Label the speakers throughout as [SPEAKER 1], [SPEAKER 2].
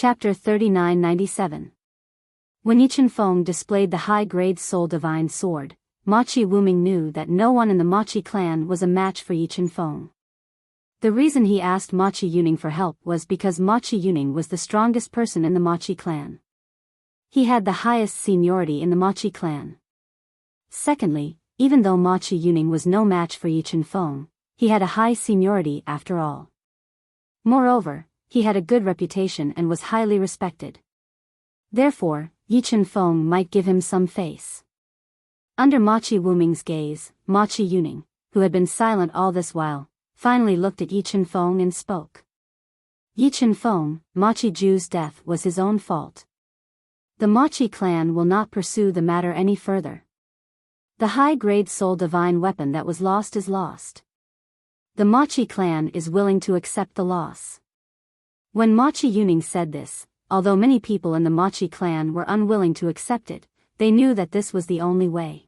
[SPEAKER 1] Chapter 3997. When Yichen Feng displayed the high-grade Soul Divine Sword, Ma Chi Wuming knew that no one in the Ma Chi clan was a match for Yichen Feng. The reason he asked Ma Chi Yuning for help was because Ma Chi Yuning was the strongest person in the Ma Chi clan. He had the highest seniority in the Ma Chi clan. Secondly, even though Ma Chi Yuning was no match for Yichen Feng, he had a high seniority after all. Moreover, he had a good reputation and was highly respected. Therefore, Yichen Feng might give him some face. Under Ma Chi Wuming's gaze, Ma Chi Yuning, who had been silent all this while, finally looked at Yichen Feng and spoke. Yichen Feng, Ma Chi Ju's death was his own fault. The Ma Chi clan will not pursue the matter any further. The high-grade Soul Divine weapon that was lost is lost. The Ma Chi clan is willing to accept the loss. When Ma Chi Yuning said this, although many people in the Ma Chi clan were unwilling to accept it, they knew that this was the only way.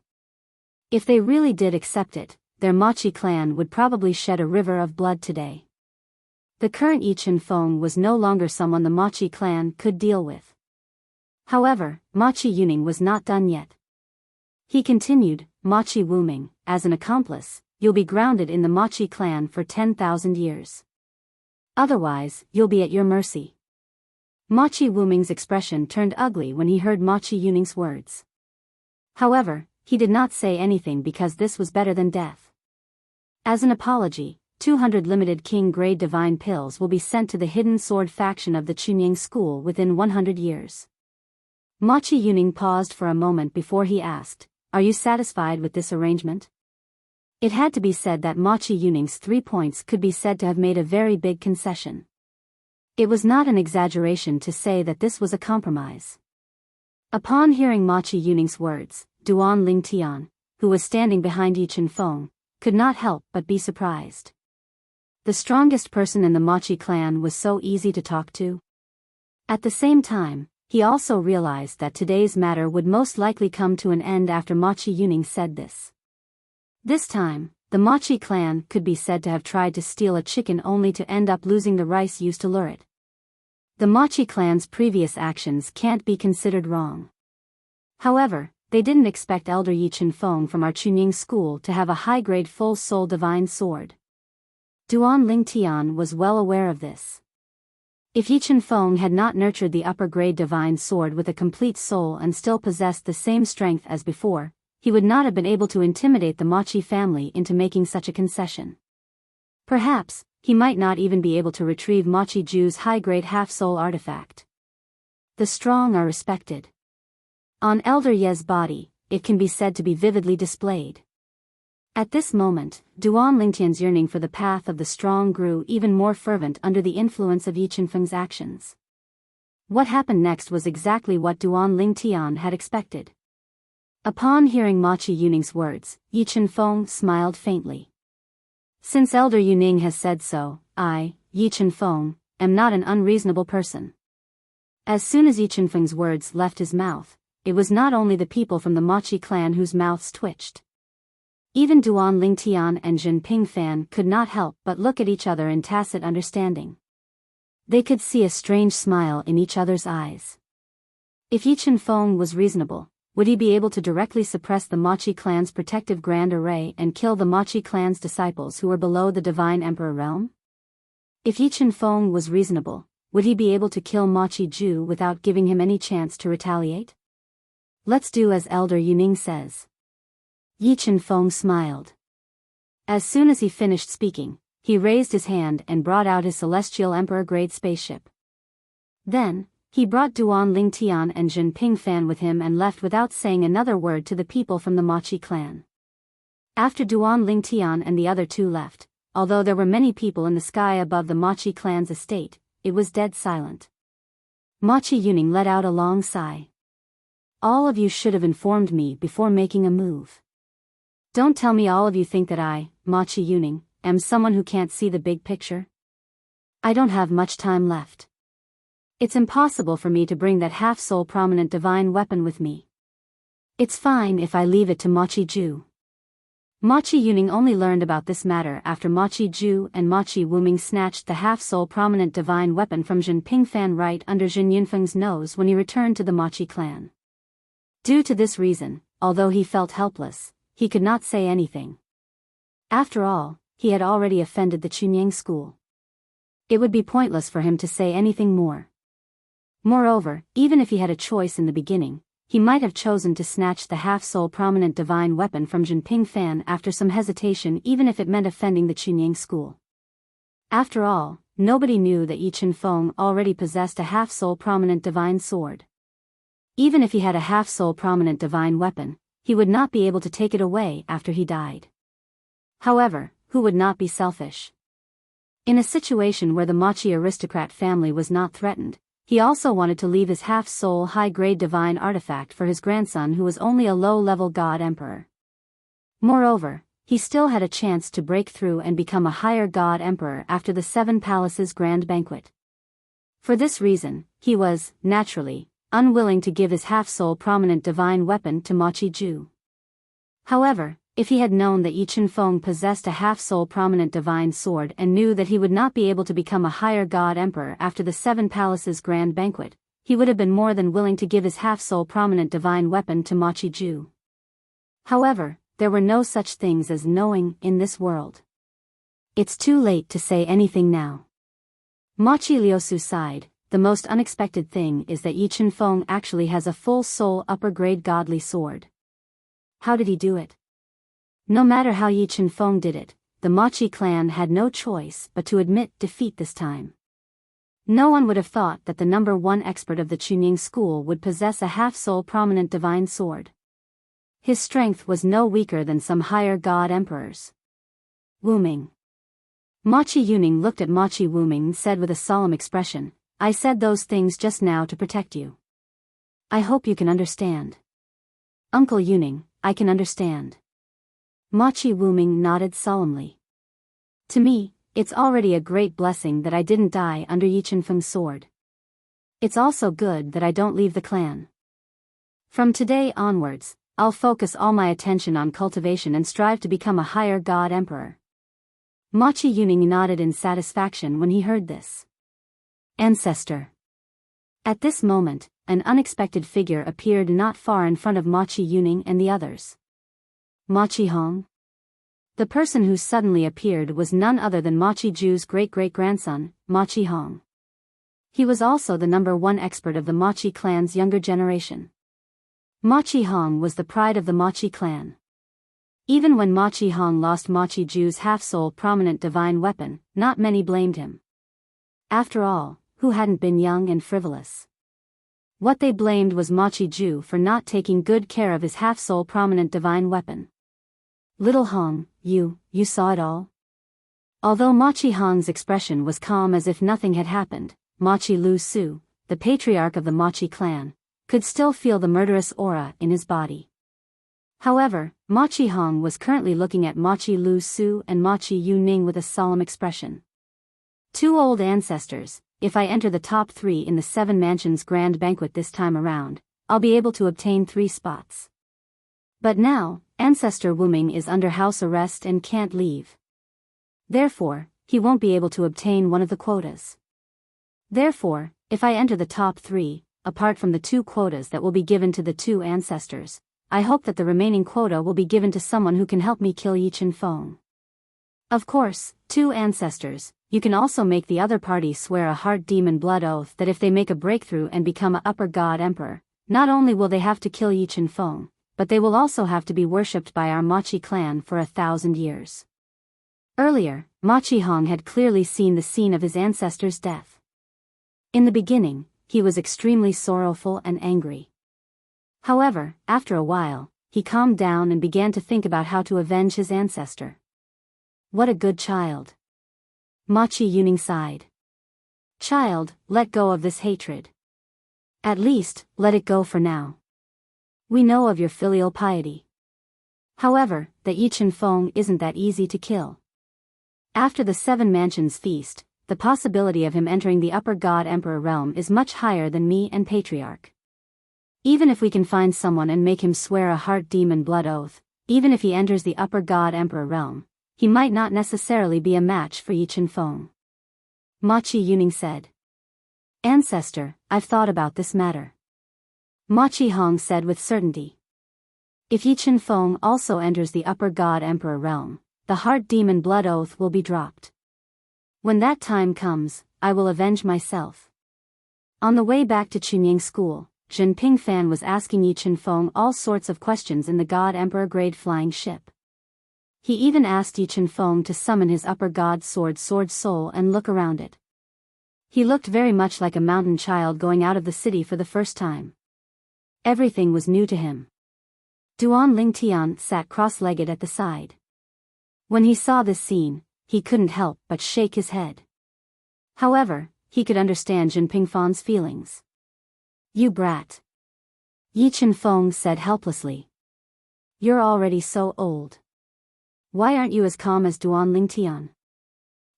[SPEAKER 1] If they really did accept it, their Ma Chi clan would probably shed a river of blood today. The current Yichen Feng was no longer someone the Ma Chi clan could deal with. However, Ma Chi Yuning was not done yet. He continued, Ma Chi Wuming, as an accomplice, you'll be grounded in the Ma Chi clan for 10,000 years. Otherwise, you'll be at your mercy. Ma Chi Wuming's expression turned ugly when he heard Ma Chi Yuning's words. However, he did not say anything because this was better than death. As an apology, 200 limited king-grade divine pills will be sent to the hidden sword faction of the Chunying school within 100 years. Ma Chi Yuning paused for a moment before he asked, "Are you satisfied with this arrangement?" It had to be said that Ma Chi Yuning's 3 points could be said to have made a very big concession. It was not an exaggeration to say that this was a compromise. Upon hearing Ma Chi Yuning's words, Duan Ling Tian, who was standing behind Yichen Feng, could not help but be surprised. The strongest person in the Ma Chi clan was so easy to talk to. At the same time, he also realized that today's matter would most likely come to an end after Ma Chi Yuning said this. This time, the Ma Chi clan could be said to have tried to steal a chicken only to end up losing the rice used to lure it. The Ma Chi clan's previous actions can't be considered wrong. However, they didn't expect Elder Yichen Feng from our Chunying school to have a high-grade full soul divine sword. Duan Ling Tian was well aware of this. If Yichen Feng had not nurtured the upper-grade divine sword with a complete soul and still possessed the same strength as before, he would not have been able to intimidate the Ma Chi family into making such a concession. Perhaps, he might not even be able to retrieve Ma Chi Ju's high-grade half-soul artifact. The strong are respected. On Elder Ye's body, it can be said to be vividly displayed. At this moment, Duan Lingtian's yearning for the path of the strong grew even more fervent under the influence of Yichen Feng's actions. What happened next was exactly what Duan Lingtian had expected. Upon hearing Ma Chi Yuning's words, Yichen Feng smiled faintly. Since Elder Yuning has said so, I, Yichen Feng, am not an unreasonable person. As soon as Yichen Feng's words left his mouth, it was not only the people from the Ma Chi clan whose mouths twitched. Even Duan Lingtian and Jin Pingfan could not help but look at each other in tacit understanding. They could see a strange smile in each other's eyes. If Yichen Feng was reasonable, would he be able to directly suppress the Ma Chi clan's protective grand array and kill the Ma Chi clan's disciples who were below the Divine Emperor realm? If Yichen Feng was reasonable, would he be able to kill Ma Chi Ju without giving him any chance to retaliate? Let's do as Elder Yuning says. Yichen Feng smiled. As soon as he finished speaking, he raised his hand and brought out his Celestial Emperor-grade spaceship. Then, he brought Duan Lingtian and Jin Pingfan with him and left without saying another word to the people from the Ma Chi clan. After Duan Lingtian and the other two left, although there were many people in the sky above the Ma Chi clan's estate, it was dead silent. Ma Chi Yuning let out a long sigh. All of you should have informed me before making a move. Don't tell me all of you think that I, Ma Chi Yuning, am someone who can't see the big picture. I don't have much time left. It's impossible for me to bring that half-soul prominent divine weapon with me. It's fine if I leave it to Ma Chi Ju. Machi Yuning only learned about this matter after Machi Ju and Machi Wuming snatched the half-soul prominent divine weapon from Jin Pingfan right under Jin Yunfeng's nose when he returned to the Machi clan. Due to this reason, although he felt helpless, he could not say anything. After all, he had already offended the Chunyang school. It would be pointless for him to say anything more. Moreover, even if he had a choice in the beginning, he might have chosen to snatch the half-soul prominent divine weapon from Jin Pingfan after some hesitation, even if it meant offending the Chunyang school. After all, nobody knew that Yi Chen-feng already possessed a half-soul prominent divine sword. Even if he had a half-soul prominent divine weapon, he would not be able to take it away after he died. However, who would not be selfish? In a situation where the Machi aristocrat family was not threatened, he also wanted to leave his half-soul high-grade divine artifact for his grandson, who was only a low-level god emperor. Moreover, he still had a chance to break through and become a higher god emperor after the Seven Palaces grand banquet. For this reason, he was, naturally, unwilling to give his half-soul prominent divine weapon to Machi Ju. However, if he had known that Yi Chen-feng possessed a half-soul prominent divine sword and knew that he would not be able to become a higher god emperor after the Seven Palaces grand banquet, he would have been more than willing to give his half-soul prominent divine weapon to Machi Ju. However, there were no such things as knowing in this world. It's too late to say anything now. Machi Liusu sighed. The most unexpected thing is that Yi Chen-feng actually has a full-soul upper-grade godly sword. How did he do it? No matter how Yi Chen-feng did it, the Machi clan had no choice but to admit defeat this time. No one would have thought that the number one expert of the Chunying school would possess a half-soul prominent divine sword. His strength was no weaker than some higher god emperors. Wuming. Machi Yuning looked at Machi Wuming and said with a solemn expression, "I said those things just now to protect you. I hope you can understand." "Uncle Yuning, I can understand." Machi Wuming nodded solemnly. "To me, it's already a great blessing that I didn't die under Yi Chen-feng's sword. It's also good that I don't leave the clan. From today onwards, I'll focus all my attention on cultivation and strive to become a higher god emperor." Machi Yuning nodded in satisfaction when he heard this. Ancestor. At this moment, an unexpected figure appeared not far in front of Machi Yuning and the others. Machi Hong? The person who suddenly appeared was none other than Machi Ju's great-great-grandson, Machi Hong. He was also the number one expert of the Machi clan's younger generation. Machi Hong was the pride of the Machi clan. Even when Machi Hong lost Machi Ju's half-soul prominent divine weapon, not many blamed him. After all, who hadn't been young and frivolous? What they blamed was Machi Ju for not taking good care of his half-soul prominent divine weapon. "Little Hong, you saw it all?" Although Machi Hong's expression was calm as if nothing had happened, Machi Lu Su, the patriarch of the Machi clan, could still feel the murderous aura in his body. However, Machi Hong was currently looking at Machi Lu Su and Machi Yu Ning with a solemn expression. "Two old ancestors, if I enter the top 3 in the Seven Mansions grand banquet this time around, I'll be able to obtain 3 spots. But now, Ancestor Wuming is under house arrest and can't leave. Therefore, he won't be able to obtain one of the quotas. Therefore, if I enter the top 3, apart from the 2 quotas that will be given to the 2 ancestors, I hope that the remaining quota will be given to someone who can help me kill Yi Chen-feng. Of course, 2 ancestors, you can also make the other party swear a heart demon blood oath that if they make a breakthrough and become a upper god emperor, not only will they have to kill Yi Chen-feng, but they will also have to be worshipped by our Machi clan for 1,000 years. Earlier, Machi Hong had clearly seen the scene of his ancestor's death. In the beginning, he was extremely sorrowful and angry. However, after a while, he calmed down and began to think about how to avenge his ancestor. What a good child. Machi Yuning sighed. Child, let go of this hatred. At least, let it go for now. We know of your filial piety. However, that Yi Chen-feng isn't that easy to kill. After the 7 Mansions feast, the possibility of him entering the upper god emperor realm is much higher than me and Patriarch. Even if we can find someone and make him swear a heart demon blood oath, even if he enters the upper God Emperor realm, he might not necessarily be a match for Yi Qianfeng. Ma Qiyuning said. Ancestor, I've thought about this matter. Ma Qihong said with certainty. If Yi Qianfeng also enters the upper God Emperor realm, the heart demon blood oath will be dropped. When that time comes, I will avenge myself. On the way back to Chunying School, Jinping Fan was asking Yi Qianfeng all sorts of questions in the God Emperor grade flying ship. He even asked Yi Qianfeng to summon his upper God sword soul and look around it. He looked very much like a mountain child going out of the city for the first time. Everything was new to him. Duan Lingtian sat cross-legged at the side. When he saw this scene, he couldn't help but shake his head. However, he could understand Jinping Fan's feelings. You brat. Yi Qianfeng said helplessly. You're already so old. Why aren't you as calm as Duan Lingtian?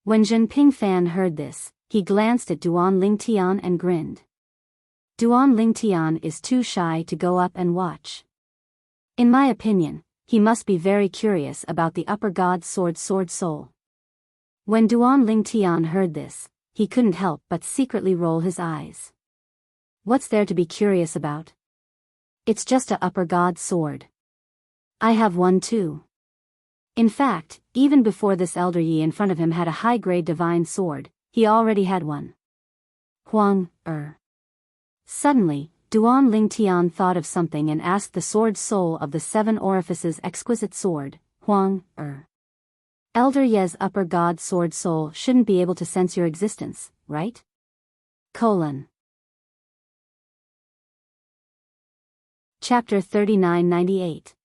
[SPEAKER 1] When Jinping Fan heard this, he glanced at Duan Lingtian and grinned. Duan Lingtian is too shy to go up and watch. In my opinion, he must be very curious about the upper God sword soul. When Duan Lingtian heard this, he couldn't help but secretly roll his eyes. What's there to be curious about? It's just a upper God sword. I have one too. In fact, even before this elder Yi in front of him had a high-grade divine sword, he already had one. Suddenly, Duan Lingtian thought of something and asked the sword soul of the 7 orifices exquisite sword, Elder Ye's upper God sword soul shouldn't be able to sense your existence, right? Chapter 3998.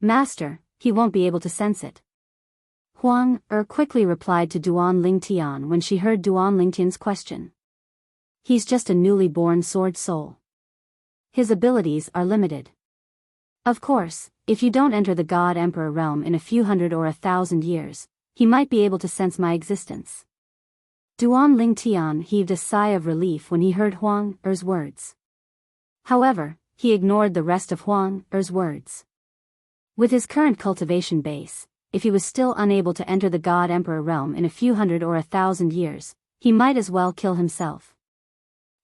[SPEAKER 1] Master, he won't be able to sense it. Huang quickly replied to Duan Lingtian when she heard Duan Lingtian's question. He's just a newly born sword soul. His abilities are limited. Of course, if you don't enter the God Emperor realm in a few hundred or 1,000 years, he might be able to sense my existence. Duan Lingtian heaved a sigh of relief when he heard Huang Er's words. However, he ignored the rest of Huang Er's words. With his current cultivation base, if he was still unable to enter the God Emperor realm in a few hundred or 1,000 years, he might as well kill himself.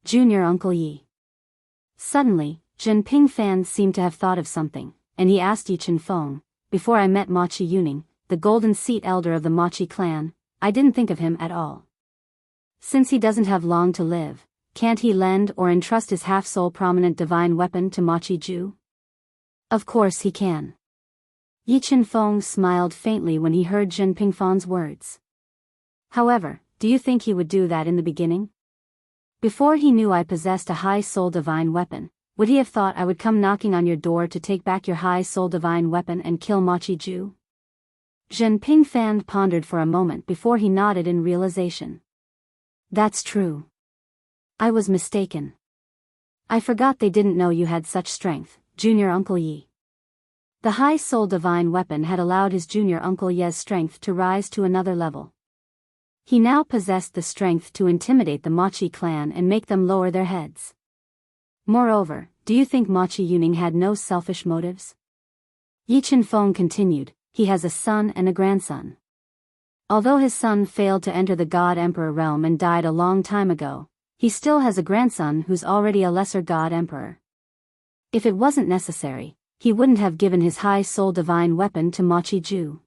[SPEAKER 1] Junior Uncle Yi. Suddenly, Jinping Fan seemed to have thought of something, and he asked Yi Qianfeng, before I met Ma Qiyuning, the golden seat elder of the Ma Qi clan, I didn't think of him at all. Since he doesn't have long to live, can't he lend or entrust his half-soul prominent divine weapon to Ma Qiju? Of course he can. Yi Qianfeng smiled faintly when he heard Jinping Fan's words. However, do you think he would do that in the beginning? Before he knew I possessed a high-soul divine weapon, would he have thought I would come knocking on your door to take back your high-soul divine weapon and kill Ma Qiju? Jinping Fan pondered for a moment before he nodded in realization. That's true. I was mistaken. I forgot they didn't know you had such strength, Junior Uncle Yi. The high-soul divine weapon had allowed his Junior Uncle Ye's strength to rise to another level. He now possessed the strength to intimidate the Ma Qi clan and make them lower their heads. Moreover, do you think Ma Qiyuning had no selfish motives? Yi Qianfeng continued, he has a son and a grandson. Although his son failed to enter the God Emperor realm and died a long time ago, he still has a grandson who's already a lesser God Emperor. If it wasn't necessary, he wouldn't have given his high-soul divine weapon to Ma Qiju.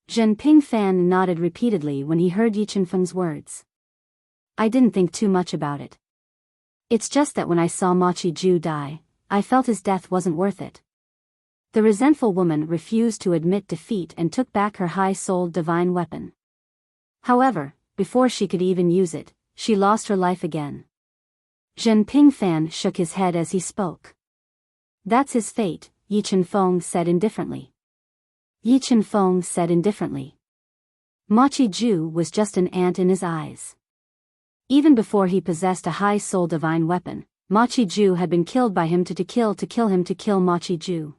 [SPEAKER 1] Jinping Fan nodded repeatedly when he heard Yi Qianfeng's words. I didn't think too much about it. It's just that when I saw Ma Qiju die, I felt his death wasn't worth it. The resentful woman refused to admit defeat and took back her high-souled divine weapon. However, before she could even use it, she lost her life again. Jinping Fan shook his head as he spoke. That's his fate, Yi Qianfeng said indifferently. Yi Qianfeng said indifferently. Ma Qiju was just an ant in his eyes. Even before he possessed a high-soul divine weapon, Ma Qiju had been killed by him to kill Ma Qiju.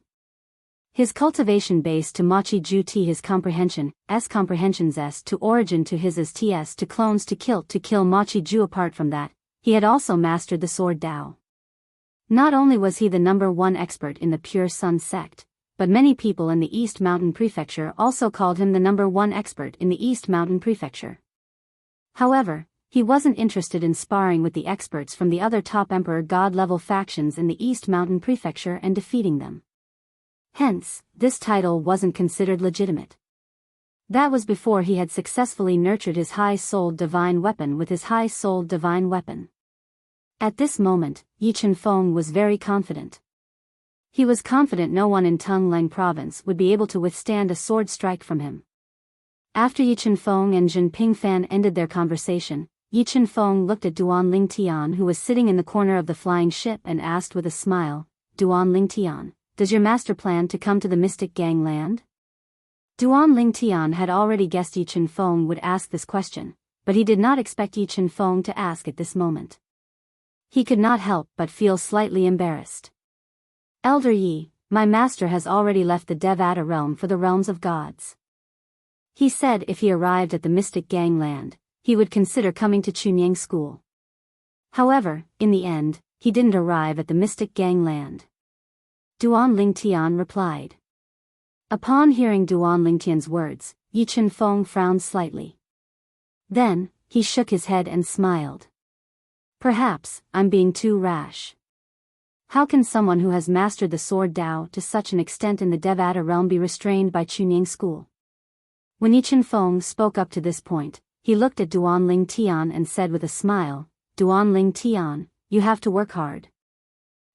[SPEAKER 1] His cultivation base to Ma Qiju t his comprehensions s to origin to his as ts to clones to kill Ma Qiju. Apart from that, he had also mastered the sword Dao. Not only was he the #1 expert in the Pure Sun sect, but many people in the East Mountain Prefecture also called him the #1 expert in the East Mountain Prefecture. However, he wasn't interested in sparring with the experts from the other top Emperor God-level factions in the East Mountain Prefecture and defeating them. Hence, this title wasn't considered legitimate. That was before he had successfully nurtured his high-souled divine weapon with his high-souled divine weapon. At this moment, Yi Chen-feng was very confident. He was confident no one in Tung-Leng province would be able to withstand a sword strike from him. After Yi Chen-feng and Jin Pingfan ended their conversation, Yi Chen-feng looked at Duan Lingtian, who was sitting in the corner of the flying ship, and asked with a smile, "Duan Lingtian, does your master plan to come to the Mystic Gangland?" Duan Lingtian had already guessed Yi Chen-feng would ask this question, but he did not expect Yi Chen-feng to ask at this moment. He could not help but feel slightly embarrassed. "Elder Yi, my master has already left the Devata realm for the realms of gods. He said if he arrived at the Mystic Gangland, he would consider coming to Chunyang School. However, in the end, he didn't arrive at the Mystic Gangland." Duan Lingtian replied. Upon hearing Duan Lingtian's words, Yi Chen-feng frowned slightly. Then, he shook his head and smiled. "Perhaps, I'm being too rash. How can someone who has mastered the sword Dao to such an extent in the Devata realm be restrained by Chunyang School?" When Yi Chen-feng spoke up to this point, he looked at Duan Lingtian and said with a smile, "Duan Lingtian, you have to work hard.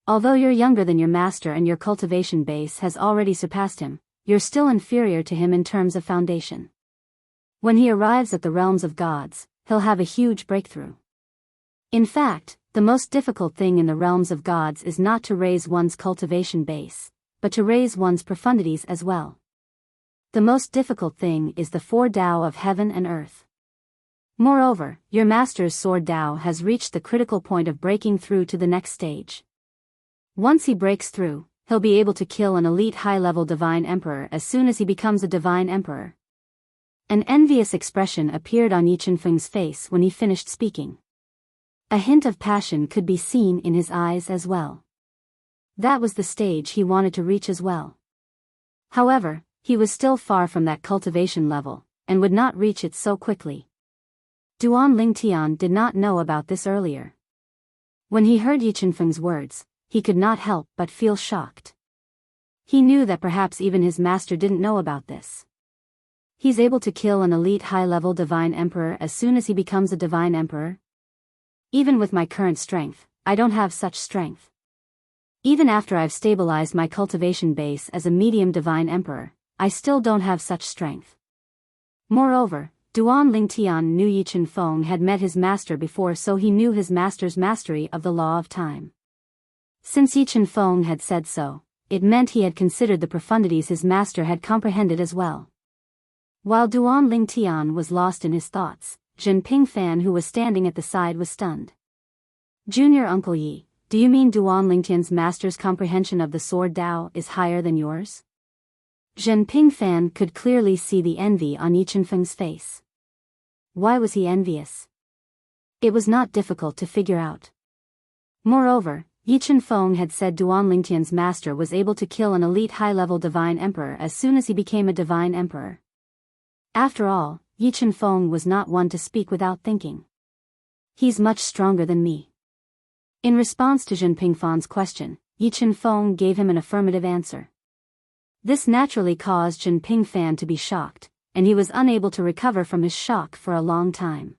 [SPEAKER 1] Although you're younger than your master and your cultivation base has already surpassed him, you're still inferior to him in terms of foundation. When he arrives at the realms of gods, he'll have a huge breakthrough. In fact, the most difficult thing in the realms of gods is not to raise one's cultivation base, but to raise one's profundities as well. The most difficult thing is the four Dao of heaven and earth. Moreover, your master's sword Dao has reached the critical point of breaking through to the next stage. Once he breaks through, he'll be able to kill an elite high-level divine emperor as soon as he becomes a divine emperor." An envious expression appeared on Yi Chen-feng's face when he finished speaking. A hint of passion could be seen in his eyes as well. That was the stage he wanted to reach as well. However, he was still far from that cultivation level, and would not reach it so quickly. Duan Lingtian did not know about this earlier. When he heard Yi Chen-feng's words, he could not help but feel shocked. He knew that perhaps even his master didn't know about this. He's able to kill an elite high-level divine emperor as soon as he becomes a divine emperor? Even with my current strength, I don't have such strength. Even after I've stabilized my cultivation base as a medium divine emperor, I still don't have such strength. Moreover, Duan Lingtian knew Yi Chen-feng had met his master before, so he knew his master's mastery of the law of time. Since Yi Chen-feng had said so, it meant he had considered the profundities his master had comprehended as well. While Duan Lingtian was lost in his thoughts, Jin Pingfan, who was standing at the side, was stunned. "Junior Uncle Yi, do you mean Duan Lingtian's master's comprehension of the sword Dao is higher than yours?" Jin Pingfan could clearly see the envy on Yi Chen-feng's face. Why was he envious? It was not difficult to figure out. Moreover, Yi Chen-feng had said Duan Lingtian's master was able to kill an elite high-level divine emperor as soon as he became a divine emperor. After all, Yi Chen-feng was not one to speak without thinking. He's much stronger than me. In response to Jin Pingfan's question, Yi Chen-feng gave him an affirmative answer. This naturally caused Jin Pingfan to be shocked, and he was unable to recover from his shock for a long time.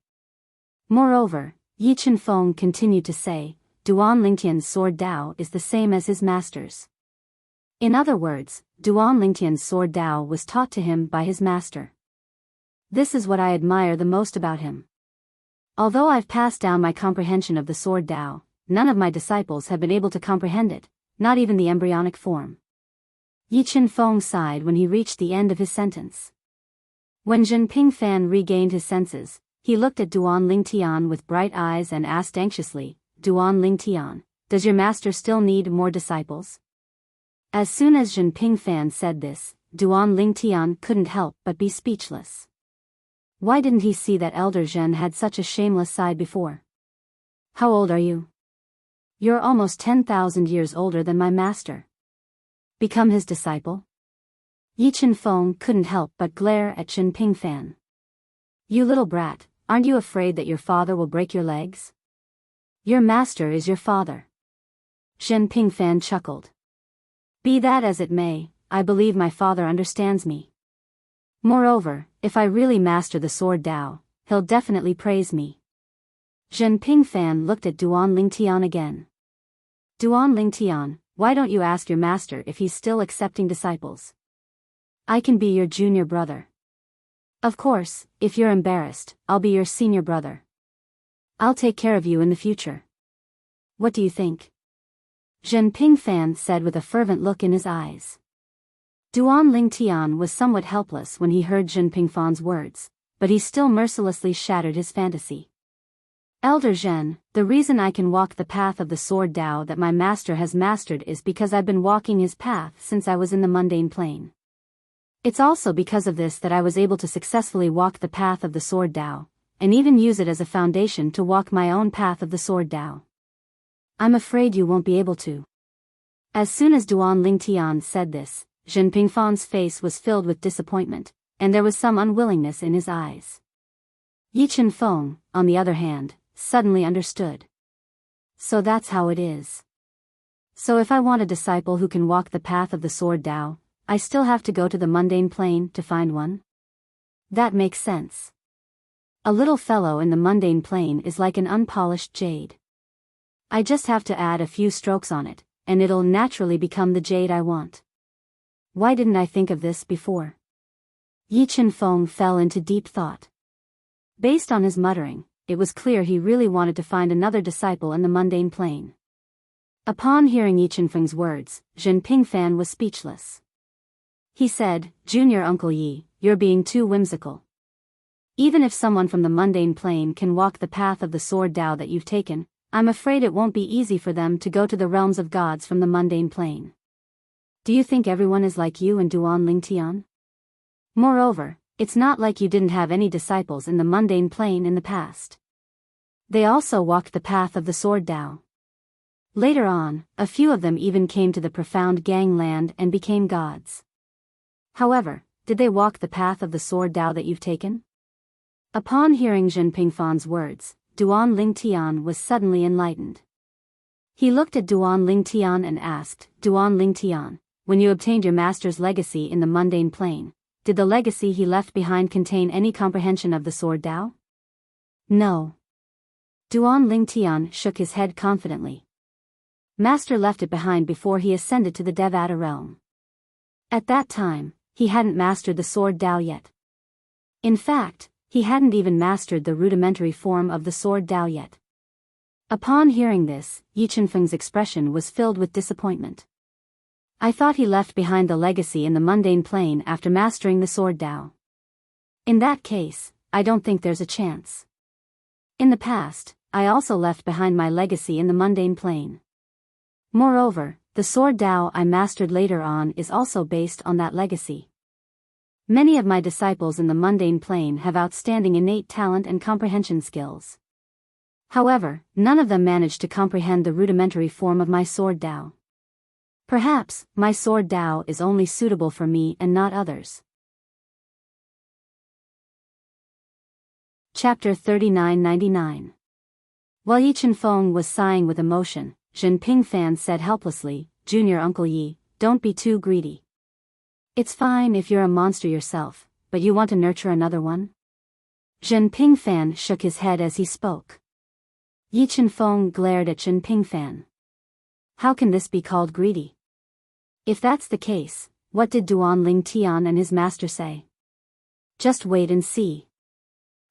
[SPEAKER 1] Moreover, Yi Chen-feng continued to say, Duan Lingtian's sword Dao is the same as his master's. In other words, Duan Lingtian's sword Dao was taught to him by his master. This is what I admire the most about him. Although I've passed down my comprehension of the sword Dao, none of my disciples have been able to comprehend it, not even the embryonic form. Yi Chen-feng sighed when he reached the end of his sentence. When Jin Pingfan regained his senses, he looked at Duan Lingtian with bright eyes and asked anxiously, Duan Lingtian, does your master still need more disciples? As soon as Jin Pingfan said this, Duan Lingtian couldn't help but be speechless. Why didn't he see that Elder Zhen had such a shameless side before? How old are you? You're almost 10,000 years older than my master. Become his disciple? Yi Chen-feng couldn't help but glare at Shen Pingfan. You little brat, aren't you afraid that your father will break your legs? Your master is your father. Shen Pingfan chuckled. Be that as it may, I believe my father understands me. Moreover, if I really master the sword Dao, he'll definitely praise me. Shen Pingfan looked at Duan Lingtian again. Duan Lingtian, why don't you ask your master if he's still accepting disciples? I can be your junior brother. Of course, if you're embarrassed, I'll be your senior brother. I'll take care of you in the future. What do you think? Zhen Pingfan said with a fervent look in his eyes. Duan Lingtian was somewhat helpless when he heard Zhen Pingfan's words, but he still mercilessly shattered his fantasy. Elder Zhen, the reason I can walk the path of the sword Dao that my master has mastered is because I've been walking his path since I was in the mundane plane. It's also because of this that I was able to successfully walk the path of the sword Dao, and even use it as a foundation to walk my own path of the sword Dao. I'm afraid you won't be able to. As soon as Duan Lingtian said this, Zhen Pingfan's face was filled with disappointment, and there was some unwillingness in his eyes. Yi Chen-feng, on the other hand, suddenly understood. So that's how it is. So if I want a disciple who can walk the path of the sword Dao, I still have to go to the mundane plane to find one? That makes sense. A little fellow in the mundane plane is like an unpolished jade. I just have to add a few strokes on it, and it'll naturally become the jade I want. Why didn't I think of this before? Yi Chen-feng fell into deep thought. Based on his muttering, it was clear he really wanted to find another disciple in the mundane plane. Upon hearing Yi Chen-feng's words, Zhen Pingfan was speechless. He said, Junior Uncle Yi, you're being too whimsical. Even if someone from the mundane plane can walk the path of the sword Dao that you've taken, I'm afraid it won't be easy for them to go to the realms of gods from the mundane plane. Do you think everyone is like you and Duan Lingtian? Moreover, it's not like you didn't have any disciples in the mundane plane in the past. They also walked the path of the sword Dao. Later on, a few of them even came to the profound gangland and became gods. However, did they walk the path of the sword Dao that you've taken? Upon hearing Zhen Pingfan's words, Duan Lingtian was suddenly enlightened. He looked at Duan Lingtian and asked, Duan Lingtian, when you obtained your master's legacy in the mundane plane, did the legacy he left behind contain any comprehension of the sword Dao? No. Duan Lingtian shook his head confidently. Master left it behind before he ascended to the Devata realm. At that time, he hadn't mastered the sword Dao yet. In fact, he hadn't even mastered the rudimentary form of the sword Dao yet. Upon hearing this, Yi Chen-feng's expression was filled with disappointment. I thought he left behind the legacy in the mundane plane after mastering the sword Dao. In that case, I don't think there's a chance. In the past, I also left behind my legacy in the mundane plane. Moreover, the sword Dao I mastered later on is also based on that legacy. Many of my disciples in the mundane plane have outstanding innate talent and comprehension skills. However, none of them managed to comprehend the rudimentary form of my sword Dao. Perhaps, my sword Dao is only suitable for me and not others. Chapter 3999. While Yi Chen-feng was sighing with emotion, Zhen Pingfan said helplessly, Junior Uncle Yi, don't be too greedy. It's fine if you're a monster yourself, but you want to nurture another one? Zhen Pingfan shook his head as he spoke. Yi Chen-feng glared at Zhen Pingfan. How can this be called greedy? If that's the case, what did Duan Lingtian and his master say? Just wait and see.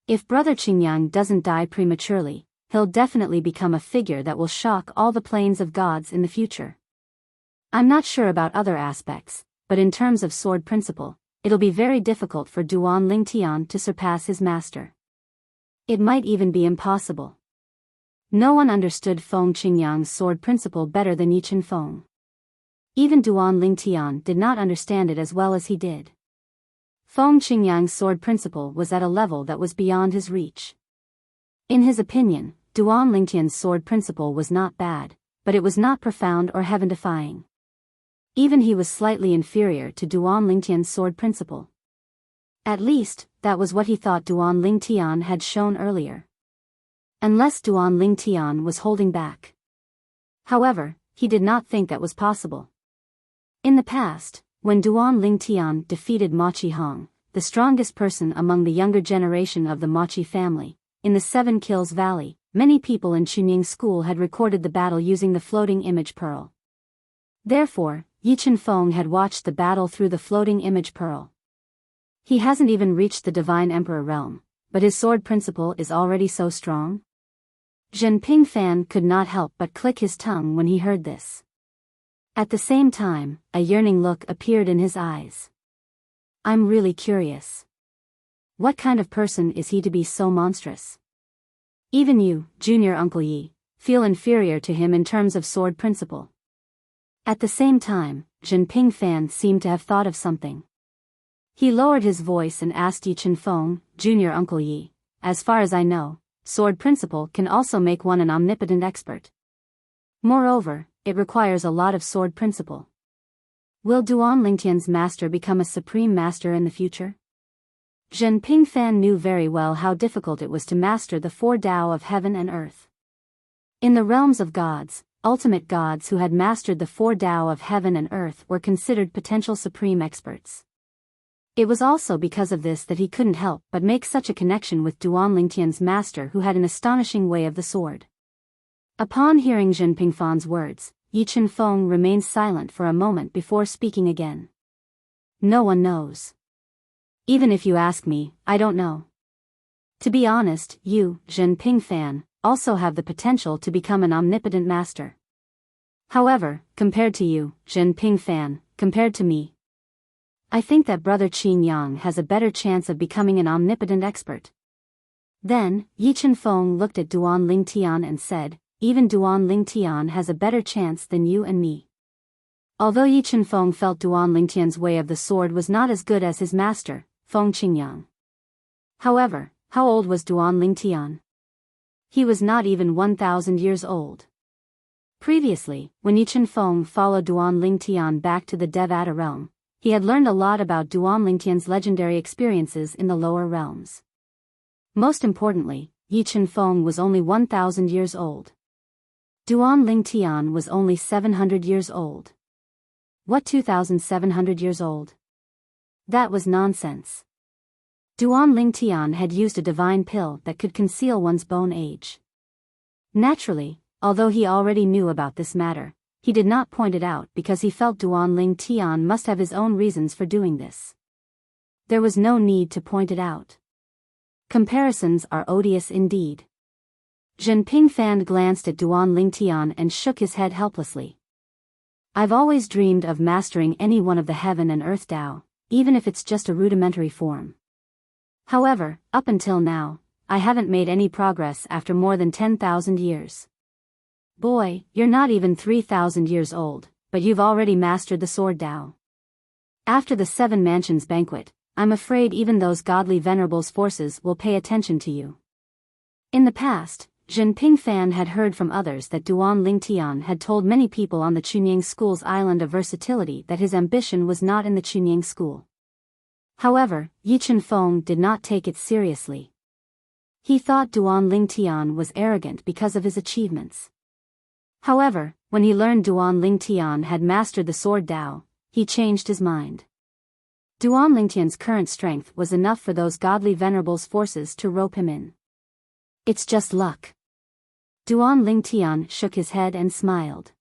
[SPEAKER 1] If Brother Qingyang doesn't die prematurely, he'll definitely become a figure that will shock all the planes of gods in the future. I'm not sure about other aspects, but in terms of sword principle, it'll be very difficult for Duan Lingtian to surpass his master. It might even be impossible. No one understood Feng Qingyang's sword principle better than Yi Chen-feng. Even Duan Lingtian did not understand it as well as he did. Feng Qingyang's sword principle was at a level that was beyond his reach. In his opinion, Duan Lingtian's sword principle was not bad, but it was not profound or heaven-defying. Even he was slightly inferior to Duan Lingtian's sword principle. At least, that was what he thought Duan Lingtian had shown earlier. Unless Duan Lingtian was holding back. However, he did not think that was possible. In the past, when Duan Lingtian defeated Machi Hong, the strongest person among the younger generation of the Machi family, in the Seven Kills Valley, many people in Chunying School had recorded the battle using the floating image pearl. Therefore, Yi Chen-feng had watched the battle through the floating image pearl. He hasn't even reached the Divine Emperor realm, but his sword principle is already so strong? Zhen Pingfan could not help but click his tongue when he heard this. At the same time, a yearning look appeared in his eyes. I'm really curious. What kind of person is he to be so monstrous? Even you, Junior Uncle Yi, feel inferior to him in terms of sword principle. At the same time, Zhen Pingfan seemed to have thought of something. He lowered his voice and asked Yi Chen-feng, Junior Uncle Yi, as far as I know, sword principle can also make one an omnipotent expert. Moreover, it requires a lot of sword principle. Will Duan Lingtian's master become a supreme master in the future? Zhen Pingfan knew very well how difficult it was to master the four Tao of heaven and earth. In the realms of gods, ultimate gods who had mastered the four Tao of heaven and earth were considered potential supreme experts. It was also because of this that he couldn't help but make such a connection with Duan Lingtian's master who had an astonishing way of the sword. Upon hearing Zhen Pingfan's words, Yi Chen-feng remained silent for a moment before speaking again. No one knows. Even if you ask me, I don't know. To be honest, you, Zhen Pingfan, also have the potential to become an omnipotent master. However, compared to you, Zhen Pingfan, compared to me, I think that brother Qin Yang has a better chance of becoming an omnipotent expert. Then, Yi Chen-feng looked at Duan Lingtian and said, even Duan Lingtian has a better chance than you and me. Although Yi Chen-feng felt Duan Lingtian's way of the sword was not as good as his master, Feng Qingyang. However, how old was Duan Lingtian? He was not even 1,000 years old. Previously, when Yi Chen-feng followed Duan Lingtian back to the Devata realm, he had learned a lot about Duan Lingtian's legendary experiences in the lower realms. Most importantly, Yi Chen-feng was only 1,000 years old. Duan Lingtian was only 700 years old. What 2,700 years old? That was nonsense. Duan Lingtian had used a divine pill that could conceal one's bone age. Naturally, although he already knew about this matter, he did not point it out because he felt Duan Lingtian must have his own reasons for doing this. There was no need to point it out. Comparisons are odious indeed. Zhen Pingfan glanced at Duan Lingtian and shook his head helplessly. I've always dreamed of mastering any one of the heaven and earth Tao, even if it's just a rudimentary form. However, up until now, I haven't made any progress after more than 10,000 years. Boy, you're not even 3,000 years old, but you've already mastered the sword Tao. After the Seven Mansions banquet, I'm afraid even those godly venerables' forces will pay attention to you. In the past, Zhen Pingfan had heard from others that Duan Lingtian had told many people on the Chunying School's island of versatility that his ambition was not in the Chunying School. However, Yi Chen-feng did not take it seriously. He thought Duan Lingtian was arrogant because of his achievements. However, when he learned Duan Lingtian had mastered the sword Tao, he changed his mind. Duan Lingtian's current strength was enough for those godly venerables' forces to rope him in. It's just luck. Duan Lingtian shook his head and smiled.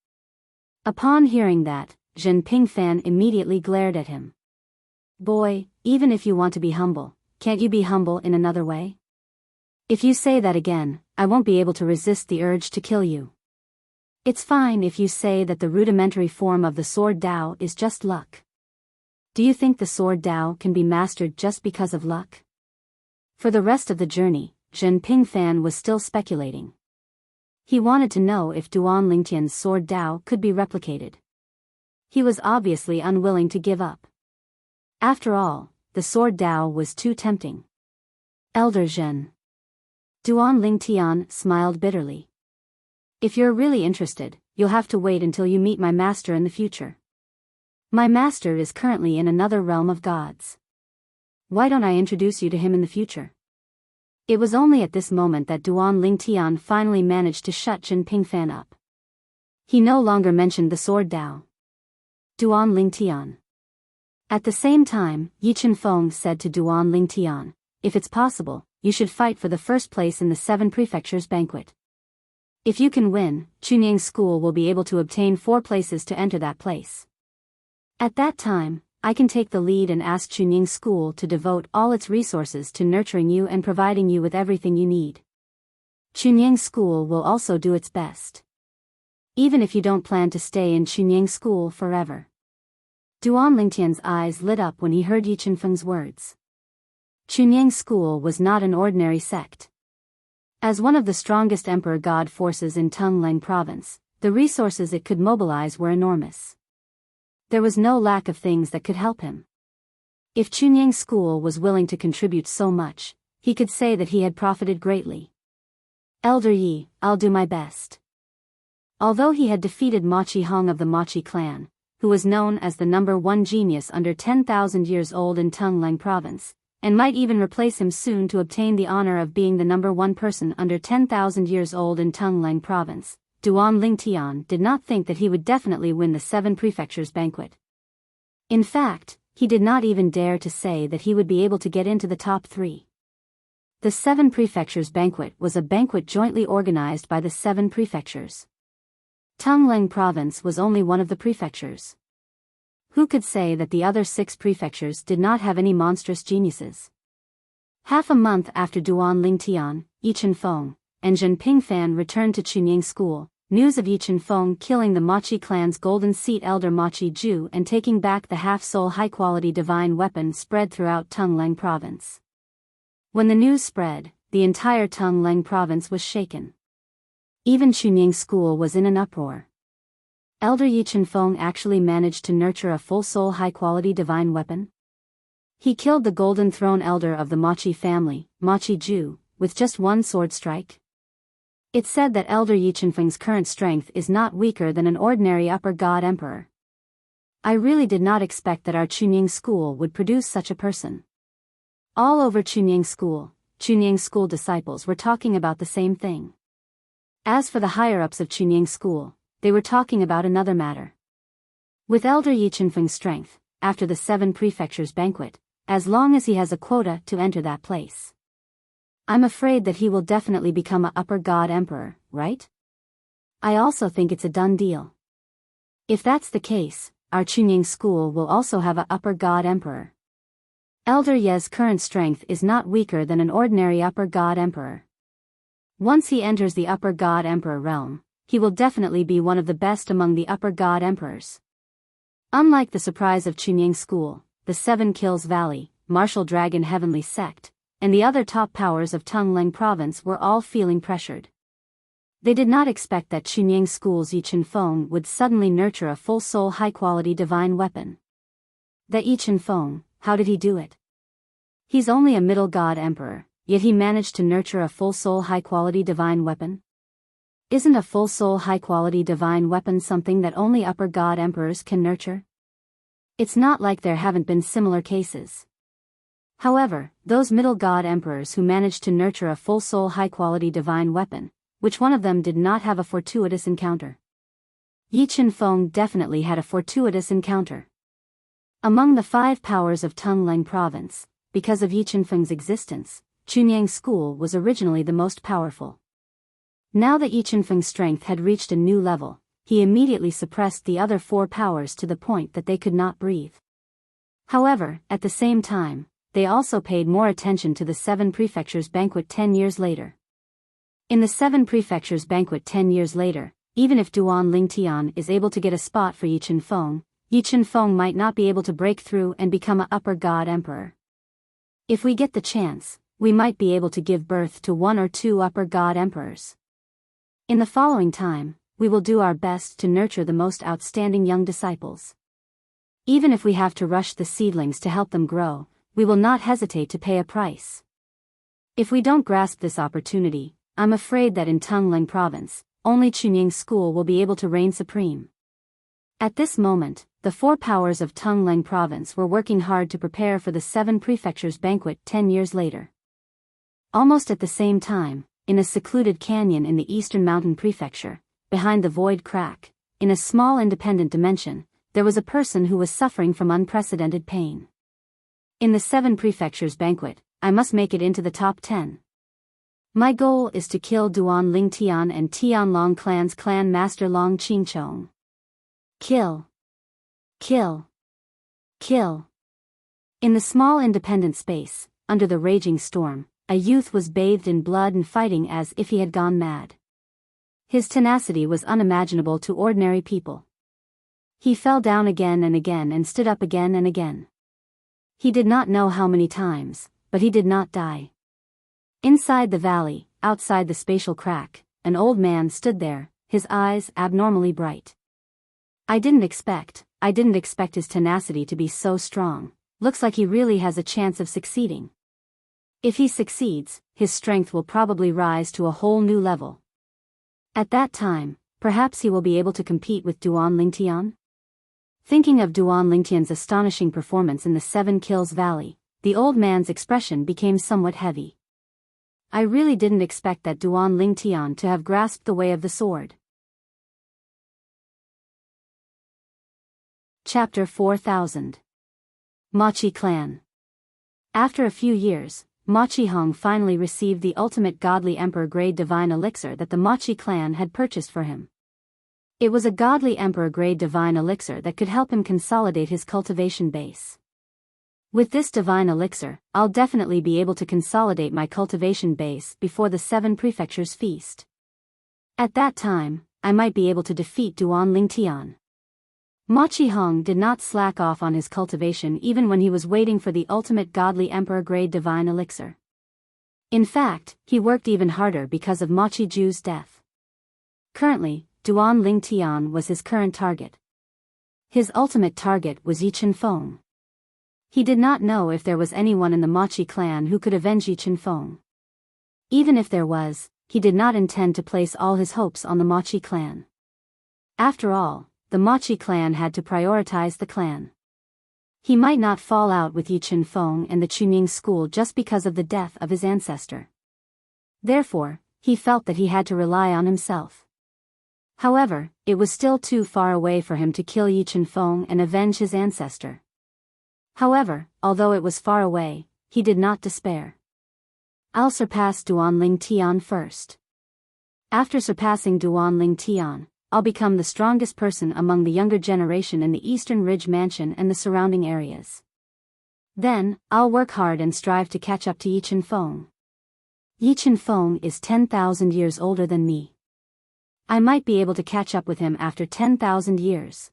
[SPEAKER 1] Upon hearing that, Zhen Pingfan immediately glared at him. Boy, even if you want to be humble, can't you be humble in another way? If you say that again, I won't be able to resist the urge to kill you. It's fine if you say that the rudimentary form of the sword Tao is just luck. Do you think the sword Tao can be mastered just because of luck? For the rest of the journey, Zhen Pingfan was still speculating. He wanted to know if Duan Lingtian's sword Tao could be replicated. He was obviously unwilling to give up. After all, the sword Tao was too tempting. Elder Zhen. Duan Lingtian smiled bitterly. If you're really interested, you'll have to wait until you meet my master in the future. My master is currently in another realm of gods. Why don't I introduce you to him in the future? It was only at this moment that Duan Lingtian finally managed to shut Jin Pingfan up. He no longer mentioned the sword Dao. Duan Lingtian. At the same time, Yi Chenfeng said to Duan Lingtian, if it's possible, you should fight for the first place in the 7 prefectures banquet. If you can win, Chunying's school will be able to obtain 4 places to enter that place. At that time, I can take the lead and ask Chunying's school to devote all its resources to nurturing you and providing you with everything you need. Chunying's school will also do its best. Even if you don't plan to stay in Chunying's school forever. Duan Lingtian's eyes lit up when he heard Yi Chenfeng's words. Chunying's school was not an ordinary sect. As one of the strongest emperor god forces in Tonglang province, the resources it could mobilize were enormous. There was no lack of things that could help him. If Chunying's school was willing to contribute so much, he could say that he had profited greatly. Elder Yi, I'll do my best. Although he had defeated Machi Hong of the Machi clan, who was known as the #1 genius under 10,000 years old in Tonglang province, and might even replace him soon to obtain the honor of being the #1 person under 10,000 years old in Tonglang province, Duan Lingtian did not think that he would definitely win the 7 prefectures banquet. In fact, he did not even dare to say that he would be able to get into the top 3. The 7 prefectures banquet was a banquet jointly organized by the 7 prefectures. Tonglang province was only one of the prefectures. Who could say that the other 6 prefectures did not have any monstrous geniuses? Half a month after Duan Lingtian, Yi Chenfeng, and Jin Pingfan returned to Chunying school, news of Yi Chenfeng killing the Machi clan's golden seat elder Machi Ju and taking back the half-soul high-quality divine weapon spread throughout Tonglang province. When the news spread, the entire Tonglang province was shaken. Even Chunying school was in an uproar. Elder Yi Chenfeng actually managed to nurture a full-soul high-quality divine weapon. He killed the Golden Throne elder of the Machi family, Machi Ju, with just one sword strike. It's said that Elder Yi Chenfeng's current strength is not weaker than an ordinary upper god emperor. I really did not expect that our Chunying school would produce such a person. All over Chunying school disciples were talking about the same thing. As for the higher-ups of Chunying school, they were talking about another matter. With Elder Yi Chenfeng's strength, after the 7 prefectures banquet, as long as he has a quota to enter that place, I'm afraid that he will definitely become a upper god emperor, right? I also think it's a done deal. If that's the case, our Chunying school will also have a upper god emperor. Elder Ye's current strength is not weaker than an ordinary upper god emperor. Once he enters the upper god emperor realm, he will definitely be one of the best among the upper god emperors. Unlike the surprise of Chunying school, the 7 Kills Valley, Martial Dragon Heavenly Sect, and the other top powers of Tonglang province were all feeling pressured. They did not expect that Chunying school's Yi Chenfeng would suddenly nurture a full-soul high-quality divine weapon. That Yi Chenfeng, how did he do it? He's only a middle god emperor, yet he managed to nurture a full-soul high-quality divine weapon? Isn't a full-soul high-quality divine weapon something that only upper god emperors can nurture? It's not like there haven't been similar cases. However, those middle god emperors who managed to nurture a full-soul high-quality divine weapon, which one of them did not have a fortuitous encounter? Yi Chenfeng definitely had a fortuitous encounter. Among the 5 powers of Tonglang province, because of Yi Chenfeng's existence, Chunying school was originally the most powerful. Now that Yi Chenfeng's strength had reached a new level, he immediately suppressed the other 4 powers to the point that they could not breathe. However, at the same time, they also paid more attention to the 7 prefectures banquet 10 years later. In the 7 prefectures banquet 10 years later, even if Duan Lingtian is able to get a spot for Yi Chenfeng might not be able to break through and become a upper god emperor. If we get the chance, we might be able to give birth to 1 or 2 upper god emperors. In the following time, we will do our best to nurture the most outstanding young disciples. Even if we have to rush the seedlings to help them grow, we will not hesitate to pay a price. If we don't grasp this opportunity, I'm afraid that in Tonglang province, only Chunying school will be able to reign supreme. At this moment, the four powers of Tongleng province were working hard to prepare for the Seven Prefectures banquet 10 years later. Almost at the same time, in a secluded canyon in the Eastern Mountain Prefecture, behind the Void Crack, in a small independent dimension, there was a person who was suffering from unprecedented pain. In the Seven Prefectures banquet, I must make it into the top 10. My goal is to kill Duan Ling Tian and Tianlong clan's clan master Long Qingchong. Kill. Kill. Kill. In the small independent space, under the raging storm, a youth was bathed in blood and fighting as if he had gone mad. His tenacity was unimaginable to ordinary people. He fell down again and stood up again and again. He did not know how many times, but he did not die. Inside the valley, outside the spatial crack, an old man stood there, his eyes abnormally bright. I didn't expect his tenacity to be so strong. Looks like he really has a chance of succeeding. If he succeeds, his strength will probably rise to a whole new level. At that time, perhaps he will be able to compete with Duan Lingtian? Thinking of Duan Lingtian's astonishing performance in the Seven Kills Valley, the old man's expression became somewhat heavy. I really didn't expect that Duan Lingtian to have grasped the way of the sword. Chapter 4000. Machi Clan. After a few years, Machi Hong finally received the ultimate godly emperor-grade divine elixir that the Machi clan had purchased for him. It was a godly emperor-grade divine elixir that could help him consolidate his cultivation base. With this divine elixir, I'll definitely be able to consolidate my cultivation base before the Seven Prefectures feast. At that time, I might be able to defeat Duan Lingtian. Machi Hong did not slack off on his cultivation even when he was waiting for the ultimate godly emperor-grade divine elixir. In fact, he worked even harder because of Machi Ju's death. Currently, Duan Lingtian was his current target. His ultimate target was Yi Chenfeng. He did not know if there was anyone in the Machi clan who could avenge Yi Chenfeng. Even if there was, he did not intend to place all his hopes on the Machi clan. After all, the Machi clan had to prioritize the clan. He might not fall out with Yi Chenfeng and the Chunying school just because of the death of his ancestor. Therefore, he felt that he had to rely on himself. However, it was still too far away for him to kill Yi Chenfeng and avenge his ancestor. However, although it was far away, he did not despair. I'll surpass Duan Lingtian first. After surpassing Duan Lingtian, I'll become the strongest person among the younger generation in the Eastern Ridge Mansion and the surrounding areas. Then, I'll work hard and strive to catch up to Yi Chenfeng. Yi Chenfeng is 10,000 years older than me. I might be able to catch up with him after 10,000 years.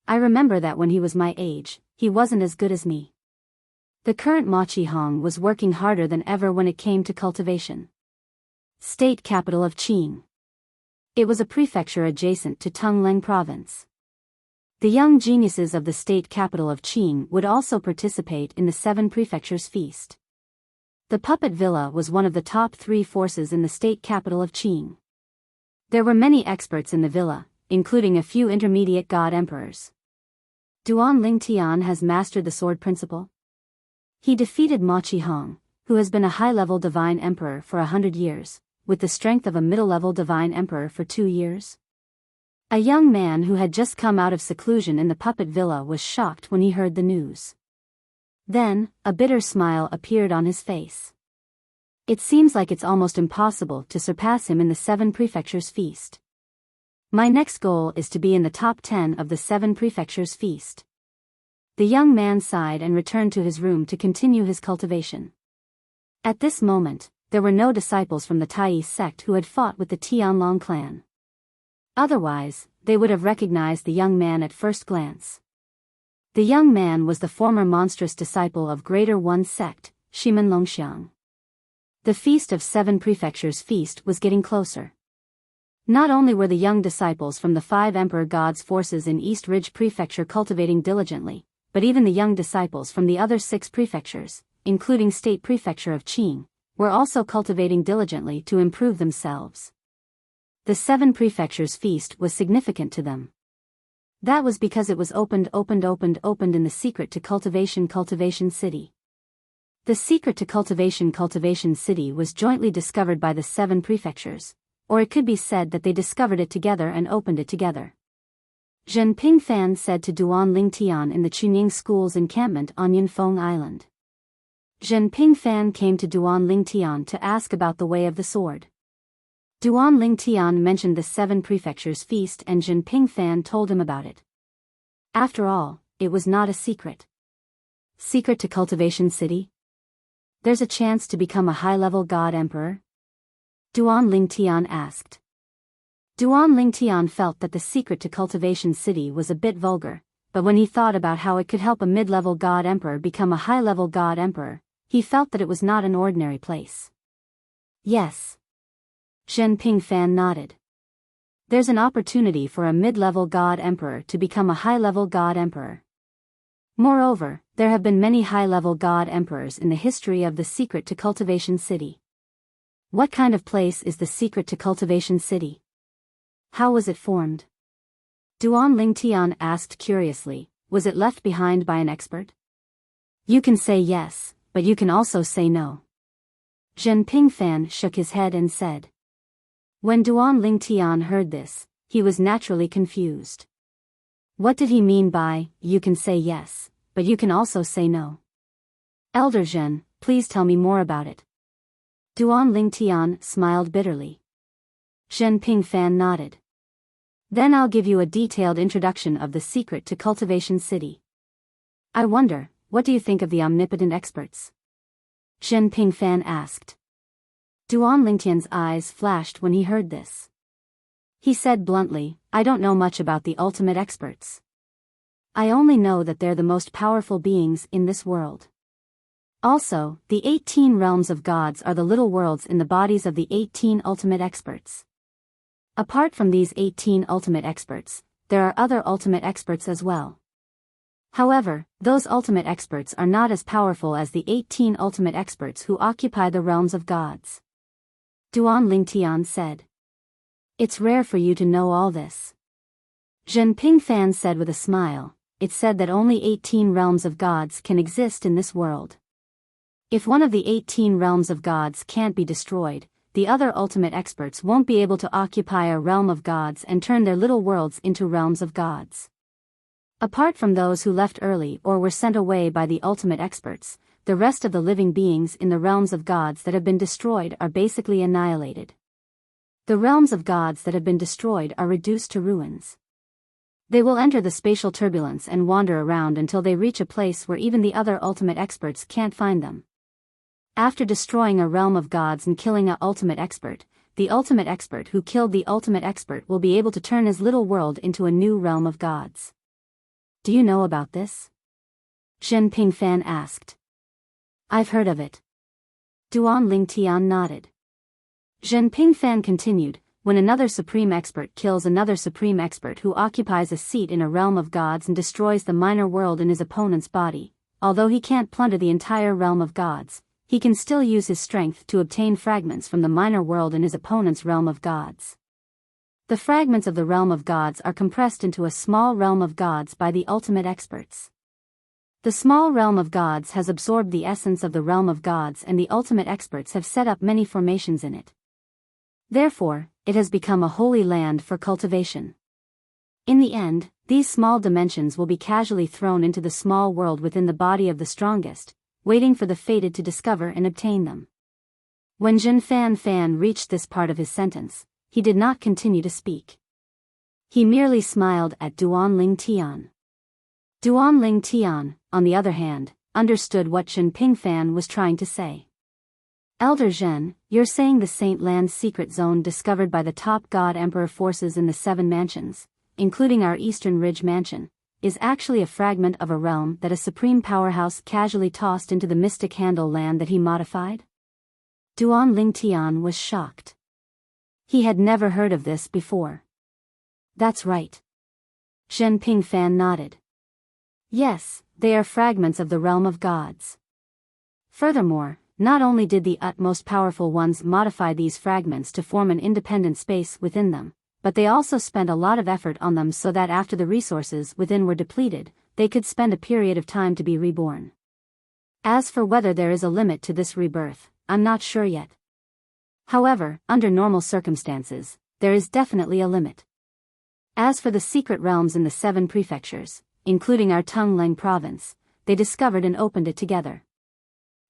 [SPEAKER 1] I remember that when he was my age, he wasn't as good as me. The current Machi Hong was working harder than ever when it came to cultivation. State capital of Qing. It was a prefecture adjacent to Tongleng province. The young geniuses of the state capital of Qing would also participate in the Seven Prefectures feast. The puppet villa was one of the top 3 forces in the state capital of Qing. There were many experts in the villa, including a few intermediate god emperors. Duan Lingtian has mastered the sword principle. He defeated Machi Hong, who has been a high-level divine emperor for 100 years, with the strength of a middle-level divine emperor for 2 years. A young man who had just come out of seclusion in the puppet villa was shocked when he heard the news. Then, a bitter smile appeared on his face. It seems like it's almost impossible to surpass him in the Seven Prefectures feast. My next goal is to be in the top 10 of the Seven Prefectures feast. The young man sighed and returned to his room to continue his cultivation. At this moment, there were no disciples from the Tai sect who had fought with the Tianlong clan. Otherwise, they would have recognized the young man at first glance. The young man was the former monstrous disciple of Greater One sect, Shimen Longxiang. The Feast of Seven Prefectures feast was getting closer. Not only were the young disciples from the 5 Emperor Gods forces in East Ridge Prefecture cultivating diligently, but even the young disciples from the other 6 prefectures, including State Prefecture of Qing, were also cultivating diligently to improve themselves. The Seven Prefectures feast was significant to them. That was because it was opened in the secret to cultivation city. The secret to cultivation city was jointly discovered by the 7 prefectures, or it could be said that they discovered it together and opened it together. Zhen Pingfan said to Duan Lingtian in the Chunying School's encampment on Yunfeng Island. Zhen Pingfan came to Duan Lingtian to ask about the Way of the Sword. Duan Lingtian mentioned the 7 prefectures feast and Zhen Pingfan told him about it. After all, it was not a secret. Secret to cultivation city? There's a chance to become a high-level god emperor? Duan Lingtian asked. Duan Lingtian felt that the secret to cultivation city was a bit vulgar, but when he thought about how it could help a mid-level god emperor become a high-level god emperor, he felt that it was not an ordinary place. Yes. Zhen Pingfan nodded. There's an opportunity for a mid-level god emperor to become a high-level god emperor. Moreover, there have been many high-level god emperors in the history of the secret to cultivation city. What kind of place is the secret to cultivation city? How was it formed? Duan Lingtian asked curiously, was it left behind by an expert? You can say yes, but you can also say no. Zhen Pingfan shook his head and said. When Duan Lingtian heard this, he was naturally confused. What did he mean by, you can say yes, but you can also say no? Elder Zhen, please tell me more about it. Duan Lingtian smiled bitterly. Zhen Pingfan nodded. Then I'll give you a detailed introduction of the secret to cultivation city. I wonder, what do you think of the omnipotent experts? Zhen Pingfan asked. Duan Lingtian's eyes flashed when he heard this. He said bluntly, I don't know much about the ultimate experts. I only know that they're the most powerful beings in this world. Also, the 18 realms of gods are the little worlds in the bodies of the 18 ultimate experts. Apart from these 18 ultimate experts, there are other ultimate experts as well. However, those ultimate experts are not as powerful as the 18 ultimate experts who occupy the realms of gods. Duan Lingtian said. It's rare for you to know all this. Zhen Pingfan said with a smile, it's said that only 18 realms of gods can exist in this world. If one of the 18 realms of gods can't be destroyed, the other ultimate experts won't be able to occupy a realm of gods and turn their little worlds into realms of gods. Apart from those who left early or were sent away by the ultimate experts, the rest of the living beings in the realms of gods that have been destroyed are basically annihilated. The realms of gods that have been destroyed are reduced to ruins. They will enter the spatial turbulence and wander around until they reach a place where even the other ultimate experts can't find them. After destroying a realm of gods and killing an ultimate expert, the ultimate expert who killed the ultimate expert will be able to turn his little world into a new realm of gods. Do you know about this? Zhen Pingfan asked. I've heard of it. Duan Lingtian nodded. Zhen Pingfan continued, when another supreme expert kills another supreme expert who occupies a seat in a realm of gods and destroys the minor world in his opponent's body, although he can't plunder the entire realm of gods, he can still use his strength to obtain fragments from the minor world in his opponent's realm of gods. The fragments of the realm of gods are compressed into a small realm of gods by the ultimate experts. The small realm of gods has absorbed the essence of the realm of gods and the ultimate experts have set up many formations in it. Therefore, it has become a holy land for cultivation. In the end, these small dimensions will be casually thrown into the small world within the body of the strongest, waiting for the fated to discover and obtain them. When Zhen Fan reached this part of his sentence, he did not continue to speak. He merely smiled at Duan Lingtian. Duan Lingtian, on the other hand, understood what Zhen Pingfan was trying to say. Elder Zhen, you're saying the Saint Land secret zone discovered by the top God Emperor forces in the 7 mansions, including our Eastern Ridge mansion, is actually a fragment of a realm that a supreme powerhouse casually tossed into the mystic handle land that he modified? Duan Lingtian was shocked. He had never heard of this before. That's right. Zhen Pingfan nodded. Yes, they are fragments of the realm of gods. Furthermore, not only did the utmost powerful ones modify these fragments to form an independent space within them, but they also spent a lot of effort on them so that after the resources within were depleted, they could spend a period of time to be reborn. As for whether there is a limit to this rebirth, I'm not sure yet. However, under normal circumstances, there is definitely a limit. As for the secret realms in the 7 prefectures, including our Tongleng province, they discovered and opened it together.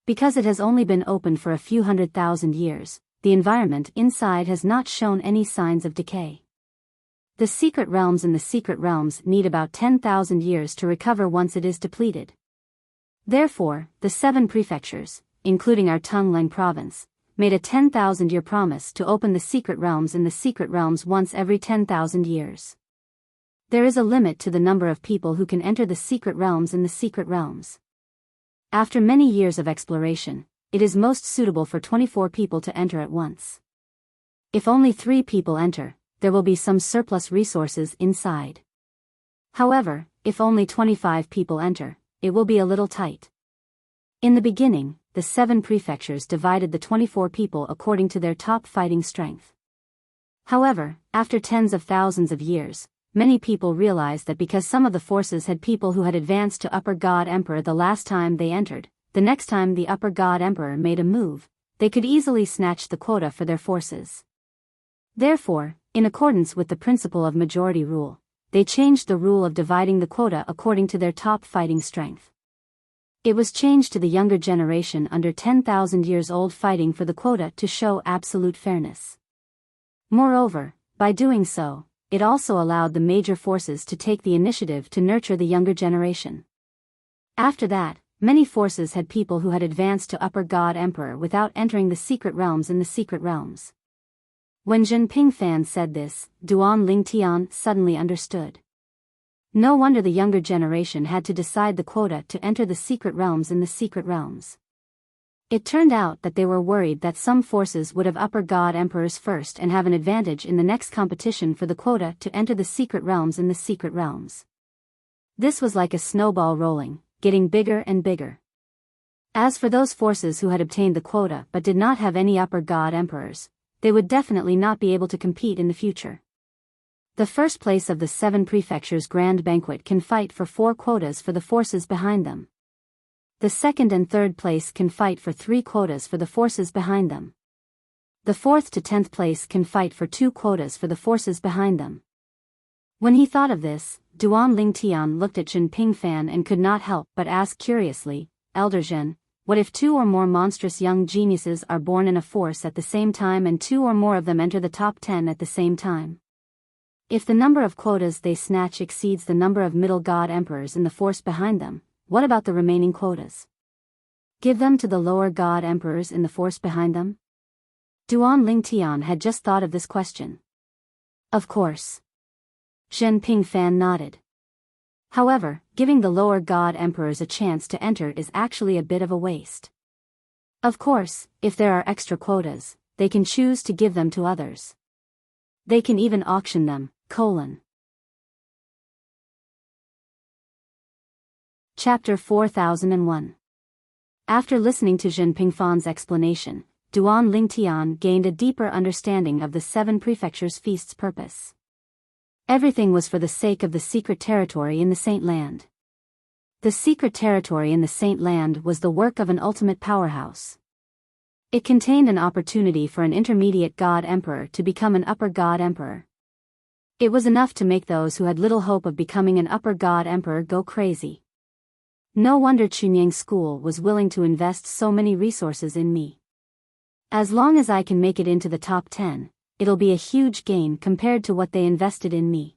[SPEAKER 1] Because it has only been opened for a few 100,000 years, the environment inside has not shown any signs of decay. The secret realms in the secret realms need about 10,000 years to recover once it is depleted. Therefore, the 7 prefectures, including our Tongleng province, made a 10,000-year promise to open the secret realms in the secret realms once every 10,000 years. There is a limit to the number of people who can enter the secret realms in the secret realms. After many years of exploration, it is most suitable for 24 people to enter at once. If only 3 people enter, there will be some surplus resources inside. However, if only 25 people enter, it will be a little tight. In the beginning, the 7 prefectures divided the 24 people according to their top fighting strength. However, after tens of thousands of years, many people realized that because some of the forces had people who had advanced to Upper God Emperor the last time they entered, the next time the Upper God Emperor made a move, they could easily snatch the quota for their forces. Therefore, in accordance with the principle of majority rule, they changed the rule of dividing the quota according to their top fighting strength. It was changed to the younger generation under 10,000 years old fighting for the quota to show absolute fairness. Moreover, by doing so, it also allowed the major forces to take the initiative to nurture the younger generation. After that, many forces had people who had advanced to Upper God Emperor without entering the secret realms in the secret realms. When Jinping Fan said this, Duan Lingtian suddenly understood. No wonder the younger generation had to decide the quota to enter the secret realms in the secret realms. It turned out that they were worried that some forces would have Upper God Emperors first and have an advantage in the next competition for the quota to enter the secret realms in the secret realms. This was like a snowball rolling, getting bigger and bigger. As for those forces who had obtained the quota but did not have any Upper God Emperors, they would definitely not be able to compete in the future. The first place of the 7 prefectures grand banquet can fight for 4 quotas for the forces behind them. The second and third place can fight for 3 quotas for the forces behind them. The 4th to 10th place can fight for 2 quotas for the forces behind them. When he thought of this, Duan Lingtian looked at Jinping Fan and could not help but ask curiously, Elder Zhen, what if 2 or more monstrous young geniuses are born in a force at the same time and 2 or more of them enter the top 10 at the same time? If the number of quotas they snatch exceeds the number of middle god emperors in the force behind them, what about the remaining quotas? Give them to the lower god emperors in the force behind them? Duan Lingtian had just thought of this question. Of course. Jinping Fan nodded. However, giving the lower god emperors a chance to enter is actually a bit of a waste. Of course, if there are extra quotas, they can choose to give them to others. They can even auction them, Chapter 4001. After listening to Jinping Fan's explanation, Duan Lingtian gained a deeper understanding of the 7 prefectures' feast's purpose. Everything was for the sake of the secret territory in the Saint Land. The secret territory in the Saint Land was the work of an ultimate powerhouse. It contained an opportunity for an intermediate god emperor to become an upper god emperor. It was enough to make those who had little hope of becoming an upper god emperor go crazy. No wonder Chunyang School was willing to invest so many resources in me. As long as I can make it into the top 10, it'll be a huge gain compared to what they invested in me.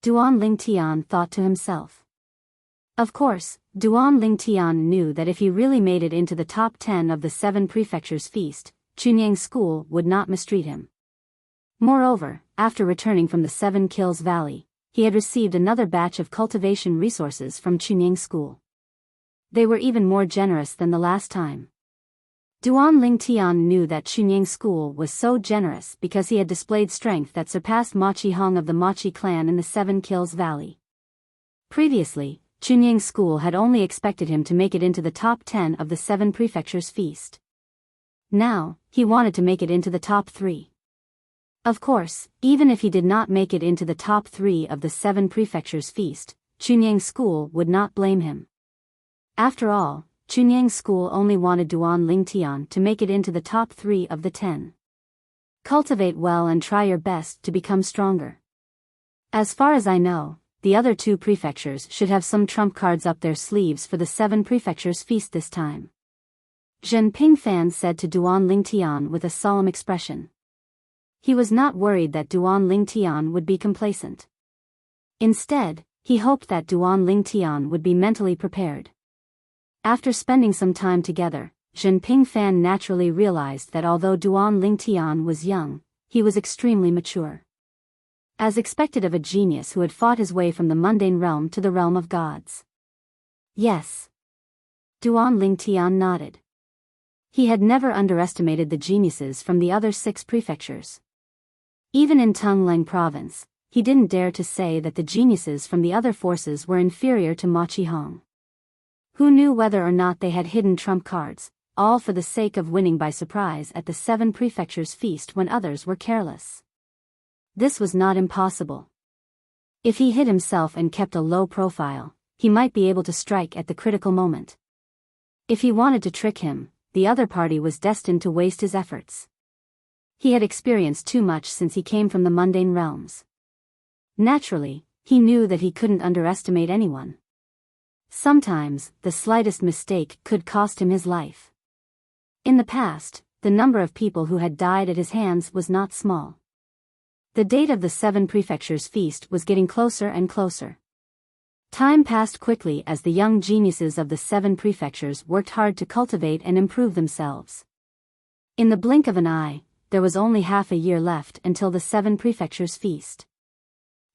[SPEAKER 1] Duan Lingtian thought to himself. Of course, Duan Lingtian knew that if he really made it into the top 10 of the 7 prefectures' feast, Chunyang School would not mistreat him. Moreover, after returning from the 7 Kills Valley, he had received another batch of cultivation resources from Chunyang School. They were even more generous than the last time. Duan Lingtian knew that Chunyang School was so generous because he had displayed strength that surpassed Ma Qihong of the Ma Qi clan in the 7 Kills Valley. Previously, Chunyang School had only expected him to make it into the top 10 of the 7 prefectures' feast. Now, he wanted to make it into the top 3. Of course, even if he did not make it into the top 3 of the 7 prefectures feast, Chunyang's school would not blame him. After all, Chunyang's school only wanted Duan Lingtian to make it into the top 3 of the 10. Cultivate well and try your best to become stronger. As far as I know, the other 2 prefectures should have some trump cards up their sleeves for the 7 prefectures feast this time. Zhen Pingfan said to Duan Lingtian with a solemn expression. He was not worried that Duan Lingtian would be complacent. Instead, he hoped that Duan Lingtian would be mentally prepared. After spending some time together, Zhen Pingfan naturally realized that although Duan Lingtian was young, he was extremely mature. As expected of a genius who had fought his way from the mundane realm to the realm of gods. Yes. Duan Lingtian nodded. He had never underestimated the geniuses from the other 6 prefectures. Even in Tungleng province, he didn't dare to say that the geniuses from the other forces were inferior to Ma Qihong. Who knew whether or not they had hidden trump cards, all for the sake of winning by surprise at the 7 prefectures feast when others were careless. This was not impossible. If he hid himself and kept a low profile, he might be able to strike at the critical moment. If he wanted to trick him, the other party was destined to waste his efforts. He had experienced too much since he came from the mundane realms. Naturally, he knew that he couldn't underestimate anyone. Sometimes, the slightest mistake could cost him his life. In the past, the number of people who had died at his hands was not small. The date of the 7 prefectures feast was getting closer and closer. Time passed quickly as the young geniuses of the 7 prefectures worked hard to cultivate and improve themselves. In the blink of an eye, there was only half a year left until the 7 prefectures feast.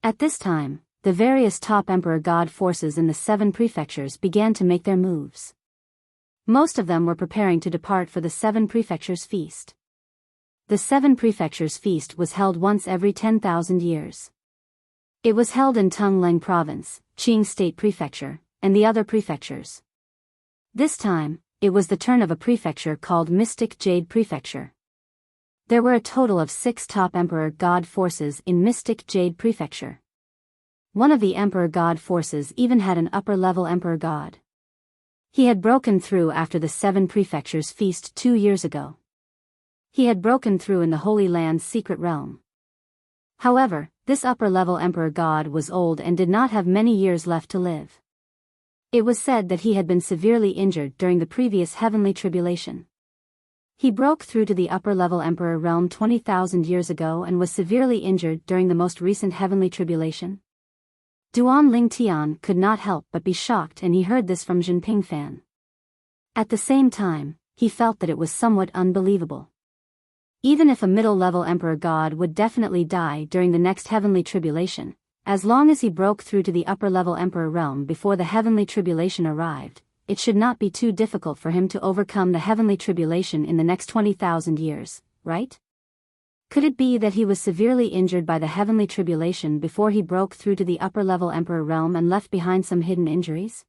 [SPEAKER 1] At this time, the various top emperor god forces in the 7 prefectures began to make their moves. Most of them were preparing to depart for the 7 prefectures feast. The 7 prefectures feast was held once every 10,000 years. It was held in Tungleng province, Qing State Prefecture, and the other prefectures. This time, it was the turn of a prefecture called Mystic Jade Prefecture. There were a total of 6 top emperor god forces in Mystic Jade Prefecture. One of the emperor god forces even had an upper-level emperor god. He had broken through after the 7 prefectures feast 2 years ago. He had broken through in the Holy Land's secret realm. However, this upper-level emperor god was old and did not have many years left to live. It was said that he had been severely injured during the previous heavenly tribulation. He broke through to the upper-level emperor realm 20,000 years ago and was severely injured during the most recent heavenly tribulation. Duan Lingtian could not help but be shocked, and he heard this from Zhen Pingfan. At the same time, he felt that it was somewhat unbelievable. Even if a middle-level emperor god would definitely die during the next heavenly tribulation, as long as he broke through to the upper-level emperor realm before the heavenly tribulation arrived, it should not be too difficult for him to overcome the heavenly tribulation in the next 20,000 years, right? Could it be that he was severely injured by the heavenly tribulation before he broke through to the upper-level emperor realm and left behind some hidden injuries?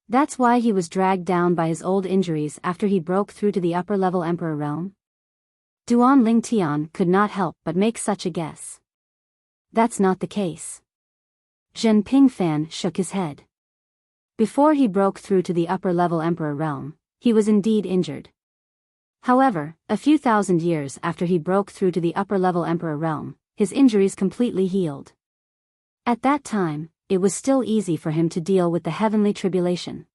[SPEAKER 1] That's why he was dragged down by his old injuries after he broke through to the upper-level emperor realm? Duan Lingtian could not help but make such a guess. That's not the case. Zhen Pingfan shook his head. Before he broke through to the upper-level emperor realm, he was indeed injured. However, a few thousand years after he broke through to the upper-level emperor realm, his injuries completely healed. At that time, it was still easy for him to deal with the heavenly tribulation.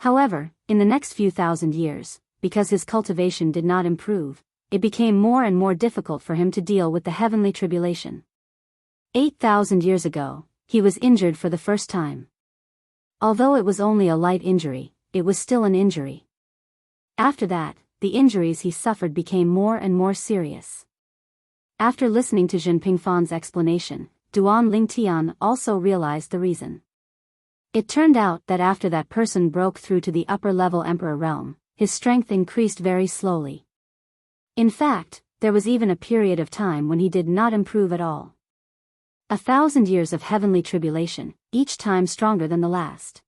[SPEAKER 1] However, in the next few thousand years, because his cultivation did not improve, it became more and more difficult for him to deal with the heavenly tribulation. 8,000 years ago, he was injured for the first time. Although it was only a light injury, it was still an injury. After that, the injuries he suffered became more and more serious. After listening to Zhen Pingfan's explanation, Duan Lingtian also realized the reason. It turned out that after that person broke through to the upper-level emperor realm, his strength increased very slowly. In fact, there was even a period of time when he did not improve at all. 1,000 years of heavenly tribulation, each time stronger than the last.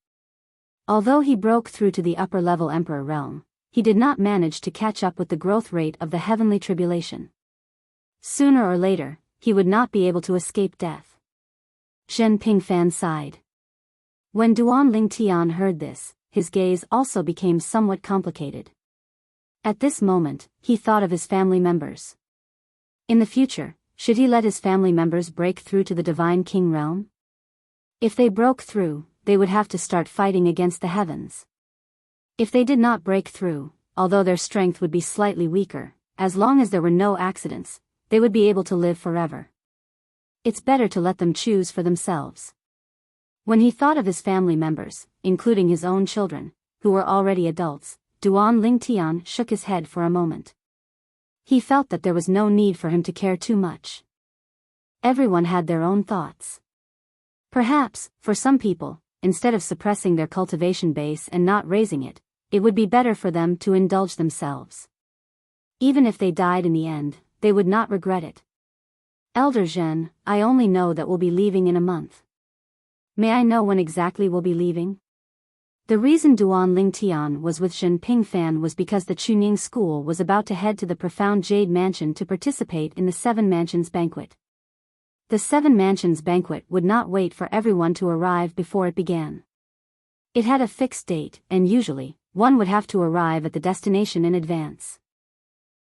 [SPEAKER 1] Although he broke through to the upper-level emperor realm, he did not manage to catch up with the growth rate of the heavenly tribulation. Sooner or later, he would not be able to escape death. Zhen Pingfan sighed. When Duan Lingtian heard this, his gaze also became somewhat complicated. At this moment, he thought of his family members. In the future, should he let his family members break through to the Divine King realm? If they broke through, they would have to start fighting against the heavens. If they did not break through, although their strength would be slightly weaker, as long as there were no accidents, they would be able to live forever. It's better to let them choose for themselves. When he thought of his family members, including his own children, who were already adults, Duan Lingtian shook his head for a moment. He felt that there was no need for him to care too much. Everyone had their own thoughts. Perhaps, for some people, instead of suppressing their cultivation base and not raising it, it would be better for them to indulge themselves. Even if they died in the end, they would not regret it. Elder Zhen, I only know that we'll be leaving in a month. May I know when exactly we'll be leaving? The reason Duan Lingtian was with Zhen Pingfan was because the Chunying school was about to head to the Profound Jade Mansion to participate in the Seven Mansions banquet. The Seven Mansions banquet would not wait for everyone to arrive before it began. It had a fixed date, and usually, one would have to arrive at the destination in advance.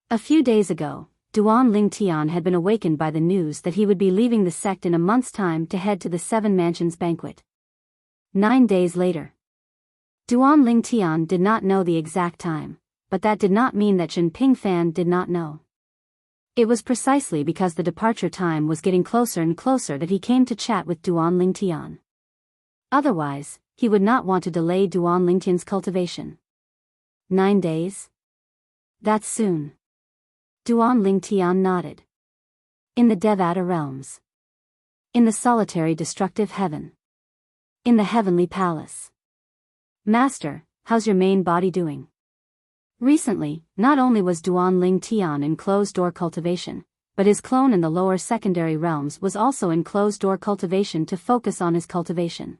[SPEAKER 1] A few days ago, Duan Lingtian had been awakened by the news that he would be leaving the sect in a month's time to head to the Seven Mansions banquet. 9 days later. Duan Lingtian did not know the exact time, but that did not mean that Zhen Pingfan did not know. It was precisely because the departure time was getting closer and closer that he came to chat with Duan Lingtian. Otherwise, he would not want to delay Duan Lingtian's cultivation. 9 days? That's soon. Duan Lingtian nodded. In the Devata realms. In the solitary destructive heaven. In the heavenly palace. Master, how's your main body doing? Recently, not only was Duan Lingtian in closed-door cultivation, but his clone in the lower secondary realms was also in closed-door cultivation to focus on his cultivation.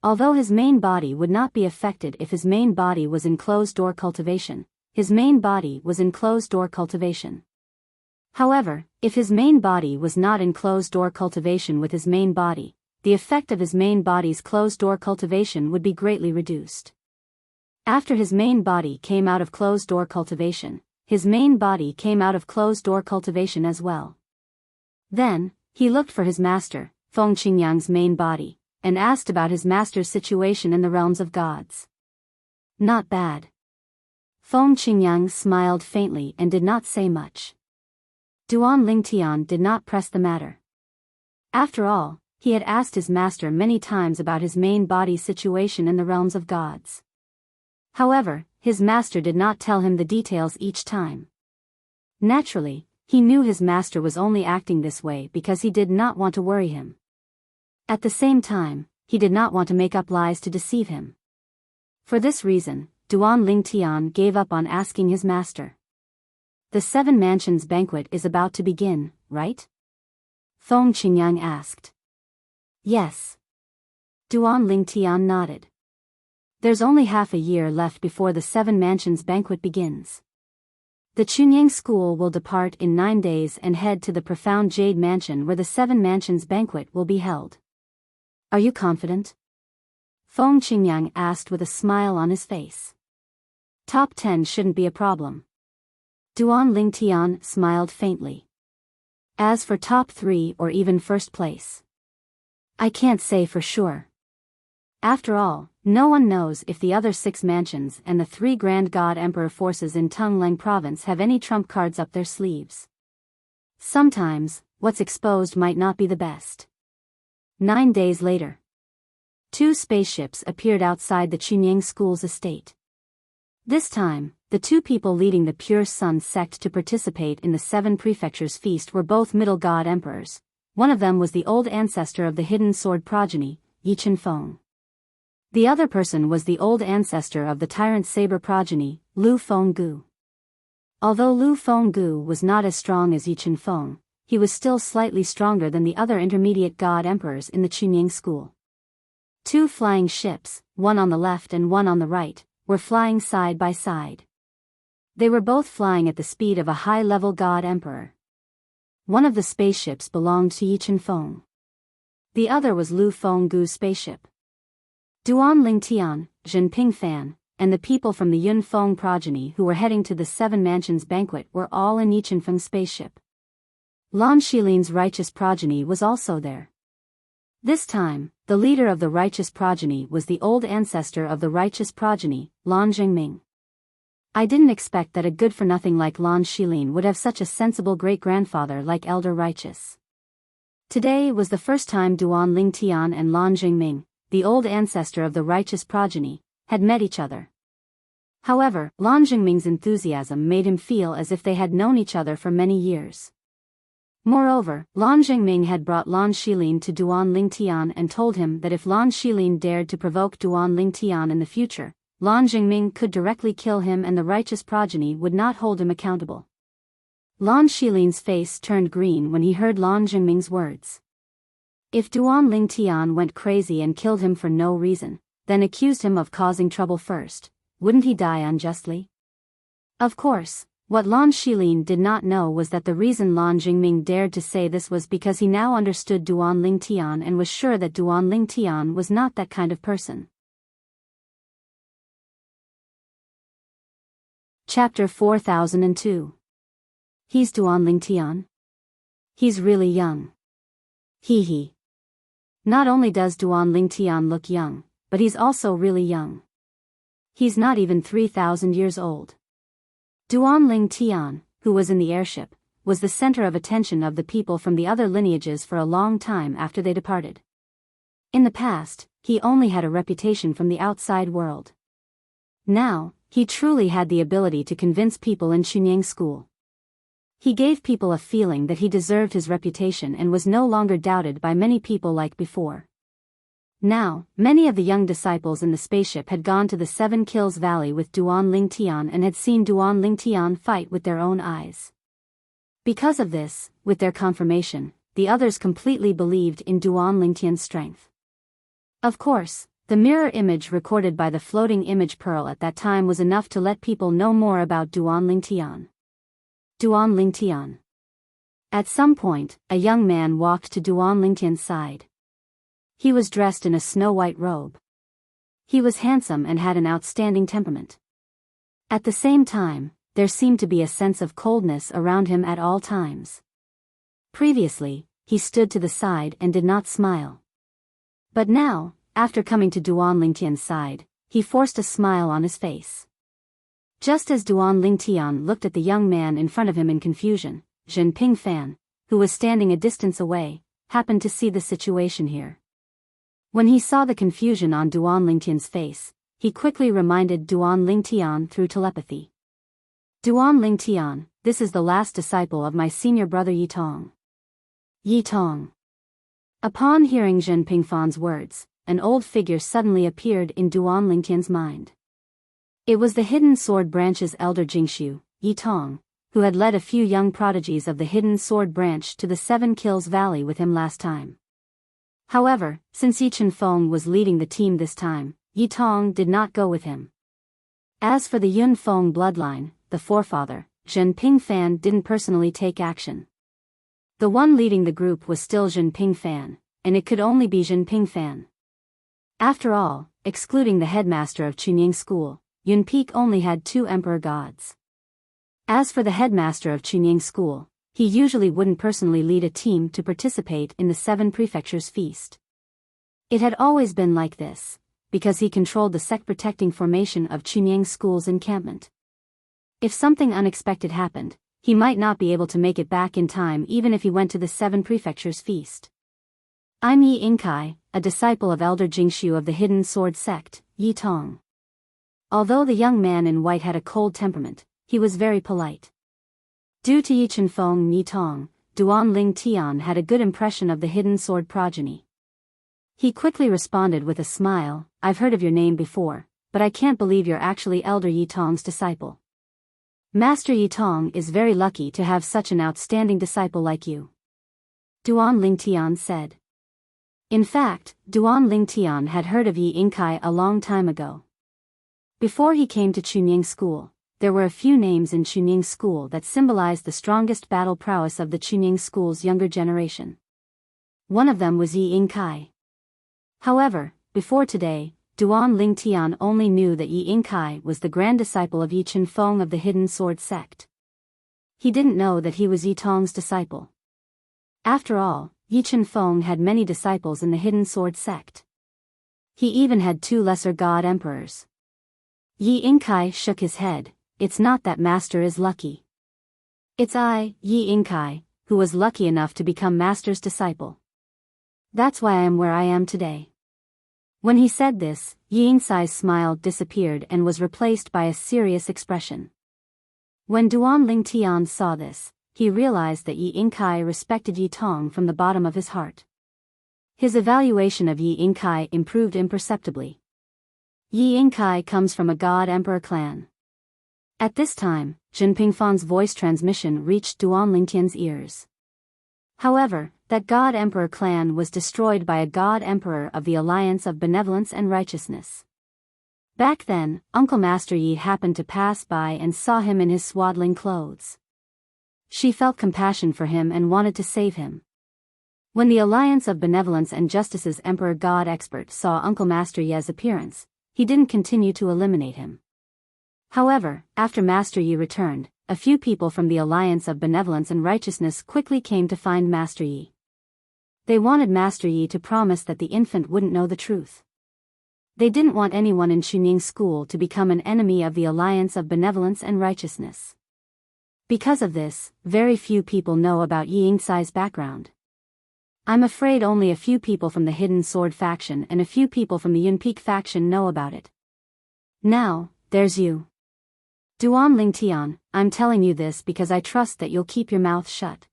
[SPEAKER 1] Although his main body would not be affected if his main body was in closed-door cultivation, his main body was in closed-door cultivation. However, if his main body was not in closed-door cultivation with his main body, the effect of his main body's closed-door cultivation would be greatly reduced. After his main body came out of closed-door cultivation, his main body came out of closed-door cultivation as well. Then, he looked for his master, Feng Qingyang's main body, and asked about his master's situation in the realms of gods. Not bad. Feng Qingyang smiled faintly and did not say much. Duan Lingtian did not press the matter. After all, he had asked his master many times about his main body's situation in the realms of gods. However, his master did not tell him the details each time. Naturally, he knew his master was only acting this way because he did not want to worry him. At the same time, he did not want to make up lies to deceive him. For this reason, Duan Lingtian gave up on asking his master. The Seven Mansions banquet is about to begin, right? Feng Qingyang asked. Yes. Duan Lingtian nodded. There's only half a year left before the Seven Mansions banquet begins. The Chunying school will depart in 9 days and head to the Profound Jade Mansion where the Seven Mansions banquet will be held. Are you confident? Feng Qingyang asked with a smile on his face. Top 10 shouldn't be a problem. Duan Lingtian smiled faintly. As for top 3 or even first place, I can't say for sure. After all, no one knows if the other 6 mansions and the 3 Grand God Emperor forces in Tungleng province have any trump cards up their sleeves. Sometimes, what's exposed might not be the best. 9 days later. 2 spaceships appeared outside the Chunying school's estate. This time, the 2 people leading the Pure Sun sect to participate in the 7 prefectures feast were both middle god emperors. One of them was the old ancestor of the hidden sword progeny, Yi Feng. The other person was the old ancestor of the tyrant saber progeny, Lu Fenggu. Although Lu Fenggu was not as strong as Yi Feng, he was still slightly stronger than the other intermediate god emperors in the Chunying school. 2 flying ships, one on the left and one on the right, were flying side by side. They were both flying at the speed of a high-level god emperor. One of the spaceships belonged to Yi Chen-feng. The other was Lu Fenggu's spaceship. Duan Lingtian, Jinping Fan, and the people from the Yun Feng progeny who were heading to the Seven Mansions banquet were all in Yi Chen-feng's spaceship. Lan Xilin's righteous progeny was also there. This time, the leader of the righteous progeny was the old ancestor of the righteous progeny, Lan Jingming. I didn't expect that a good-for-nothing like Lan Xilin would have such a sensible great-grandfather like Elder Righteous. Today was the first time Duan Lingtian and Lan Jingming, the old ancestor of the righteous progeny, had met each other. However, Lan Jingming's enthusiasm made him feel as if they had known each other for many years. Moreover, Lan Jingming had brought Lan Xilin to Duan Lingtian and told him that if Lan Xilin dared to provoke Duan Lingtian in the future, Lan Jingming could directly kill him and the righteous progeny would not hold him accountable. Lan Xilin's face turned green when he heard Lan Jingming's words. If Duan Lingtian went crazy and killed him for no reason, then accused him of causing trouble first, wouldn't he die unjustly? Of course, what Lan Xilin did not know was that the reason Lan Jingming dared to say this was because he now understood Duan Lingtian and was sure that Duan Lingtian was not that kind of person. Chapter 4002. He's Duan Lingtian? He's really young. Hee hee. Not only does Duan Lingtian look young, but he's also really young. He's not even 3,000 years old. Duan Lingtian, who was in the airship, was the center of attention of the people from the other lineages for a long time after they departed. In the past, he only had a reputation from the outside world. Now, he truly had the ability to convince people in Chunyang School. He gave people a feeling that he deserved his reputation and was no longer doubted by many people like before. Now, many of the young disciples in the spaceship had gone to the Seven Kills Valley with Duan Lingtian and had seen Duan Lingtian fight with their own eyes. Because of this, with their confirmation, the others completely believed in Duan Lingtian's strength. Of course, the mirror image recorded by the floating image pearl at that time was enough to let people know more about Duan Lingtian. Duan Lingtian. At some point, a young man walked to Duan Lingtian's side. He was dressed in a snow-white robe. He was handsome and had an outstanding temperament. At the same time, there seemed to be a sense of coldness around him at all times. Previously, he stood to the side and did not smile. But now, after coming to Duan Lingtian's side, he forced a smile on his face. Just as Duan Lingtian looked at the young man in front of him in confusion, Jinping Fan, who was standing a distance away, happened to see the situation here. When he saw the confusion on Duan Lingtian's face, he quickly reminded Duan Lingtian through telepathy. Duan Lingtian, this is the last disciple of my senior brother Yi Tong. Yi Tong. Upon hearing Jinping Fan's words, an old figure suddenly appeared in Duan Lingtian's mind. It was the Hidden Sword Branch's elder Jingshu, Yi Tong, who had led a few young prodigies of the Hidden Sword Branch to the Seven Kills Valley with him last time. However, since Yi Chen-feng was leading the team this time, Yi Tong did not go with him. As for the Yun Feng bloodline, the forefather, Jinping Fan didn't personally take action. The one leading the group was still Jinping Fan, and it could only be Jinping Fan. After all, excluding the headmaster of Chunyang School, Yun Peak only had 2 emperor gods. As for the headmaster of Chunyang School, he usually wouldn't personally lead a team to participate in the 7 prefectures feast. It had always been like this, because he controlled the sect-protecting formation of Chunyang School's encampment. If something unexpected happened, he might not be able to make it back in time even if he went to the 7 prefectures feast. I'm Yi Inkai, a disciple of Elder Jingshu of the Hidden Sword Sect, Yi Tong. Although the young man in white had a cold temperament, he was very polite. Due to Yi Chen-feng and Yi Tong, Duan Lingtian had a good impression of the Hidden Sword progeny. He quickly responded with a smile, I've heard of your name before, but I can't believe you're actually Elder Yi Tong's disciple. Master Yi Tong is very lucky to have such an outstanding disciple like you. Duan Lingtian said. In fact, Duan Lingtian had heard of Yi Inkai a long time ago. Before he came to Chunyang School, there were a few names in Chunying School that symbolized the strongest battle prowess of the Chunying School's younger generation. One of them was Yi Yingkai. However, before today, Duan Lingtian only knew that Yi Yingkai was the grand disciple of Yi Chenfeng of the Hidden Sword sect. He didn't know that he was Yi Tong's disciple. After all, Yi Chenfeng had many disciples in the Hidden Sword sect. He even had 2 lesser god emperors. Yi Yingkai shook his head. It's not that master is lucky. It's I, Yi Yingkai, who was lucky enough to become master's disciple. That's why I am where I am today. When he said this, Yi Yingkai's smile disappeared and was replaced by a serious expression. When Duan Lingtian saw this, he realized that Yi Yingkai respected Yi Tong from the bottom of his heart. His evaluation of Yi Yingkai improved imperceptibly. Yi Yingkai comes from a god-emperor clan. At this time, Jin Pingfan's voice transmission reached Duan Lingtian's ears. However, that god-emperor clan was destroyed by a god-emperor of the Alliance of Benevolence and Righteousness. Back then, Uncle Master Yi happened to pass by and saw him in his swaddling clothes. She felt compassion for him and wanted to save him. When the Alliance of Benevolence and Justice's Emperor God expert saw Uncle Master Yi's appearance, he didn't continue to eliminate him. However, after Master Yi returned, a few people from the Alliance of Benevolence and Righteousness quickly came to find Master Yi. They wanted Master Yi to promise that the infant wouldn't know the truth. They didn't want anyone in Chunying School to become an enemy of the Alliance of Benevolence and Righteousness. Because of this, very few people know about Yi Yingkai's background. I'm afraid only a few people from the Hidden Sword faction and a few people from the Yunpeak faction know about it. Now, there's you. Duan Lingtian, I'm telling you this because I trust that you'll keep your mouth shut.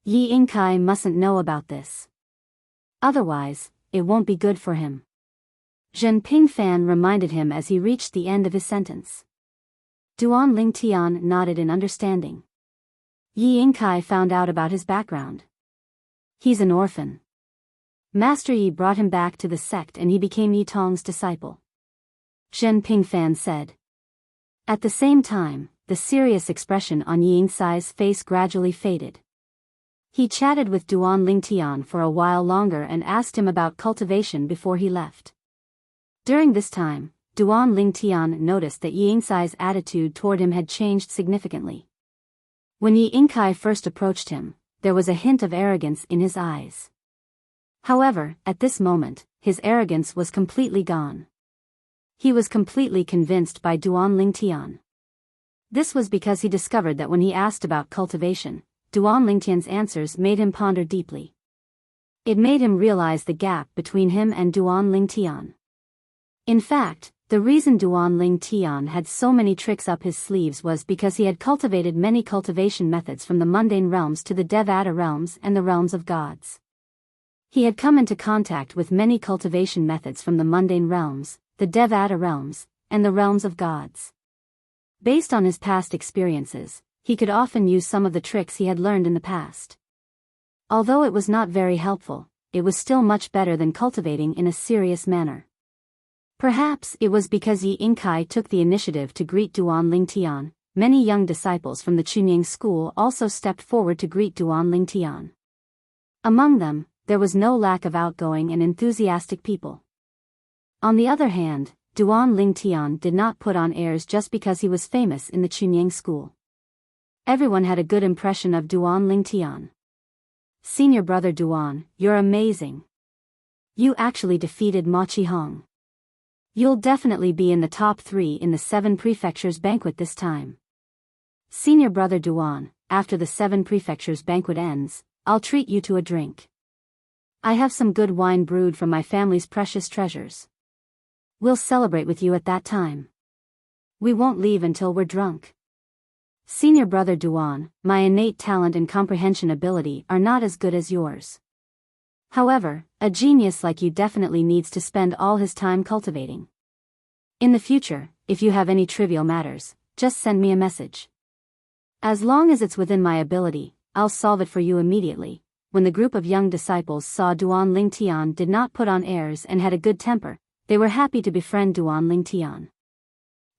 [SPEAKER 1] Yi Yingkai mustn't know about this. Otherwise, it won't be good for him. Zhen Pingfan reminded him as he reached the end of his sentence. Duan Lingtian nodded in understanding. Yi Yingkai found out about his background. He's an orphan. Master Yi brought him back to the sect and he became Yi Tong's disciple. Zhen Pingfan said. At the same time, the serious expression on Yi Yingkai's face gradually faded. He chatted with Duan Lingtian for a while longer and asked him about cultivation before he left. During this time, Duan Lingtian noticed that Yi Yingkai's attitude toward him had changed significantly. When Yi Yingkai first approached him, there was a hint of arrogance in his eyes. However, at this moment, his arrogance was completely gone. He was completely convinced by Duan Lingtian. This was because he discovered that when he asked about cultivation, Duan Lingtian's answers made him ponder deeply. It made him realize the gap between him and Duan Lingtian. In fact, the reason Duan Lingtian had so many tricks up his sleeves was because he had cultivated many cultivation methods from the mundane realms to the Devata realms and the realms of gods. He had come into contact with many cultivation methods from the mundane realms, the Devata realms, and the realms of gods. Based on his past experiences, he could often use some of the tricks he had learned in the past. Although it was not very helpful, it was still much better than cultivating in a serious manner. Perhaps it was because Yi Yingkai took the initiative to greet Duan Lingtian. Many young disciples from the Chunying School also stepped forward to greet Duan Lingtian. Among them, there was no lack of outgoing and enthusiastic people. On the other hand, Duan Lingtian did not put on airs just because he was famous in the Chunying School. Everyone had a good impression of Duan Lingtian. Senior brother Duan, you're amazing. You actually defeated Ma Qihong. You'll definitely be in the top 3 in the 7 prefectures banquet this time. Senior brother Duan, after the 7 prefectures banquet ends, I'll treat you to a drink. I have some good wine brewed from my family's precious treasures. We'll celebrate with you at that time. We won't leave until we're drunk. Senior brother Duan, my innate talent and comprehension ability are not as good as yours. However, a genius like you definitely needs to spend all his time cultivating. In the future, if you have any trivial matters, just send me a message. As long as it's within my ability, I'll solve it for you immediately. When the group of young disciples saw Duan Lingtian did not put on airs and had a good temper, they were happy to befriend Duan Lingtian.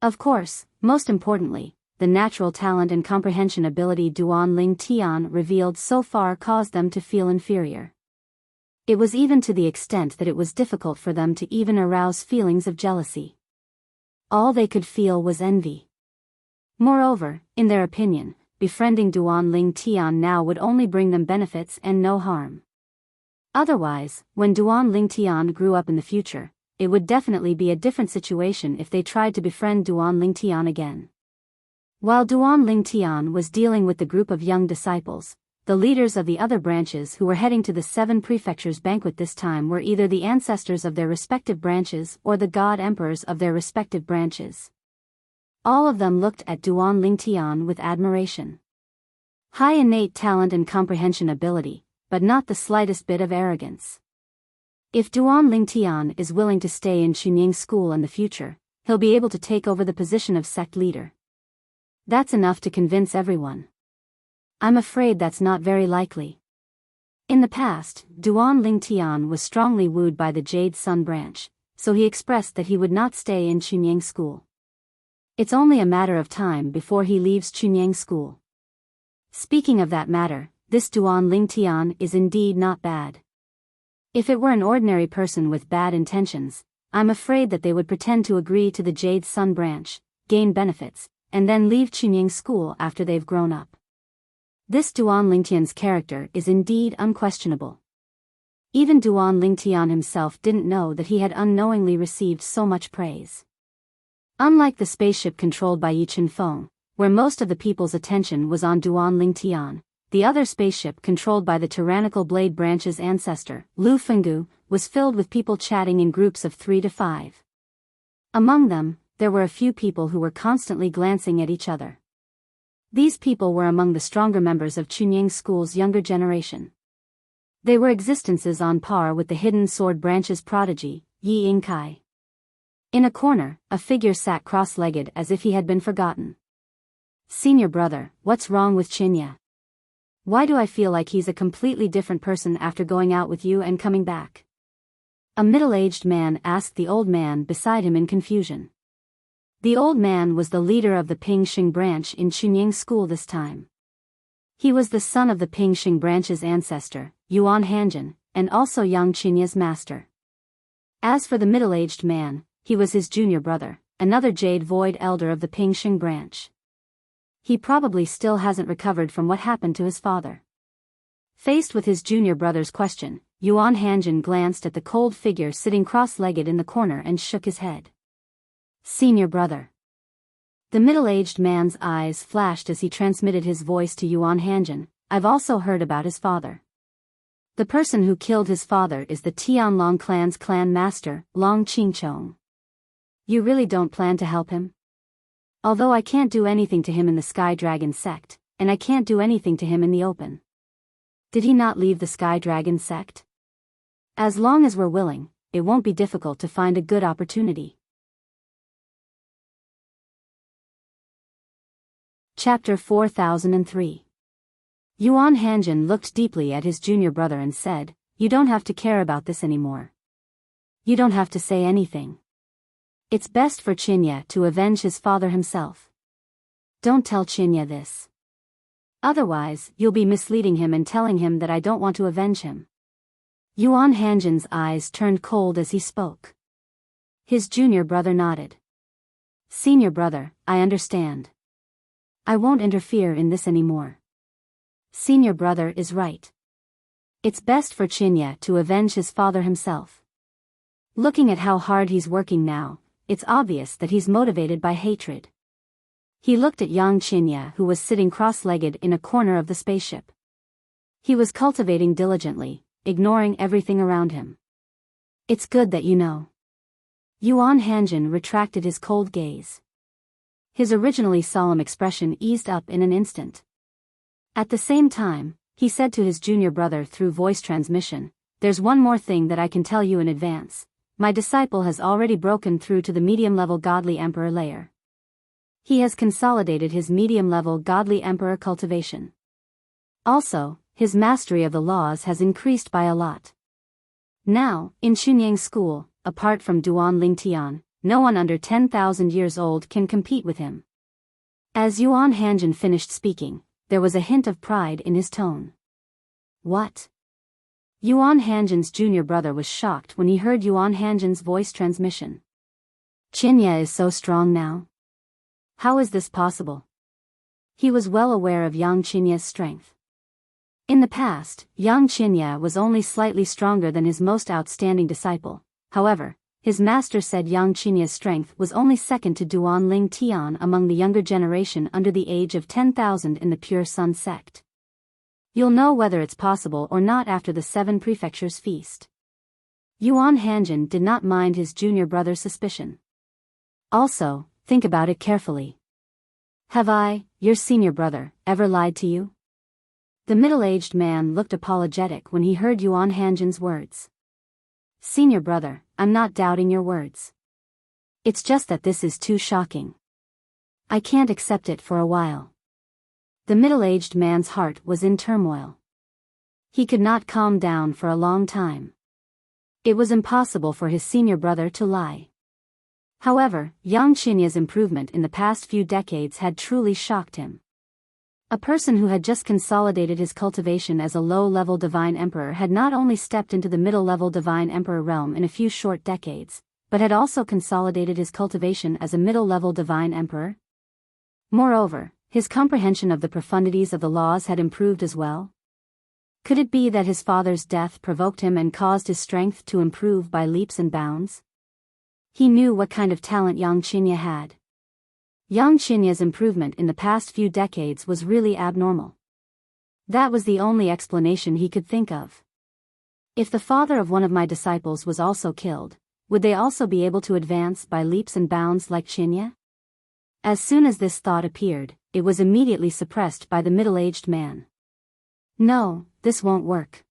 [SPEAKER 1] Of course, most importantly, the natural talent and comprehension ability Duan Ling Tian revealed so far caused them to feel inferior. It was even to the extent that it was difficult for them to even arouse feelings of jealousy. All they could feel was envy. Moreover, in their opinion, befriending Duan Ling Tian now would only bring them benefits and no harm. Otherwise, when Duan Ling Tian grew up in the future, it would definitely be a different situation if they tried to befriend Duan Ling Tian again. While Duan Ling Tian was dealing with the group of young disciples, the leaders of the other branches who were heading to the 7 prefectures banquet this time were either the ancestors of their respective branches or the god emperors of their respective branches. All of them looked at Duan Ling Tian with admiration. High innate talent and comprehension ability, but not the slightest bit of arrogance. If Duan Ling Tian is willing to stay in Chunying School in the future, he'll be able to take over the position of sect leader. That's enough to convince everyone. I'm afraid that's not very likely. In the past, Duan Ling Tian was strongly wooed by the Jade Sun branch, so he expressed that he would not stay in Chunying School. It's only a matter of time before he leaves Chunying School. Speaking of that matter, this Duan Ling Tian is indeed not bad. If it were an ordinary person with bad intentions, I'm afraid that they would pretend to agree to the Jade Sun branch, gain benefits, and then leave Chunying School after they've grown up. This Duan Ling Tian's character is indeed unquestionable. Even Duan Ling Tian himself didn't know that he had unknowingly received so much praise. Unlike the spaceship controlled by Yi Chen-feng, where most of the people's attention was on Duan Ling Tian, the other spaceship controlled by the tyrannical Blade Branch's ancestor, Lu Fenggu, was filled with people chatting in groups of 3 to 5. Among them, there were a few people who were constantly glancing at each other. These people were among the stronger members of Chunying School's younger generation. They were existences on par with the Hidden Sword Branch's prodigy, Yi Yingkai. In a corner, a figure sat cross-legged as if he had been forgotten. "Senior brother, what's wrong with Chinya? Why do I feel like he's a completely different person after going out with you and coming back?" A middle-aged man asked the old man beside him in confusion. The old man was the leader of the Pingxing branch in Chunying School this time. He was the son of the Pingxing branch's ancestor, Yuan Hanjin, and also Yang Chinya's master. As for the middle-aged man, he was his junior brother, another Jade Void elder of the Pingxing branch. He probably still hasn't recovered from what happened to his father. Faced with his junior brother's question, Yuan Hanjin glanced at the cold figure sitting cross-legged in the corner and shook his head. "Senior brother." The middle-aged man's eyes flashed as he transmitted his voice to Yuan Hanjin. "I've also heard about his father. The person who killed his father is the Tianlong clan's clan master, Long Qingchong. You really don't plan to help him? Although I can't do anything to him in the Sky Dragon sect, and I can't do anything to him in the open. Did he not leave the Sky Dragon sect? As long as we're willing, it won't be difficult to find a good opportunity." Chapter 4003. Yuan Hanjin looked deeply at his junior brother and said, "You don't have to care about this anymore. You don't have to say anything. It's best for Chinya to avenge his father himself. Don't tell Chinya this. Otherwise, you'll be misleading him and telling him that I don't want to avenge him." Yuan Hanjin's eyes turned cold as he spoke. His junior brother nodded. "Senior brother, I understand. I won't interfere in this anymore. Senior brother is right. It's best for Chinya to avenge his father himself. Looking at how hard he's working now, it's obvious that he's motivated by hatred." He looked at young Chinya, who was sitting cross-legged in a corner of the spaceship. He was cultivating diligently, ignoring everything around him. "It's good that you know." Yuan Hanjin retracted his cold gaze. His originally solemn expression eased up in an instant. At the same time, he said to his junior brother through voice transmission, "There's one more thing that I can tell you in advance. My disciple has already broken through to the medium-level godly emperor layer. He has consolidated his medium-level godly emperor cultivation. Also, his mastery of the laws has increased by a lot. Now, in Chunying School, apart from Duan Ling Tian, no one under 10,000 years old can compete with him. As Yuan Hanjin finished speaking, there was a hint of pride in his tone. What? Yuan Hanjin's junior brother was shocked when he heard Yuan Hanjin's voice transmission. Qinya is so strong now. How is this possible? He was well aware of Yang Qinya's strength. In the past, Yang Qinya was only slightly stronger than his most outstanding disciple. However, his master said Yang Qinya's strength was only second to Duan Ling Tian among the younger generation under the age of 10,000 in the Pure Sun sect. You'll know whether it's possible or not after the 7 prefectures feast. Yuan Hanjin did not mind his junior brother's suspicion. Also, think about it carefully. Have I, your senior brother, ever lied to you? The middle-aged man looked apologetic when he heard Yuan Hanjin's words. Senior brother, I'm not doubting your words. It's just that this is too shocking. I can't accept it for a while. The middle-aged man's heart was in turmoil. He could not calm down for a long time. It was impossible for his senior brother to lie. However, Yang Qinya's improvement in the past few decades had truly shocked him. A person who had just consolidated his cultivation as a low-level divine emperor had not only stepped into the middle-level divine emperor realm in a few short decades, but had also consolidated his cultivation as a middle-level divine emperor. Moreover, his comprehension of the profundities of the laws had improved as well. Could it be that his father's death provoked him and caused his strength to improve by leaps and bounds? He knew what kind of talent Yang Qinya had. Yang Qinya's improvement in the past few decades was really abnormal. That was the only explanation he could think of. If the father of one of my disciples was also killed, would they also be able to advance by leaps and bounds like Qinya? As soon as this thought appeared, it was immediately suppressed by the middle-aged man. No, this won't work.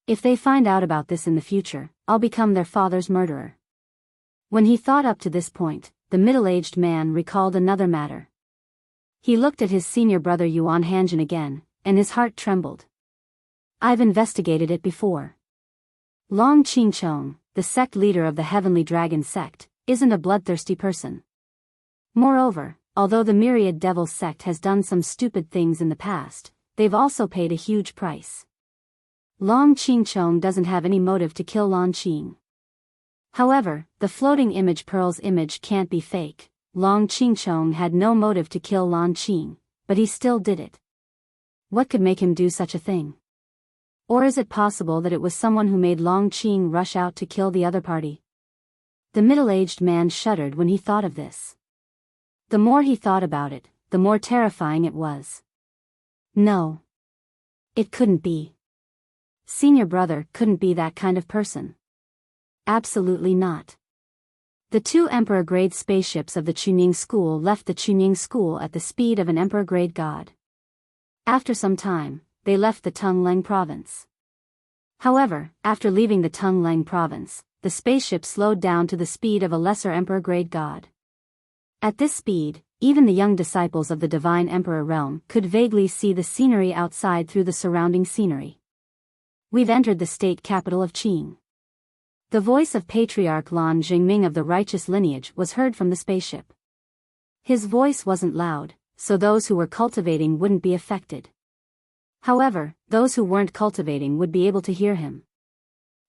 [SPEAKER 1] If they find out about this in the future, I'll become their father's murderer. When he thought up to this point, the middle-aged man recalled another matter. He looked at his senior brother Yuan Hanjin again, and his heart trembled. I've investigated it before. Long Qingchong, the sect leader of the Heavenly Dragon sect, isn't a bloodthirsty person. Moreover, although the Myriad Devil sect has done some stupid things in the past, they've also paid a huge price. Long Qingchong doesn't have any motive to kill Lan Qing. However, the floating image pearl's image can't be fake. Long Qingchong had no motive to kill Lan Qing, but he still did it. What could make him do such a thing? Or is it possible that it was someone who made Long Qing rush out to kill the other party? The middle-aged man shuddered when he thought of this. The more he thought about it, the more terrifying it was. No. It couldn't be. Senior brother couldn't be that kind of person. Absolutely not. The 2 Emperor-grade spaceships of the Chunying School left the Chunying School at the speed of an Emperor-grade god. After some time, they left the Tongleng province. However, after leaving the Tongleng province, the spaceship slowed down to the speed of a lesser Emperor-grade god. At this speed, even the young disciples of the Divine Emperor realm could vaguely see the scenery outside through the surrounding scenery. We've entered the state capital of Qing. The voice of Patriarch Lan Jingming of the righteous lineage was heard from the spaceship. His voice wasn't loud, so those who were cultivating wouldn't be affected. However, those who weren't cultivating would be able to hear him.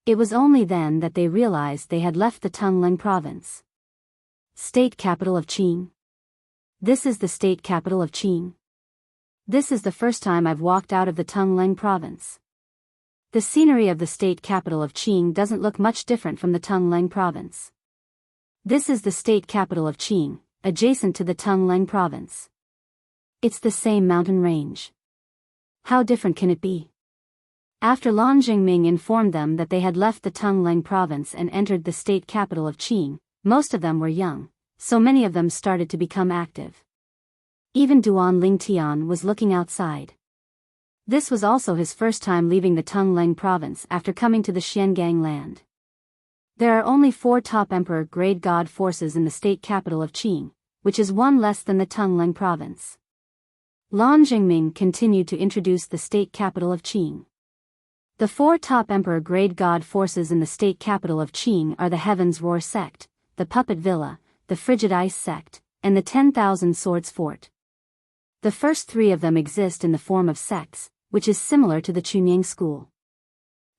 [SPEAKER 1] It was only then that they realized they had left the Tongleng province. State capital of Qing. This is the state capital of Qing. This is the first time I've walked out of the Tongleng province. The scenery of the state capital of Qing doesn't look much different from the Tongleng province. This is the state capital of Qing, adjacent to the Tongleng province. It's the same mountain range. How different can it be? After Lan Jingming informed them that they had left the Tongleng province and entered the state capital of Qing, most of them were young, so many of them started to become active. Even Duan Ling Tian was looking outside. This was also his first time leaving the Tongleng province after coming to the Xiangang land. There are only 4 top Emperor-grade god forces in the state capital of Qing, which is 1 less than the Tongleng province. Lan Jingming continued to introduce the state capital of Qing. The 4 top Emperor-grade god forces in the state capital of Qing are the Heaven's Roar sect, the Puppet Villa, the Frigid Ice Sect, and the 10,000 Swords Fort. The first three of them exist in the form of sects, which is similar to the Chunying school.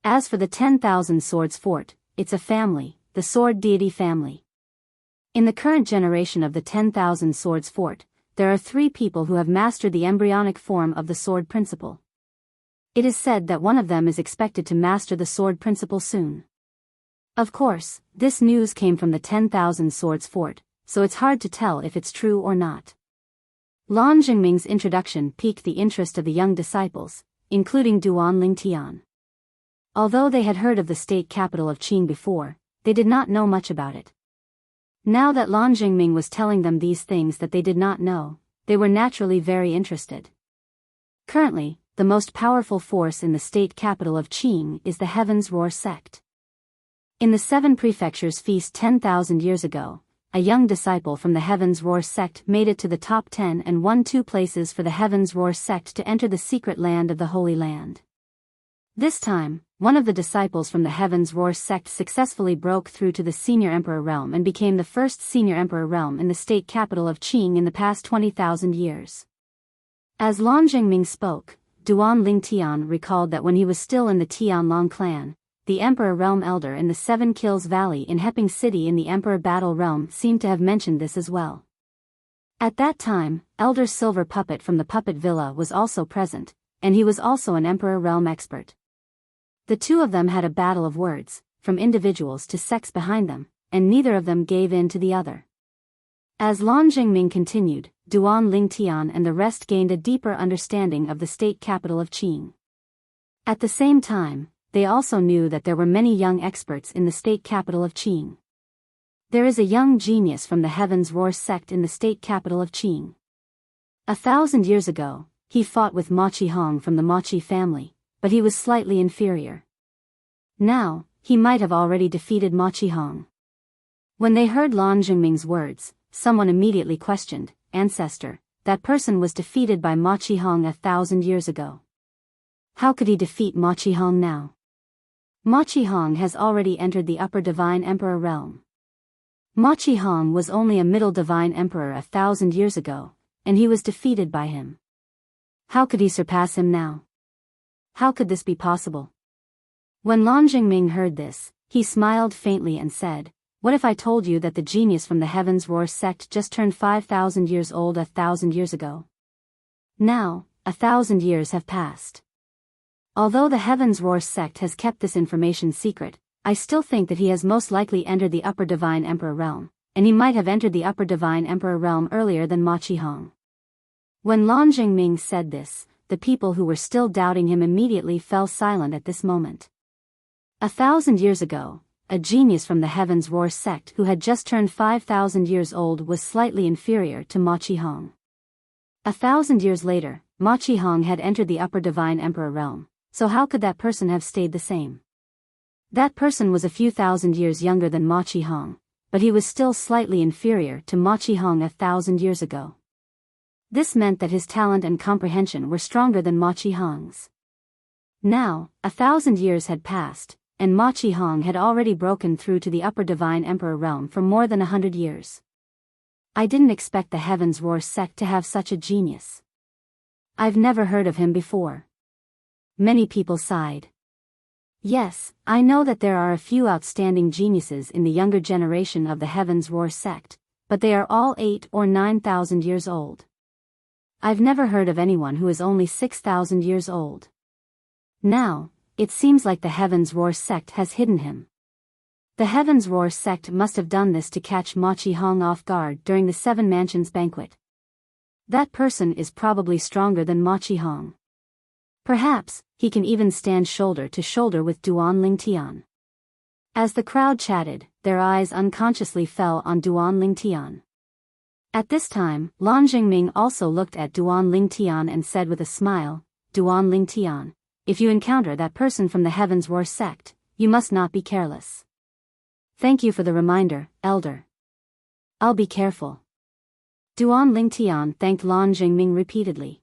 [SPEAKER 1] As for the 10,000 Swords Fort, it's a family, the Sword Deity family. In the current generation of the 10,000 Swords Fort, there are 3 people who have mastered the embryonic form of the sword principle. It is said that one of them is expected to master the sword principle soon. Of course, this news came from the 10,000 Swords Fort, so it's hard to tell if it's true or not. Lan Jingming's introduction piqued the interest of the young disciples, including Duan Lingtian. Although they had heard of the state capital of Qing before, they did not know much about it. Now that Lan Jingming was telling them these things that they did not know, they were naturally very interested. Currently, the most powerful force in the state capital of Qing is the Heaven's Roar sect. In the 7 Prefectures feast 10,000 years ago, a young disciple from the Heaven's Roar sect made it to the top 10 and won 2 places for the Heaven's Roar sect to enter the secret land of the Holy Land. This time, one of the disciples from the Heaven's Roar sect successfully broke through to the Senior Emperor realm and became the first Senior Emperor realm in the state capital of Qing in the past 20,000 years. As Lan Jingming spoke, Duan Lingtian recalled that when he was still in the Tianlong clan, the Emperor Realm Elder in the 7 Kills Valley in Heping City in the Emperor Battle Realm seemed to have mentioned this as well. At that time, Elder Silver Puppet from the Puppet Villa was also present, and he was also an Emperor Realm expert. The 2 of them had a battle of words, from individuals to sects behind them, and neither of them gave in to the other. As Lan Jingming continued, Duan Lingtian and the rest gained a deeper understanding of the state capital of Qing. At the same time, they also knew that there were many young experts in the state capital of Qing. There is a young genius from the Heaven's Roar sect in the state capital of Qing. 1,000 years ago, he fought with Ma Qihong from the Ma Qi family, but he was slightly inferior. Now, he might have already defeated Ma Qihong. When they heard Lan Jingming's words, someone immediately questioned, "Ancestor, that person was defeated by Ma Qihong 1,000 years ago. How could he defeat Ma Qihong now? Ma Qihong has already entered the upper divine emperor realm. Ma Qihong was only a middle divine emperor 1,000 years ago, and he was defeated by him. How could he surpass him now? How could this be possible?" When Lan Jingming heard this, he smiled faintly and said, "What if I told you that the genius from the Heaven's Roar sect just turned 5,000 years old 1,000 years ago? Now, 1,000 years have passed. Although the Heaven's Roar sect has kept this information secret, I still think that he has most likely entered the upper divine emperor realm, and he might have entered the upper divine emperor realm earlier than Ma Qihong." When Lan Jingming said this, the people who were still doubting him immediately fell silent at this moment. 1,000 years ago, a genius from the Heaven's Roar sect who had just turned 5,000 years old was slightly inferior to Ma Qihong. 1,000 years later, Ma Qihong had entered the upper divine emperor realm, so how could that person have stayed the same? That person was a few thousand years younger than Ma Qihong, but he was still slightly inferior to Ma Qihong 1,000 years ago. This meant that his talent and comprehension were stronger than Ma Qihong's. Now, 1,000 years had passed, and Ma Qihong had already broken through to the upper divine emperor realm for more than 100 years. I didn't expect the Heaven's Roar sect to have such a genius. I've never heard of him before. Many people sighed. Yes, I know that there are a few outstanding geniuses in the younger generation of the Heaven's Roar sect, but they are all 8 or 9,000 years old. I've never heard of anyone who is only 6,000 years old. Now, it seems like the Heaven's Roar sect has hidden him. The Heaven's Roar sect must have done this to catch Ma Qihong off guard during the 7 Mansions banquet. That person is probably stronger than Ma Qihong. Perhaps, he can even stand shoulder to shoulder with Duan Lingtian. As the crowd chatted, their eyes unconsciously fell on Duan Lingtian. At this time, Lan Jingming also looked at Duan Lingtian and said with a smile, "Duan Lingtian, if you encounter that person from the Heaven's Roar sect, you must not be careless." "Thank you for the reminder, Elder. I'll be careful." Duan Lingtian thanked Lan Jingming repeatedly.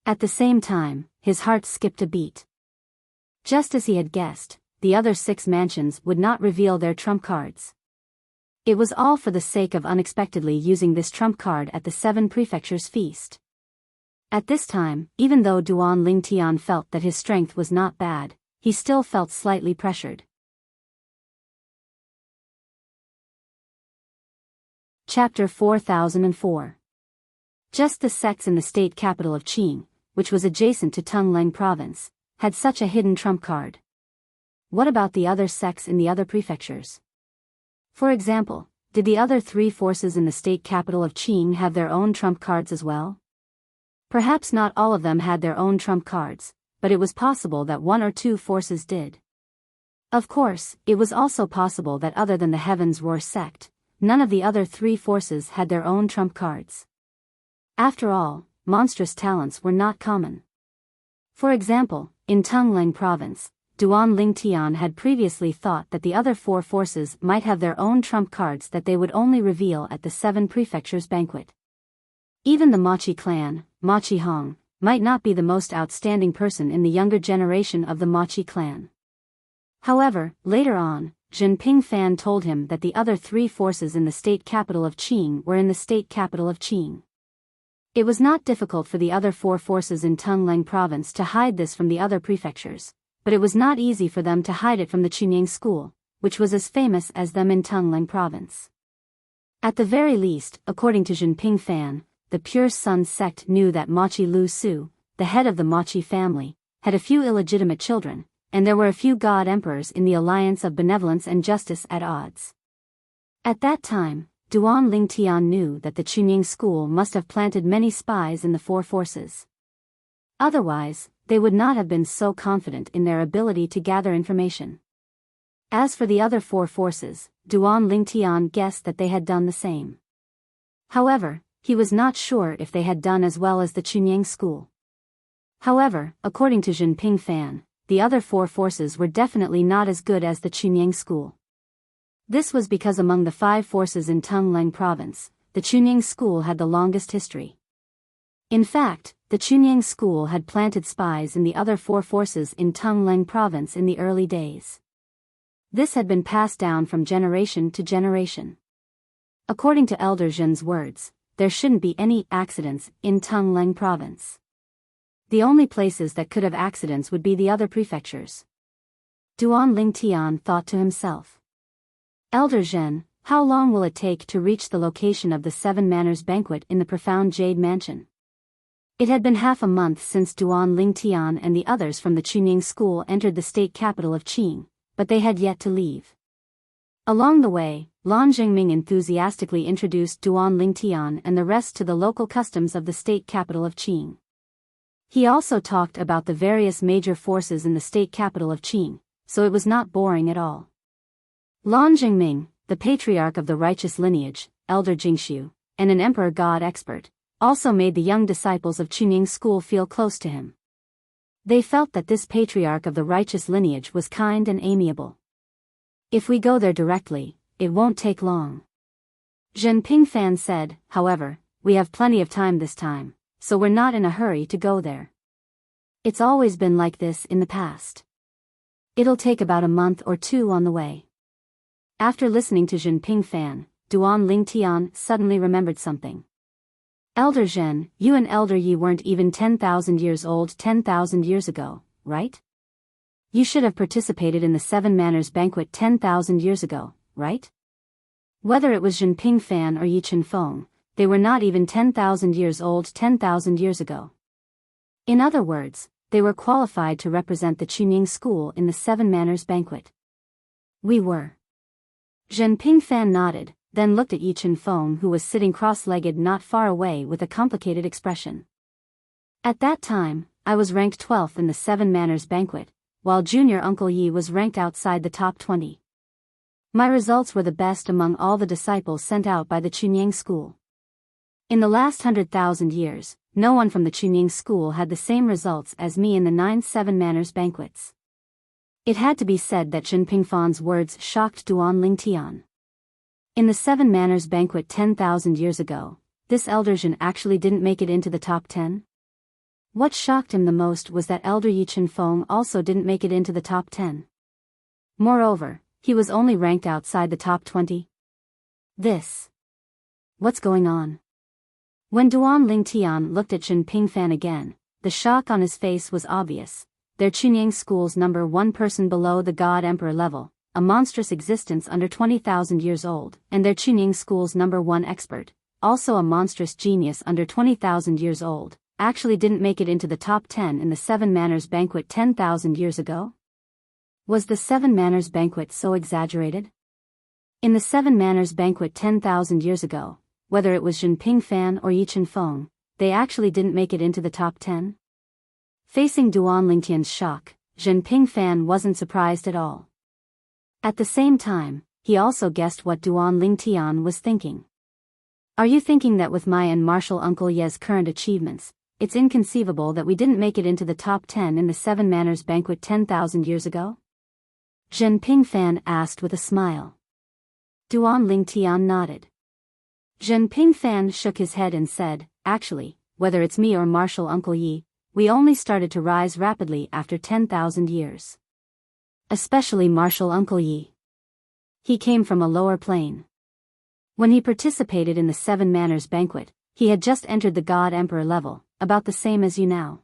[SPEAKER 1] At the same time, his heart skipped a beat. Just as he had guessed, the other 6 mansions would not reveal their trump cards. It was all for the sake of unexpectedly using this trump card at the 7 prefectures feast. At this time, even though Duan Lingtian felt that his strength was not bad, he still felt slightly pressured. Chapter 4004. Just the sects in the state capital of Qing, which was adjacent to Tungleng province, had such a hidden trump card. What about the other sects in the other prefectures? For example, did the other 3 forces in the state capital of Qing have their own trump cards as well? Perhaps not all of them had their own trump cards, but it was possible that 1 or 2 forces did. Of course, it was also possible that other than the Heaven's Roar sect, none of the other 3 forces had their own trump cards. After all, monstrous talents were not common. For example, in Tungleng province, Duan Lingtian had previously thought that the other 4 forces might have their own trump cards that they would only reveal at the 7 prefectures banquet. Even the Machi clan, Machi Hong, might not be the most outstanding person in the younger generation of the Machi clan. However, later on, Jinping Fan told him that the other 3 forces in the state capital of Qing were in the state capital of Qing. It was not difficult for the other 4 forces in Tungleng province to hide this from the other prefectures, but it was not easy for them to hide it from the Chunying school, which was as famous as them in Tungleng province. At the very least, according to Jinping Fan, the Pure Sun sect knew that Machi Lu Su, the head of the Machi family, had a few illegitimate children, and there were a few god emperors in the alliance of benevolence and justice at odds. At that time, Duan Lingtian knew that the Chunying school must have planted many spies in the 4 forces. Otherwise, they would not have been so confident in their ability to gather information. As for the other 4 forces, Duan Lingtian guessed that they had done the same. However, he was not sure if they had done as well as the Chunying school. However, according to Jinping Fan, the other 4 forces were definitely not as good as the Chunying school. This was because among the 5 forces in Tungleng province, the Chunying school had the longest history. In fact, the Chunying school had planted spies in the other 4 forces in Tungleng province in the early days. This had been passed down from generation to generation. According to Elder Zhen's words, there shouldn't be any accidents in Tungleng province. The only places that could have accidents would be the other prefectures. Duan Lingtian thought to himself. Elder Zhen, how long will it take to reach the location of the 7 Manners banquet in the profound Jade Mansion? It had been half a month since Duan Lingtian and the others from the Chunying school entered the state capital of Qing, but they had yet to leave. Along the way, Lan Jingming enthusiastically introduced Duan Lingtian and the rest to the local customs of the state capital of Qing. He also talked about the various major forces in the state capital of Qing, so it was not boring at all. Lan Jingming, the patriarch of the righteous lineage, Elder Jingxiu, and an emperor god expert, also made the young disciples of Chunying school feel close to him. They felt that this patriarch of the righteous lineage was kind and amiable. If we go there directly, it won't take long. Jinping Fan said, however, we have plenty of time this time, so we're not in a hurry to go there. It's always been like this in the past. It'll take about a month or 2 on the way. After listening to Jinping Fan, Duan Lingtian suddenly remembered something. Elder Zhen, you and Elder Yi weren't even 10,000 years old 10,000 years ago, right? You should have participated in the 7 Manners banquet 10,000 years ago, right? Whether it was Jinping Fan or Yi Chenfeng, they were not even 10,000 years old 10,000 years ago. In other words, they were qualified to represent the Chunying school in the 7 Manners banquet. We were. Jinping Fan nodded, then looked at Yi Chenfeng who was sitting cross-legged not far away with a complicated expression. At that time, I was ranked 12th in the 7 Manners banquet, while junior Uncle Yi was ranked outside the top 20. My results were the best among all the disciples sent out by the Chunying school. In the last 100,000 years, no one from the Chunying school had the same results as me in the 9 7 Manners banquets. It had to be said that Jinping Fan's words shocked Duan Lingtian. In the 7 Manners banquet 10,000 years ago, this Elder Zhen actually didn't make it into the top 10? What shocked him the most was that Elder Yi Chenfeng also didn't make it into the top 10. Moreover, he was only ranked outside the top 20. This. What's going on? When Duan Lingtian looked at Zhen Pingfan again, the shock on his face was obvious. Their Chunying school's number one person below the God Emperor level, a monstrous existence under 20,000 years old, and their Chunying school's number one expert, also a monstrous genius under 20,000 years old, actually didn't make it into the top 10 in the Seven Manners Banquet 10,000 years ago? Was the Seven Manners Banquet so exaggerated? In the Seven Manners Banquet 10,000 years ago, whether it was Zhen Pingfan or Yi Qianfeng, they actually didn't make it into the top 10? Facing Duan Lingtian's shock, Zhen Pingfan wasn't surprised at all. At the same time, he also guessed what Duan Lingtian was thinking. Are you thinking that with my and Marshal Uncle Ye's current achievements, it's inconceivable that we didn't make it into the top 10 in the Seven Manners Banquet 10,000 years ago? Zhen Pingfan asked with a smile. Duan Lingtian nodded. Zhen Pingfan shook his head and said, actually, whether it's me or Marshal Uncle Yi, we only started to rise rapidly after 10,000 years. Especially Marshal Uncle Yi. He came from a lower plane. When he participated in the Seven Manners Banquet, he had just entered the God Emperor level, about the same as you now.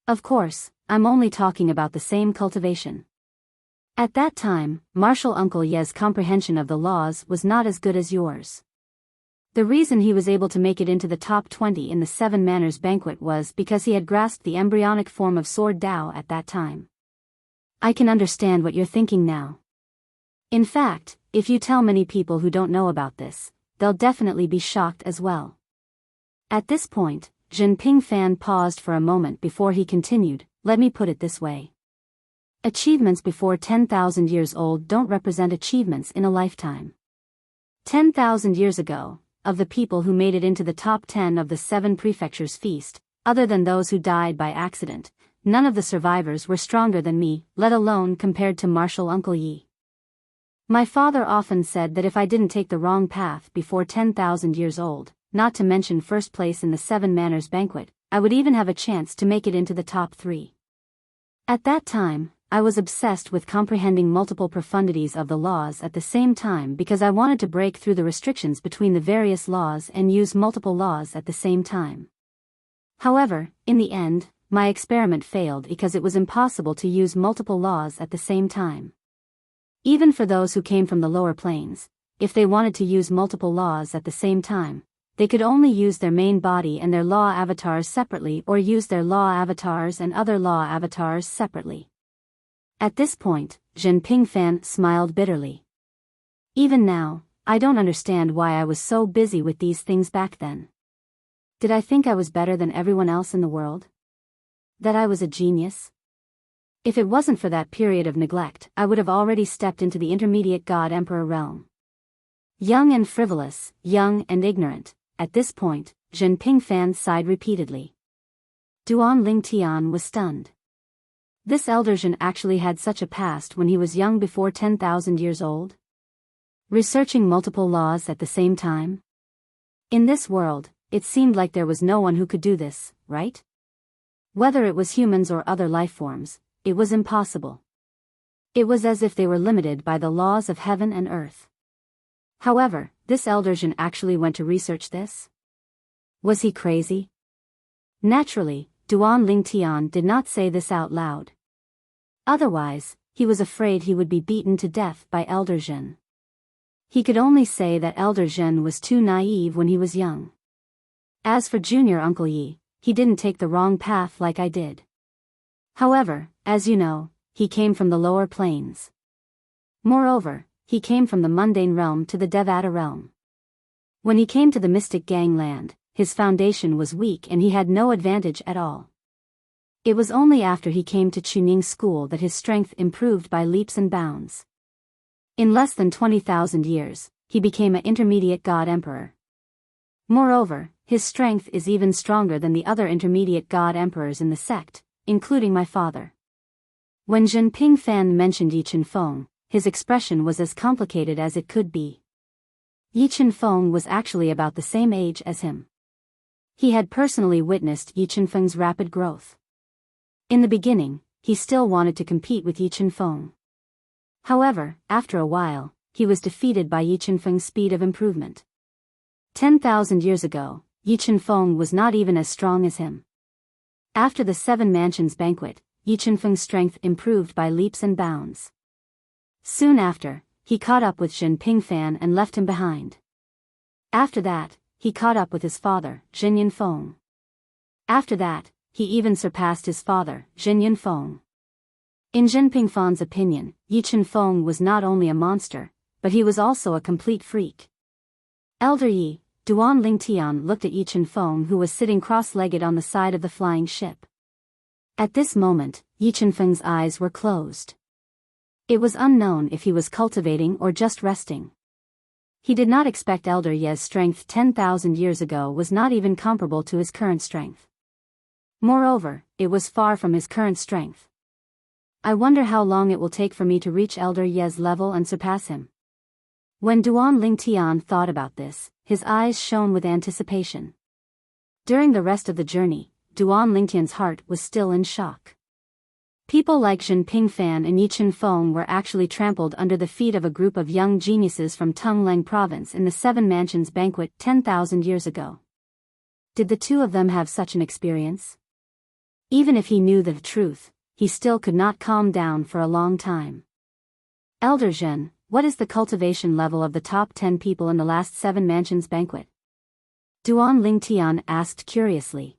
[SPEAKER 1] Of course, I'm only talking about the same cultivation. At that time, Marshal Uncle Ye's comprehension of the laws was not as good as yours. The reason he was able to make it into the top 20 in the Seven Manners Banquet was because he had grasped the embryonic form of Sword Dao at that time. I can understand what you're thinking now. In fact, if you tell many people who don't know about this, they'll definitely be shocked as well. At this point, Zhen Pingfan paused for a moment before he continued, let me put it this way. Achievements before 10,000 years old don't represent achievements in a lifetime. 10,000 years ago, of the people who made it into the top 10 of the Seven Prefectures Feast, other than those who died by accident, none of the survivors were stronger than me, let alone compared to Marshal Uncle Yi. My father often said that if I didn't take the wrong path before 10,000 years old, not to mention first place in the Seven Manners Banquet, I would even have a chance to make it into the top 3. At that time, I was obsessed with comprehending multiple profundities of the laws at the same time because I wanted to break through the restrictions between the various laws and use multiple laws at the same time. However, in the end, my experiment failed because it was impossible to use multiple laws at the same time. Even for those who came from the lower planes, if they wanted to use multiple laws at the same time, they could only use their main body and their law avatars separately or use their law avatars and other law avatars separately. At this point, Zhen Pingfan smiled bitterly. Even now, I don't understand why I was so busy with these things back then. Did I think I was better than everyone else in the world? That I was a genius? If it wasn't for that period of neglect, I would have already stepped into the intermediate God Emperor realm. Young and frivolous, young and ignorant, at this point, Zhen Pingfan sighed repeatedly. Duan Lingtian was stunned. This elder Zhen actually had such a past when he was young before 10,000 years old? Researching multiple laws at the same time? In this world, it seemed like there was no one who could do this, right? Whether it was humans or other life forms, it was impossible. It was as if they were limited by the laws of heaven and earth. However, this elder Zhen actually went to research this? Was he crazy? Naturally, Duan Lingtian did not say this out loud. Otherwise, he was afraid he would be beaten to death by Elder Zhen. He could only say that Elder Zhen was too naive when he was young. As for Junior Uncle Yi, he didn't take the wrong path like I did. However, as you know, he came from the lower planes. Moreover, he came from the mundane realm to the Devata realm. When he came to the mystic gangland, his foundation was weak and he had no advantage at all. It was only after he came to Chunying school that his strength improved by leaps and bounds. In less than 20,000 years, he became an intermediate God Emperor. Moreover, his strength is even stronger than the other intermediate God Emperors in the sect, including my father. When Zhen Pingfan mentioned Yi Qianfeng, his expression was as complicated as it could be. Yi Qianfeng was actually about the same age as him. He had personally witnessed Yi Qianfeng's rapid growth. In the beginning, he still wanted to compete with Yi Qianfeng. However, after a while, he was defeated by Yi Qianfeng's speed of improvement. 10,000 years ago, Yi Qianfeng was not even as strong as him. After the Seven Mansions banquet, Yi Qianfeng's strength improved by leaps and bounds. Soon after, he caught up with Jin Pingfan and left him behind. After that, he caught up with his father, Jin Yanfeng. After that, he even surpassed his father, Jin Yanfeng. In Jin Pingfan's opinion, Yi Qianfeng was not only a monster, but he was also a complete freak. Elder Yi, Duan Lingtian looked at Yi Qianfeng, who was sitting cross-legged on the side of the flying ship. At this moment, Yi Qianfeng's eyes were closed. It was unknown if he was cultivating or just resting. He did not expect Elder Ye's strength 10,000 years ago was not even comparable to his current strength. Moreover, it was far from his current strength. I wonder how long it will take for me to reach Elder Ye's level and surpass him. When Duan Lingtian thought about this, his eyes shone with anticipation. During the rest of the journey, Duan Lingtian's heart was still in shock. People like Jin Pingfan and Yi Qianfeng were actually trampled under the feet of a group of young geniuses from Tungleng province in the Seven Mansions banquet 10,000 years ago. Did the two of them have such an experience? Even if he knew the truth, he still could not calm down for a long time. Elder Zhen, what is the cultivation level of the top 10 people in the last Seven Mansions banquet? Duan Lingtian asked curiously.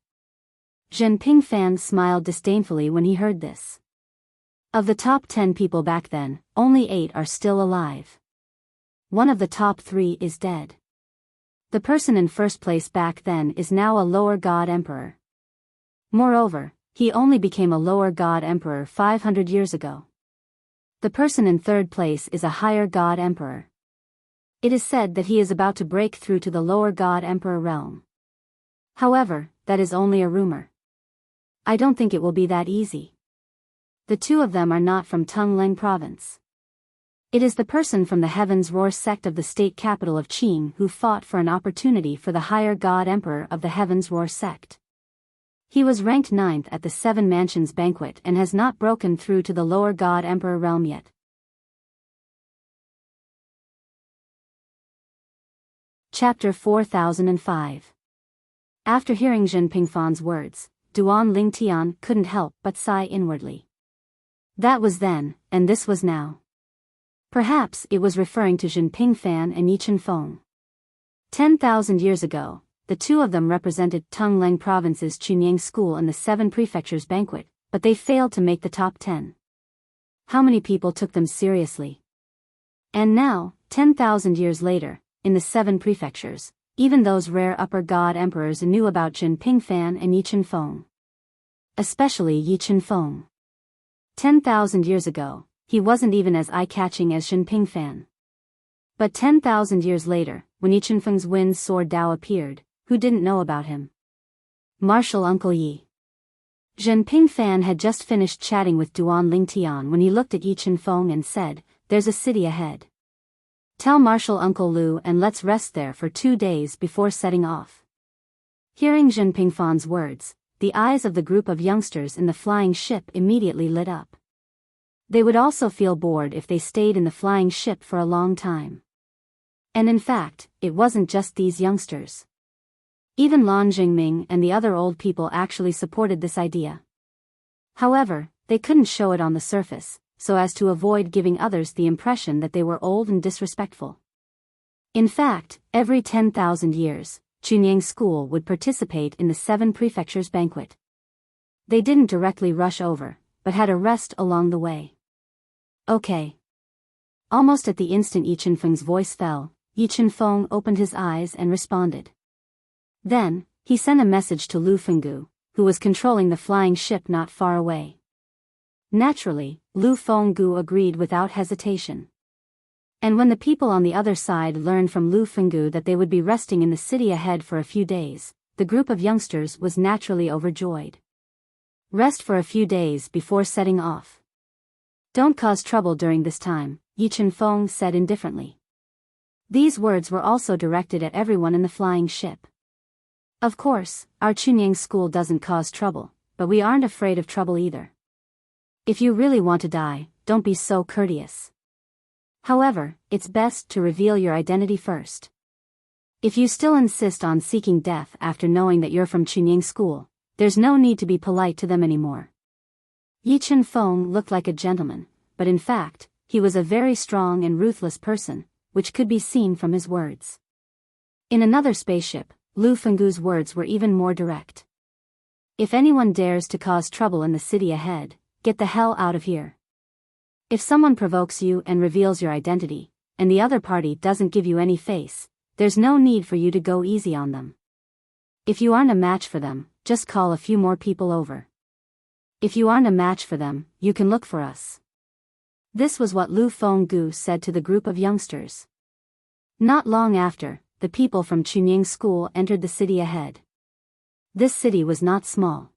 [SPEAKER 1] Zhen Pingfan smiled disdainfully when he heard this. Of the top 10 people back then, only 8 are still alive. One of the top 3 is dead. The person in first place back then is now a lower god emperor. Moreover, he only became a lower god emperor 500 years ago. The person in third place is a higher god emperor. It is said that he is about to break through to the lower god emperor realm. However, that is only a rumor. I don't think it will be that easy. The two of them are not from Tungleng province. It is the person from the Heaven's Roar sect of the state capital of Qing who fought for an opportunity for the higher god emperor of the Heaven's Roar sect. He was ranked 9th at the Seven Mansions banquet and has not broken through to the lower god emperor realm yet. Chapter 4005. After hearing Jin Pingfan's words, Duan Lingtian couldn't help but sigh inwardly. That was then, and this was now. Perhaps it was referring to Jin Pingfan and Yi Qianfeng. 10,000 years ago, the two of them represented Tungleng province's Chunyang school in the Seven Prefectures banquet, but they failed to make the top 10. How many people took them seriously? And now, 10,000 years later, in the Seven Prefectures, even those rare upper god emperors knew about Jin Pingfan and Yi Qianfeng. Especially Yi Qianfeng. 10,000 years ago, he wasn't even as eye-catching as Jin Pingfan. But 10,000 years later, when Yi Qianfeng's wind sword Dao appeared, who didn't know about him? Martial Uncle Yi. Jin Pingfan had just finished chatting with Duan Lingtian when he looked at Yi Qianfeng and said, "There's a city ahead. Tell Martial Uncle Lu and let's rest there for 2 days before setting off." Hearing Jin Pingfan's words, the eyes of the group of youngsters in the flying ship immediately lit up. They would also feel bored if they stayed in the flying ship for a long time. And in fact, it wasn't just these youngsters. Even Lan Jingming and the other old people actually supported this idea. However, they couldn't show it on the surface, so as to avoid giving others the impression that they were old and disrespectful. In fact, every 10,000 years, Chunyang School would participate in the Seven Prefectures banquet. They didn't directly rush over, but had a rest along the way. Okay. Almost at the instant Yi Qianfeng's voice fell, Yi Qianfeng opened his eyes and responded. Then, he sent a message to Lu Fenggu, who was controlling the flying ship not far away. Naturally, Lu Fenggu agreed without hesitation. And when the people on the other side learned from Lu Fenggu that they would be resting in the city ahead for a few days, the group of youngsters was naturally overjoyed. Rest for a few days before setting off. Don't cause trouble during this time, Yi Qianfeng said indifferently. These words were also directed at everyone in the flying ship. Of course, our Chunyang school doesn't cause trouble, but we aren't afraid of trouble either. If you really want to die, don't be so courteous. However, it's best to reveal your identity first. If you still insist on seeking death after knowing that you're from Chunying School, there's no need to be polite to them anymore. Yi Chen-feng looked like a gentleman, but in fact, he was a very strong and ruthless person, which could be seen from his words. In another spaceship, Lu Fenggu's words were even more direct. If anyone dares to cause trouble in the city ahead, get the hell out of here. If someone provokes you and reveals your identity, and the other party doesn't give you any face, there's no need for you to go easy on them. If you aren't a match for them, just call a few more people over. If you aren't a match for them, you can look for us. This was what Lu Fenggu said to the group of youngsters. Not long after, the people from Chunying School entered the city ahead. This city was not small.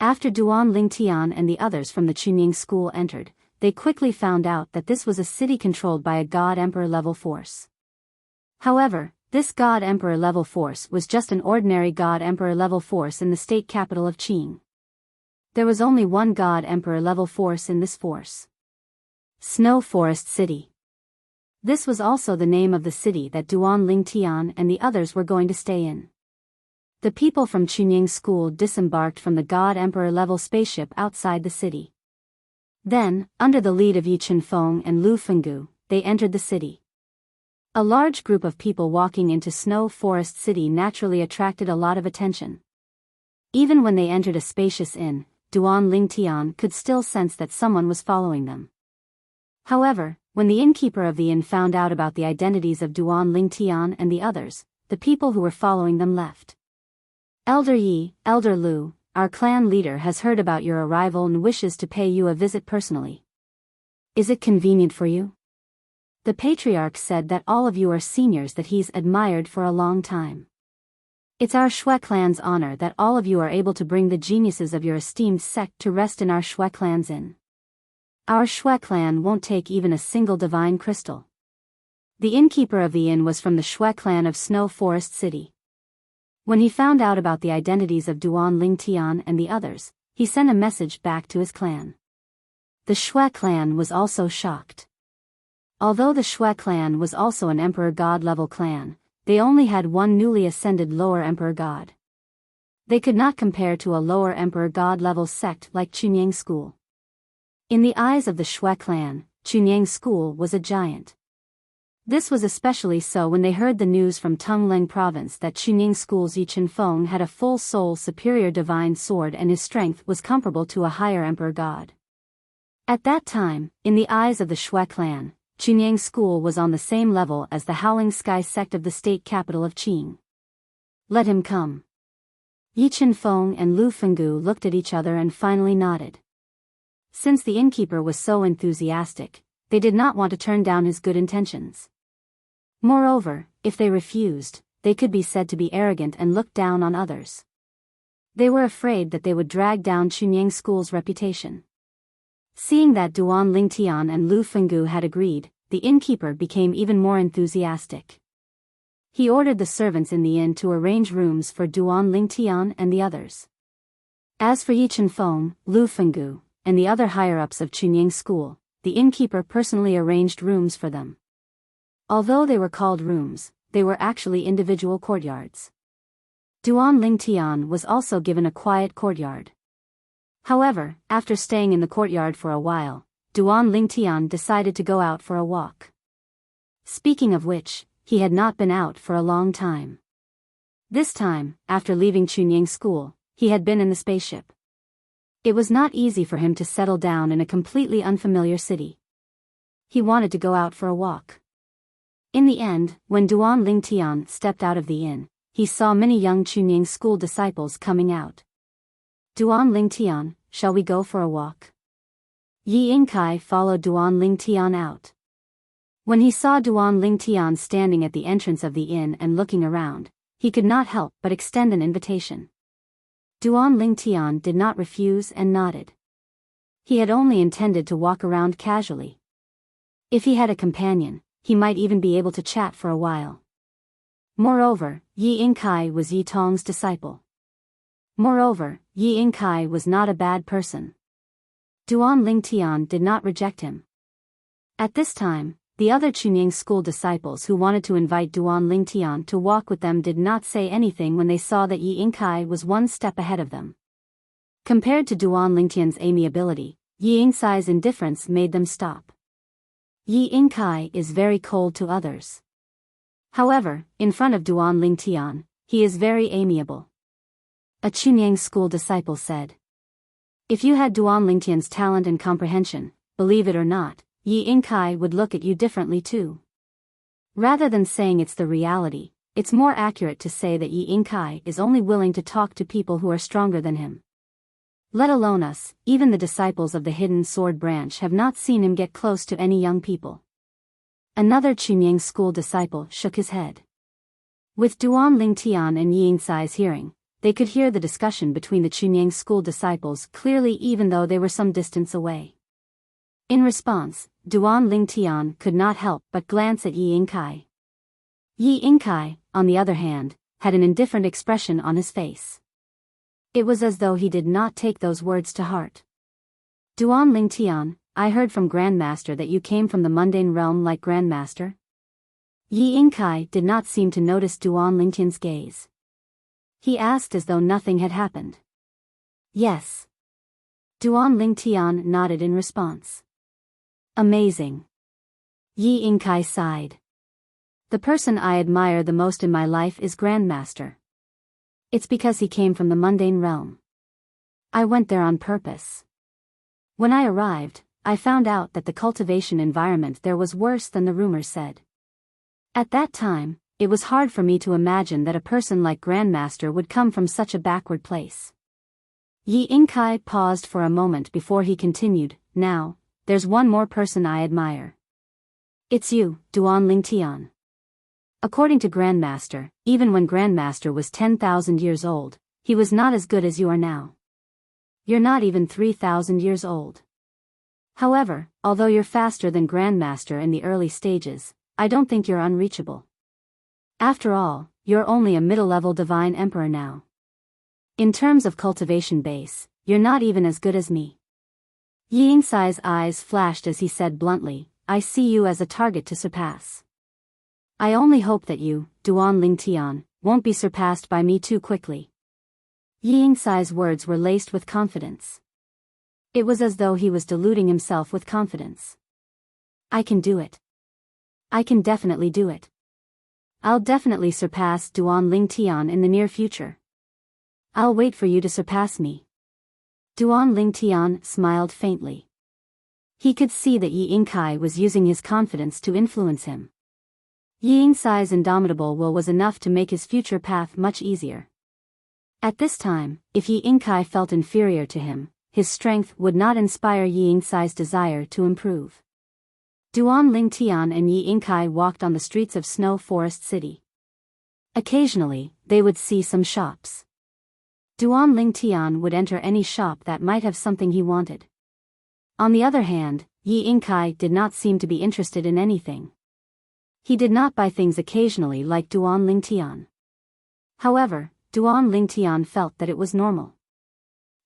[SPEAKER 1] After Duan Lingtian and the others from the Chunying School entered, they quickly found out that this was a city controlled by a God Emperor level force. However, this God Emperor level force was just an ordinary God Emperor level force in the state capital of Qing. There was only one God Emperor level force in this force. Snow Forest City. This was also the name of the city that Duan Lingtian and the others were going to stay in. The people from Chunying School disembarked from the God Emperor level spaceship outside the city. Then, under the lead of Yi Chen-feng and Lu Fenggu, they entered the city. A large group of people walking into Snow Forest City naturally attracted a lot of attention. Even when they entered a spacious inn, Duan Lingtian could still sense that someone was following them. However, when the innkeeper of the inn found out about the identities of Duan Lingtian and the others, the people who were following them left. Elder Yi, Elder Lu, our clan leader has heard about your arrival and wishes to pay you a visit personally. Is it convenient for you? The patriarch said that all of you are seniors that he's admired for a long time. It's our Shui clan's honor that all of you are able to bring the geniuses of your esteemed sect to rest in our Shui clan's inn. Our Shui clan won't take even a single divine crystal. The innkeeper of the inn was from the Shui clan of Snow Forest City. When he found out about the identities of Duan Lingtian and the others, he sent a message back to his clan. The Shui clan was also shocked. Although the Shui clan was also an Emperor God level clan, they only had one newly ascended lower Emperor God. They could not compare to a lower Emperor God level sect like Chunying School. In the eyes of the Shui clan, Chunying School was a giant. This was especially so when they heard the news from Tongleng province that Chunying School's Yi Chen-feng had a full soul superior divine sword and his strength was comparable to a higher Emperor God. At that time, in the eyes of the Shui clan, Chunying School was on the same level as the Howling Sky sect of the state capital of Qing. Let him come. Yi Chen-feng and Lu Fenggu looked at each other and finally nodded. Since the innkeeper was so enthusiastic, they did not want to turn down his good intentions. Moreover, if they refused, they could be said to be arrogant and look down on others. They were afraid that they would drag down Chunying School's reputation. Seeing that Duan Lingtian and Lu Fenggu had agreed, the innkeeper became even more enthusiastic. He ordered the servants in the inn to arrange rooms for Duan Lingtian and the others. As for Yi Chen-feng, Lu Fenggu, and the other higher-ups of Chunying School, the innkeeper personally arranged rooms for them. Although they were called rooms, they were actually individual courtyards. Duan Lingtian was also given a quiet courtyard. However, after staying in the courtyard for a while, Duan Lingtian decided to go out for a walk. Speaking of which, he had not been out for a long time. This time, after leaving Chunying School, he had been in the spaceship. It was not easy for him to settle down in a completely unfamiliar city. He wanted to go out for a walk. In the end, when Duan Lingtian stepped out of the inn, he saw many young Chunying School disciples coming out. Duan Lingtian, shall we go for a walk? Yi Yingkai followed Duan Lingtian out. When he saw Duan Lingtian standing at the entrance of the inn and looking around, he could not help but extend an invitation. Duan Lingtian did not refuse and nodded. He had only intended to walk around casually. If he had a companion, he might even be able to chat for a while. Moreover, Yi Yingkai was Yi Tong's disciple. Moreover, Yi Yingkai was not a bad person. Duan Lingtian did not reject him. At this time, The other Chunying school disciples who wanted to invite Duan Lingtian to walk with them did not say anything when they saw that Yi Yingkai was one step ahead of them. Compared to Duan Lingtian's amiability, Yi Yingcai's indifference made them stop. Yi Yingkai is very cold to others. However, in front of Duan Lingtian, he is very amiable. A Chunying school disciple said. If you had Duan Lingtian's talent and comprehension, believe it or not, Yi Yingkai would look at you differently too. Rather than saying it's the reality, it's more accurate to say that Yi Yingkai is only willing to talk to people who are stronger than him. Let alone us, even the disciples of the hidden sword branch have not seen him get close to any young people. Another Chunying school disciple shook his head. With Duan Lingtian and Yi Yingcai's hearing, they could hear the discussion between the Chunying school disciples clearly even though they were some distance away. In response, Duan Lingtian could not help but glance at Yi Yingkai. Yi Yingkai, on the other hand, had an indifferent expression on his face. It was as though he did not take those words to heart. Duan Lingtian, I heard from Grandmaster that you came from the mundane realm like Grandmaster. Yi Yingkai did not seem to notice Duan Lingtian's gaze. He asked as though nothing had happened. Yes. Duan Lingtian nodded in response. Amazing. Yi Yingkai sighed. The person I admire the most in my life is Grandmaster. It's because he came from the mundane realm. I went there on purpose. When I arrived, I found out that the cultivation environment there was worse than the rumors said. At that time, it was hard for me to imagine that a person like Grandmaster would come from such a backward place. Yi Yingkai paused for a moment before he continued, now, there's one more person I admire. It's you, Duan Lingtian. According to Grandmaster, even when Grandmaster was 10,000 years old, he was not as good as you are now. You're not even 3,000 years old. However, although you're faster than Grandmaster in the early stages, I don't think you're unreachable. After all, you're only a middle-level divine emperor now. In terms of cultivation base, you're not even as good as me. Yi Yingcai's eyes flashed as he said bluntly, I see you as a target to surpass. I only hope that you, Duan Lingtian, won't be surpassed by me too quickly. Yi Yingcai's words were laced with confidence. It was as though he was deluding himself with confidence. I can do it. I can definitely do it. I'll definitely surpass Duan Lingtian in the near future. I'll wait for you to surpass me. Duan Lingtian smiled faintly. He could see that Yi Yingkai was using his confidence to influence him. Yi Yingcai's indomitable will was enough to make his future path much easier. At this time, if Yi Yingkai felt inferior to him, his strength would not inspire Yi Yingcai's desire to improve. Duan Lingtian and Yi Yingkai walked on the streets of Snow Forest City. Occasionally, they would see some shops. Duan Lingtian would enter any shop that might have something he wanted. On the other hand, Yi Yingkai did not seem to be interested in anything. He did not buy things occasionally like Duan Lingtian. However, Duan Lingtian felt that it was normal.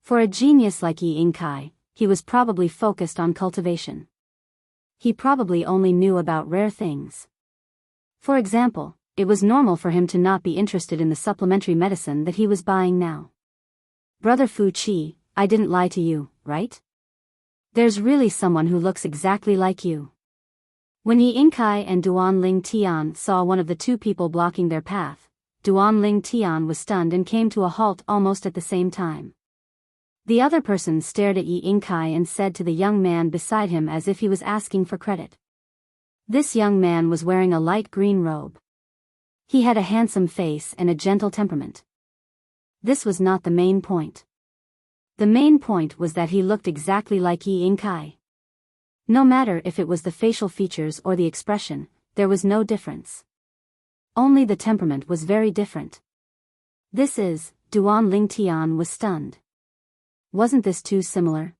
[SPEAKER 1] For a genius like Yi Yingkai, he was probably focused on cultivation. He probably only knew about rare things. For example, it was normal for him to not be interested in the supplementary medicine that he was buying now. Brother Fu Qi, I didn't lie to you, right? There's really someone who looks exactly like you. When Yi Yingkai and Duan Lingtian saw one of the two people blocking their path, Duan Lingtian was stunned and came to a halt almost at the same time. The other person stared at Yi Yingkai and said to the young man beside him as if he was asking for credit. This young man was wearing a light green robe. He had a handsome face and a gentle temperament. This was not the main point. The main point was that he looked exactly like Yi Yingkai. No matter if it was the facial features or the expression, there was no difference. Only the temperament was very different. Duan Lingtian was stunned. Wasn't this too similar?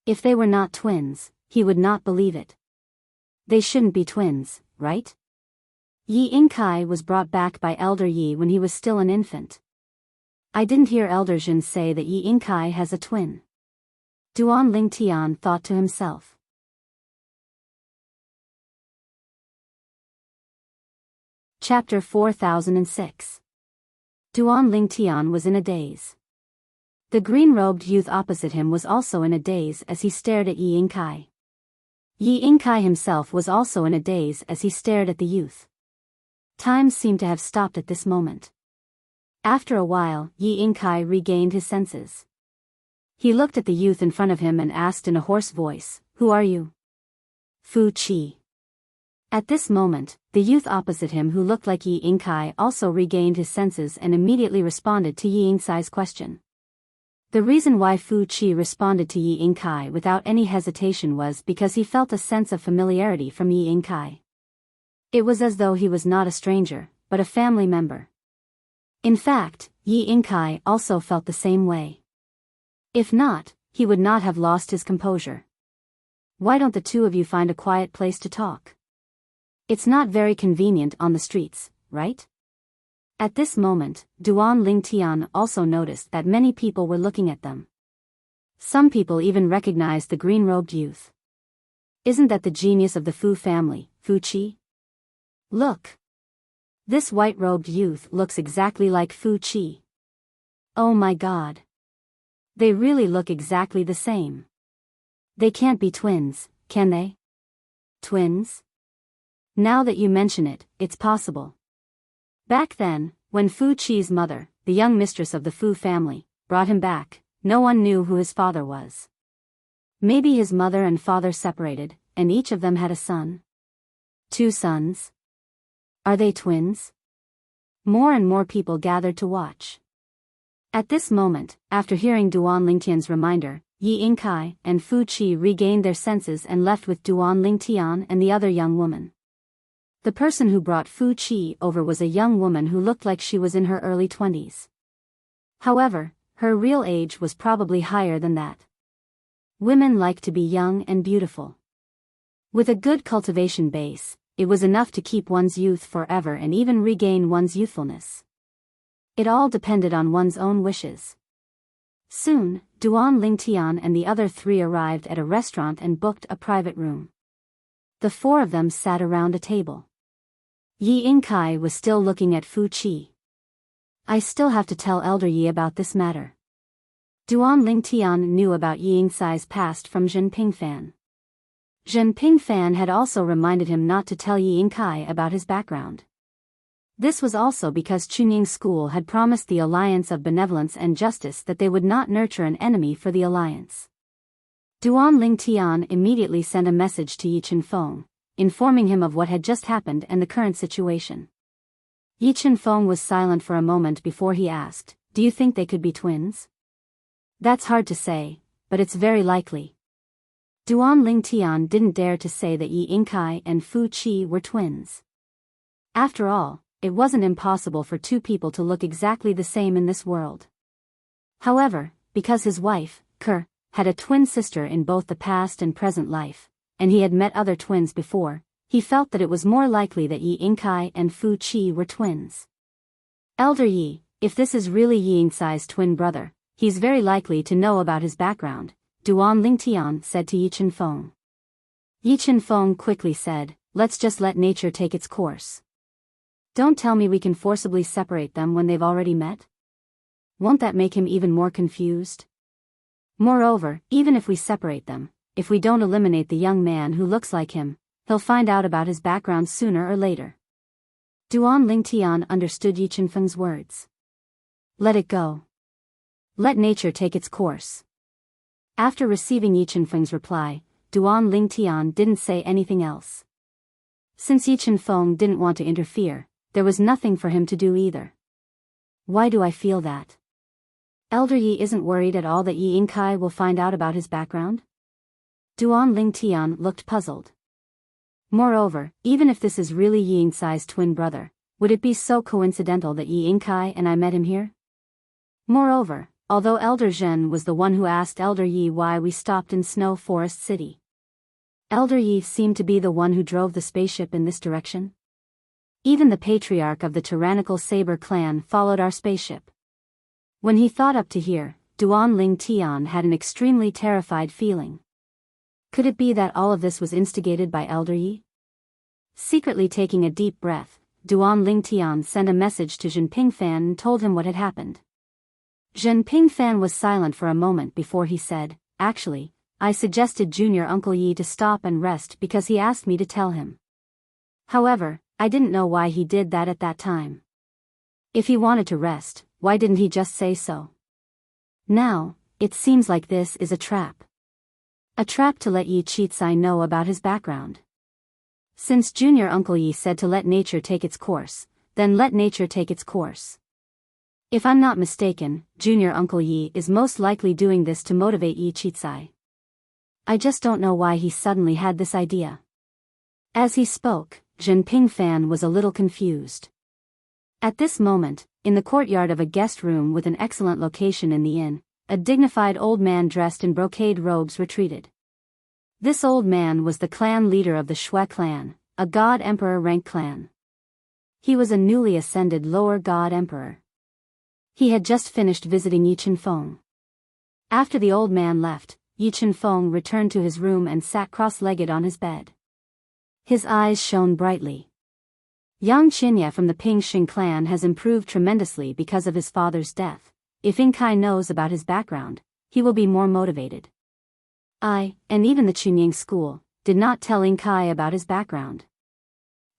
[SPEAKER 1] If they were not twins, he would not believe it. They shouldn't be twins, right? Yi Yingkai was brought back by Elder Yi when he was still an infant. I didn't hear Elder Jin say that Yi Yingkai has a twin. Duan Lingtian thought to himself. Chapter 4006. Duan Lingtian was in a daze. The green-robed youth opposite him was also in a daze as he stared at Yi Yingkai. Yi Yingkai himself was also in a daze as he stared at the youth. Time seemed to have stopped at this moment. After a while, Yi Yingkai regained his senses. He looked at the youth in front of him and asked in a hoarse voice, "Who are you?" "Fu Qi." At this moment, the youth opposite him who looked like Yi Yingkai also regained his senses and immediately responded to Yi Yingkai's question. The reason why Fu Qi responded to Yi Yingkai without any hesitation was because he felt a sense of familiarity from Yi Yingkai. It was as though he was not a stranger, but a family member. In fact, Yi Yingkai also felt the same way. If not, he would not have lost his composure. "Why don't the two of you find a quiet place to talk? It's not very convenient on the streets, right?" At this moment, Duan Lingtian also noticed that many people were looking at them. Some people even recognized the green-robed youth. "Isn't that the genius of the Fu family, Fu Qi? Look! This white-robed youth looks exactly like Fu Qi. Oh my God! They really look exactly the same. They can't be twins, can they?" "Twins? Now that you mention it, it's possible." Back then, when Fu Qi's mother, the young mistress of the Fu family, brought him back, no one knew who his father was. Maybe his mother and father separated, and each of them had a son. 2 sons? Are they twins? More and more people gathered to watch. At this moment, after hearing Duan Lingtian's reminder, Yi Yingkai and Fu Qi regained their senses and left with Duan Lingtian and the other young woman. The person who brought Fu Qi over was a young woman who looked like she was in her early 20s. However, her real age was probably higher than that. Women like to be young and beautiful. With a good cultivation base, it was enough to keep one's youth forever and even regain one's youthfulness. It all depended on one's own wishes. Soon, Duan Lingtian and the other 3 arrived at a restaurant and booked a private room. The 4 of them sat around a table. Yi Yingkai was still looking at Fu Qi. "I still have to tell Elder Yi about this matter." Duan Lingtian knew about Yi Yingkai's past from Zhen Pingfan. Zhen Pingfan had also reminded him not to tell Yi Yingkai about his background. This was also because Chunying's school had promised the alliance of benevolence and justice that they would not nurture an enemy for the alliance. Duan Lingtian immediately sent a message to Yi Chenfeng, informing him of what had just happened and the current situation. Yi Chenfeng was silent for a moment before he asked, "Do you think they could be twins?" "That's hard to say, but it's very likely." Duan Lingtian didn't dare to say that Yi Yingkai and Fu Qi were twins. After all, it wasn't impossible for 2 people to look exactly the same in this world. However, because his wife, Ker, had a twin sister in both the past and present life, and he had met other twins before, he felt that it was more likely that Yi Yingkai and Fu Qi were twins. "Elder Yi, if this is really Yi Yingkai's twin brother, he's very likely to know about his background," Duan Lingtian said to Yi Chenfeng. Yi Chenfeng quickly said, "Let's just let nature take its course. Don't tell me we can forcibly separate them when they've already met. Won't that make him even more confused? Moreover, even if we separate them, if we don't eliminate the young man who looks like him, he'll find out about his background sooner or later." Duan Lingtian understood Yi Chenfeng's words. "Let it go. Let nature take its course." After receiving Yi Chenfeng's reply, Duan Lingtian didn't say anything else. Since Yi Chenfeng didn't want to interfere, there was nothing for him to do either. "Why do I feel that? Elder Yi isn't worried at all that Yi Yingkai will find out about his background?" Duan Lingtian looked puzzled. Moreover, even if this is really Yi Yingkai's twin brother, would it be so coincidental that Yi Yingkai and I met him here? Moreover, although Elder Zhen was the one who asked Elder Yi why we stopped in Snow Forest City, Elder Yi seemed to be the one who drove the spaceship in this direction. Even the patriarch of the tyrannical Saber clan followed our spaceship. When he thought up to here, Duan Lingtian had an extremely terrified feeling. Could it be that all of this was instigated by Elder Yi? Secretly taking a deep breath, Duan Lingtian sent a message to Zhenping Fan and told him what had happened. Zhenping Fan was silent for a moment before he said, "Actually, I suggested Junior Uncle Yi to stop and rest because he asked me to tell him. However, I didn't know why he did that at that time. If he wanted to rest, why didn't he just say so? Now, it seems like this is a trap. A trap to let Yi Qicai know about his background. Since Junior Uncle Yi said to let nature take its course, then let nature take its course. If I'm not mistaken, Junior Uncle Yi is most likely doing this to motivate Yi Qicai. I just don't know why he suddenly had this idea." As he spoke, Zhenping Fan was a little confused. At this moment, in the courtyard of a guest room with an excellent location in the inn, a dignified old man dressed in brocade robes retreated. This old man was the clan leader of the Shui clan, a god emperor rank clan. He was a newly ascended lower god emperor. He had just finished visiting Yi Chenfeng. After the old man left, Yi Chenfeng returned to his room and sat cross-legged on his bed. His eyes shone brightly. Yang Qinya from the Ping Xing clan has improved tremendously because of his father's death. If Inkai knows about his background, he will be more motivated. I, and even the Chunying school, did not tell Inkai about his background.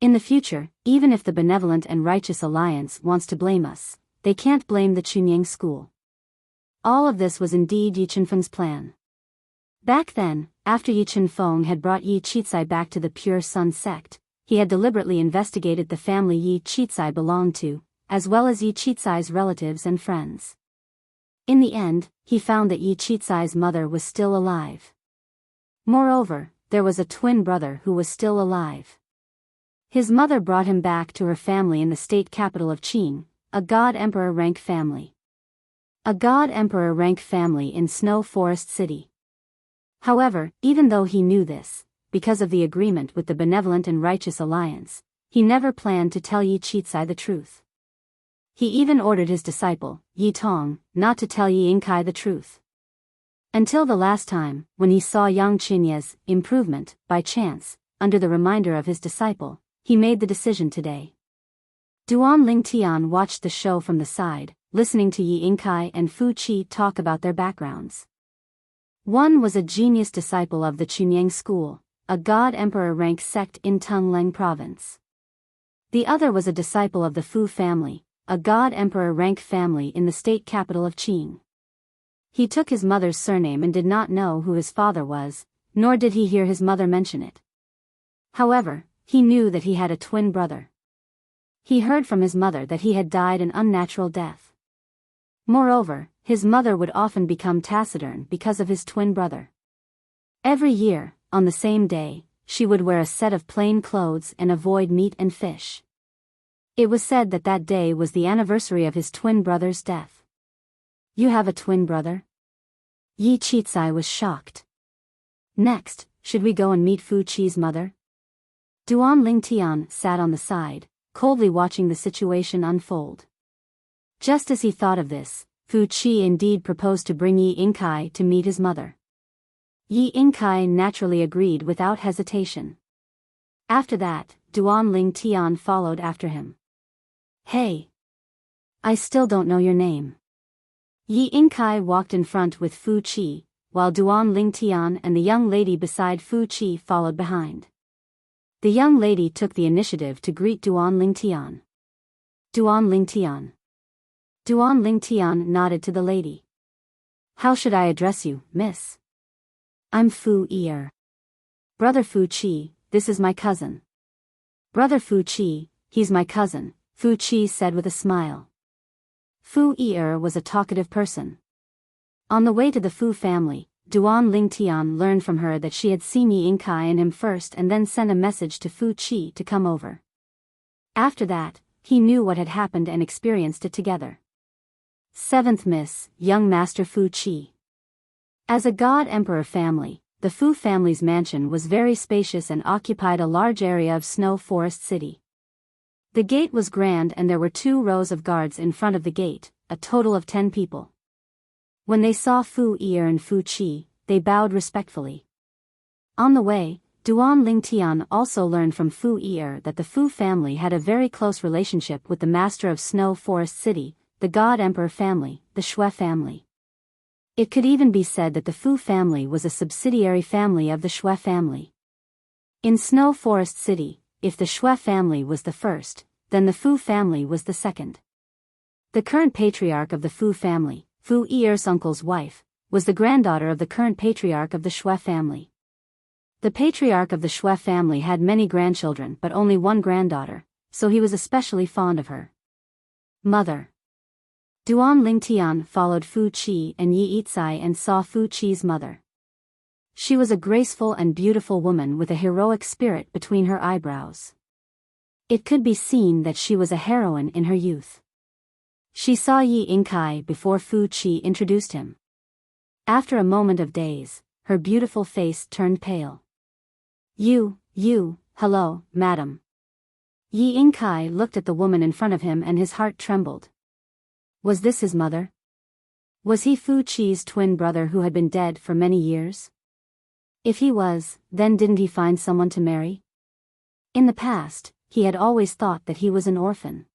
[SPEAKER 1] In the future, even if the Benevolent and Righteous Alliance wants to blame us, they can't blame the Chunying school. All of this was indeed Yi Chenfeng's plan. Back then, after Yi Chenfeng had brought Yi Qicai back to the Pure Sun sect, he had deliberately investigated the family Yi Qicai belonged to, as well as Yi Qicai's relatives and friends. In the end, he found that Yi Qicai's mother was still alive. Moreover, there was a twin brother who was still alive. His mother brought him back to her family in the state capital of Qing, a god emperor rank family. A god emperor rank family in Snow Forest City. However, even though he knew this, because of the agreement with the Benevolent and Righteous Alliance, he never planned to tell Yi Qicai the truth. He even ordered his disciple, Yi Tong, not to tell Yi Inkai the truth. Until the last time, when he saw Yang Qinya's improvement, by chance, under the reminder of his disciple, he made the decision today. Duan Lingtian watched the show from the side, listening to Yi Inkai and Fu Qi talk about their backgrounds. One was a genius disciple of the Chunyang school, a god emperor rank sect in Tungleng province. The other was a disciple of the Fu family, a god emperor rank family in the state capital of Qing. He took his mother's surname and did not know who his father was, nor did he hear his mother mention it. However, he knew that he had a twin brother. He heard from his mother that he had died an unnatural death. Moreover, his mother would often become taciturn because of his twin brother. Every year, on the same day, she would wear a set of plain clothes and avoid meat and fish. It was said that that day was the anniversary of his twin brother's death. "You have a twin brother?" Yi Qicai was shocked. "Next, should we go and meet Fu Qi's mother?" Duan Lingtian sat on the side, coldly watching the situation unfold. Just as he thought of this, Fu Qi indeed proposed to bring Yi Inkai to meet his mother. Yi Inkai naturally agreed without hesitation. After that, Duan Lingtian followed after him. "Hey! I still don't know your name." Yi Inkai walked in front with Fu Qi, while Duan Lingtian and the young lady beside Fu Qi followed behind. The young lady took the initiative to greet Duan Lingtian. "Duan Lingtian." Duan Lingtian nodded to the lady. "How should I address you, miss?" "I'm Fu Yi. Brother Fu Qi, this is my cousin." "Brother Fu Qi, he's my cousin," Fu Qi said with a smile. Fu Yi was a talkative person. On the way to the Fu family, Duan Lingtian learned from her that she had seen Yi Inkai and him first and then sent a message to Fu Qi to come over. After that, he knew what had happened and experienced it together. 7th Miss, Young Master Fu Qi. As a god emperor family, the Fu family's mansion was very spacious and occupied a large area of Snow Forest City. The gate was grand and there were 2 rows of guards in front of the gate, a total of 10 people. When they saw Fu Yi and Fu Qi, they bowed respectfully. On the way, Duan Lingtian also learned from Fu Yi that the Fu family had a very close relationship with the master of Snow Forest City, the God Emperor family, the Shui family. It could even be said that the Fu family was a subsidiary family of the Shui family. In Snow Forest City, if the Shui family was the first, then the Fu family was the second. The current patriarch of the Fu family, Fu Yi's uncle's wife, was the granddaughter of the current patriarch of the Shui family. The patriarch of the Shui family had many grandchildren but only one granddaughter, so he was especially fond of her. Mother. Duan Lingtian followed Fu Qi and Yi Yicai and saw Fu Qi's mother. She was a graceful and beautiful woman with a heroic spirit between her eyebrows. It could be seen that she was a heroine in her youth. She saw Yi Yicai before Fu Qi introduced him. After a moment of daze, her beautiful face turned pale. Hello, madam. Yi Yicai looked at the woman in front of him and his heart trembled. Was this his mother? Was he Fu Qi's twin brother who had been dead for many years? If he was, then didn't he find someone to marry? In the past, he had always thought that he was an orphan.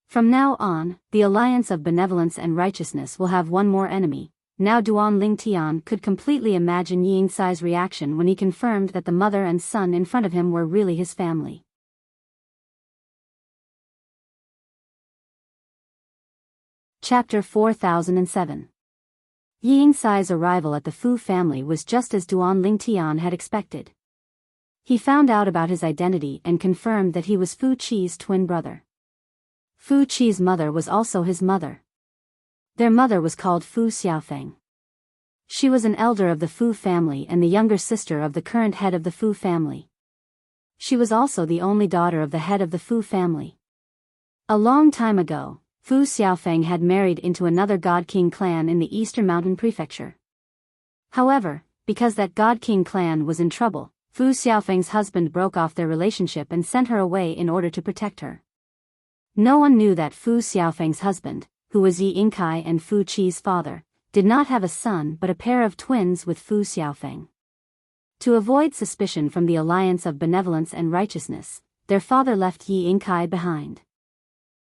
[SPEAKER 1] From now on, the alliance of benevolence and righteousness will have one more enemy. Now Duan Lingtian could completely imagine Yi Yicai's reaction when he confirmed that the mother and son in front of him were really his family. Chapter 4007. Yi Yicai's arrival at the Fu family was just as Duan Lingtian had expected. He found out about his identity and confirmed that he was Fu Qi's twin brother. Fu Qi's mother was also his mother. Their mother was called Fu Xiaofeng. She was an elder of the Fu family and the younger sister of the current head of the Fu family. She was also the only daughter of the head of the Fu family. A long time ago, Fu Xiaofeng had married into another God King clan in the Eastern Mountain Prefecture. However, because that God King clan was in trouble, Fu Xiaofeng's husband broke off their relationship and sent her away in order to protect her. No one knew that Fu Xiaofeng's husband, who was Yi Yicai and Fu Qi's father, did not have a son but a pair of twins with Fu Xiaofeng. To avoid suspicion from the alliance of benevolence and righteousness, their father left Yi Yicai behind.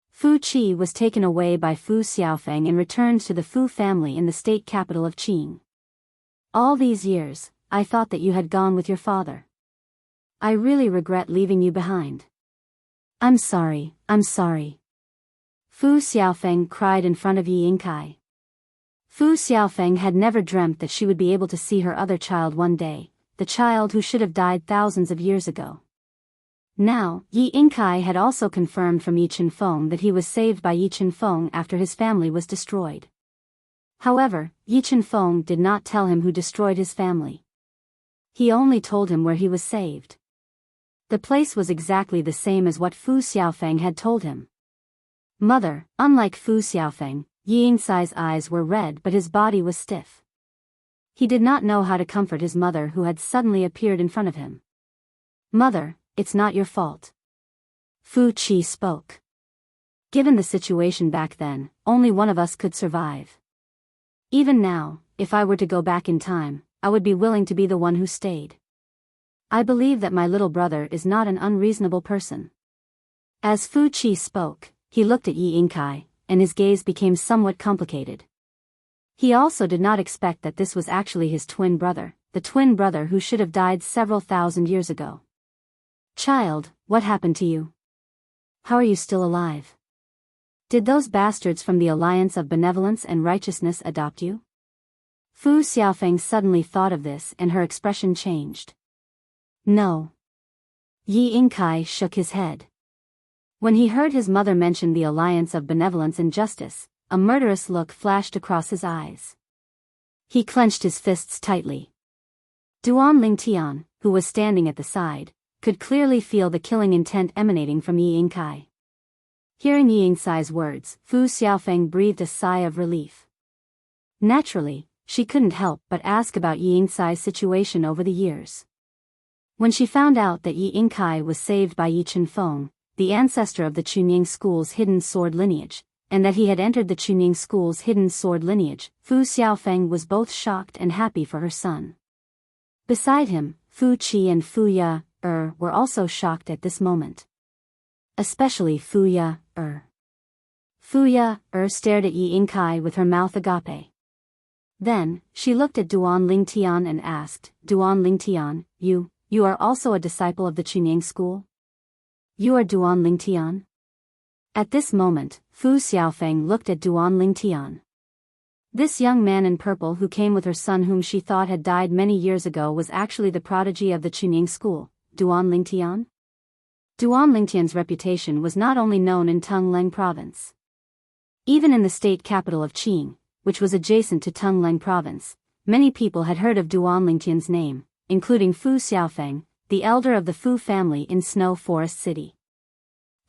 [SPEAKER 1] Fu Qi was taken away by Fu Xiaofeng and returned to the Fu family in the state capital of Qing. All these years, I thought that you had gone with your father. I really regret leaving you behind. I'm sorry. Fu Xiaofeng cried in front of Yi Yicai. Fu Xiaofeng had never dreamt that she would be able to see her other child one day, the child who should have died thousands of years ago. Now, Yi Yicai had also confirmed from Yi Chenfeng that he was saved by Yi Chenfeng after his family was destroyed. However, Yi Chenfeng did not tell him who destroyed his family. He only told him where he was saved. The place was exactly the same as what Fu Xiaofeng had told him. Mother, unlike Fu Xiaofeng, Yi Yicai's eyes were red but his body was stiff. He did not know how to comfort his mother who had suddenly appeared in front of him. Mother, it's not your fault. Fu Qi spoke. Given the situation back then, only one of us could survive. Even now, if I were to go back in time, I would be willing to be the one who stayed. I believe that my little brother is not an unreasonable person. As Fu Qi spoke, he looked at Yi Yicai, and his gaze became somewhat complicated. He also did not expect that this was actually his twin brother, the twin brother who should have died several thousand years ago. Child, what happened to you? How are you still alive? Did those bastards from the alliance of benevolence and righteousness adopt you? Fu Xiaofeng suddenly thought of this and her expression changed. No. Yi Yicai shook his head. When he heard his mother mention the alliance of benevolence and justice, a murderous look flashed across his eyes. He clenched his fists tightly. Duan Lingtian, who was standing at the side, could clearly feel the killing intent emanating from Yi Yicai. Hearing Yi Yicai's words, Fu Xiaofeng breathed a sigh of relief. Naturally, she couldn't help but ask about Yi Yicai's situation over the years. When she found out that Yi Yicai was saved by Yi Chenfeng, the ancestor of the Chunying school's hidden sword lineage, and that he had entered the Chunying school's hidden sword lineage, Fu Xiaofeng was both shocked and happy for her son. Beside him, Fu Qi and Fu Ya were also shocked at this moment. Especially Fu Ya Fu Ya stared at Yi Inkai with her mouth agape. Then, she looked at Duan Lingtian and asked, Duan Lingtian, you are also a disciple of the Chunying school? You are Duan Lingtian? At this moment, Fu Xiaofeng looked at Duan Lingtian. This young man in purple who came with her son whom she thought had died many years ago was actually the prodigy of the Chunying school, Duan Lingtian? Duan Lingtian's reputation was not only known in Tungleng province. Even in the state capital of Qing, which was adjacent to Tungleng province, many people had heard of Duan Lingtian's name, including Fu Xiaofeng, the elder of the Fu family in Snow Forest City.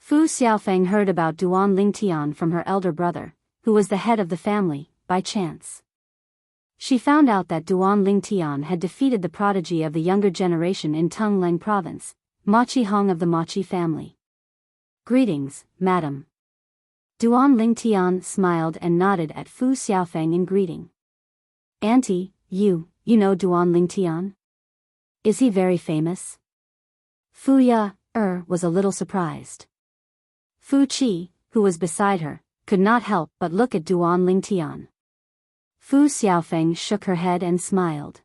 [SPEAKER 1] Fu Xiaofeng heard about Duan Lingtian from her elder brother, who was the head of the family, by chance. She found out that Duan Lingtian had defeated the prodigy of the younger generation in Tungleng province, Ma Qihong of the Ma Qi family. Greetings, madam. Duan Lingtian smiled and nodded at Fu Xiaofeng in greeting. Auntie, you know Duan Lingtian? Is he very famous? Fu Ya was a little surprised. Fu Qi, who was beside her, could not help but look at Duan Lingtian. Fu Xiaofeng shook her head and smiled.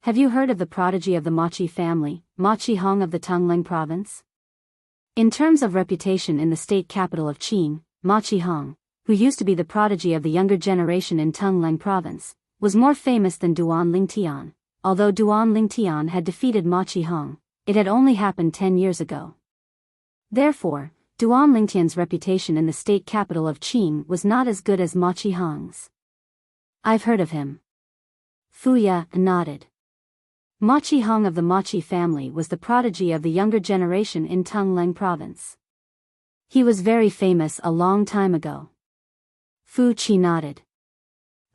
[SPEAKER 1] Have you heard of the prodigy of the Ma Qi family, Ma Qihong of the Tungleng province? In terms of reputation in the state capital of Qing, Ma Qihong, who used to be the prodigy of the younger generation in Tungleng province, was more famous than Duan Lingtian. Although Duan Lingtian had defeated Ma Qihong, it had only happened 10 years ago. Therefore, Duan Lingtian's reputation in the state capital of Qing was not as good as Ma Qihong's. I've heard of him. Fu Ya nodded. Ma Qihong of the Ma Qi family was the prodigy of the younger generation in Tungleng province. He was very famous a long time ago. Fu Qi nodded.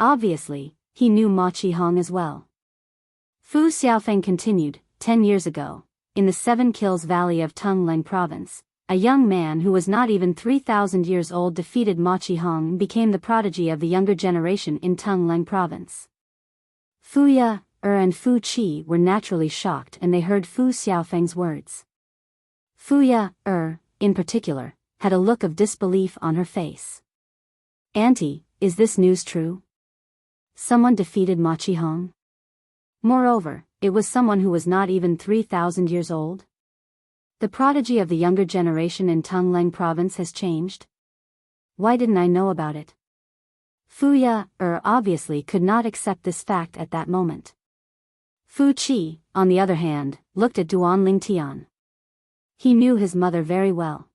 [SPEAKER 1] Obviously, he knew Ma Qihong as well. Fu Xiaofeng continued, 10 years ago, in the Seven Kills Valley of Tungleng province, a young man who was not even 3,000 years old defeated Ma Qihong and became the prodigy of the younger generation in Tungleng province. Fu Ya and Fu Qi were naturally shocked and they heard Fu Xiaofeng's words. Fu Ya in particular, had a look of disbelief on her face. Auntie, is this news true? Someone defeated Ma Qihong? Moreover, it was someone who was not even 3,000 years old? The prodigy of the younger generation in Tungleng province has changed? Why didn't I know about it? Fu Ya obviously could not accept this fact at that moment. Fu Qi, on the other hand, looked at Duan Lingtian. He knew his mother very well.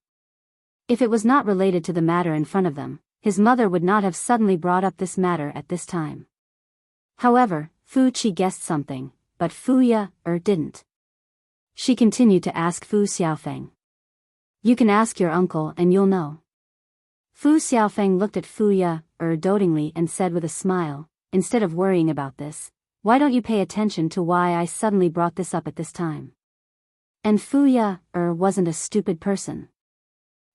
[SPEAKER 1] If it was not related to the matter in front of them, his mother would not have suddenly brought up this matter at this time. However, Fu Qi guessed something, but Fu Ya didn't. She continued to ask Fu Xiaofeng. You can ask your uncle and you'll know. Fu Xiaofeng looked at Fu Ya dotingly and said with a smile, instead of worrying about this, why don't you pay attention to why I suddenly brought this up at this time? And Fu Ya wasn't a stupid person.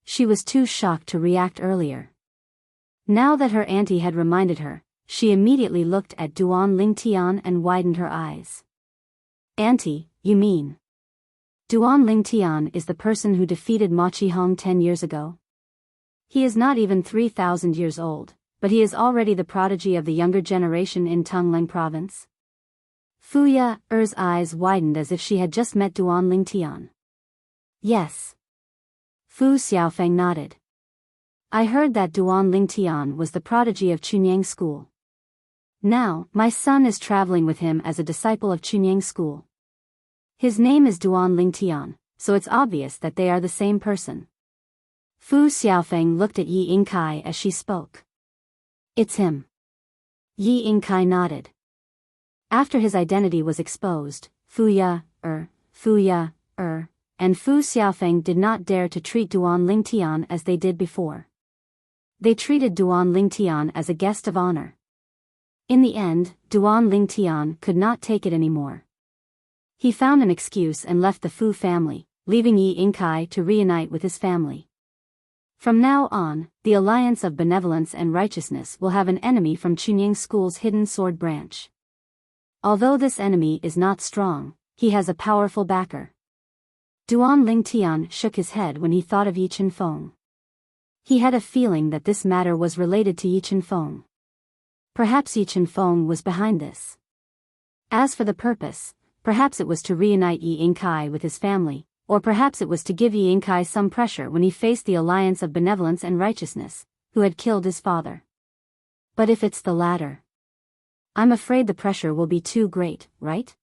[SPEAKER 1] She was too shocked to react earlier. Now that her auntie had reminded her, she immediately looked at Duan Lingtian and widened her eyes. Auntie, you mean? Duan Lingtian is the person who defeated Ma Qihong 10 years ago? He is not even 3,000 years old, but he is already the prodigy of the younger generation in Tungleng province? Fu Ya's eyes widened as if she had just met Duan Lingtian. Yes. Fu Xiaofeng nodded. I heard that Duan Lingtian was the prodigy of Chunyang school. Now, my son is traveling with him as a disciple of Chunyang school. His name is Duan Lingtian, so it's obvious that they are the same person. Fu Xiaofeng looked at Yi Inkai as she spoke. It's him. Yi Inkai nodded. After his identity was exposed, Fu Ya and Fu Xiaofeng did not dare to treat Duan Lingtian as they did before. They treated Duan Lingtian as a guest of honor. In the end, Duan Lingtian could not take it anymore. He found an excuse and left the Fu family, leaving Yi Inkai to reunite with his family. From now on, the Alliance of Benevolence and Righteousness will have an enemy from Chunying School's hidden sword branch. Although this enemy is not strong, he has a powerful backer. Duan Lingtian shook his head when he thought of Yi Chen-feng. He had a feeling that this matter was related to Yi Chen-feng. Perhaps Yi Chen-feng was behind this. As for the purpose, perhaps it was to reunite Yi Yingkai with his family, or perhaps it was to give Yi Yingkai some pressure when he faced the alliance of benevolence and righteousness, who had killed his father. But if it's the latter, I'm afraid the pressure will be too great, right?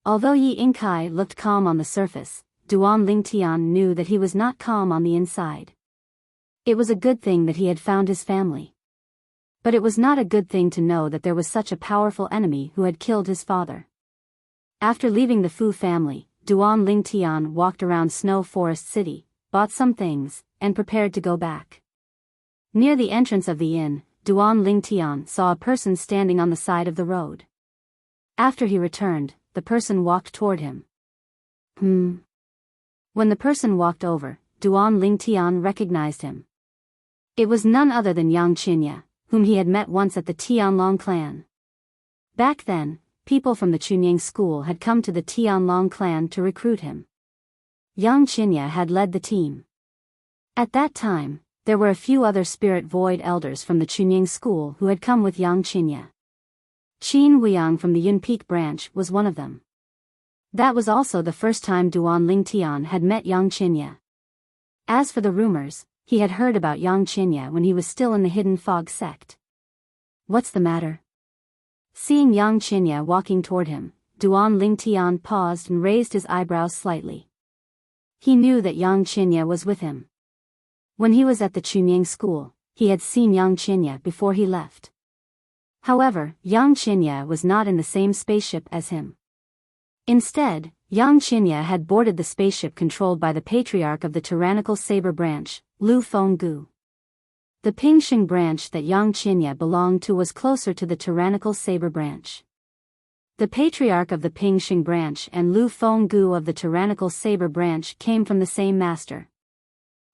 [SPEAKER 1] Although Yi Yingkai looked calm on the surface, Duan Lingtian knew that he was not calm on the inside. It was a good thing that he had found his family. But it was not a good thing to know that there was such a powerful enemy who had killed his father. After leaving the Fu family, Duan Lingtian walked around Snow Forest City, bought some things, and prepared to go back. Near the entrance of the inn, Duan Lingtian saw a person standing on the side of the road. After he returned, the person walked toward him. When the person walked over, Duan Lingtian recognized him. It was none other than Yang Qinya, whom he had met once at the Tianlong clan. Back then, people from the Chunying school had come to the Tianlong clan to recruit him. Yang Qinya had led the team. At that time, there were a few other spirit void elders from the Chunying school who had come with Yang Qinya. Qin Weiyang from the Yunpeak branch was one of them. That was also the first time Duan Lingtian had met Yang Qinya. As for the rumors, he had heard about Yang Qinya when he was still in the Hidden Fog sect. What's the matter? Seeing Yang Qinya walking toward him, Duan Lingtian paused and raised his eyebrows slightly. He knew that Yang Qinya was with him. When he was at the Chunying school, he had seen Yang Qinya before he left. However, Yang Qinya was not in the same spaceship as him. Instead, Yang Qinya had boarded the spaceship controlled by the patriarch of the tyrannical saber branch, Lu Fenggu. The Pingxing branch that Yang Qinya belonged to was closer to the tyrannical saber branch. The patriarch of the Pingxing branch and Lu Fenggu of the tyrannical saber branch came from the same master.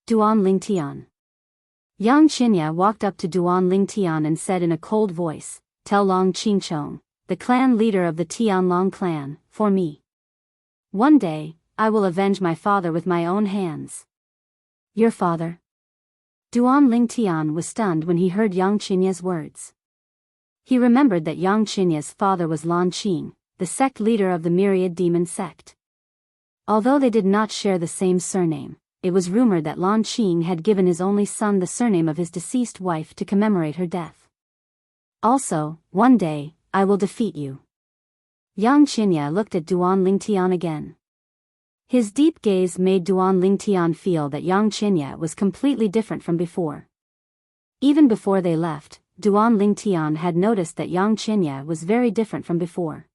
[SPEAKER 1] Duan Lingtian. Yang Qinya walked up to Duan Lingtian and said in a cold voice, "Tell Long Qingchong, the clan leader of the Tianlong clan, for me. One day, I will avenge my father with my own hands." Your father? Duan Lingtian was stunned when he heard Yang Qinya's words. He remembered that Yang Qinya's father was Lan Qing, the sect leader of the Myriad Demon sect. Although they did not share the same surname, it was rumored that Lan Qing had given his only son the surname of his deceased wife to commemorate her death. Also, one day, I will defeat you. Yang Qinya looked at Duan Lingtian again. His deep gaze made Duan Lingtian feel that Yang Qinya was completely different from before. Even before they left, Duan Lingtian had noticed that Yang Qinya was very different from before.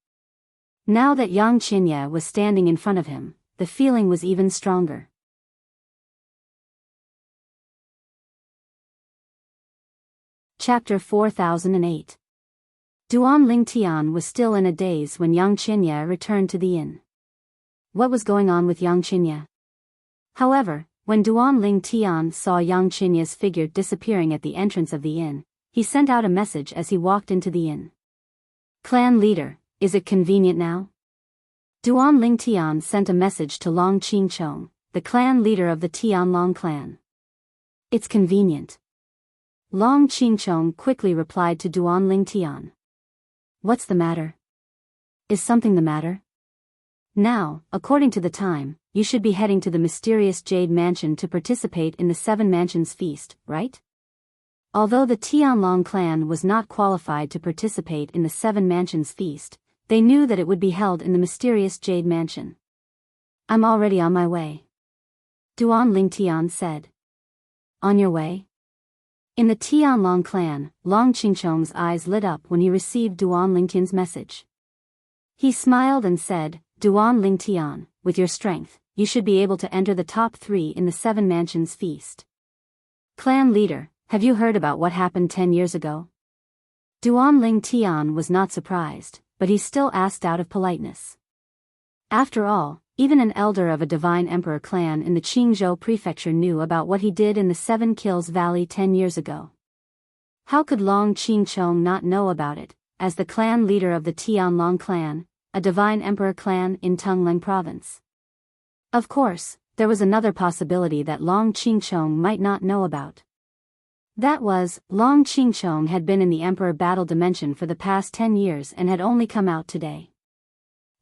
[SPEAKER 1] Now that Yang Qinya was standing in front of him, the feeling was even stronger. Chapter 4008. Duan Lingtian was still in a daze when Yang Qinya returned to the inn. What was going on with Yang Qinya? However, when Duan Lingtian saw Yang Qinya's figure disappearing at the entrance of the inn, he sent out a message as he walked into the inn. "Clan leader, is it convenient now?" Duan Lingtian sent a message to Long Qingchong, the clan leader of the Tianlong clan. "It's convenient." Long Qingchong quickly replied to Duan Lingtian. "What's the matter? Is something the matter? Now, according to the time, you should be heading to the mysterious Jade Mansion to participate in the Seven Mansions feast, right?" Although the Tianlong clan was not qualified to participate in the Seven Mansions feast, they knew that it would be held in the mysterious Jade Mansion. "I'm already on my way," Duan Lingtian said. "On your way?" In the Tianlong clan, Long Qingchong's eyes lit up when he received Duan Lingtian's message. He smiled and said, "Duan Lingtian, with your strength, you should be able to enter the top 3 in the Seven Mansions feast." "Clan leader, have you heard about what happened 10 years ago?" Duan Lingtian was not surprised, but he still asked out of politeness. After all, even an elder of a Divine Emperor clan in the Qingzhou prefecture knew about what he did in the Seven Kills Valley 10 years ago. How could Long Qingchong not know about it, as the clan leader of the Tianlong clan, a divine emperor clan in Tongling province. Of course, there was another possibility that Long Qingchong might not know about. That was, Long Qingchong had been in the emperor battle dimension for the past 10 years and had only come out today.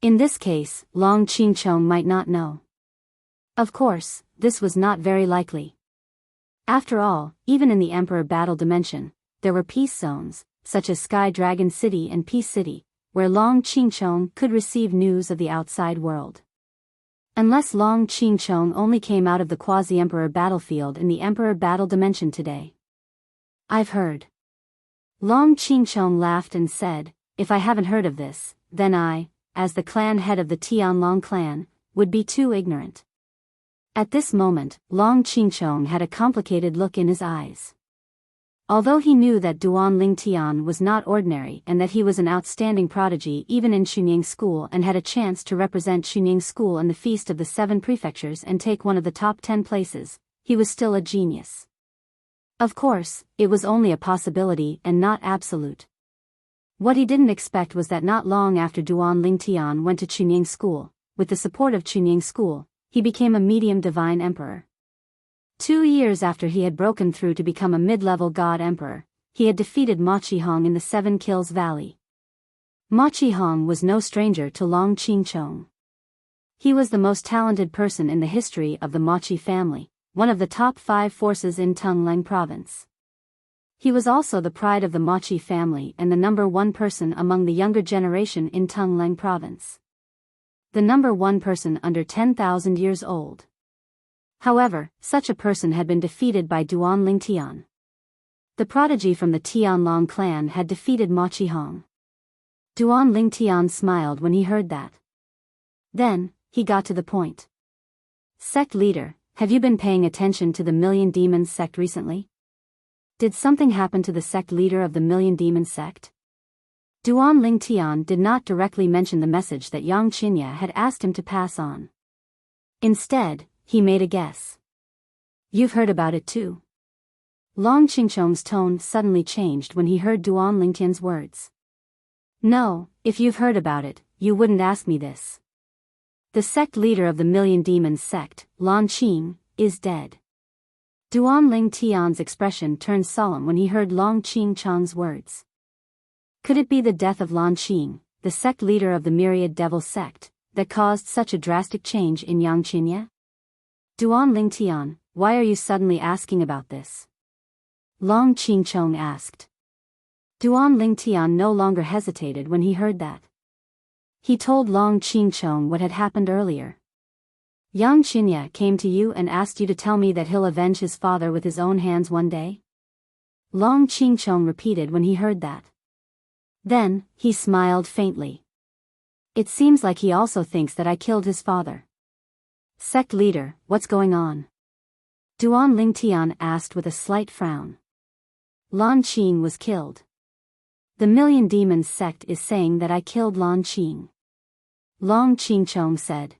[SPEAKER 1] In this case, Long Qingchong might not know. Of course, this was not very likely. After all, even in the emperor battle dimension, there were peace zones, such as Sky Dragon City and Peace City, where Long Qingchong could receive news of the outside world. Unless Long Qingchong only came out of the quasi-emperor battlefield in the emperor battle dimension today. I've heard. Long Qingchong laughed and said, if I haven't heard of this, then I, as the clan head of the Tianlong clan, would be too ignorant. At this moment, Long Qingchong had a complicated look in his eyes. Although he knew that Duan Ling Tian was not ordinary and that he was an outstanding prodigy even in Xunying School and had a chance to represent Xunying School in the Feast of the Seven Prefectures and take one of the top 10 places, he was still a genius. Of course, it was only a possibility and not absolute. What he didn't expect was that not long after Duan Ling Tian went to Xunying School, with the support of Xunying School, he became a medium divine emperor. 2 years after he had broken through to become a mid-level god emperor, he had defeated Ma Qihong in the Seven Kills Valley. Ma Qihong was no stranger to Long Qingchong. He was the most talented person in the history of the Ma Qi family, one of the top 5 forces in Tongling province. He was also the pride of the Ma Qi family and the number 1 person among the younger generation in Tongling province. The number 1 person under 10,000 years old. However, such a person had been defeated by Duan Ling Tian. The prodigy from the Tianlong clan had defeated Ma Qihong. Duan Ling Tian smiled when he heard that. Then, he got to the point. Sect leader, have you been paying attention to the Million Demons sect recently? Did something happen to the sect leader of the Million Demons sect? Duan Ling Tian did not directly mention the message that Yang Qinya had asked him to pass on. Instead, he made a guess. You've heard about it too. Long Qingchong's tone suddenly changed when he heard Duan Ling Tian's words. No, if you've heard about it, you wouldn't ask me this. The sect leader of the Million Demons sect, Lan Qing, is dead. Duan Ling Tian's expression turned solemn when he heard Long Qingchong's words. Could it be the death of Lan Qing, the sect leader of the Myriad Devil sect, that caused such a drastic change in Yang Qinya? Duan Ling Tian, why are you suddenly asking about this? Long Qingchong asked. Duan Ling Tian no longer hesitated when he heard that. He told Long Qingchong what had happened earlier. Yang Qinya came to you and asked you to tell me that he'll avenge his father with his own hands one day? Long Qingchong repeated when he heard that. Then, he smiled faintly. It seems like he also thinks that I killed his father. Sect leader, what's going on? Duan Ling Tian asked with a slight frown. Lan Qing was killed. The Million Demons sect is saying that I killed Lan Qing. Long Qingchong said.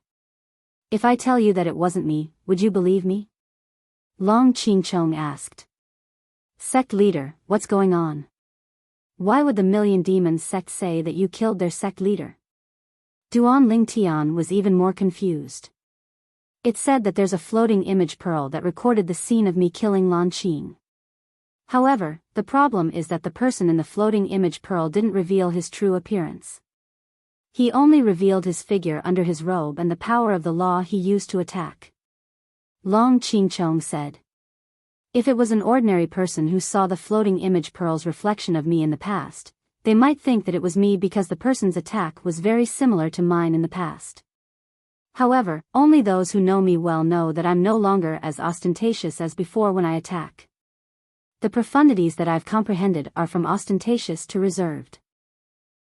[SPEAKER 1] If I tell you that it wasn't me, would you believe me? Long Qingchong asked. Sect leader, what's going on? Why would the Million Demons sect say that you killed their sect leader? Duan Ling Tian was even more confused. It said that there's a floating image pearl that recorded the scene of me killing Lan Qing. However, the problem is that the person in the floating image pearl didn't reveal his true appearance. He only revealed his figure under his robe and the power of the law he used to attack. Long Qingchong said. If it was an ordinary person who saw the floating image pearl's reflection of me in the past, they might think that it was me because the person's attack was very similar to mine in the past. However, only those who know me well know that I'm no longer as ostentatious as before when I attack. The profundities that I've comprehended are from ostentatious to reserved.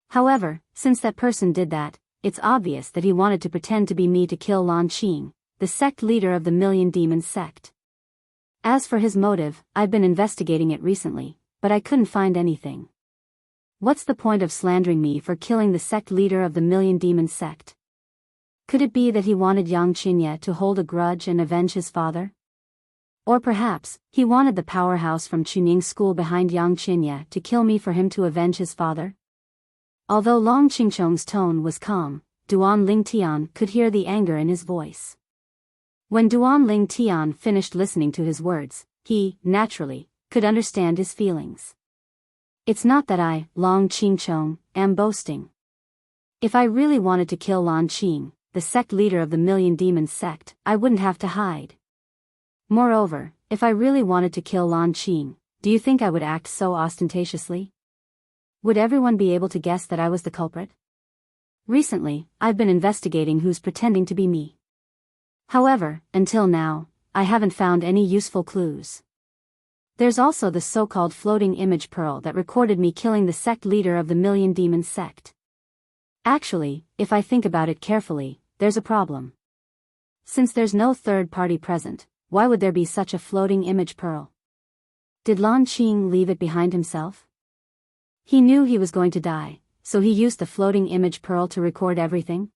[SPEAKER 1] However, since that person did that, it's obvious that he wanted to pretend to be me to kill Lan Qing, the sect leader of the Million Demons sect. As for his motive, I've been investigating it recently, but I couldn't find anything. What's the point of slandering me for killing the sect leader of the Million Demons sect? Could it be that he wanted Yang Qinya to hold a grudge and avenge his father? Or perhaps, he wanted the powerhouse from Xunying School behind Yang Qinya to kill me for him to avenge his father? Although Long Qingchong's tone was calm, Duan Lingtian could hear the anger in his voice. When Duan Lingtian finished listening to his words, he, naturally, could understand his feelings. It's not that I, Long Qingchong, am boasting. If I really wanted to kill Lan Qing, the sect leader of the Million Demons sect, I wouldn't have to hide. Moreover, if I really wanted to kill Lan Qing, do you think I would act so ostentatiously? Would everyone be able to guess that I was the culprit? Recently, I've been investigating who's pretending to be me. However, until now, I haven't found any useful clues. There's also the so-called floating image pearl that recorded me killing the sect leader of the Million Demons sect. Actually, if I think about it carefully, there's a problem. Since there's no third party present, why would there be such a floating image pearl? Did Lan Qing leave it behind himself? He knew he was going to die, so he used the floating image pearl to record everything?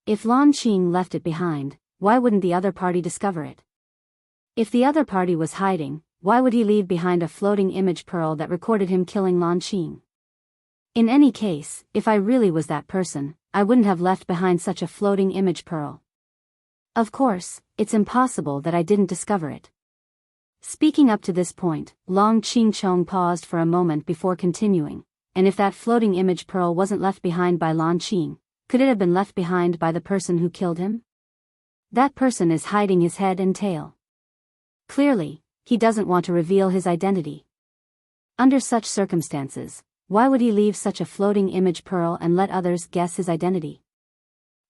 [SPEAKER 1] If Lan Qing left it behind, why wouldn't the other party discover it? If the other party was hiding, why would he leave behind a floating image pearl that recorded him killing Lan Qing? In any case, if I really was that person, I wouldn't have left behind such a floating image pearl. Of course, it's impossible that I didn't discover it. Speaking up to this point, Long Qingchong paused for a moment before continuing, and if that floating image pearl wasn't left behind by Lan Qing, could it have been left behind by the person who killed him? That person is hiding his head and tail. Clearly, he doesn't want to reveal his identity. Under such circumstances, why would he leave such a floating image pearl and let others guess his identity?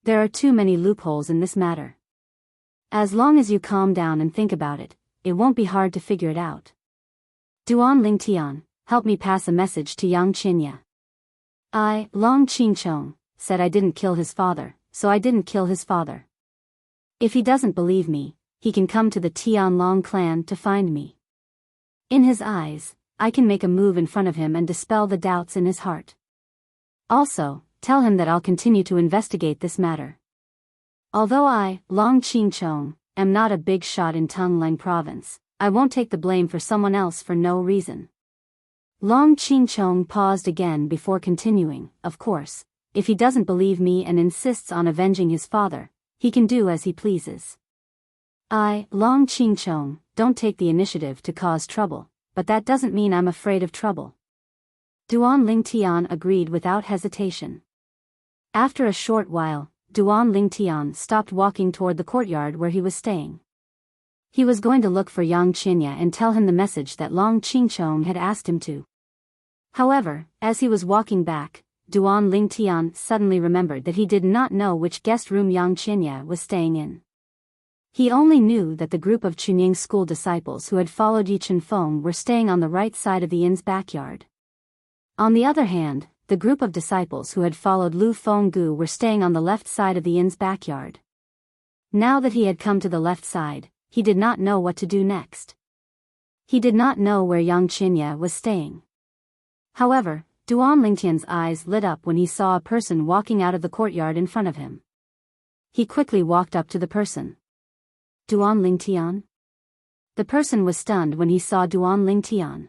[SPEAKER 1] There are too many loopholes in this matter. As long as you calm down and think about it, it won't be hard to figure it out. Duan Lingtian, help me pass a message to Yang Qinya. I, Long Qingchong, said I didn't kill his father, so I didn't kill his father. If he doesn't believe me, he can come to the Tianlong clan to find me. In his eyes, I can make a move in front of him and dispel the doubts in his heart. Also, tell him that I'll continue to investigate this matter. Although I, Long Qingchong, am not a big shot in Tonglang province, I won't take the blame for someone else for no reason. Long Qingchong paused again before continuing. Of course, if he doesn't believe me and insists on avenging his father, he can do as he pleases. I, Long Qingchong, don't take the initiative to cause trouble, but that doesn't mean I'm afraid of trouble. Duan Lingtian agreed without hesitation. After a short while, Duan Lingtian stopped walking toward the courtyard where he was staying. He was going to look for Yang Qinya and tell him the message that Long Qingchong had asked him to. However, as he was walking back, Duan Lingtian suddenly remembered that he did not know which guest room Yang Qinya was staying in. He only knew that the group of Chunying school disciples who had followed Yi Chenfeng were staying on the right side of the inn's backyard. On the other hand, the group of disciples who had followed Lu Fenggu were staying on the left side of the inn's backyard. Now that he had come to the left side, he did not know what to do next. He did not know where Yang Qinya was staying. However, Duan Lingtian's eyes lit up when he saw a person walking out of the courtyard in front of him. He quickly walked up to the person. Duan Lingtian? The person was stunned when he saw Duan Lingtian.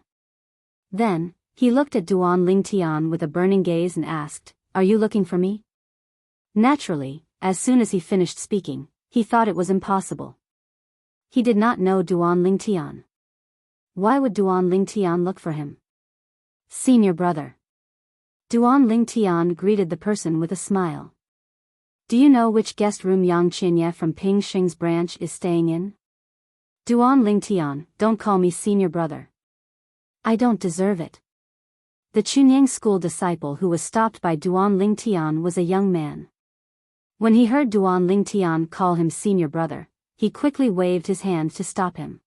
[SPEAKER 1] Then, he looked at Duan Lingtian with a burning gaze and asked, "Are you looking for me?" Naturally, as soon as he finished speaking, he thought it was impossible. He did not know Duan Lingtian. Why would Duan Lingtian look for him? Senior brother. Duan Lingtian greeted the person with a smile. Do you know which guest room Yang Qinya from Ping Xing's branch is staying in? Duan Lingtian, don't call me senior brother. I don't deserve it. The Chunying school disciple who was stopped by Duan Lingtian was a young man. When he heard Duan Lingtian call him senior brother, he quickly waved his hand to stop him.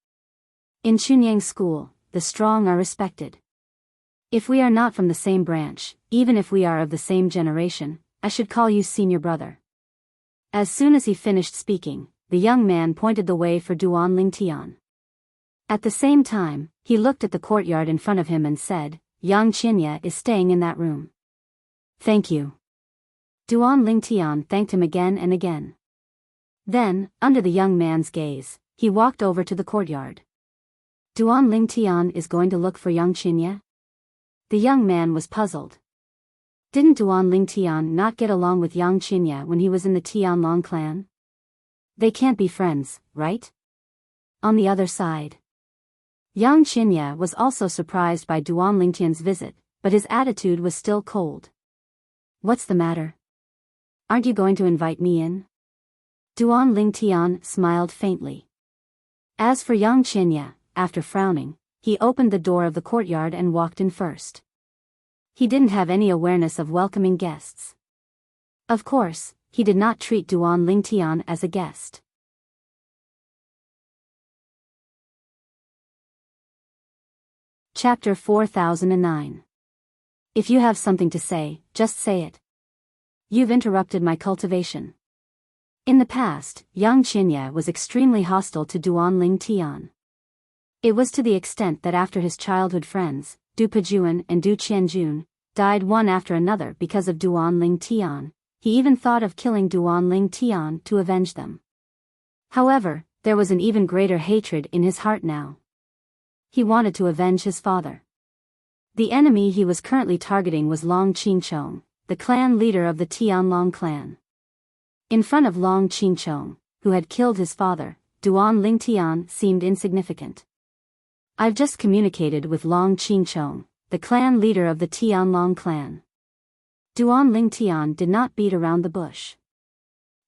[SPEAKER 1] In Chunying school, the strong are respected. If we are not from the same branch, even if we are of the same generation, I should call you senior brother. As soon as he finished speaking, the young man pointed the way for Duan Lingtian. At the same time, he looked at the courtyard in front of him and said, Yang Qinya is staying in that room. Thank you. Duan Lingtian thanked him again and again. Then, under the young man's gaze, he walked over to the courtyard. Duan Lingtian is going to look for Yang Qinya? The young man was puzzled. Didn't Duan Ling Tian not get along with Yang Qinya when he was in the Tianlong clan? They can't be friends, right? On the other side, Yang Qinya was also surprised by Duan Lingtian's visit, but his attitude was still cold. What's the matter? Aren't you going to invite me in? Duan Lingtian smiled faintly. As for Yang Qinya, after frowning, he opened the door of the courtyard and walked in first. He didn't have any awareness of welcoming guests. Of course, he did not treat Duan Lingtian as a guest. Chapter 4009. If you have something to say, just say it. You've interrupted my cultivation. In the past, Yang Qinya was extremely hostile to Duan Lingtian. It was to the extent that after his childhood friends, Du Pejuan and Du Qianjun, died one after another because of Duan Lingtian, he even thought of killing Duan Lingtian to avenge them. However, there was an even greater hatred in his heart now. He wanted to avenge his father. The enemy he was currently targeting was Long Qingchong, the clan leader of the Tianlong clan. In front of Long Qingchong, who had killed his father, Duan Lingtian seemed insignificant. I've just communicated with Long Qingchong, the clan leader of the Tianlong clan. Duan Lingtian did not beat around the bush.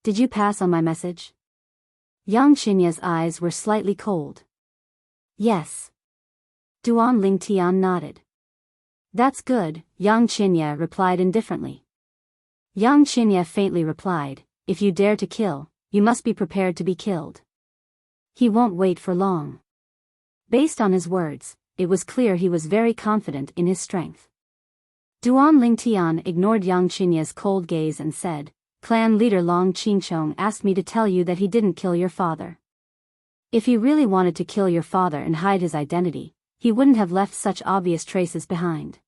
[SPEAKER 1] Did you pass on my message? Yang Qinya's eyes were slightly cold. Yes. Duan Lingtian nodded. That's good, Yang Qinya replied indifferently. Yang Qinya faintly replied, if you dare to kill, you must be prepared to be killed. He won't wait for long. Based on his words, it was clear he was very confident in his strength. Duan Lingtian ignored Yang Qinya's cold gaze and said, Clan leader Long Qingchong asked me to tell you that he didn't kill your father. If he really wanted to kill your father and hide his identity, he wouldn't have left such obvious traces behind.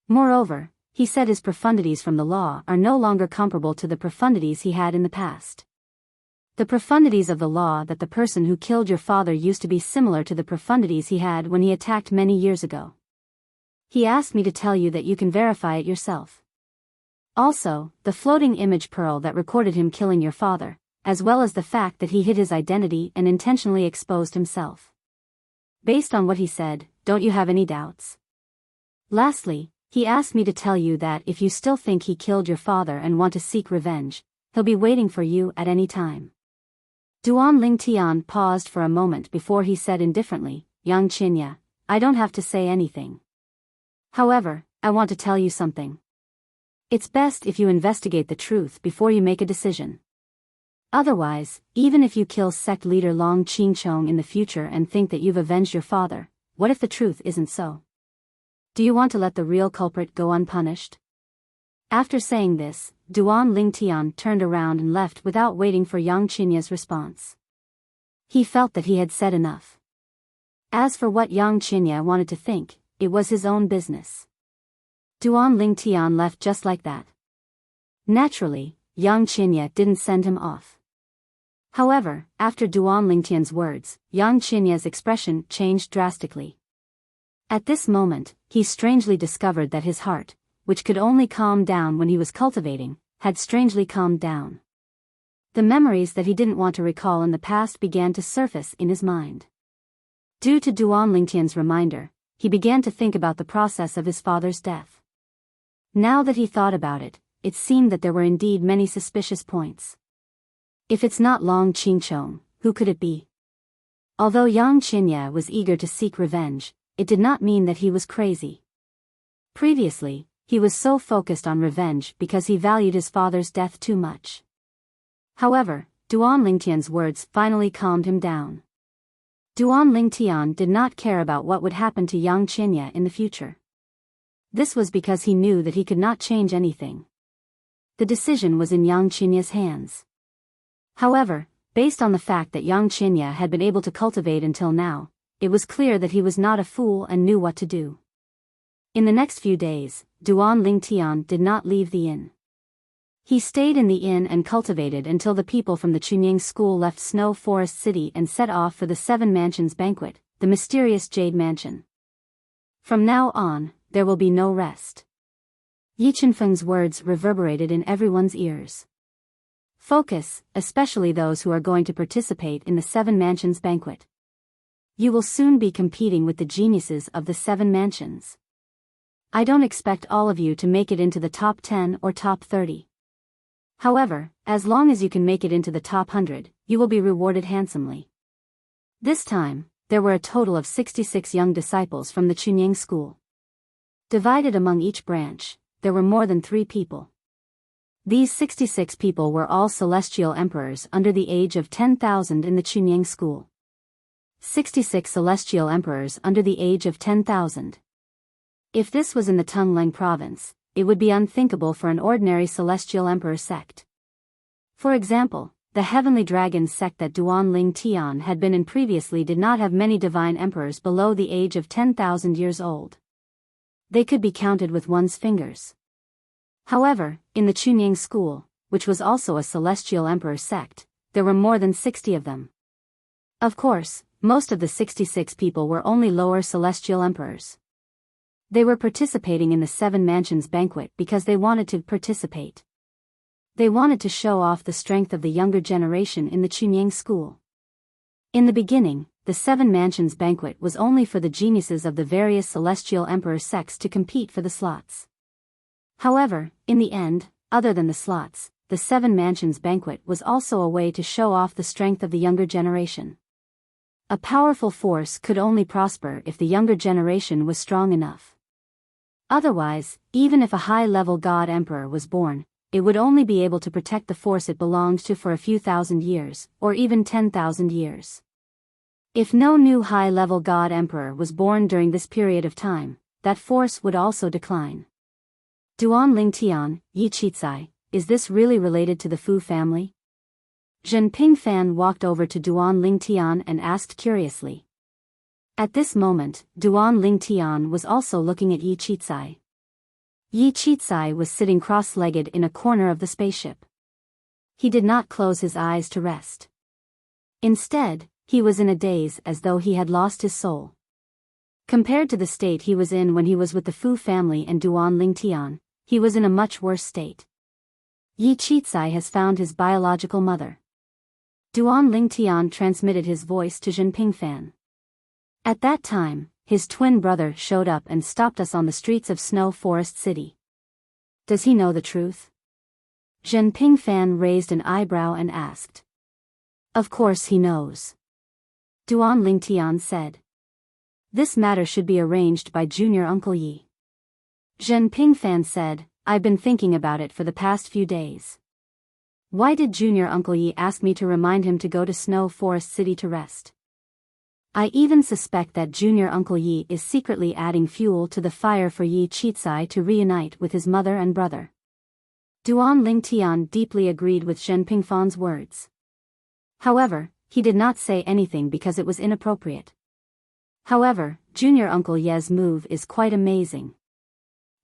[SPEAKER 1] Moreover, he said his profundities from the law are no longer comparable to the profundities he had in the past. The profundities of the law that the person who killed your father used to be similar to the profundities he had when he attacked many years ago. He asked me to tell you that you can verify it yourself. Also, the floating image pearl that recorded him killing your father, as well as the fact that he hid his identity and intentionally exposed himself. Based on what he said, don't you have any doubts? Lastly, he asked me to tell you that if you still think he killed your father and want to seek revenge, he'll be waiting for you at any time. Duan Lingtian paused for a moment before he said indifferently, Yang Qinya, I don't have to say anything. However, I want to tell you something. It's best if you investigate the truth before you make a decision. Otherwise, even if you kill sect leader Long Qingchong in the future and think that you've avenged your father, what if the truth isn't so? Do you want to let the real culprit go unpunished? After saying this, Duan Lingtian turned around and left without waiting for Yang Qinya's response. He felt that he had said enough. As for what Yang Qinya wanted to think, it was his own business. Duan Lingtian left just like that. Naturally, Yang Qinya didn't send him off. However, after Duan Lingtian's words, Yang Qinya's expression changed drastically. At this moment, he strangely discovered that his heart, which could only calm down when he was cultivating, had strangely calmed down. The memories that he didn't want to recall in the past began to surface in his mind. Due to Duan Lingtian's reminder, he began to think about the process of his father's death. Now that he thought about it, it seemed that there were indeed many suspicious points. If it's not Long Qingchong, who could it be? Although Yang Qinya was eager to seek revenge, it did not mean that he was crazy. Previously, he was so focused on revenge because he valued his father's death too much. However, Duan Lingtian's words finally calmed him down. Duan Lingtian did not care about what would happen to Yang Qinya in the future. This was because he knew that he could not change anything. The decision was in Yang Qinya's hands. However, based on the fact that Yang Qinya had been able to cultivate until now, it was clear that he was not a fool and knew what to do. In the next few days, Duan Lingtian did not leave the inn. He stayed in the inn and cultivated until the people from the Chunying school left Snow Forest City and set off for the Seven Mansions banquet, the mysterious Jade Mansion. From now on, there will be no rest. Yi Chenfeng's words reverberated in everyone's ears. Focus, especially those who are going to participate in the Seven Mansions banquet. You will soon be competing with the geniuses of the Seven Mansions. I don't expect all of you to make it into the top 10 or top 30. However, as long as you can make it into the top 100, you will be rewarded handsomely. This time, there were a total of 66 young disciples from the Chunying school. Divided among each branch, there were more than 3 people. These 66 people were all celestial emperors under the age of 10,000 in the Chunying school. 66 celestial emperors under the age of 10,000. If this was in the Tungleng province, it would be unthinkable for an ordinary celestial emperor sect. For example, the heavenly dragon sect that Duan Ling Tian had been in previously did not have many divine emperors below the age of 10,000 years old. They could be counted with one's fingers. However, in the Chunying school, which was also a celestial emperor sect, there were more than 60 of them. Of course, most of the 66 people were only lower celestial emperors. They were participating in the Seven Mansions banquet because they wanted to participate. They wanted to show off the strength of the younger generation in the Chunying school. In the beginning, the Seven Mansions banquet was only for the geniuses of the various celestial emperor sects to compete for the slots. However, in the end, other than the slots, the Seven Mansions banquet was also a way to show off the strength of the younger generation. A powerful force could only prosper if the younger generation was strong enough. Otherwise, even if a high-level god emperor was born, it would only be able to protect the force it belonged to for a few thousand years, or even 10,000 years. If no new high-level god emperor was born during this period of time, that force would also decline. Duan Ling Tian, Yi Qizai, is this really related to the Fu family? Zhen Pingfan walked over to Duan Ling Tian and asked curiously. At this moment, Duan Ling Tian was also looking at Yi Qizai. Yi Qizai was sitting cross-legged in a corner of the spaceship. He did not close his eyes to rest. Instead, he was in a daze as though he had lost his soul. Compared to the state he was in when he was with the Fu family and Duan Ling Tian, he was in a much worse state. Yi Qizai has found his biological mother. Duan Ling Tian transmitted his voice to Zhen Pingfan. At that time, his twin brother showed up and stopped us on the streets of Snow Forest City. Does he know the truth? Zhen Pingfan raised an eyebrow and asked. Of course he knows. Duan Ling Tian said. This matter should be arranged by Junior Uncle Yi. Zhen Pingfan said, I've been thinking about it for the past few days. Why did Junior Uncle Yi ask me to remind him to go to Snow Forest City to rest? I even suspect that Junior Uncle Yi is secretly adding fuel to the fire for Yi Qizai to reunite with his mother and brother. Duan Ling Tian deeply agreed with Zhen Pingfan's words. However, he did not say anything because it was inappropriate. However, Junior Uncle Ye's move is quite amazing.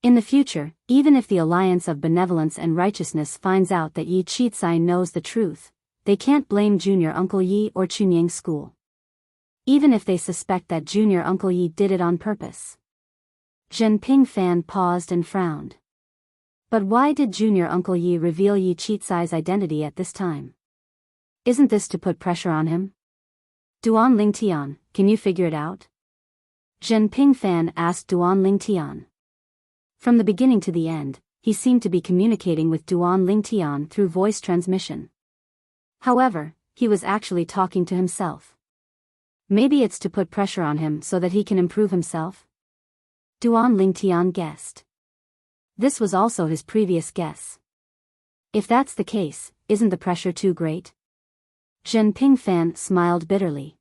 [SPEAKER 1] In the future, even if the Alliance of Benevolence and Righteousness finds out that Yi Qizai knows the truth, they can't blame Junior Uncle Yi or Chunying School. Even if they suspect that Junior Uncle Yi did it on purpose. Zhen Pingfan paused and frowned. But why did Junior Uncle Yi reveal Yi Qizai's identity at this time? Isn't this to put pressure on him? Duan Ling Tian, can you figure it out? Zhen Pingfan asked Duan Ling Tian. From the beginning to the end, he seemed to be communicating with Duan Ling Tian through voice transmission. However, he was actually talking to himself. Maybe it's to put pressure on him so that he can improve himself? Duan Ling Tian guessed. This was also his previous guess. If that's the case, isn't the pressure too great? Zhen Pingfan smiled bitterly.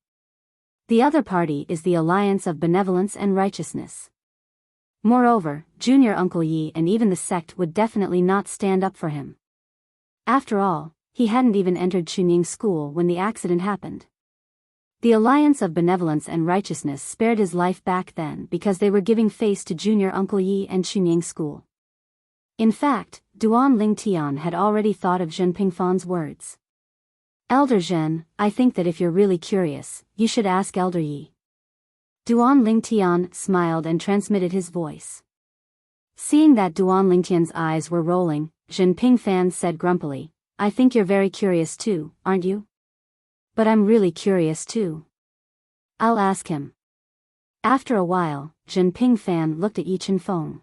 [SPEAKER 1] The other party is the Alliance of Benevolence and Righteousness. Moreover, Junior Uncle Yi and even the sect would definitely not stand up for him. After all, he hadn't even entered Chunying School when the accident happened. The Alliance of Benevolence and Righteousness spared his life back then because they were giving face to Junior Uncle Yi and Chunying School. In fact, Duan Ling Tian had already thought of Zhen Pingfan's words. Elder Zhen, I think that if you're really curious, you should ask Elder Yi. Duan Ling Tian smiled and transmitted his voice. Seeing that Duan Lingtian's eyes were rolling, Jinping Fan said grumpily, I think you're very curious too, aren't you? But I'm really curious too. I'll ask him. After a while, Jinping Fan looked at Yi Chen-feng.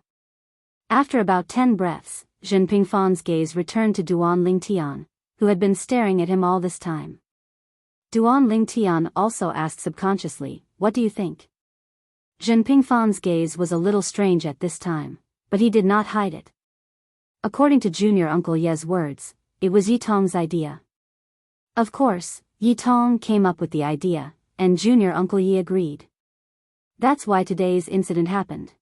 [SPEAKER 1] After about 10 breaths, Jinping Fan's gaze returned to Duan Lingtian, who had been staring at him all this time. Duan Lingtian also asked subconsciously, what do you think? Jinping Fan's gaze was a little strange at this time, but he did not hide it. According to Junior Uncle Ye's words, it was Yi Tong's idea. Of course, Yi Tong came up with the idea, and Junior Uncle Yi agreed. That's why today's incident happened.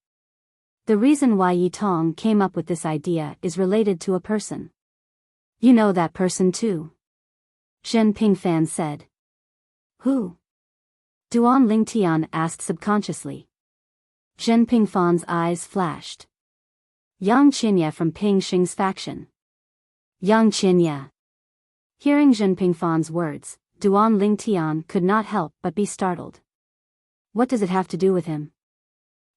[SPEAKER 1] The reason why Yi Tong came up with this idea is related to a person. You know that person too? Jinping Fan said. Who? Duan Lingtian asked subconsciously. Jinping Fan's eyes flashed. Yang Qinya from Ping Xing's faction. Yang Qinya. Hearing Jinping Fan's words, Duan Lingtian could not help but be startled. What does it have to do with him?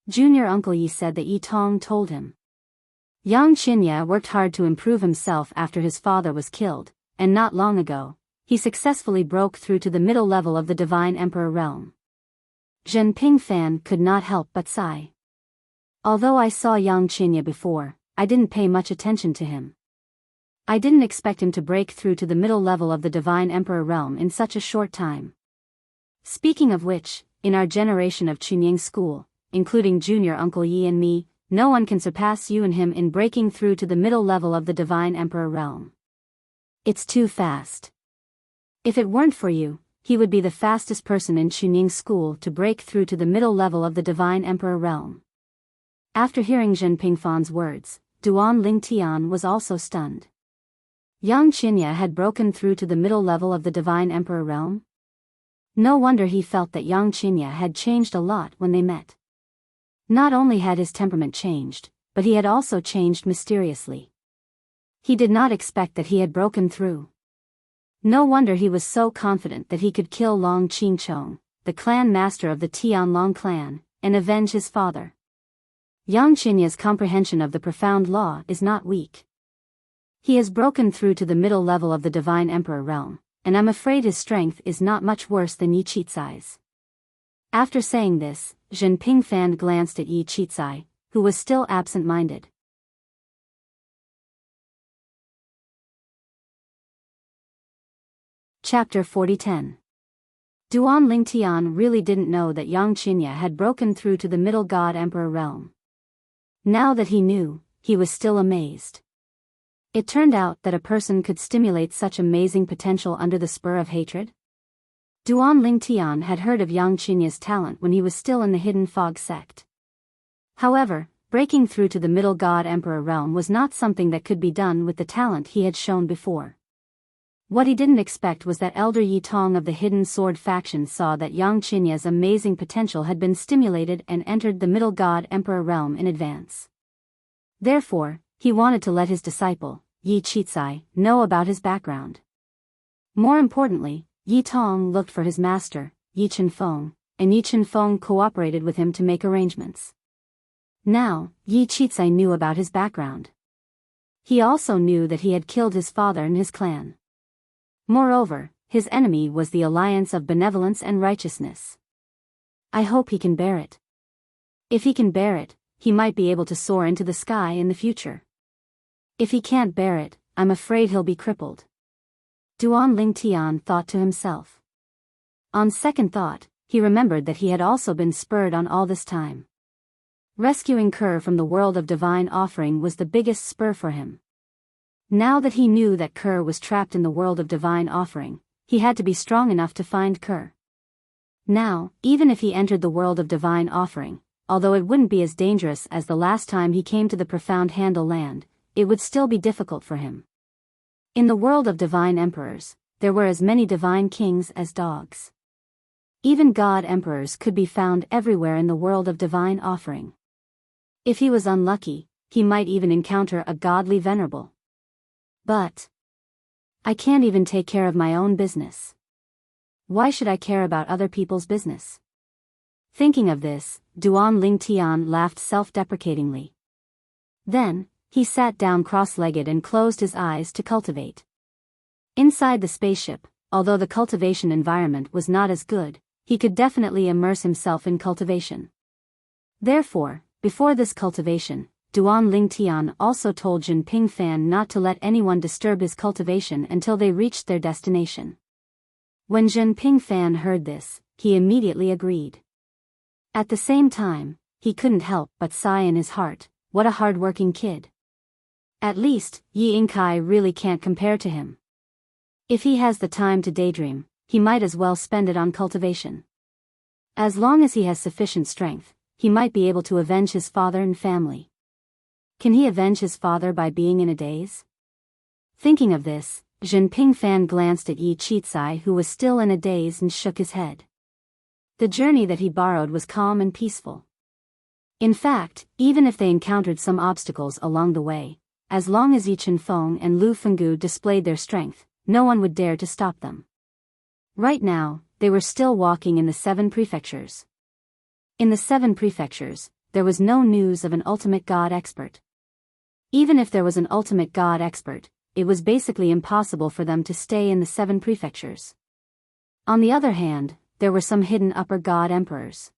[SPEAKER 1] Junior Uncle Yi said that Yi Tong told him. Yang Qinya worked hard to improve himself after his father was killed, and not long ago, he successfully broke through to the middle level of the Divine Emperor realm. Jinping Fan could not help but sigh. Although I saw Yang Qinya before, I didn't pay much attention to him. I didn't expect him to break through to the middle level of the Divine Emperor realm in such a short time. Speaking of which, in our generation of Chunying school, including Junior Uncle Yi and me, no one can surpass you and him in breaking through to the middle level of the Divine Emperor realm. It's too fast. If it weren't for you, he would be the fastest person in Chunying school to break through to the middle level of the Divine Emperor realm. After hearing Jinping Fan's words, Duan Lingtian was also stunned. Yang Qinya had broken through to the middle level of the Divine Emperor realm? No wonder he felt that Yang Qinya had changed a lot when they met. Not only had his temperament changed, but he had also changed mysteriously. He did not expect that he had broken through. No wonder he was so confident that he could kill Long Qingchong, the clan master of the Tianlong clan, and avenge his father. Yang Qinya's comprehension of the profound law is not weak. He has broken through to the middle level of the Divine Emperor realm, and I'm afraid his strength is not much worse than Yi Qizai's. After saying this, Jinping Fan glanced at Yi Qizai, who was still absent-minded. Chapter 40:10. Duan Lingtian really didn't know that Yang Qinya had broken through to the Middle God Emperor realm. Now that he knew, he was still amazed. It turned out that a person could stimulate such amazing potential under the spur of hatred. Duan Lingtian had heard of Yang Qinya's talent when he was still in the Hidden Fog sect. However, breaking through to the Middle God Emperor realm was not something that could be done with the talent he had shown before. What he didn't expect was that Elder Yi Tong of the Hidden Sword faction saw that Yang Qinya's amazing potential had been stimulated and entered the Middle God Emperor realm in advance. Therefore, he wanted to let his disciple, Yi Qizai, know about his background. More importantly, Yi Tong looked for his master, Yi Chen-feng, and Yi Chen-feng cooperated with him to make arrangements. Now, Yi Qizai knew about his background. He also knew that he had killed his father and his clan. Moreover, his enemy was the alliance of benevolence and righteousness. I hope he can bear it. If he can bear it, he might be able to soar into the sky in the future. If he can't bear it, I'm afraid he'll be crippled. Duan Lingtian thought to himself. On second thought, he remembered that he had also been spurred on all this time. Rescuing Kerr from the world of divine offering was the biggest spur for him. Now that he knew that Kerr was trapped in the world of divine offering, he had to be strong enough to find Kerr. Now, even if he entered the world of divine offering, although it wouldn't be as dangerous as the last time he came to the profound Handle land, it would still be difficult for him. In the world of divine emperors, there were as many divine kings as dogs. Even god emperors could be found everywhere in the world of divine offering. If he was unlucky, he might even encounter a godly venerable. But I can't even take care of my own business. Why should I care about other people's business? Thinking of this, Duan Lingtian laughed self-deprecatingly. Then, he sat down cross-legged and closed his eyes to cultivate. Inside the spaceship, although the cultivation environment was not as good, he could definitely immerse himself in cultivation. Therefore, before this cultivation, Duan Lingtian also told Jin Pingfan not to let anyone disturb his cultivation until they reached their destination. When Jin Pingfan heard this, he immediately agreed. At the same time, he couldn't help but sigh in his heart, what a hard-working kid. At least, Yi Yingkai really can't compare to him. If he has the time to daydream, he might as well spend it on cultivation. As long as he has sufficient strength, he might be able to avenge his father and family. Can he avenge his father by being in a daze? Thinking of this, Jin Pingfan glanced at Yi Chizai, who was still in a daze, and shook his head. The journey that he borrowed was calm and peaceful. In fact, even if they encountered some obstacles along the way, as long as Yi Chenfeng and Lu Fenggu displayed their strength, no one would dare to stop them. Right now, they were still walking in the 7 prefectures. In the 7 prefectures, there was no news of an ultimate god expert. Even if there was an ultimate god expert, it was basically impossible for them to stay in the 7 prefectures. On the other hand, there were some hidden upper god emperors.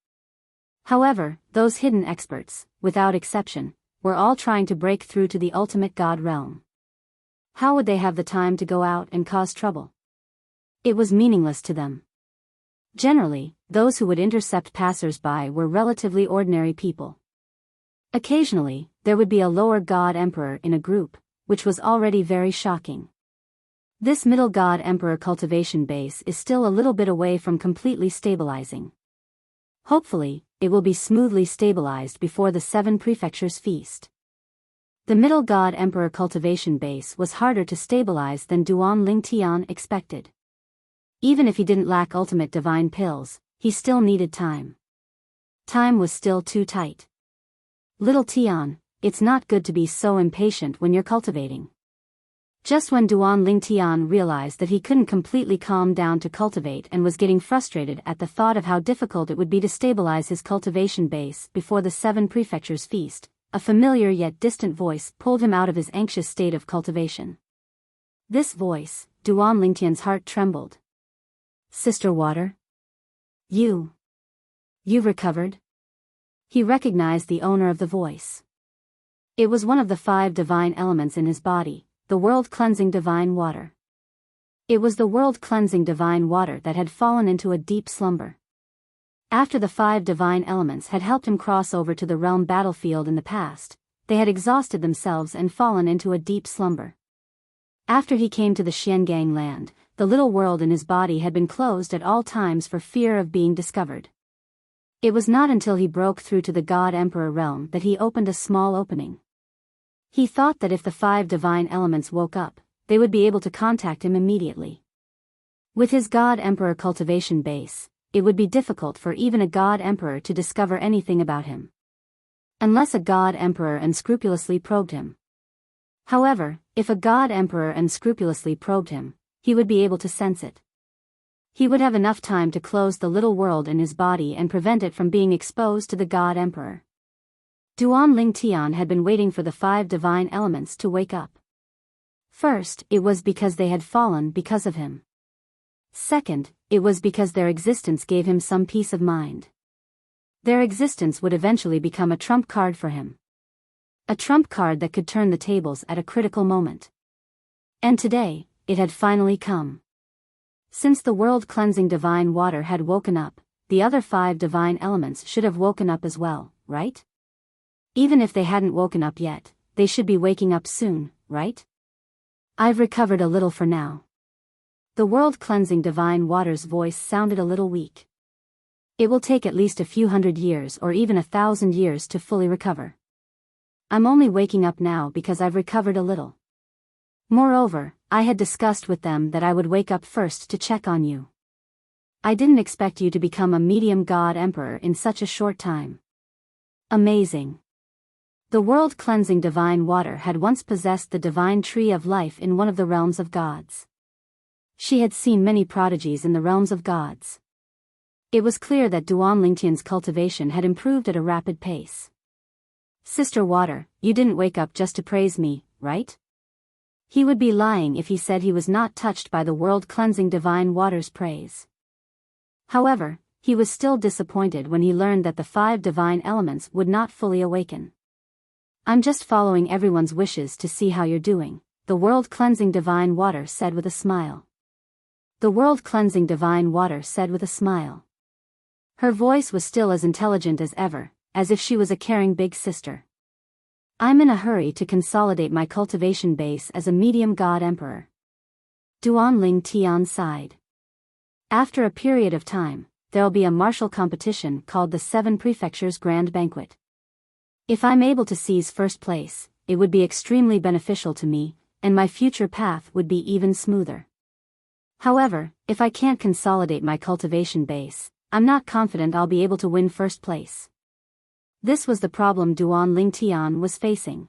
[SPEAKER 1] However, those hidden experts, without exception, were all trying to break through to the ultimate god realm. How would they have the time to go out and cause trouble? It was meaningless to them. Generally, those who would intercept passers-by were relatively ordinary people. Occasionally, there would be a lower god emperor in a group, which was already very shocking. This middle god emperor cultivation base is still a little bit away from completely stabilizing. Hopefully, it will be smoothly stabilized before the 7 prefectures feast. The middle god emperor cultivation base was harder to stabilize than Duan Lingtian expected. Even if he didn't lack ultimate divine pills, he still needed time. Time was still too tight. Little Tian, it's not good to be so impatient when you're cultivating. Just when Duan Lingtian realized that he couldn't completely calm down to cultivate and was getting frustrated at the thought of how difficult it would be to stabilize his cultivation base before the 7 prefectures feast, a familiar yet distant voice pulled him out of his anxious state of cultivation. This voice, Duan Lingtian's heart trembled. Sister Water? You've recovered? He recognized the owner of the voice. It was one of the 5 divine elements in his body, the world-cleansing divine water. It was the world-cleansing divine water that had fallen into a deep slumber. After the 5 divine elements had helped him cross over to the realm battlefield in the past, they had exhausted themselves and fallen into a deep slumber. After he came to the Xiangang land, the little world in his body had been closed at all times for fear of being discovered. It was not until he broke through to the God Emperor realm that he opened a small opening. He thought that if the 5 divine elements woke up, they would be able to contact him immediately. With his God Emperor cultivation base, it would be difficult for even a God Emperor to discover anything about him. Unless a God Emperor unscrupulously probed him. However, if a God Emperor unscrupulously probed him, he would be able to sense it. He would have enough time to close the little world in his body and prevent it from being exposed to the God Emperor. Duan Lingtian had been waiting for the 5 divine elements to wake up. First, it was because they had fallen because of him. Second, it was because their existence gave him some peace of mind. Their existence would eventually become a trump card for him. A trump card that could turn the tables at a critical moment. And today, it had finally come. Since the world-cleansing divine water had woken up, the other 5 divine elements should have woken up as well, right? Even if they hadn't woken up yet, they should be waking up soon, right? I've recovered a little for now. The world-cleansing divine water's voice sounded a little weak. It will take at least a few hundred years or even 1,000 years to fully recover. I'm only waking up now because I've recovered a little. Moreover, I had discussed with them that I would wake up first to check on you. I didn't expect you to become a medium god emperor in such a short time. Amazing. The world-cleansing divine water had once possessed the divine tree of life in one of the realms of gods. She had seen many prodigies in the realms of gods. It was clear that Duan Lingtian's cultivation had improved at a rapid pace. Sister Water, you didn't wake up just to praise me, right? He would be lying if he said he was not touched by the world-cleansing divine water's praise. However, he was still disappointed when he learned that the 5 divine elements would not fully awaken. I'm just following everyone's wishes to see how you're doing, the world-cleansing divine water said with a smile. The world-cleansing divine water said with a smile. Her voice was still as intelligent as ever, as if she was a caring big sister. I'm in a hurry to consolidate my cultivation base as a medium god emperor. Duanling Tian sighed. After a period of time, there'll be a martial competition called the 7 Prefectures Grand Banquet. If I'm able to seize first place, it would be extremely beneficial to me, and my future path would be even smoother. However, if I can't consolidate my cultivation base, I'm not confident I'll be able to win first place. This was the problem Duanling Tian was facing.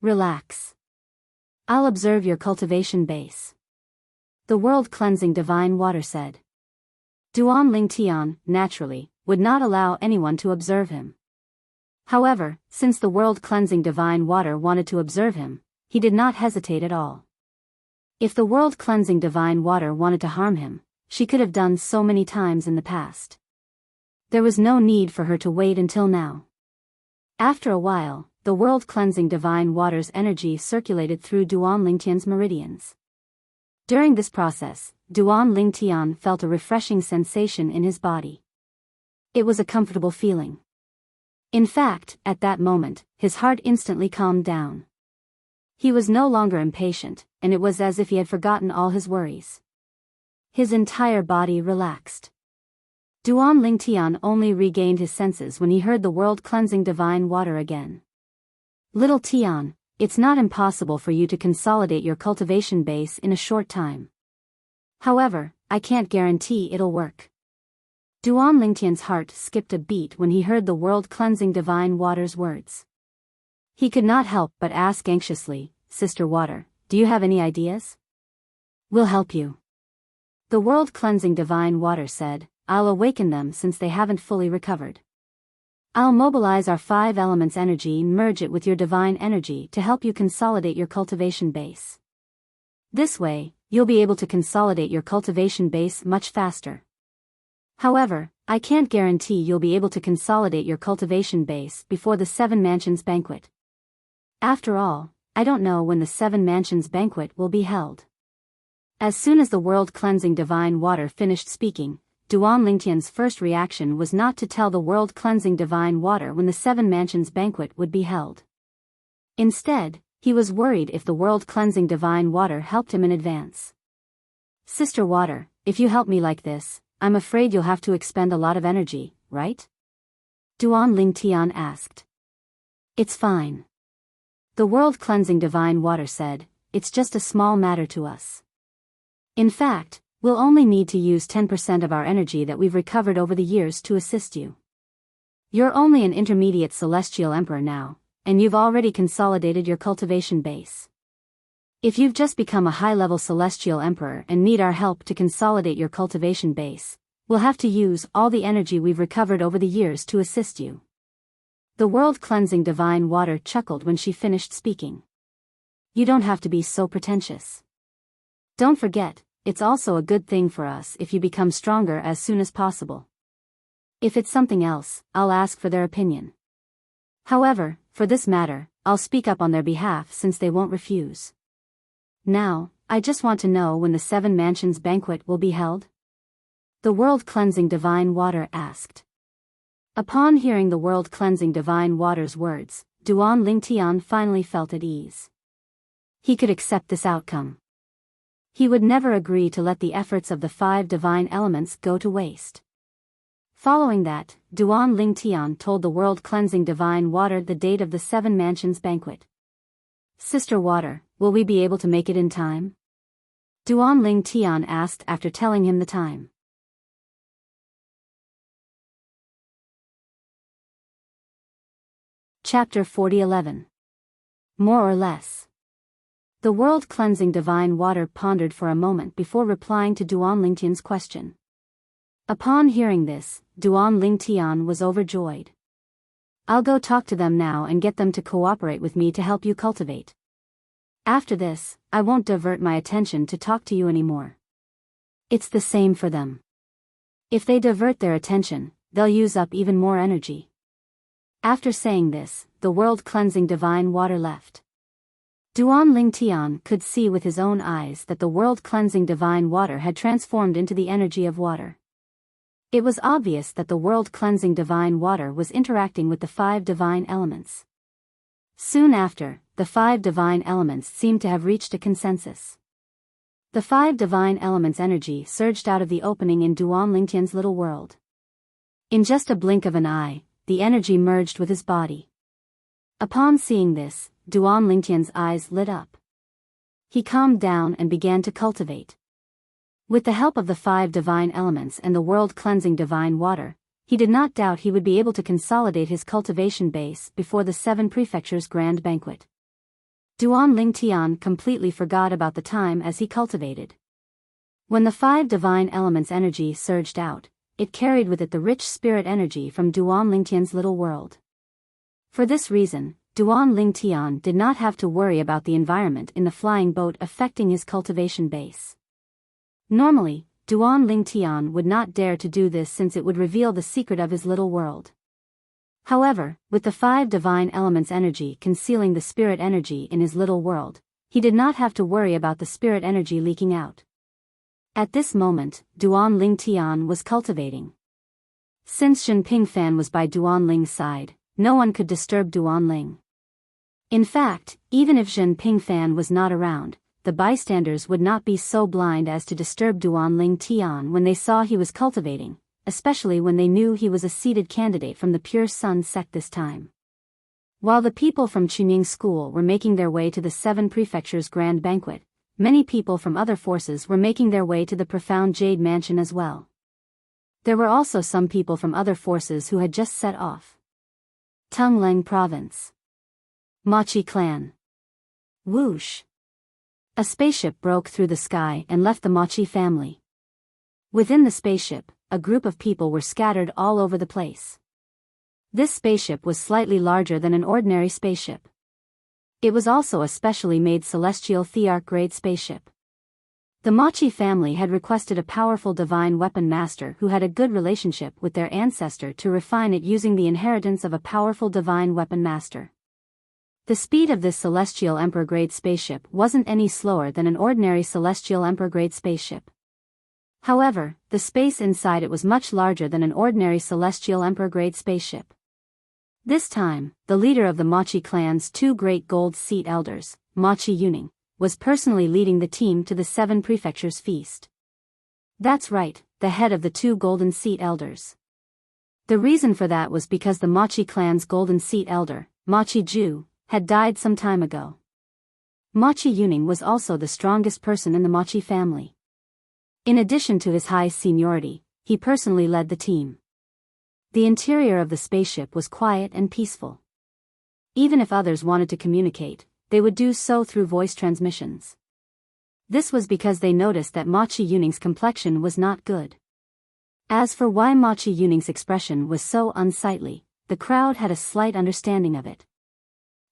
[SPEAKER 1] Relax. I'll observe your cultivation base. The world-cleansing divine water said. Duanling Tian, naturally, would not allow anyone to observe him. However, since the world-cleansing divine water wanted to observe him, he did not hesitate at all. If the world-cleansing divine water wanted to harm him, she could have done so many times in the past. There was no need for her to wait until now. After a while, the world-cleansing divine water's energy circulated through Duanling Tian's meridians. During this process, Duanling Tian felt a refreshing sensation in his body. It was a comfortable feeling. In fact, at that moment, his heart instantly calmed down. He was no longer impatient, and it was as if he had forgotten all his worries. His entire body relaxed. Duanling Tian only regained his senses when he heard the world-cleansing divine water again. Little Tian, it's not impossible for you to consolidate your cultivation base in a short time. However, I can't guarantee it'll work. Duanling Tian's heart skipped a beat when he heard the world-cleansing divine water's words. He could not help but ask anxiously, Sister Water, do you have any ideas? We'll help you. The world-cleansing divine water said, I'll awaken them since they haven't fully recovered. I'll mobilize our 5 elements energy and merge it with your divine energy to help you consolidate your cultivation base. This way, you'll be able to consolidate your cultivation base much faster. However, I can't guarantee you'll be able to consolidate your cultivation base before the 7 Mansions Banquet. After all, I don't know when the 7 Mansions Banquet will be held. As soon as the world-cleansing divine water finished speaking, Duanling Tian's first reaction was not to tell the world-cleansing divine water when the 7 Mansions Banquet would be held. Instead, he was worried if the world-cleansing divine water helped him in advance. Sister Water, if you help me like this, I'm afraid you'll have to expend a lot of energy, right? Duanling Tian asked. It's fine. The world-cleansing divine water said, it's just a small matter to us. In fact, we'll only need to use 10% of our energy that we've recovered over the years to assist you. You're only an intermediate celestial emperor now, and you've already consolidated your cultivation base. If you've just become a high-level celestial emperor and need our help to consolidate your cultivation base, we'll have to use all the energy we've recovered over the years to assist you. The world-cleansing divine water chuckled when she finished speaking. You don't have to be so pretentious. Don't forget, it's also a good thing for us if you become stronger as soon as possible. If it's something else, I'll ask for their opinion. However, for this matter, I'll speak up on their behalf since they won't refuse. Now, I just want to know when the 7 Mansions Banquet will be held? The world-cleansing divine water asked. Upon hearing the world-cleansing divine water's words, Duanling Tian finally felt at ease. He could accept this outcome. He would never agree to let the efforts of the 5 divine elements go to waste. Following that, Duanling Tian told the world-cleansing divine water the date of the 7 Mansions Banquet. Sister Water, will we be able to make it in time? Duanling Tian asked after telling him the time. Chapter 40:11. More or less. The world-cleansing divine water pondered for a moment before replying to Duanling Tian's question. Upon hearing this, Duanling Tian was overjoyed. I'll go talk to them now and get them to cooperate with me to help you cultivate. After this, I won't divert my attention to talk to you anymore. It's the same for them. If they divert their attention, they'll use up even more energy. After saying this, the world-cleansing divine water left. Duan Ling Tian could see with his own eyes that the world-cleansing divine water had transformed into the energy of water. It was obvious that the world-cleansing divine water was interacting with the 5 divine elements. Soon after, the 5 divine elements seemed to have reached a consensus. The 5 divine elements' energy surged out of the opening in Duan Lingtian's little world. In just a blink of an eye, the energy merged with his body. Upon seeing this, Duan Lingtian's eyes lit up. He calmed down and began to cultivate. With the help of the 5 divine elements and the world-cleansing divine water, he did not doubt he would be able to consolidate his cultivation base before the 7 prefectures' grand banquet. Duan Ling Tian completely forgot about the time as he cultivated. When the 5 divine elements' energy surged out, it carried with it the rich spirit energy from Duan Ling Tian's little world. For this reason, Duan Ling Tian did not have to worry about the environment in the flying boat affecting his cultivation base. Normally, Duan Ling Tian would not dare to do this since it would reveal the secret of his little world. However, with the 5 divine elements' energy concealing the spirit energy in his little world, he did not have to worry about the spirit energy leaking out. At this moment, Duan Ling Tian was cultivating. Since Shenping Fan was by Duan Ling's side, no one could disturb Duan Ling. In fact, even if Shenping Fan was not around, the bystanders would not be so blind as to disturb Duan Ling Tian when they saw he was cultivating, especially when they knew he was a seeded candidate from the Pure Sun sect this time. While the people from Chunying School were making their way to the 7 prefectures' grand banquet, many people from other forces were making their way to the profound Jade Mansion as well. There were also some people from other forces who had just set off. Tungleng Province. Machi Clan. Whoosh. A spaceship broke through the sky and left the Machi family. Within the spaceship, a group of people were scattered all over the place. This spaceship was slightly larger than an ordinary spaceship. It was also a specially made celestial Thearch-grade spaceship. The Machi family had requested a powerful divine weapon master who had a good relationship with their ancestor to refine it using the inheritance of a powerful divine weapon master. The speed of this celestial emperor-grade spaceship wasn't any slower than an ordinary celestial emperor-grade spaceship. However, the space inside it was much larger than an ordinary celestial emperor-grade spaceship. This time, the leader of the Machi clan's 2 great gold seat elders, Machi Yuning, was personally leading the team to the 7 prefectures feast. That's right, the head of the 2 golden seat elders. The reason for that was because the Machi clan's golden seat elder, Machi Ju, had died some time ago. Machi Yuning was also the strongest person in the Machi family. In addition to his high seniority, he personally led the team. The interior of the spaceship was quiet and peaceful. Even if others wanted to communicate, they would do so through voice transmissions. This was because they noticed that Machi Yuning's complexion was not good. As for why Machi Yuning's expression was so unsightly, the crowd had a slight understanding of it.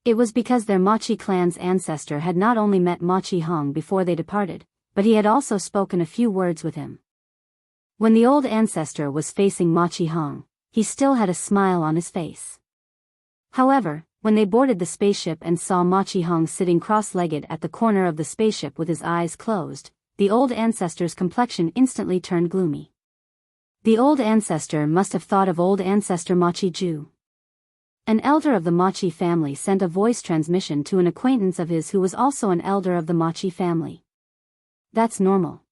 [SPEAKER 1] It was because their Machi clan's ancestor had not only met Machi Hong before they departed, but he had also spoken a few words with him. When the old ancestor was facing Machi Hong, he still had a smile on his face. However, when they boarded the spaceship and saw Machi Hong sitting cross-legged at the corner of the spaceship with his eyes closed, the old ancestor's complexion instantly turned gloomy. The old ancestor must have thought of old ancestor Machi Ju. An elder of the Machi family sent a voice transmission to an acquaintance of his who was also an elder of the Machi family. That's normal.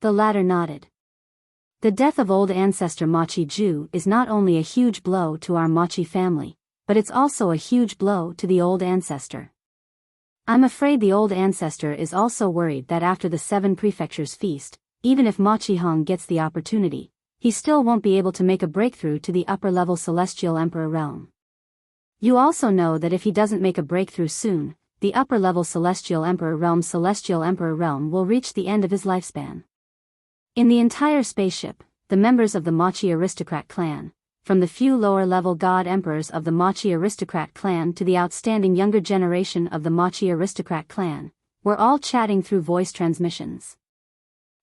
[SPEAKER 1] The latter nodded. The death of old ancestor Machi Ju is not only a huge blow to our Machi family, but it's also a huge blow to the old ancestor. I'm afraid the old ancestor is also worried that after the 7 prefectures feast, even if Machi Hong gets the opportunity, he still won't be able to make a breakthrough to the upper-level celestial emperor realm. You also know that if he doesn't make a breakthrough soon, the upper-level celestial emperor realm will reach the end of his lifespan. In the entire spaceship, the members of the Machi aristocrat clan, from the few lower-level god emperors of the Mochi aristocrat clan to the outstanding younger generation of the Mochi aristocrat clan, were all chatting through voice transmissions.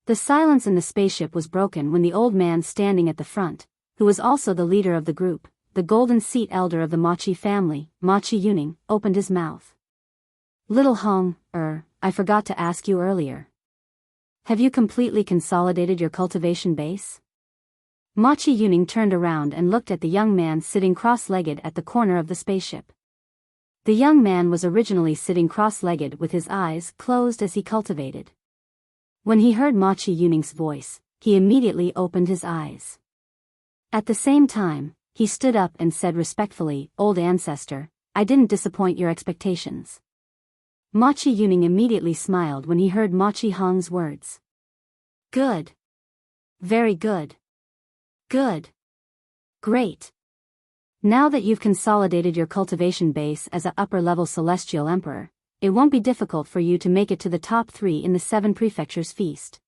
[SPEAKER 1] The silence in the spaceship was broken when the old man standing at the front, who was also the leader of the group, the golden seat elder of the Mochi family, Mochi Yuning, opened his mouth. Little Hong, I forgot to ask you earlier. Have you completely consolidated your cultivation base? Mochi Yuning turned around and looked at the young man sitting cross-legged at the corner of the spaceship. The young man was originally sitting cross-legged with his eyes closed as he cultivated. When he heard Mochi Yuning's voice, he immediately opened his eyes. At the same time, he stood up and said respectfully, "Old ancestor, I didn't disappoint your expectations." Mochi Yuning immediately smiled when he heard Mochi Hong's words. Good. Very good. Good. Great. Now that you've consolidated your cultivation base as an upper-level celestial emperor, it won't be difficult for you to make it to the top 3 in the 7 prefectures feast.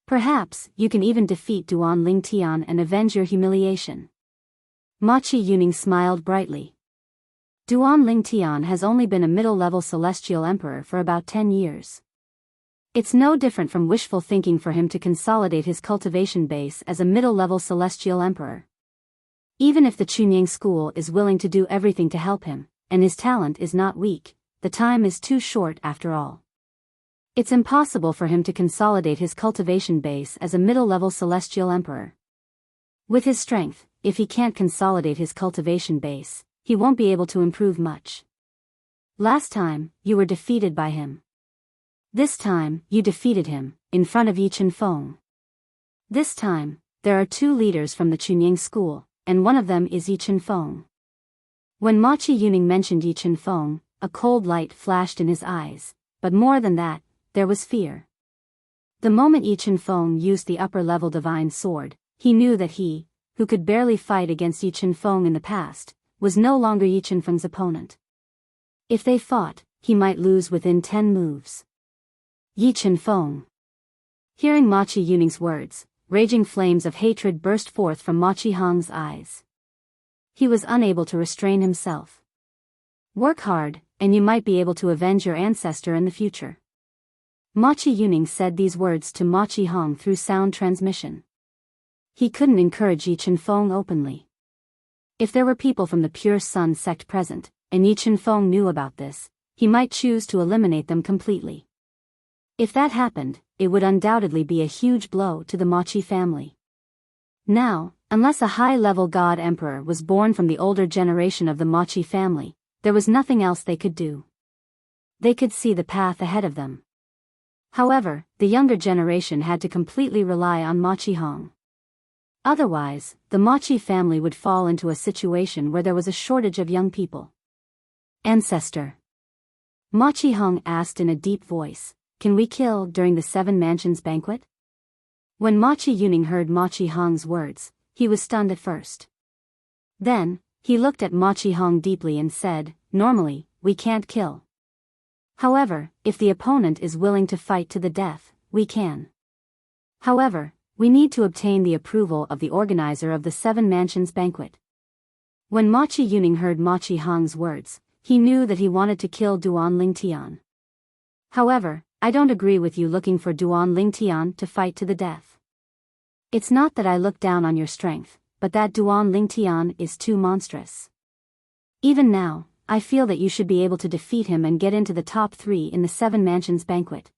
[SPEAKER 1] Perhaps you can even defeat Duan Lingtian and avenge your humiliation. Mochi Yuning smiled brightly. Duan Lingtian has only been a middle-level celestial emperor for about 10 years. It's no different from wishful thinking for him to consolidate his cultivation base as a middle-level celestial emperor. Even if the Chunying school is willing to do everything to help him, and his talent is not weak, the time is too short after all. It's impossible for him to consolidate his cultivation base as a middle-level celestial emperor. With his strength, if he can't consolidate his cultivation base, he won't be able to improve much. Last time, you were defeated by him. This time, you defeated him, in front of Yi Chen-feng. This time, there are 2 leaders from the Chunying school, and one of them is Yi Chen-feng. When Mochi Yuning mentioned Yi Chen-feng, a cold light flashed in his eyes, but more than that, there was fear. The moment Yi Chen-feng used the upper-level divine sword, he knew that he, who could barely fight against Yi Chen-feng in the past, was no longer Yi Chen-feng's opponent. If they fought, he might lose within 10 moves. Yi Chen-feng. Hearing Mochi Yuning's words, raging flames of hatred burst forth from Mochi Hong's eyes. He was unable to restrain himself. Work hard, and you might be able to avenge your ancestor in the future. Mochi Yuning said these words to Mochi Hong through sound transmission. He couldn't encourage Yi Chen-feng openly. If there were people from the Pure Sun sect present, and Yi Chen-feng knew about this, he might choose to eliminate them completely. If that happened, it would undoubtedly be a huge blow to the Mochi family. Now, unless a high-level god emperor was born from the older generation of the Mochi family, there was nothing else they could do. They could see the path ahead of them. However, the younger generation had to completely rely on Mochi Hong. Otherwise, the Mochi family would fall into a situation where there was a shortage of young people. Ancestor. Mochi Hong asked in a deep voice, "Can we kill during the 7 mansions banquet?" When Mochi Yuning heard Mochi Hong's words, he was stunned at first. Then, he looked at Mochi Hong deeply and said, "Normally, we can't kill. However, if the opponent is willing to fight to the death, we can. However, we need to obtain the approval of the organizer of the 7 mansions banquet." When Mochi Yuning heard Mochi Hong's words, he knew that he wanted to kill Duan Lingtian. "However, I don't agree with you looking for Duan Lingtian to fight to the death. It's not that I look down on your strength, but that Duan Lingtian is too monstrous. Even now, I feel that you should be able to defeat him and get into the top 3 in the 7 mansions banquet.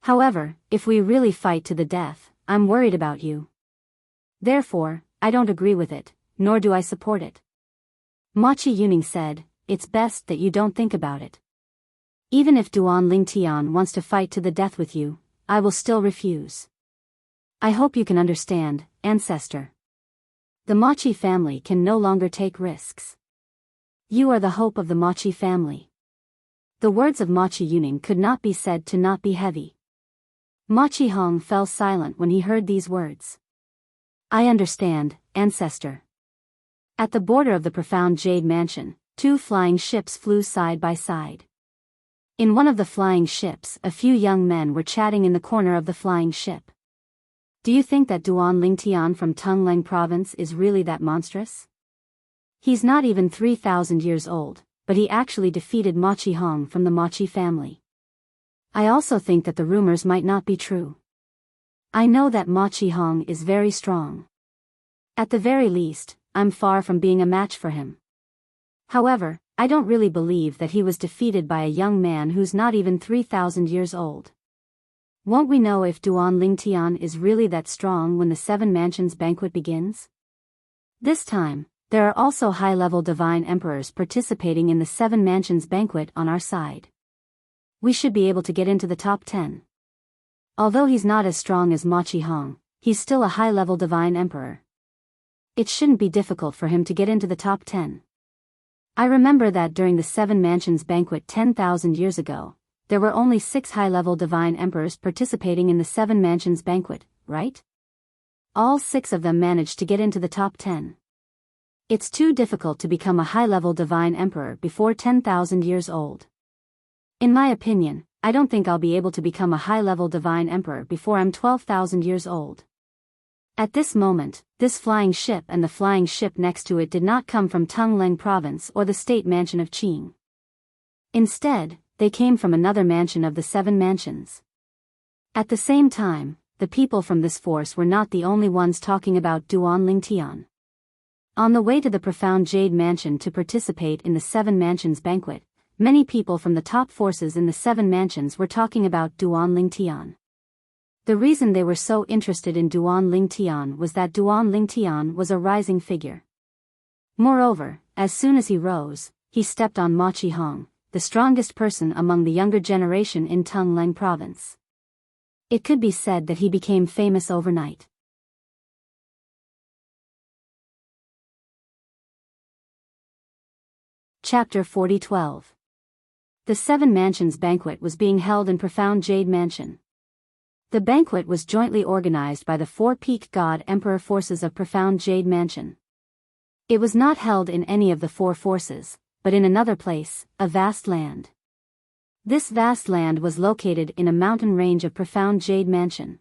[SPEAKER 1] However, if we really fight to the death, I'm worried about you. Therefore, I don't agree with it, nor do I support it." Mochi Yuning said, "It's best that you don't think about it. Even if Duan Lingtian wants to fight to the death with you, I will still refuse. I hope you can understand, ancestor. The Mochi family can no longer take risks. You are the hope of the Mochi family." The words of Mochi Yuning could not be said to not be heavy. Mochi Hong fell silent when he heard these words. "I understand, ancestor." At the border of the profound Jade Mansion, 2 flying ships flew side by side. In one of the flying ships, a few young men were chatting in the corner of the flying ship. Do you think that Duan Lingtian from Tungleng province is really that monstrous? He's not even 3,000 years old, but he actually defeated Machi Hong from the Machi family. I also think that the rumors might not be true. I know that Machi Hong is very strong. At the very least, I'm far from being a match for him. However, I don't really believe that he was defeated by a young man who's not even 3,000 years old. Won't we know if Duan Lingtian is really that strong when the Seven Mansions banquet begins? This time, there are also high-level divine emperors participating in the Seven Mansions banquet on our side. We should be able to get into the top 10. Although he's not as strong as Machi Hong, he's still a high-level divine emperor. It shouldn't be difficult for him to get into the top 10. I remember that during the Seven Mansions banquet 10,000 years ago, there were only 6 high-level divine emperors participating in the Seven Mansions banquet, right? All 6 of them managed to get into the top 10. It's too difficult to become a high-level divine emperor before 10,000 years old. In my opinion, I don't think I'll be able to become a high-level divine emperor before I'm 12,000 years old. At this moment, this flying ship and the flying ship next to it did not come from Tungleng province or the state mansion of Qing. Instead, they came from another mansion of the Seven Mansions. At the same time, the people from this force were not the only ones talking about Duan Lingtian. On the way to the profound Jade Mansion to participate in the Seven Mansions banquet, many people from the top forces in the Seven Mansions were talking about Duan Lingtian. The reason they were so interested in Duan Lingtian was that Duan Lingtian was a rising figure. Moreover, as soon as he rose, he stepped on Machi Hong, the strongest person among the younger generation in Tungleng province. It could be said that he became famous overnight. Chapter 40:12. The Seven Mansions banquet was being held in profound Jade Mansion. The banquet was jointly organized by the 4-peak God Emperor forces of profound Jade Mansion. It was not held in any of the 4 forces, but in another place, a vast land. This vast land was located in a mountain range of profound Jade Mansion.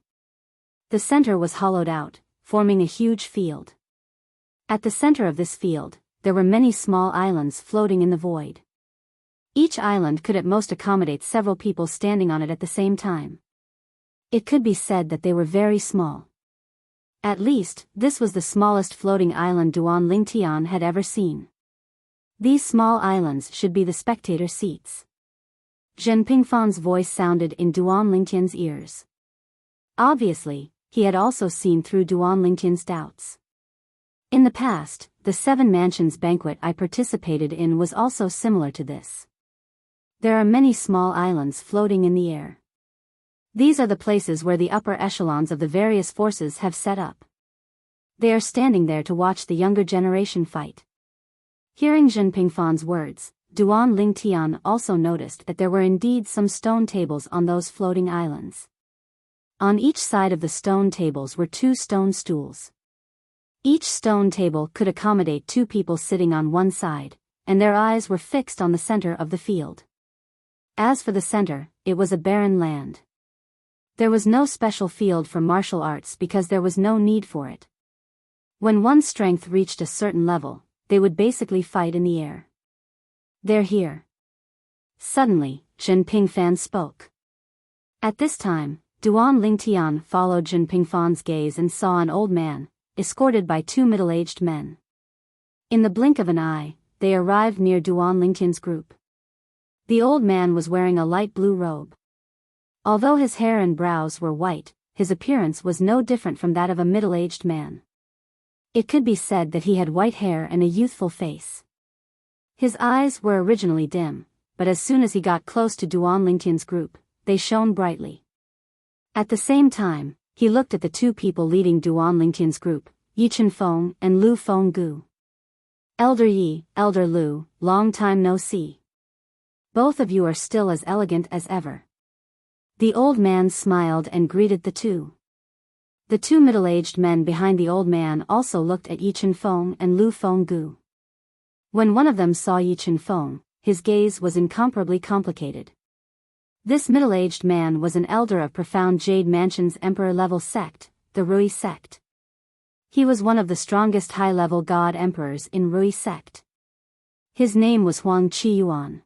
[SPEAKER 1] The center was hollowed out, forming a huge field. At the center of this field, there were many small islands floating in the void. Each island could at most accommodate several people standing on it at the same time. It could be said that they were very small. At least, this was the smallest floating island Duan Lingtian had ever seen. These small islands should be the spectator seats. Zhen Pingfan's voice sounded in Duan Lingtian's ears. Obviously, he had also seen through Duan Lingtian's doubts. In the past, the Seven Mansions banquet I participated in was also similar to this. There are many small islands floating in the air. These are the places where the upper echelons of the various forces have set up. They are standing there to watch the younger generation fight. Hearing Zhen Pingfan's words, Duan Lingtian also noticed that there were indeed some stone tables on those floating islands. On each side of the stone tables were 2 stone stools. Each stone table could accommodate 2 people sitting on one side, and their eyes were fixed on the center of the field. As for the center, it was a barren land. There was no special field for martial arts because there was no need for it. When one's strength reached a certain level, they would basically fight in the air. They're here. Suddenly, Zhen Pingfan spoke. At this time, Duan Lingtian followed Zhen Pingfan's gaze and saw an old man, escorted by 2 middle-aged men. In the blink of an eye, they arrived near Duan Lingtian's group. The old man was wearing a light blue robe. Although his hair and brows were white, his appearance was no different from that of a middle-aged man. It could be said that he had white hair and a youthful face. His eyes were originally dim, but as soon as he got close to Duan Lingtian's group, they shone brightly. At the same time, he looked at the 2 people leading Duan Lingtian's group, Yi Chenfeng and Lu Fenggu. Elder Yi, Elder Lu, long time no see. Both of you are still as elegant as ever. The old man smiled and greeted the 2. The 2 middle-aged men behind the old man also looked at Yi Chenfeng and Lu Fenggu. When one of them saw Yi Chenfeng, his gaze was incomparably complicated. This middle-aged man was an elder of profound Jade Mansion's emperor-level sect, the Rui sect. He was one of the strongest high-level god emperors in Rui sect. His name was Huang Qiyuan.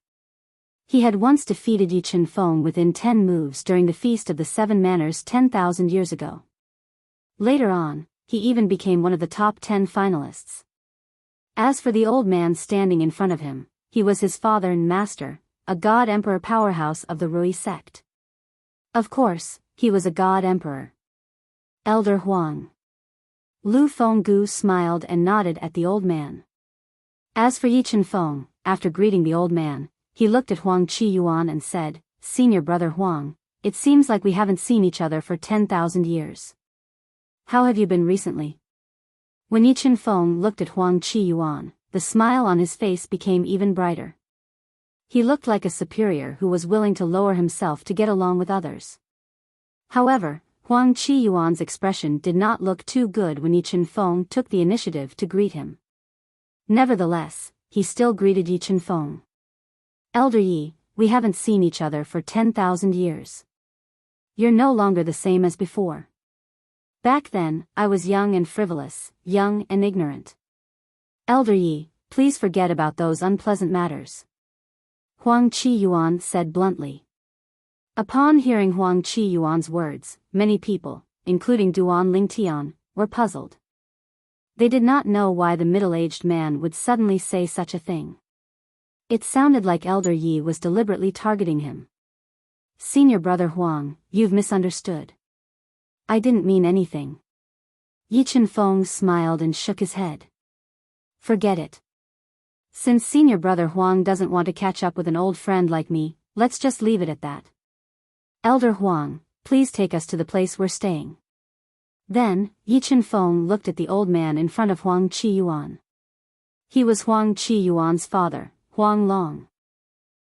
[SPEAKER 1] He had once defeated Yi Qianfeng within 10 moves during the Feast of the Seven Manners 10,000 years ago. Later on, he even became one of the top 10 finalists. As for the old man standing in front of him, he was his father and master, a god emperor powerhouse of the Rui sect. Of course, he was a god emperor. Elder Huang. Lu Fenggu smiled and nodded at the old man. As for Yi Qianfeng, after greeting the old man, he looked at Huang Qiyuan and said, "Senior brother Huang, it seems like we haven't seen each other for 10,000 years. How have you been recently?" When Yi Qianfeng looked at Huang Qiyuan, the smile on his face became even brighter. He looked like a superior who was willing to lower himself to get along with others. However, Huang Qiyuan's expression did not look too good when Yi Qianfeng took the initiative to greet him. Nevertheless, he still greeted Yi Qianfeng. "Elder Yi, we haven't seen each other for 10,000 years. You're no longer the same as before. Back then, I was young and frivolous, young and ignorant. Elder Yi, please forget about those unpleasant matters," Huang Qiyuan said bluntly. Upon hearing Huang Qiyuan's words, many people, including Duan Lingtian, were puzzled. They did not know why the middle-aged man would suddenly say such a thing. It sounded like Elder Yi was deliberately targeting him. "Senior brother Huang, you've misunderstood. I didn't mean anything." Yi Qianfeng smiled and shook his head. "Forget it. Since senior brother Huang doesn't want to catch up with an old friend like me, let's just leave it at that. Elder Huang, please take us to the place we're staying." Then, Yi Qianfeng looked at the old man in front of Huang Qiyuan. He was Huang Qiyuan's father, Huang Long.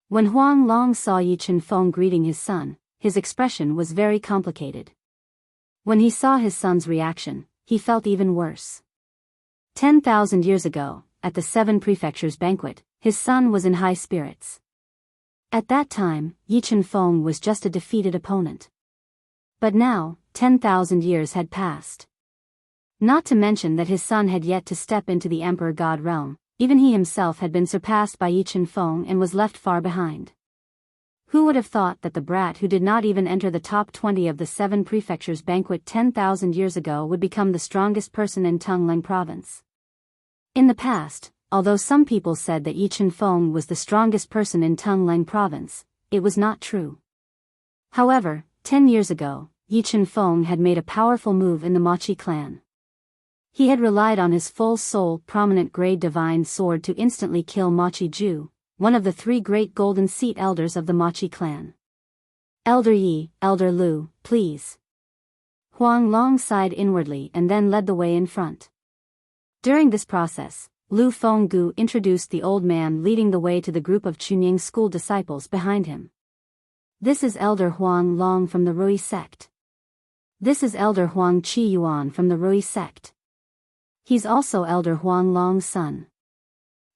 [SPEAKER 1] When Huang Long saw Yi Qianfeng greeting his son, his expression was very complicated. When he saw his son's reaction, he felt even worse. 10,000 years ago, at the Seven Prefectures banquet, his son was in high spirits. At that time, Yi Qianfeng was just a defeated opponent. But now, 10,000 years had passed. Not to mention that his son had yet to step into the Emperor God realm, even he himself had been surpassed by Yi Qianfeng and was left far behind. Who would have thought that the brat who did not even enter the top 20 of the Seven Prefectures banquet 10,000 years ago would become the strongest person in Tongling province? In the past, although some people said that Yi Qianfeng was the strongest person in Tongling province, it was not true. However, 10 years ago, Yi Qianfeng had made a powerful move in the Machi clan. He had relied on his full-soul prominent grade divine sword to instantly kill Machi Ju, one of the 3 great golden seat elders of the Machi clan. "Elder Yi, Elder Lu, please." Huang Long sighed inwardly and then led the way in front. During this process, Lu Fenggu introduced the old man leading the way to the group of Chunying school disciples behind him. "This is Elder Huang Long from the Rui sect. This is Elder Huang Qiyuan from the Rui sect. He's also Elder Huang Long's son.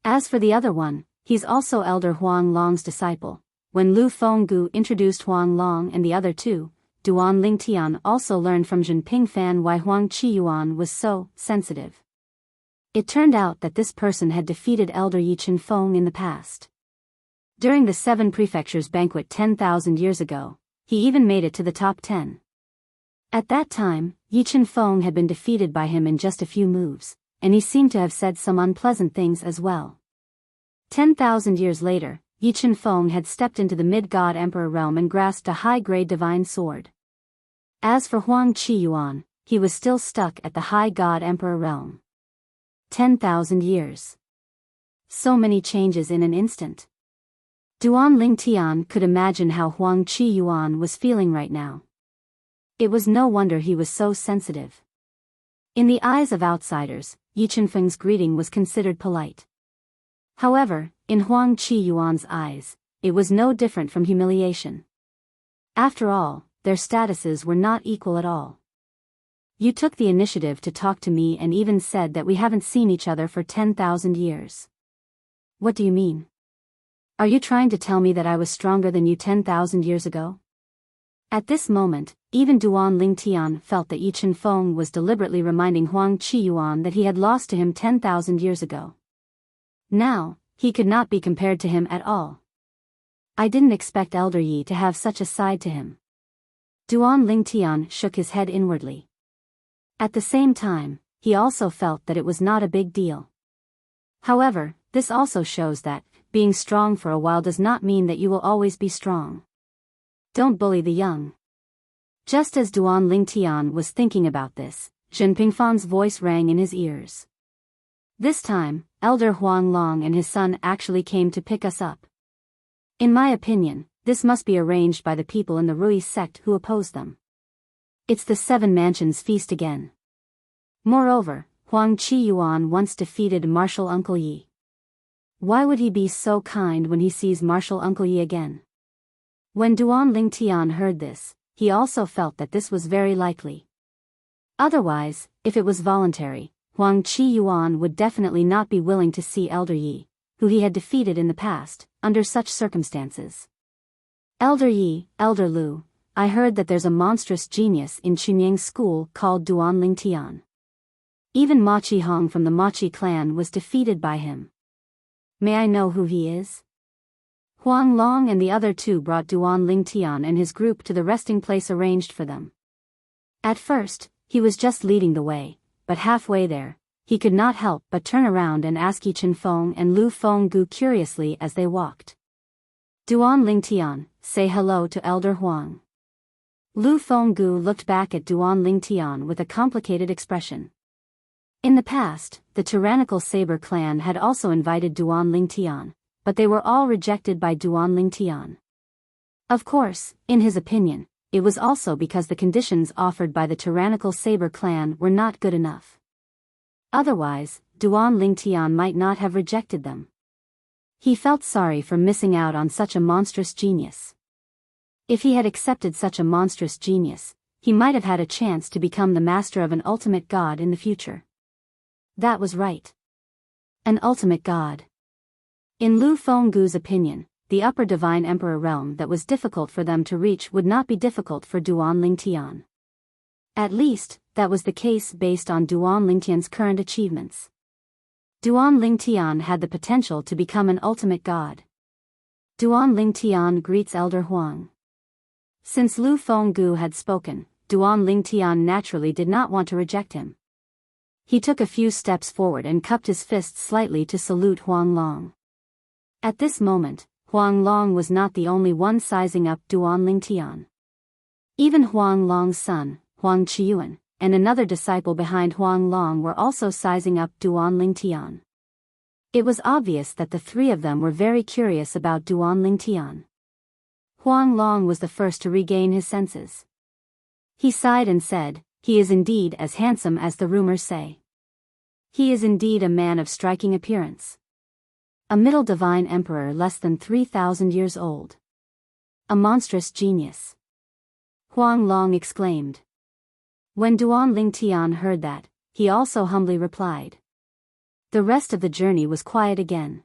[SPEAKER 1] As for the other one, he's also Elder Huang Long's disciple." When Lu Fenggu introduced Huang Long and the other two, Duan Lingtian also learned from Jinping Fan why Huang Qiyuan was so sensitive. It turned out that this person had defeated Elder Yi Qianfeng in the past. During the Seven Prefectures banquet 10,000 years ago, he even made it to the top 10. At that time, Yi Qianfeng had been defeated by him in just a few moves, and he seemed to have said some unpleasant things as well. 10,000 years later, Yi Qianfeng had stepped into the mid-god emperor realm and grasped a high-grade divine sword. As for Huang Qiyuan, he was still stuck at the high god emperor realm. 10,000 years. So many changes in an instant. Duan Lingtian could imagine how Huang Qiyuan was feeling right now. It was no wonder he was so sensitive. In the eyes of outsiders, Yi Qianfeng's greeting was considered polite. However, in Huang Qiyuan's eyes, it was no different from humiliation. After all, their statuses were not equal at all. "You took the initiative to talk to me and even said that we haven't seen each other for 10,000 years. What do you mean? Are you trying to tell me that I was stronger than you 10,000 years ago?" At this moment, even Duan Lingtian felt that Yi Chen-feng was deliberately reminding Huang Qiyuan that he had lost to him 10,000 years ago. Now, he could not be compared to him at all. I didn't expect Elder Yi to have such a side to him. Duan Lingtian shook his head inwardly. At the same time, he also felt that it was not a big deal. However, this also shows that, being strong for a while does not mean that you will always be strong. Don't bully the young. Just as Duan Lingtian was thinking about this, Zhen Pingfan's voice rang in his ears. This time, Elder Huang Long and his son actually came to pick us up. In my opinion, this must be arranged by the people in the Rui sect who oppose them. It's the Seven Mansions feast again. Moreover, Huang Qiyuan once defeated Martial Uncle Yi. Why would he be so kind when he sees Martial Uncle Yi again? When Duan Lingtian heard this, he also felt that this was very likely. Otherwise, if it was voluntary, Huang Qiyuan would definitely not be willing to see Elder Yi, who he had defeated in the past, under such circumstances. Elder Yi, Elder Lu, I heard that there's a monstrous genius in Chunyang's school called Duan Lingtian. Even Ma Qihong from the Machi clan was defeated by him. May I know who he is? Huang Long and the other two brought Duan Lingtian and his group to the resting place arranged for them. At first, he was just leading the way, but halfway there, he could not help but turn around and ask Yi Chen-feng and Lu Fenggu curiously as they walked. Duan Lingtian, say hello to Elder Huang. Lu Fenggu looked back at Duan Lingtian with a complicated expression. In the past, the tyrannical Saber clan had also invited Duan Lingtian, but they were all rejected by Duan Lingtian. Of course, in his opinion, it was also because the conditions offered by the tyrannical Saber clan were not good enough. Otherwise, Duan Lingtian might not have rejected them. He felt sorry for missing out on such a monstrous genius. If he had accepted such a monstrous genius, he might have had a chance to become the master of an ultimate god in the future. That was right. An ultimate god. In Lu Fenggu's opinion, the upper divine emperor realm that was difficult for them to reach would not be difficult for Duan Lingtian. At least, that was the case based on Duan Lingtian's current achievements. Duan Lingtian had the potential to become an ultimate god. Duan Lingtian greets Elder Huang. Since Lu Fenggu had spoken, Duan Lingtian naturally did not want to reject him. He took a few steps forward and cupped his fists slightly to salute Huang Long. At this moment, Huang Long was not the only one sizing up Duan Lingtian. Even Huang Long's son, Huang Qiyuan, and another disciple behind Huang Long were also sizing up Duan Lingtian. It was obvious that the three of them were very curious about Duan Lingtian. Huang Long was the first to regain his senses. He sighed and said, "He is indeed as handsome as the rumors say. He is indeed a man of striking appearance. A middle divine emperor less than 3,000 years old. A monstrous genius." Huang Long exclaimed. When Duan Lingtian heard that, he also humbly replied. The rest of the journey was quiet again.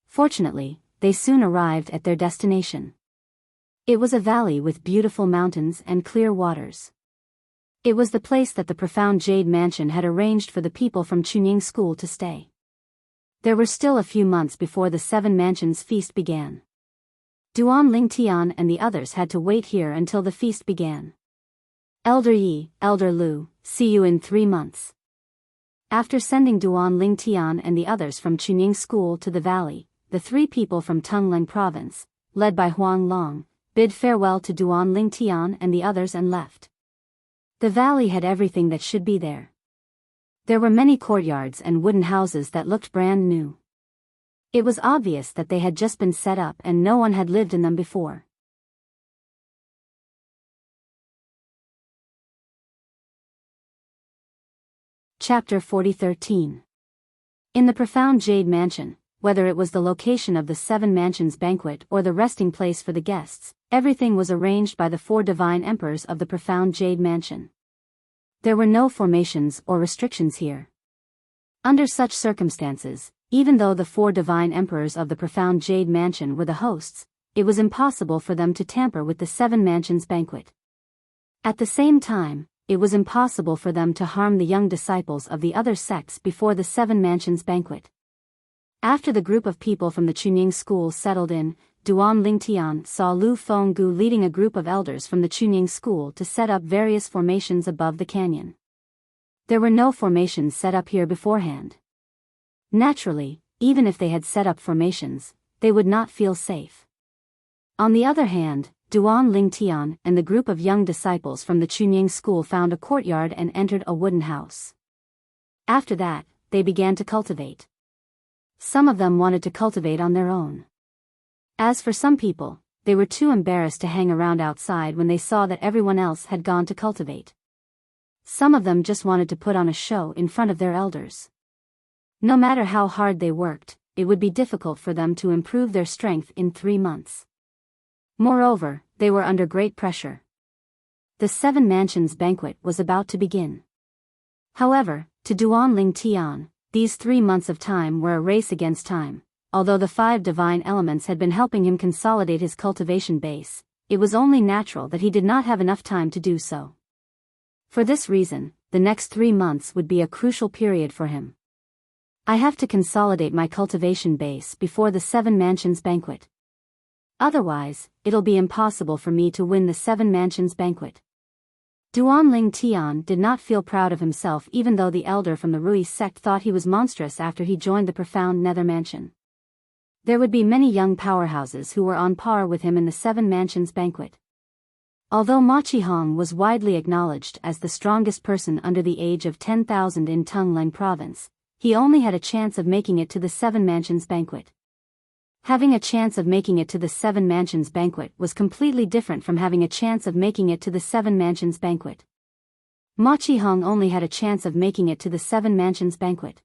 [SPEAKER 1] Fortunately, they soon arrived at their destination. It was a valley with beautiful mountains and clear waters. It was the place that the profound Jade Mansion had arranged for the people from Chunying School to stay. There were still a few months before the Seven Mansions feast began. Duan Lingtian and the others had to wait here until the feast began. Elder Yi, Elder Lu, see you in 3 months. After sending Duan Lingtian and the others from Chunying School to the valley, the 3 people from Tongling Province, led by Huang Long, bid farewell to Duan Lingtian and the others and left. The valley had everything that should be there. There were many courtyards and wooden houses that looked brand new. It was obvious that they had just been set up and no one had lived in them before. Chapter 40:13. In the profound Jade Mansion, whether it was the location of the Seven Mansions banquet or the resting place for the guests, everything was arranged by the 4 divine emperors of the profound Jade Mansion. There were no formations or restrictions here. Under such circumstances, even though the 4 divine emperors of the profound Jade Mansion were the hosts, it was impossible for them to tamper with the Seven Mansions banquet. At the same time, it was impossible for them to harm the young disciples of the other sects before the Seven Mansions banquet. After the group of people from the Chunying school settled in, Duan Lingtian saw Lu Fenggu leading a group of elders from the Chunying school to set up various formations above the canyon. There were no formations set up here beforehand. Naturally, even if they had set up formations, they would not feel safe. On the other hand, Duan Lingtian and the group of young disciples from the Chunying school found a courtyard and entered a wooden house. After that, they began to cultivate. Some of them wanted to cultivate on their own. As for some people, they were too embarrassed to hang around outside when they saw that everyone else had gone to cultivate. Some of them just wanted to put on a show in front of their elders. No matter how hard they worked, it would be difficult for them to improve their strength in 3 months. Moreover, they were under great pressure. The Seven Mansions banquet was about to begin. However, to Duan Lingtian, these 3 months of time were a race against time. Although the 5 divine elements had been helping him consolidate his cultivation base, it was only natural that he did not have enough time to do so. For this reason, the next 3 months would be a crucial period for him. I have to consolidate my cultivation base before the Seven Mansions banquet. Otherwise, it'll be impossible for me to win the Seven Mansions banquet. Duan Lingtian did not feel proud of himself even though the elder from the Rui sect thought he was monstrous after he joined the profound Nether Mansion. There would be many young powerhouses who were on par with him in the Seven Mansions banquet. Although Ma Qihong was widely acknowledged as the strongest person under the age of 10,000 in Tungleng province, he only had a chance of making it to the Seven Mansions banquet. Having a chance of making it to the Seven Mansions banquet was completely different from having a chance of making it to the Seven Mansions banquet. Ma Qihong only had a chance of making it to the Seven Mansions banquet.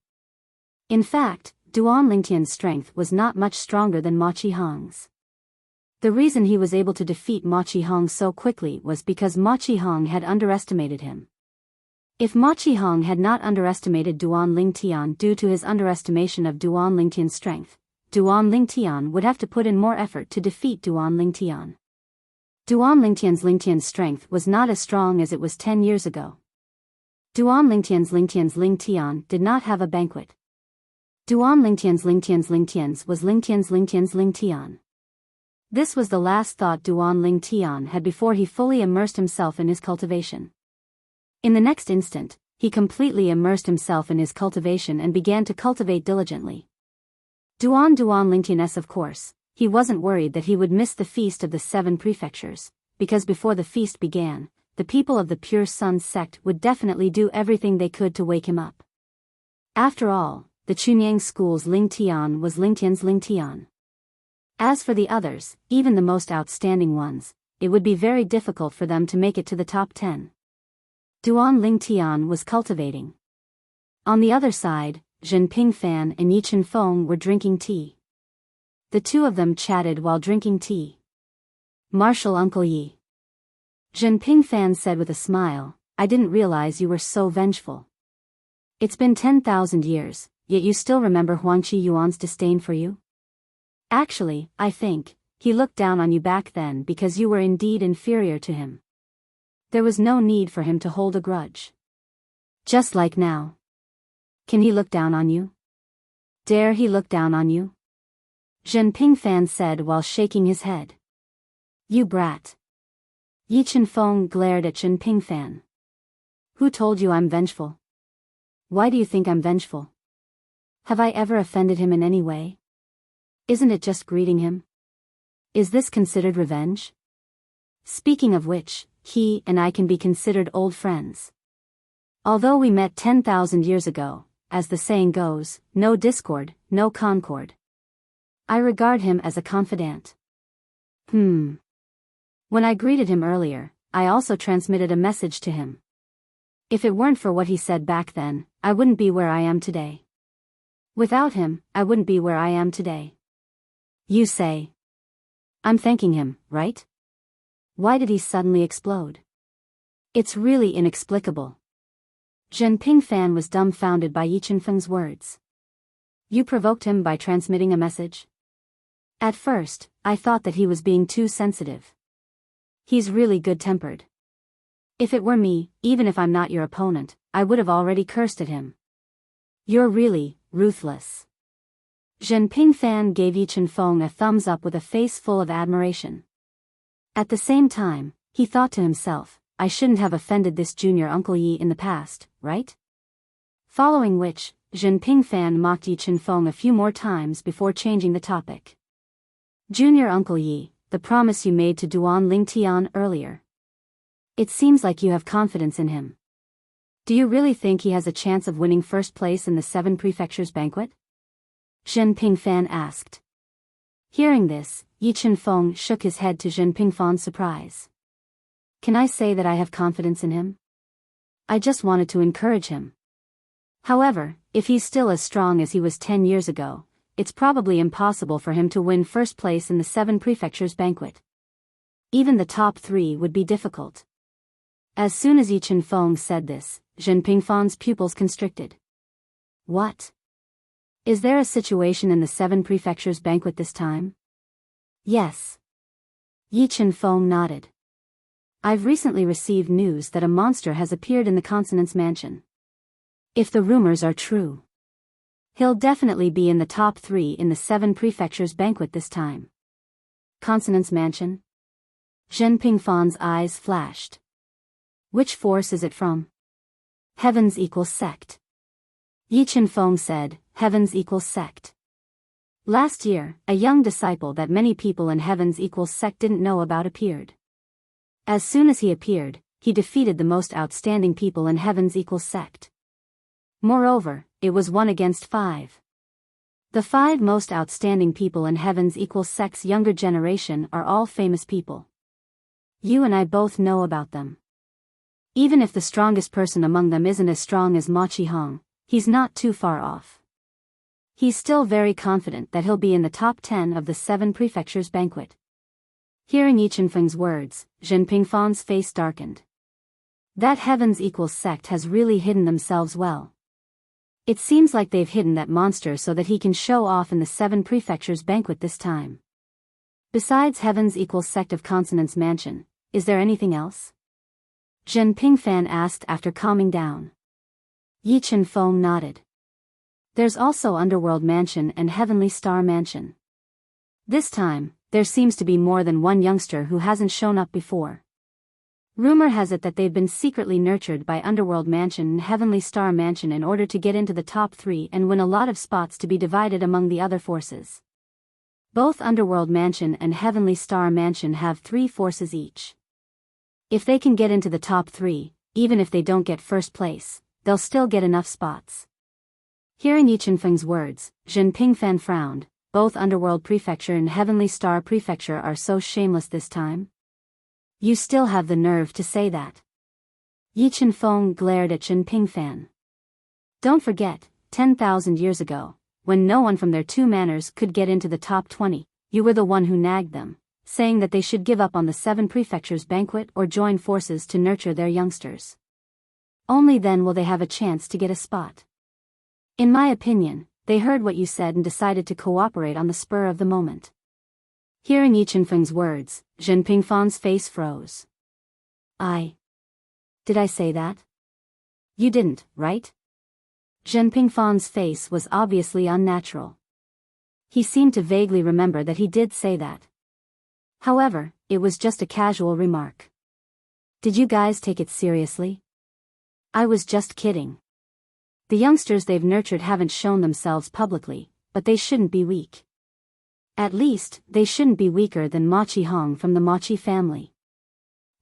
[SPEAKER 1] In fact, Duan Lingtian's strength was not much stronger than Ma Qihong's. The reason he was able to defeat Ma Qihong so quickly was because Ma Qihong had underestimated him. If Ma Qihong had not underestimated Duan Lingtian due to his underestimation of Duan Lingtian's strength, Duan Lingtian would have to put in more effort to defeat Duan Lingtian. Duan Lingtian's strength was not as strong as it was 10 years ago. Duan Lingtian did not have a banquet. Duan Lingtian's was Lingtian. This was the last thought Duan Lingtian had before he fully immersed himself in his cultivation. In the next instant, he completely immersed himself in his cultivation and began to cultivate diligently. Duan Lingtian, of course, he wasn't worried that he would miss the feast of the 7 prefectures, because before the feast began, the people of the Pure Sun sect would definitely do everything they could to wake him up. After all, the Chunying school's Lingtian was Lingtian. As for the others, even the most outstanding ones, it would be very difficult for them to make it to the top 10. Duan Lingtian was cultivating. On the other side, Zhen Pingfan and Yi Chenfeng were drinking tea. The two of them chatted while drinking tea. Marshal Uncle Yi. Zhen Pingfan said with a smile, "I didn't realize you were so vengeful. It's been 10,000 years, yet you still remember Huangqi Yuan's disdain for you? Actually, I think, he looked down on you back then because you were indeed inferior to him. There was no need for him to hold a grudge. Just like now. Can he look down on you? Dare he look down on you?" Zhen Pingfan said while shaking his head. "You brat." Yi Chenfeng glared at Zhen Pingfan. "Who told you I'm vengeful? Why do you think I'm vengeful? Have I ever offended him in any way? Isn't it just greeting him? Is this considered revenge? Speaking of which, he and I can be considered old friends. Although we met 10,000 years ago, as the saying goes, no discord, no concord. I regard him as a confidant." When I greeted him earlier, I also transmitted a message to him. If it weren't for what he said back then, I wouldn't be where I am today. Without him, I wouldn't be where I am today. You say. I'm thanking him, right? Why did he suddenly explode? It's really inexplicable. Zhen Pingfan was dumbfounded by Yi Chenfeng's words. You provoked him by transmitting a message? At first, I thought that he was being too sensitive. He's really good-tempered. If it were me, even if I'm not your opponent, I would have already cursed at him. You're really ruthless. Zhen Pingfan gave Yi Chenfeng a thumbs up with a face full of admiration. At the same time, he thought to himself, I shouldn't have offended this junior Uncle Yi in the past, right? Following which, Zhen Pingfan mocked Yi Chenfeng a few more times before changing the topic. Junior Uncle Yi, the promise you made to Duan Lingtian earlier. It seems like you have confidence in him. Do you really think he has a chance of winning first place in the 7 Prefectures banquet? Zhen Pingfan asked. Hearing this, Yi Chenfeng shook his head to Zhen Pingfan's surprise. Can I say that I have confidence in him? I just wanted to encourage him. However, if he's still as strong as he was 10 years ago, it's probably impossible for him to win first place in the 7 Prefectures banquet. Even the top 3 would be difficult. As soon as Yi Chenfeng said this, Zhen Pingfan's pupils constricted. What? Is there a situation in the 7 Prefectures banquet this time? Yes. Yi Chenfeng nodded. I've recently received news that a monster has appeared in the Consonance Mansion. If the rumors are true, he'll definitely be in the top 3 in the 7 Prefectures banquet this time. Consonance Mansion? Zhen Pingfan's eyes flashed. Which force is it from? Heavens equals sect. Yi Chenfeng said, Heavens equals sect. Last year, a young disciple that many people in Heavens equals sect didn't know about appeared. As soon as he appeared, he defeated the most outstanding people in Heavens equals sect. Moreover, it was 1 against 5. The 5 most outstanding people in Heavens equals sect's younger generation are all famous people. You and I both know about them. Even if the strongest person among them isn't as strong as Ma Qihong, he's not too far off. He's still very confident that he'll be in the top 10 of the 7 Prefectures banquet. Hearing Yi Chenfeng's words, Zhen Pingfan's face darkened. That Heavens equals sect has really hidden themselves well. It seems like they've hidden that monster so that he can show off in the 7 Prefectures banquet this time. Besides Heavens equals sect of Consonance Mansion, is there anything else? Zhen Pingfan asked after calming down. Yi Chenfeng nodded. There's also Underworld Mansion and Heavenly Star Mansion. This time, there seems to be more than one youngster who hasn't shown up before. Rumor has it that they've been secretly nurtured by Underworld Mansion and Heavenly Star Mansion in order to get into the top 3 and win a lot of spots to be divided among the other forces. Both Underworld Mansion and Heavenly Star Mansion have 3 forces each. If they can get into the top 3, even if they don't get first place, they'll still get enough spots. Hearing Yi Chenfeng's words, Zhen Pingfan frowned. Both Underworld Prefecture and Heavenly Star Prefecture are so shameless this time. You still have the nerve to say that. Yi Chenfeng glared at Zhen Pingfan. Don't forget, 10,000 years ago, when no one from their 2 manors could get into the top 20, you were the one who nagged them, saying that they should give up on the 7 Prefectures banquet or join forces to nurture their youngsters. Only then will they have a chance to get a spot. In my opinion, they heard what you said and decided to cooperate on the spur of the moment. Hearing Yi Chenfeng's words, Zhen Pingfan's face froze. Did I say that? You didn't, right? Zhen Pingfan's face was obviously unnatural. He seemed to vaguely remember that he did say that. However, it was just a casual remark. Did you guys take it seriously? I was just kidding. The youngsters they've nurtured haven't shown themselves publicly, but they shouldn't be weak. At least, they shouldn't be weaker than Ma Qihong from the Ma Qi family.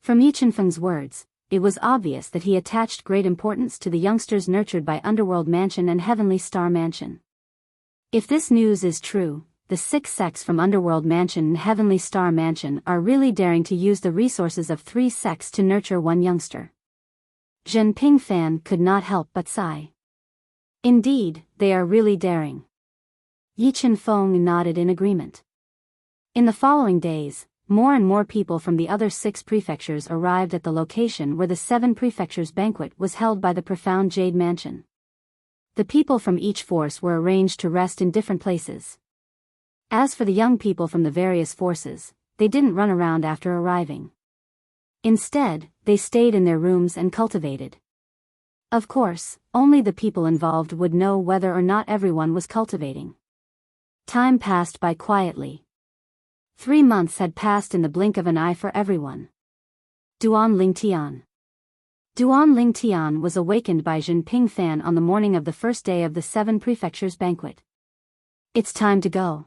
[SPEAKER 1] From Yi Chenfeng's words, it was obvious that he attached great importance to the youngsters nurtured by Underworld Mansion and Heavenly Star Mansion. If this news is true, the 6 sects from Underworld Mansion and Heavenly Star Mansion are really daring to use the resources of 3 sects to nurture one youngster. Zhen Pingfan could not help but sigh. Indeed, they are really daring. Yi Chenfeng nodded in agreement. In the following days, more and more people from the other 6 prefectures arrived at the location where the 7 prefectures banquet was held by the profound Jade Mansion. The people from each force were arranged to rest in different places. As for the young people from the various forces, they didn't run around after arriving. Instead, they stayed in their rooms and cultivated. Of course, only the people involved would know whether or not everyone was cultivating. Time passed by quietly. 3 months had passed in the blink of an eye for everyone. Duan Lingtian. Duan Lingtian was awakened by Jinping Fan on the morning of the first day of the 7 Prefectures banquet. It's time to go.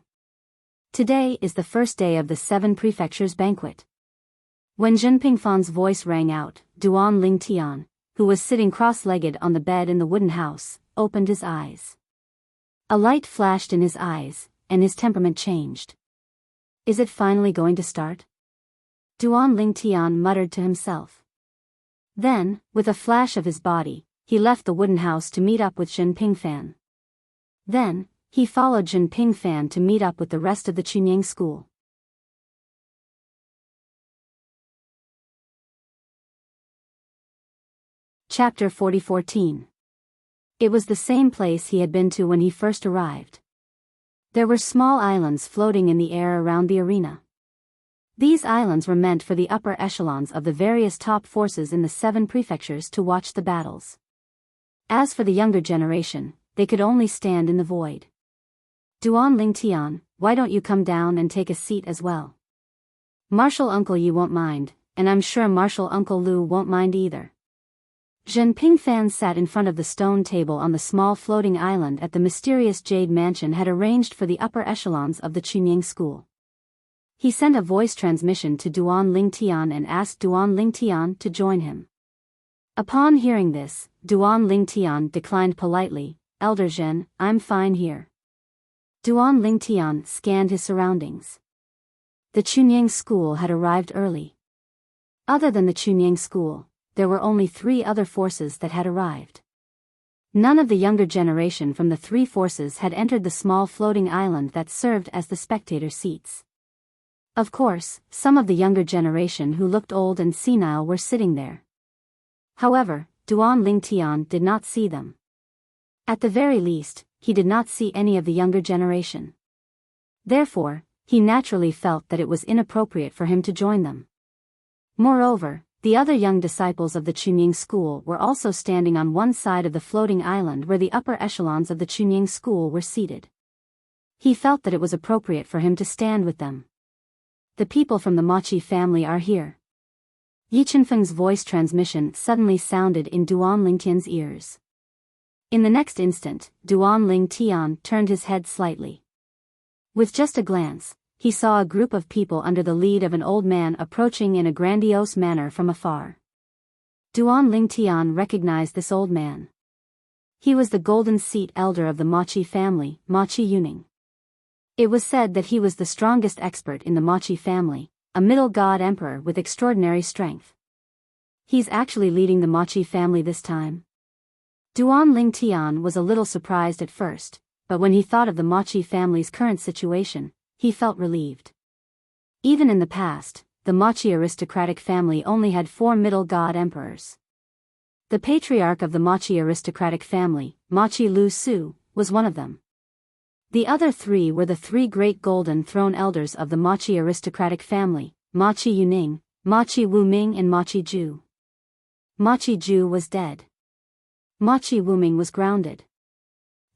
[SPEAKER 1] Today is the first day of the 7 Prefectures banquet. When Jinping Fan's voice rang out, Duan Lingtian, who was sitting cross-legged on the bed in the wooden house, opened his eyes. A light flashed in his eyes, and his temperament changed. Is it finally going to start? Duan Lingtian muttered to himself. Then, with a flash of his body, he left the wooden house to meet up with Jinping Fan. Then, he followed Jinping Fan to meet up with the rest of the Chunying school. Chapter 4014. It was the same place he had been to when he first arrived. There were small islands floating in the air around the arena. These islands were meant for the upper echelons of the various top forces in the 7 prefectures to watch the battles. As for the younger generation, they could only stand in the void. Duan Lingtian, why don't you come down and take a seat as well? Marshal Uncle Yi won't mind, and I'm sure Marshal Uncle Lu won't mind either. Jinping Fan sat in front of the stone table on the small floating island at the mysterious Jade Mansion had arranged for the upper echelons of the Chunying school. He sent a voice transmission to Duan Lingtian and asked Duan Lingtian to join him. Upon hearing this, Duan Lingtian declined politely, Elder Zhen, I'm fine here. Duan Lingtian scanned his surroundings. The Chunying school had arrived early. Other than the Chunying school, there were only 3 other forces that had arrived. None of the younger generation from the 3 forces had entered the small floating island that served as the spectator seats. Of course, some of the younger generation who looked old and senile were sitting there. However, Duan Lingtian did not see them. At the very least, he did not see any of the younger generation. Therefore, he naturally felt that it was inappropriate for him to join them. Moreover, the other young disciples of the Chunying school were also standing on one side of the floating island where the upper echelons of the Chunying school were seated. He felt that it was appropriate for him to stand with them. The people from the Machi family are here. Yi Chenfeng's voice transmission suddenly sounded in Duan Lingtian's ears. In the next instant, Duan Lingtian turned his head slightly. With just a glance, he saw a group of people under the lead of an old man approaching in a grandiose manner from afar. Duan Lingtian recognized this old man. He was the golden seat elder of the Machi family, Machi Yuning. It was said that he was the strongest expert in the Machi family, a middle god emperor with extraordinary strength. He's actually leading the Machi family this time. Duan Lingtian was a little surprised at first, but when he thought of the Machi family's current situation, he felt relieved. Even in the past, the Machi aristocratic family only had 4 middle god emperors. The patriarch of the Machi aristocratic family, Machi Lu Su, was one of them. The other 3 were the 3 great golden throne elders of the Machi aristocratic family, Machi Yuning, Machi Wuming and Machi Ju. Machi Ju was dead. Machi Wuming was grounded.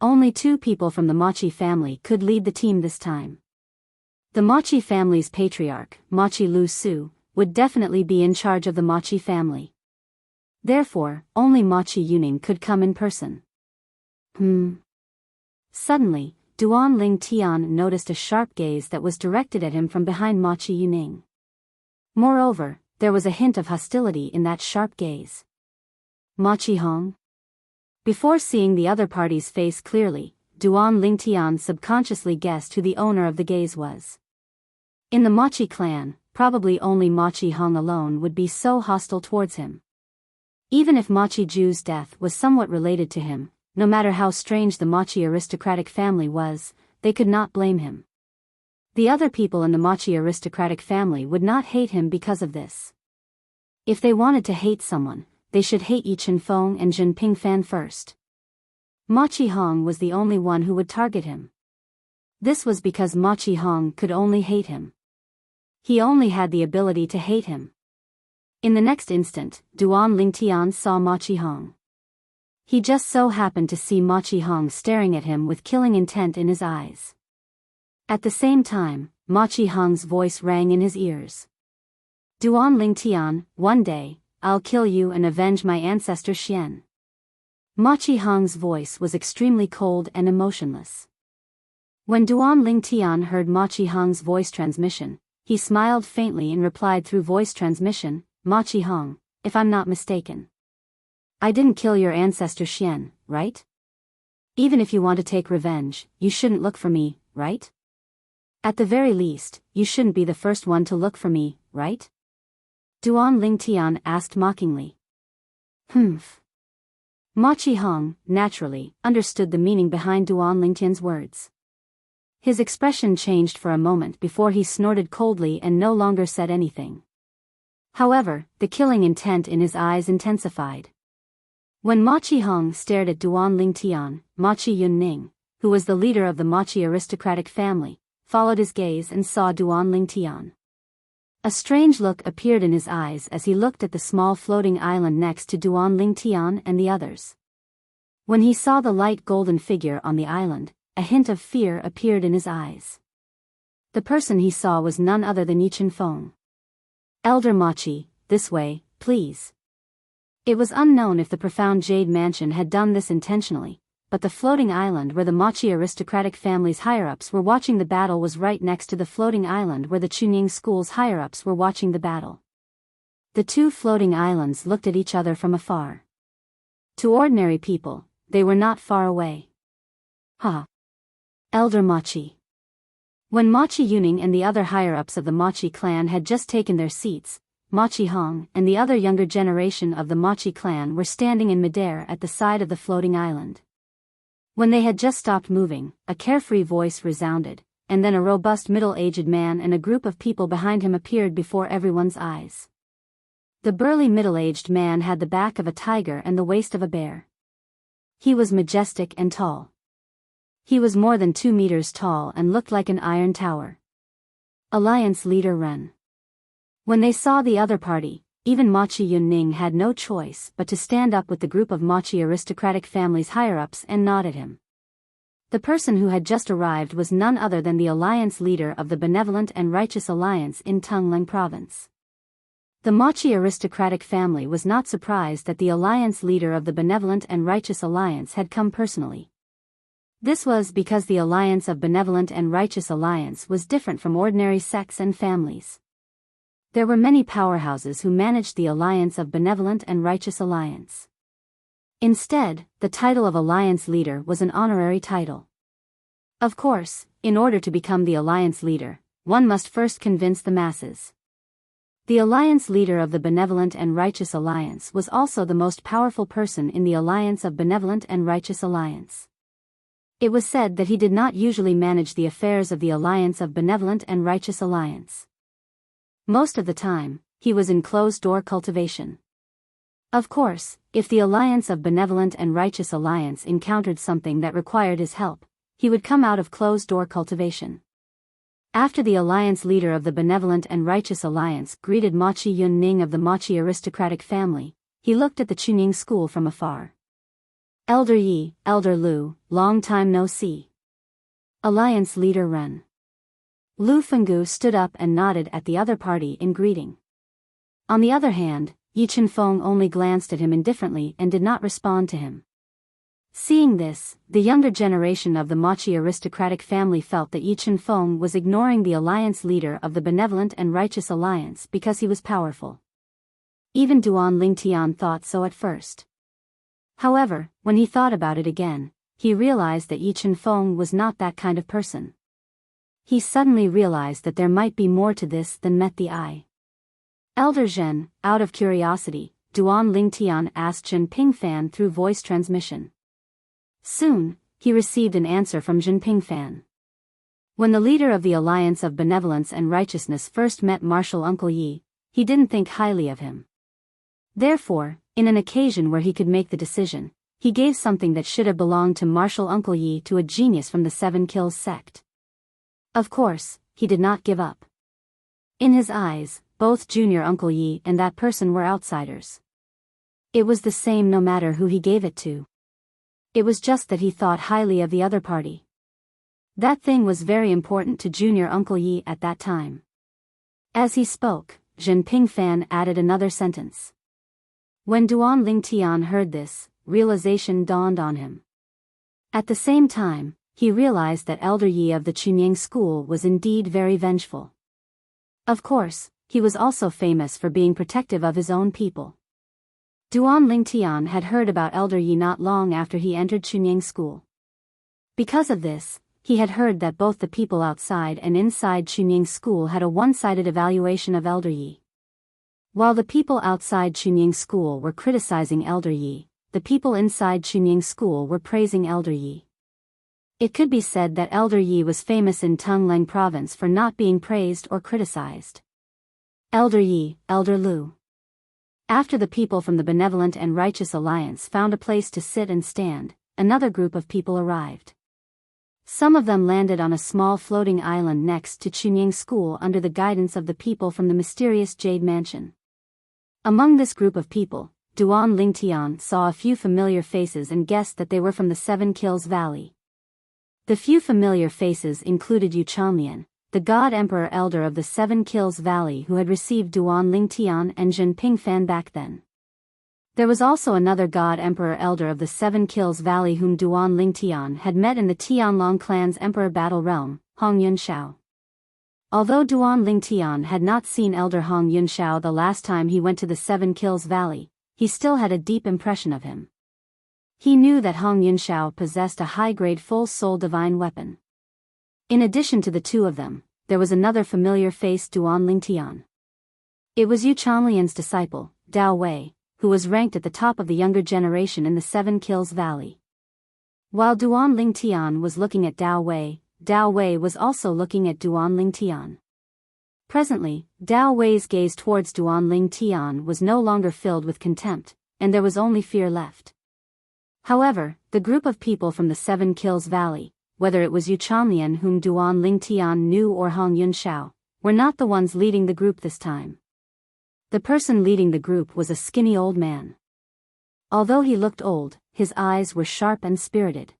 [SPEAKER 1] Only 2 people from the Machi family could lead the team this time. The Machi family's patriarch, Machi Lu Su, would definitely be in charge of the Machi family. Therefore, only Machi Yuning could come in person. Suddenly, Duan Lingtian noticed a sharp gaze that was directed at him from behind Machi Yuning. Moreover, there was a hint of hostility in that sharp gaze. Machi Hong? Before seeing the other party's face clearly, Duan Lingtian subconsciously guessed who the owner of the gaze was. In the Machi clan, probably only Machi Hong alone would be so hostile towards him. Even if Machi Ju's death was somewhat related to him, no matter how strange the Machi aristocratic family was, they could not blame him. The other people in the Machi aristocratic family would not hate him because of this. If they wanted to hate someone, they should hate Yi Chenfeng and Jinping Fan first. Machi Hong was the only one who would target him. This was because Machi Hong could only hate him. He only had the ability to hate him. In the next instant, Duan Lingtian saw Ma Qihong. He just so happened to see Ma Qihong staring at him with killing intent in his eyes. At the same time, Ma Qihong's voice rang in his ears. Duan Lingtian, one day, I'll kill you and avenge my ancestor Xian. Ma Qihong's voice was extremely cold and emotionless. When Duan Lingtian heard Ma Qihong's voice transmission, he smiled faintly and replied through voice transmission, Ma Qihong, if I'm not mistaken. I didn't kill your ancestor Xian, right? Even if you want to take revenge, you shouldn't look for me, right? At the very least, you shouldn't be the first one to look for me, right? Duan Lingtian asked mockingly. Humph. Ma Qihong, naturally, understood the meaning behind Duan Lingtian's words. His expression changed for a moment before he snorted coldly and no longer said anything. However, the killing intent in his eyes intensified. When Ma Qihong stared at Duan Lingtian, Ma Qiyunning, who was the leader of the Machi aristocratic family, followed his gaze and saw Duan Lingtian. A strange look appeared in his eyes as he looked at the small floating island next to Duan Lingtian and the others. When he saw the light golden figure on the island, a hint of fear appeared in his eyes. The person he saw was none other than Yichen Feng. Elder Machi, this way, please. It was unknown if the profound Jade Mansion had done this intentionally, but the floating island where the Machi aristocratic family's higher-ups were watching the battle was right next to the floating island where the Chunying school's higher-ups were watching the battle. The two floating islands looked at each other from afar. To ordinary people, they were not far away. Ha! Elder Machi. When Ma Qiyuning and the other higher-ups of the Machi clan had just taken their seats, Ma Qihong and the other younger generation of the Machi clan were standing in midair at the side of the floating island. When they had just stopped moving, a carefree voice resounded, and then a robust middle-aged man and a group of people behind him appeared before everyone's eyes. The burly middle-aged man had the back of a tiger and the waist of a bear. He was majestic and tall. He was more than 2 meters tall and looked like an iron tower. Alliance leader Ren. When they saw the other party, even Ma Qiyunning had no choice but to stand up with the group of Machi aristocratic family's higher-ups and nod at him. The person who had just arrived was none other than the alliance leader of the Benevolent and Righteous Alliance in Tongling Province. The Machi aristocratic family was not surprised that the alliance leader of the Benevolent and Righteous Alliance had come personally. This was because the alliance of Benevolent and Righteous Alliance was different from ordinary sects and families. There were many powerhouses who managed the alliance of Benevolent and Righteous Alliance. Instead, the title of alliance leader was an honorary title. Of course, in order to become the alliance leader, one must first convince the masses. The alliance leader of the Benevolent and Righteous Alliance was also the most powerful person in the alliance of Benevolent and Righteous Alliance. It was said that he did not usually manage the affairs of the alliance of Benevolent and Righteous Alliance. Most of the time, he was in closed-door cultivation. Of course, if the alliance of Benevolent and Righteous Alliance encountered something that required his help, he would come out of closed-door cultivation. After the alliance leader of the Benevolent and Righteous Alliance greeted Ma Qiyunning of the Machi aristocratic family, he looked at the Chunying school from afar. Elder Yi, Elder Lu, long time no see. Alliance leader Ren. Lu Fenggu stood up and nodded at the other party in greeting. On the other hand, Yichen Feng only glanced at him indifferently and did not respond to him. Seeing this, the younger generation of the Machi aristocratic family felt that Yichen Feng was ignoring the alliance leader of the Benevolent and Righteous Alliance because he was powerful. Even Duan Lingtian thought so at first. However, when he thought about it again, he realized that Yichen Feng was not that kind of person. He suddenly realized that there might be more to this than met the eye. Elder Zhen, out of curiosity, Duan Lingtian asked Zhen Pingfan through voice transmission. Soon, he received an answer from Zhen Pingfan. When the leader of the Alliance of Benevolence and Righteousness first met Marshal Uncle Yi, he didn't think highly of him. Therefore, in an occasion where he could make the decision, he gave something that should have belonged to Marshal Uncle Yi to a genius from the Seven Kills sect. Of course, he did not give up. In his eyes, both Junior Uncle Yi and that person were outsiders. It was the same no matter who he gave it to. It was just that he thought highly of the other party. That thing was very important to Junior Uncle Yi at that time. As he spoke, Zhen Pingfan added another sentence. When Duan Lingtian heard this, realization dawned on him. At the same time, he realized that Elder Yi of the Chunying school was indeed very vengeful. Of course, he was also famous for being protective of his own people. Duan Lingtian had heard about Elder Yi not long after he entered Chunying school. Because of this, he had heard that both the people outside and inside Chunying school had a one-sided evaluation of Elder Yi. While the people outside Chunying school were criticizing Elder Yi, the people inside Chunying school were praising Elder Yi. It could be said that Elder Yi was famous in Tungleng province for not being praised or criticized. Elder Yi, Elder Lu. After the people from the Benevolent and Righteous Alliance found a place to sit and stand, another group of people arrived. Some of them landed on a small floating island next to Chunying school under the guidance of the people from the mysterious Jade Mansion. Among this group of people, Duan Lingtian saw a few familiar faces and guessed that they were from the Seven Kills Valley. The few familiar faces included Yu Chanlian, the God Emperor Elder of the Seven Kills Valley who had received Duan Lingtian and Zhen Pingfan back then. There was also another God Emperor Elder of the Seven Kills Valley whom Duan Lingtian had met in the Tianlong clan's Emperor Battle Realm, Hong Yunshao. Although Duan Lingtian had not seen Elder Hong Yunshao the last time he went to the Seven Kills Valley, he still had a deep impression of him. He knew that Hong Yunshao possessed a high-grade full-soul divine weapon. In addition to the two of them, there was another familiar face Duan Lingtian. It was Yu Chanlian's disciple, Dao Wei, who was ranked at the top of the younger generation in the Seven Kills Valley. While Duan Lingtian was looking at Dao Wei was also looking at Duan Lingtian. Presently, Dao Wei's gaze towards Duan Lingtian was no longer filled with contempt, and there was only fear left. However, the group of people from the Seven Kills Valley, whether it was Yu Chanlian whom Duan Lingtian knew or Hong Yunshao, were not the ones leading the group this time. The person leading the group was a skinny old man. Although he looked old, his eyes were sharp and spirited.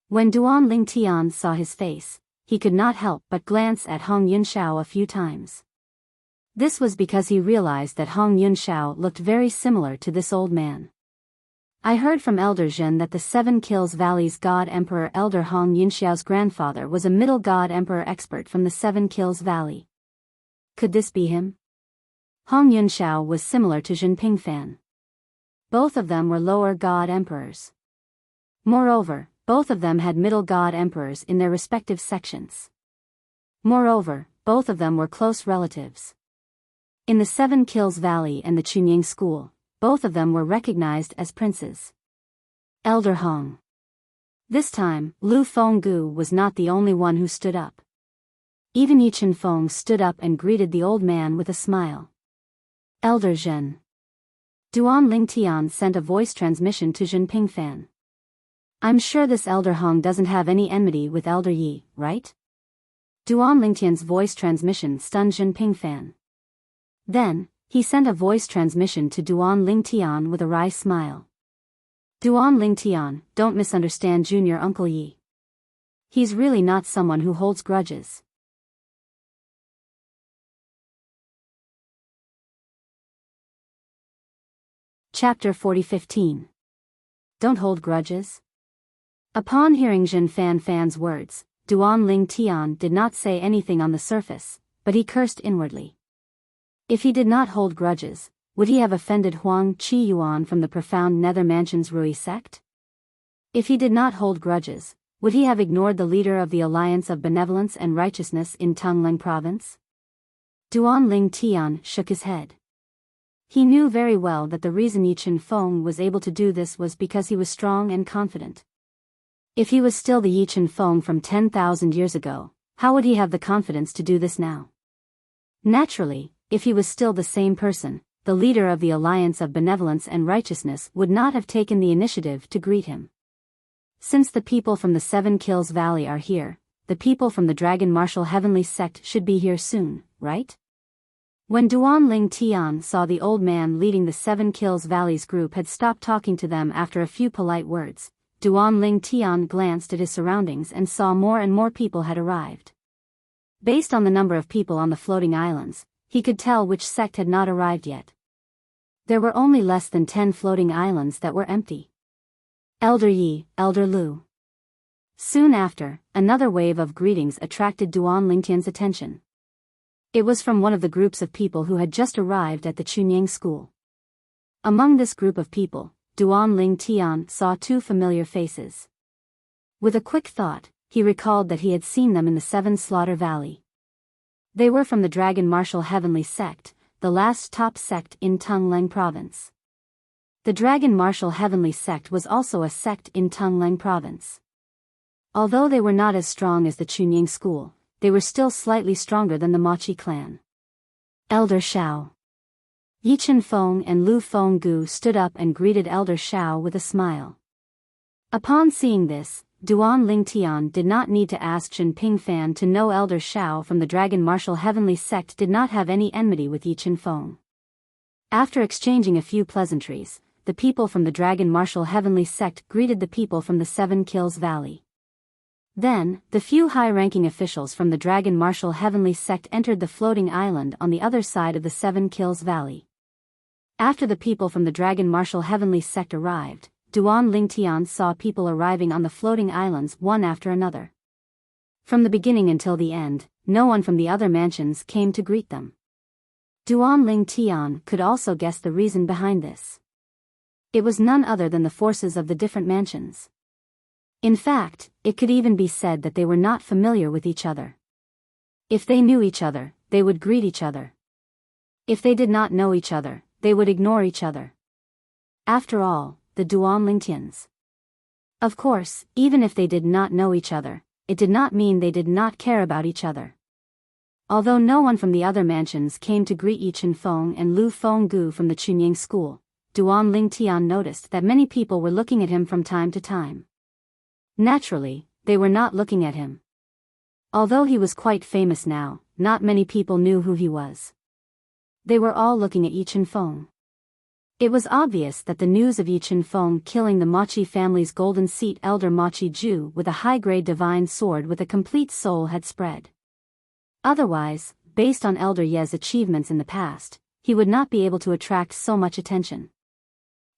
[SPEAKER 1] When Duan Lingtian saw his face, he could not help but glance at Hong Yunshao a few times. This was because he realized that Hong Yunshao looked very similar to this old man. I heard from Elder Zhen that the Seven Kills Valley's God Emperor Elder Hong Yunshao's grandfather was a middle God Emperor expert from the Seven Kills Valley. Could this be him? Hong Yunshao was similar to Zhen Pingfan. Both of them were lower God Emperors. Moreover, both of them had middle God Emperors in their respective sections. Moreover, both of them were close relatives. In the Seven Kills Valley and the Chunying School, both of them were recognized as princes. Elder Hong. This time, Lu Fenggu was not the only one who stood up. Even Yi Chenfeng stood up and greeted the old man with a smile. Elder Zhen. Duan Lingtian sent a voice transmission to Zhen Pingfan. I'm sure this Elder Hong doesn't have any enmity with Elder Yi, right? Duan Lingtian's voice transmission stunned Zhen Pingfan. Then, he sent a voice transmission to Duan Lingtian with a wry smile. Duan Lingtian, don't misunderstand Junior Uncle Yi. He's really not someone who holds grudges. Chapter 40:15. Don't hold grudges? Upon hearing Zhen Fan's words, Duan Lingtian did not say anything on the surface, but he cursed inwardly. If he did not hold grudges, would he have offended Huang Qiyuan from the profound Nether Mansion's Rui sect? If he did not hold grudges, would he have ignored the leader of the Alliance of Benevolence and Righteousness in Tungleng Province? Duan Lingtian shook his head. He knew very well that the reason Yi Chenfeng was able to do this was because he was strong and confident. If he was still the Yi Chenfeng from 10,000 years ago, how would he have the confidence to do this now? Naturally, if he was still the same person, the leader of the Alliance of Benevolence and Righteousness would not have taken the initiative to greet him. Since the people from the Seven Kills Valley are here, the people from the Dragon Martial Heavenly Sect should be here soon, right? When Duan Ling Tian saw the old man leading the Seven Kills Valleys group had stopped talking to them after a few polite words, Duan Ling Tian glanced at his surroundings and saw more and more people had arrived. Based on the number of people on the floating islands, he could tell which sect had not arrived yet. There were only less than 10 floating islands that were empty. Elder Yi, Elder Lu. Soon after, another wave of greetings attracted Duan Ling Tian's attention. It was from one of the groups of people who had just arrived at the Chunying school. Among this group of people, Duan Ling Tian saw 2 familiar faces. With a quick thought, he recalled that he had seen them in the Seven Slaughter Valley. They were from the Dragon Martial Heavenly Sect, the last top sect in Tungleng Province. The Dragon Martial Heavenly Sect was also a sect in Tungleng Province. Although they were not as strong as the Chunying school, they were still slightly stronger than the Machi clan. Elder Shao. Yi Chen-feng and Lu Feng-gu stood up and greeted Elder Shao with a smile. Upon seeing this, Duan Ling Tian did not need to ask Chen Pingfan to know Elder Shao from the Dragon Martial Heavenly Sect did not have any enmity with Yi Chen-feng. After exchanging a few pleasantries, the people from the Dragon Martial Heavenly Sect greeted the people from the Seven Kills Valley. Then, the few high-ranking officials from the Dragon Martial Heavenly Sect entered the floating island on the other side of the Seven Kills Valley. After the people from the Dragon Martial Heavenly Sect arrived, Duan Ling Tian saw people arriving on the floating islands one after another. From the beginning until the end, no one from the other mansions came to greet them. Duan Ling Tian could also guess the reason behind this. It was none other than the forces of the different mansions. In fact, it could even be said that they were not familiar with each other. If they knew each other, they would greet each other. If they did not know each other, they would ignore each other. After all, the Duan Ling Tians. Of course, even if they did not know each other, it did not mean they did not care about each other. Although no one from the other mansions came to greet Yi Chen-feng and Lu Feng-gu from the Chunying school, Duan Ling Tian noticed that many people were looking at him from time to time. Naturally, they were not looking at him. Although he was quite famous now, not many people knew who he was. They were all looking at Yi Chen-feng. It was obvious that the news of Yi Chen-feng killing the Machi family's golden seat elder Machi Ju with a high-grade divine sword with a complete soul had spread. Otherwise, based on Elder Ye's achievements in the past, he would not be able to attract so much attention.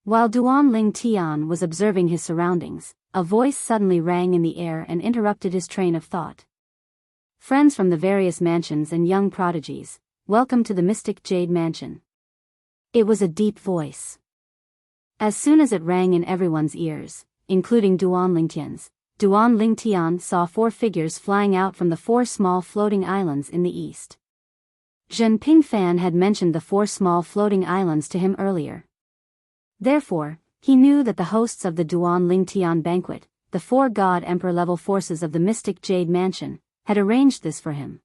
[SPEAKER 1] While Duan Ling Tian was observing his surroundings, a voice suddenly rang in the air and interrupted his train of thought. Friends from the various mansions and young prodigies, welcome to the Mystic Jade Mansion. It was a deep voice. As soon as it rang in everyone's ears, including Duan Ling Tian's, Duan Ling Tian saw 4 figures flying out from the 4 small floating islands in the east. Zhen Pingfan had mentioned the 4 small floating islands to him earlier. Therefore, he knew that the hosts of the Duan Ling Tian banquet, the 4 God Emperor level forces of the Mystic Jade Mansion, had arranged this for him.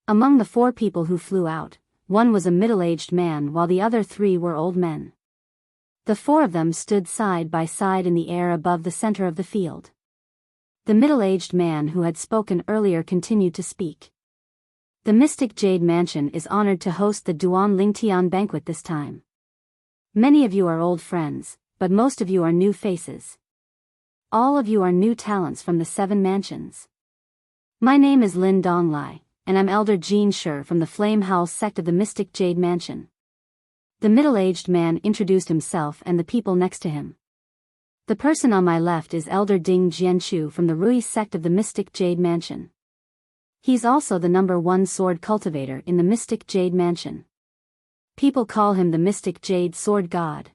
[SPEAKER 1] Among the 4 people who flew out, one was a middle-aged man while the other 3 were old men. The 4 of them stood side by side in the air above the center of the field. The middle-aged man who had spoken earlier continued to speak. The Mystic Jade Mansion is honored to host the Duan Ling Tian banquet this time. Many of you are old friends, but most of you are new faces. All of you are new talents from the 7 mansions. My name is Lin Donglai, and I'm Elder Jean Shi from the Flame Howl sect of the Mystic Jade Mansion. The middle-aged man introduced himself and the people next to him. The person on my left is Elder Ding Jianchu from the Rui sect of the Mystic Jade Mansion. He's also the #1 sword cultivator in the Mystic Jade Mansion. People call him the Mystic Jade Sword God.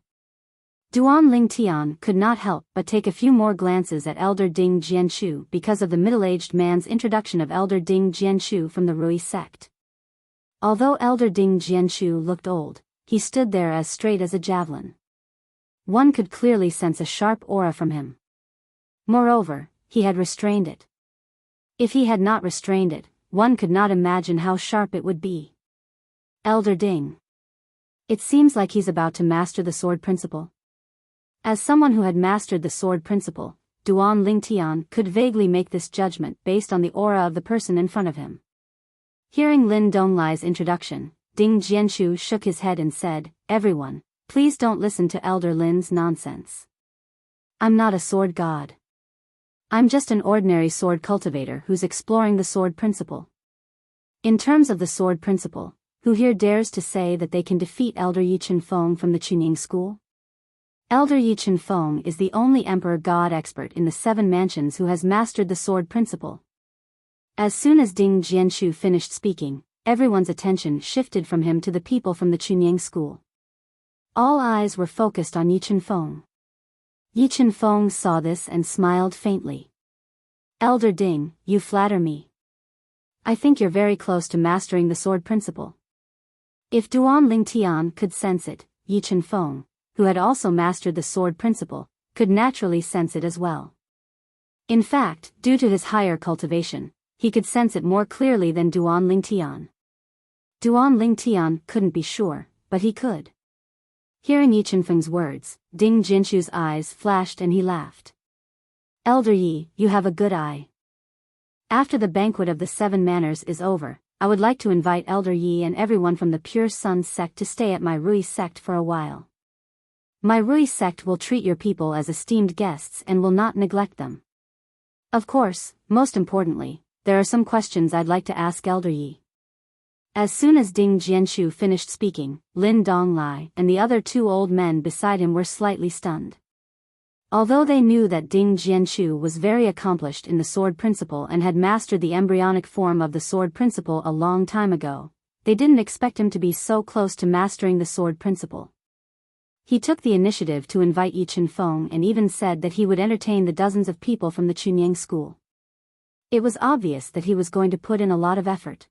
[SPEAKER 1] Duan Ling Tian could not help but take a few more glances at Elder Ding Jianchu because of the middle-aged man's introduction of Elder Ding Jianchu from the Rui sect. Although Elder Ding Jianchu looked old, he stood there as straight as a javelin. One could clearly sense a sharp aura from him. Moreover, he had restrained it. If he had not restrained it, one could not imagine how sharp it would be. Elder Ding. It seems like he's about to master the sword principle. As someone who had mastered the sword principle, Duan Ling Tian could vaguely make this judgment based on the aura of the person in front of him. Hearing Lin Donglai's introduction, Ding Jianshu shook his head and said, "Everyone, please don't listen to Elder Lin's nonsense. I'm not a sword god. I'm just an ordinary sword cultivator who's exploring the sword principle. In terms of the sword principle, who here dares to say that they can defeat Elder Yi Feng from the Chunying school?" Elder Yi Feng is the only emperor god expert in the 7 mansions who has mastered the sword principle. As soon as Ding Jianshu finished speaking, everyone's attention shifted from him to the people from the Chunying school. All eyes were focused on Yi Feng. Yi Feng saw this and smiled faintly. "Elder Ding, you flatter me. I think you're very close to mastering the sword principle." If Duan Lingtian could sense it, Yi Feng, who had also mastered the sword principle, could naturally sense it as well. In fact, due to his higher cultivation, he could sense it more clearly than Duan Lingtian. Duan Lingtian couldn't be sure, but he could. Hearing Yi Feng's words, Ding Jinshu's eyes flashed and he laughed. "Elder Yi, you have a good eye. After the banquet of the 7 manners is over, I would like to invite Elder Yi and everyone from the Pure Sun sect to stay at my Rui sect for a while. My Rui sect will treat your people as esteemed guests and will not neglect them. Of course, most importantly, there are some questions I'd like to ask Elder Yi." As soon as Ding Jianshu finished speaking, Lin Donglai and the other 2 old men beside him were slightly stunned. Although they knew that Ding Jianshu was very accomplished in the sword principle and had mastered the embryonic form of the sword principle a long time ago, they didn't expect him to be so close to mastering the sword principle. He took the initiative to invite Yi Feng and even said that he would entertain the dozens of people from the Chunying school. It was obvious that he was going to put in a lot of effort.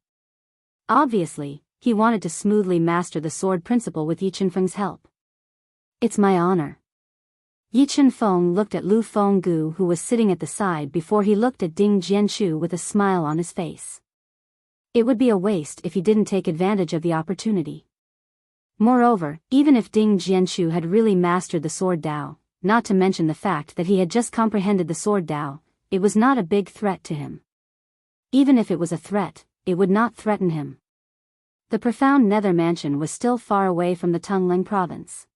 [SPEAKER 1] Obviously, he wanted to smoothly master the sword principle with Yi Feng's help. "It's my honor." Yi Feng looked at Lu Fenggu, who was sitting at the side, before he looked at Ding Jianshu with a smile on his face. It would be a waste if he didn't take advantage of the opportunity. Moreover, even if Ding Jianshu had really mastered the sword Dao, not to mention the fact that he had just comprehended the sword Dao, it was not a big threat to him. Even if it was a threat, it would not threaten him. The profound Nether Mansion was still far away from the Tongling province.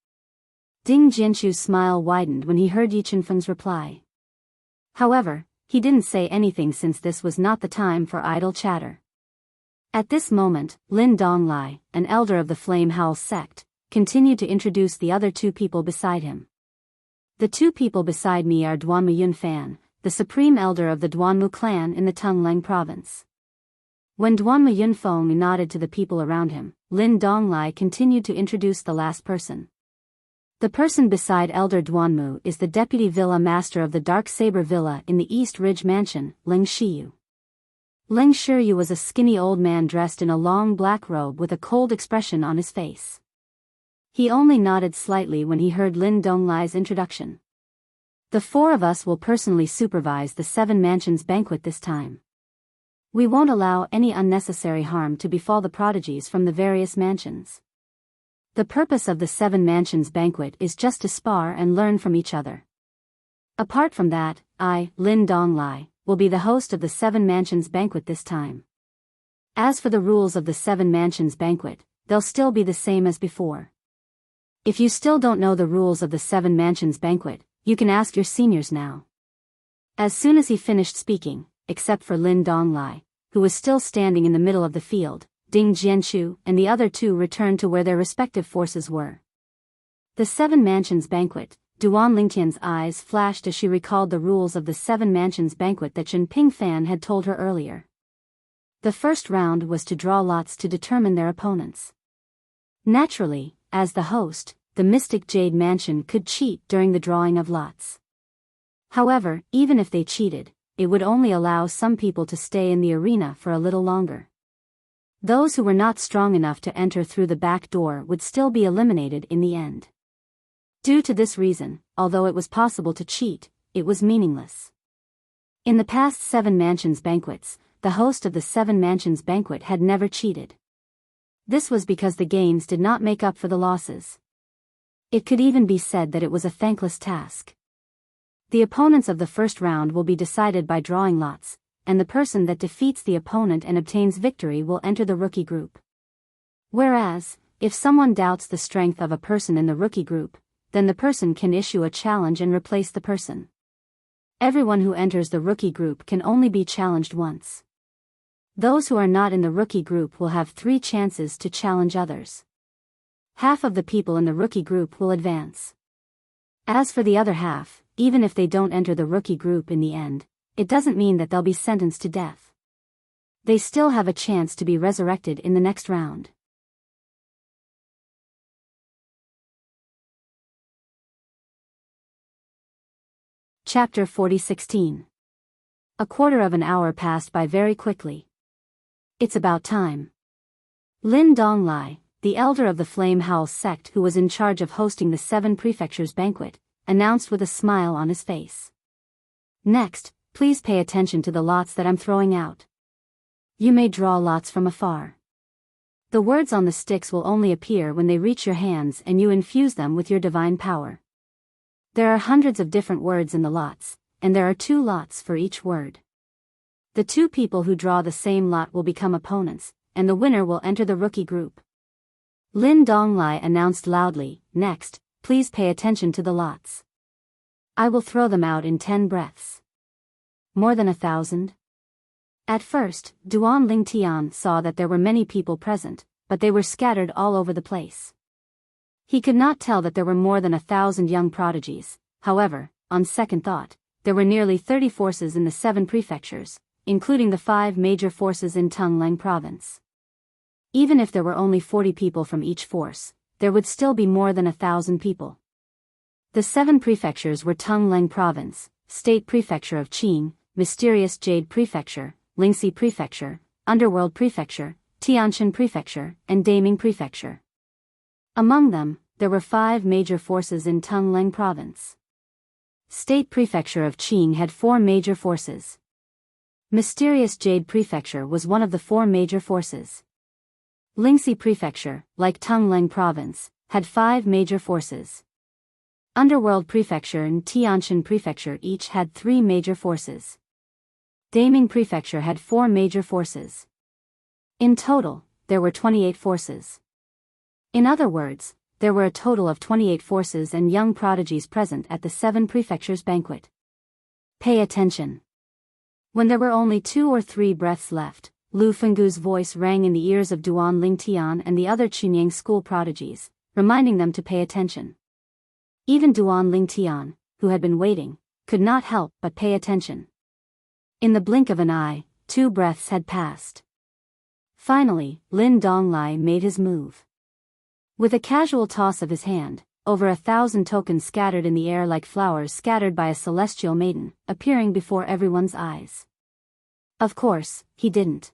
[SPEAKER 1] Ding Jianshu's smile widened when he heard Yi Feng's reply. However, he didn't say anything since this was not the time for idle chatter. At this moment, Lin Donglai, an elder of the Flame Howl sect, continued to introduce the other 2 people beside him. "The 2 people beside me are Duanmu Yunfan, the supreme elder of the Duanmu clan in the Tongling province." When Duanmu Yunfeng nodded to the people around him, Lin Donglai continued to introduce the last person. "The person beside Elder Duanmu is the deputy villa master of the Dark Saber Villa in the East Ridge Mansion, Ling Shiyu." Ling Shiyu was a skinny old man dressed in a long black robe with a cold expression on his face. He only nodded slightly when he heard Lin Donglai's introduction. "The 4 of us will personally supervise the 7 mansions banquet this time. We won't allow any unnecessary harm to befall the prodigies from the various mansions. The purpose of the 7 mansions banquet is just to spar and learn from each other. Apart from that, I, Lin Donglai, will be the host of the 7 mansions banquet this time. As for the rules of the 7 mansions banquet, they'll still be the same as before. If you still don't know the rules of the 7 mansions banquet, you can ask your seniors now." As soon as he finished speaking, except for Lin Donglai, who was still standing in the middle of the field, Ding Jianshu and the other 2 returned to where their respective forces were. The 7 mansions banquet. Duan Lingtian's eyes flashed as she recalled the rules of the 7 mansions banquet that Chen Pingfan had told her earlier. The first round was to draw lots to determine their opponents. Naturally, as the host, the Mystic Jade Mansion could cheat during the drawing of lots. However, even if they cheated, it would only allow some people to stay in the arena for a little longer. Those who were not strong enough to enter through the back door would still be eliminated in the end. Due to this reason, although it was possible to cheat, it was meaningless. In the past 7 mansions banquets, the host of the 7 mansions banquet had never cheated. This was because the gains did not make up for the losses. It could even be said that it was a thankless task. The opponents of the first round will be decided by drawing lots, and the person that defeats the opponent and obtains victory will enter the rookie group. Whereas, if someone doubts the strength of a person in the rookie group, then the person can issue a challenge and replace the person. Everyone who enters the rookie group can only be challenged once. Those who are not in the rookie group will have 3 chances to challenge others. Half of the people in the rookie group will advance. As for the other half, even if they don't enter the rookie group in the end, it doesn't mean that they'll be sentenced to death. They still have a chance to be resurrected in the next round. Chapter 40:16. A quarter of an hour passed by very quickly. It's about time. Lin Donglai, the elder of the Flame Howl sect who was in charge of hosting the 7 prefectures banquet, announced with a smile on his face. Next, please pay attention to the lots that I'm throwing out. You may draw lots from afar. The words on the sticks will only appear when they reach your hands and you infuse them with your divine power. There are hundreds of different words in the lots, and there are 2 lots for each word. The 2 people who draw the same lot will become opponents, and the winner will enter the rookie group. Lin Donglai announced loudly, next, please pay attention to the lots. I will throw them out in 10 breaths. More than 1,000? At first, Duan Lingtian saw that there were many people present, but they were scattered all over the place. He could not tell that there were more than 1,000 young prodigies. However, on second thought, there were nearly 30 forces in the 7 prefectures, including the 5 major forces in Tungleng province. Even if there were only 40 people from each force, there would still be more than 1,000 people. The 7 prefectures were Tungleng province, State Prefecture of Qing, Mysterious Jade Prefecture, Lingxi Prefecture, Underworld Prefecture, Tianshan Prefecture, and Daming Prefecture. Among them, there were 5 major forces in Tungleng province. State Prefecture of Qing had 4 major forces. Mysterious Jade Prefecture was one of the 4 major forces. Lingxi Prefecture, like Tungleng province, had 5 major forces. Underworld Prefecture and Tianshan Prefecture each had 3 major forces. Daming Prefecture had 4 major forces. In total, there were 28 forces. In other words, there were a total of 28 forces and young prodigies present at the 7 prefectures banquet. Pay attention. When there were only 2 or 3 breaths left, Lu Fenggu's voice rang in the ears of Duan Lingtian and the other Chunying school prodigies, reminding them to pay attention. Even Duan Lingtian, who had been waiting, could not help but pay attention. In the blink of an eye, 2 breaths had passed. Finally, Lin Donglai made his move. With a casual toss of his hand, over 1,000 tokens scattered in the air like flowers scattered by a celestial maiden, appearing before everyone's eyes. Of course, he didn't.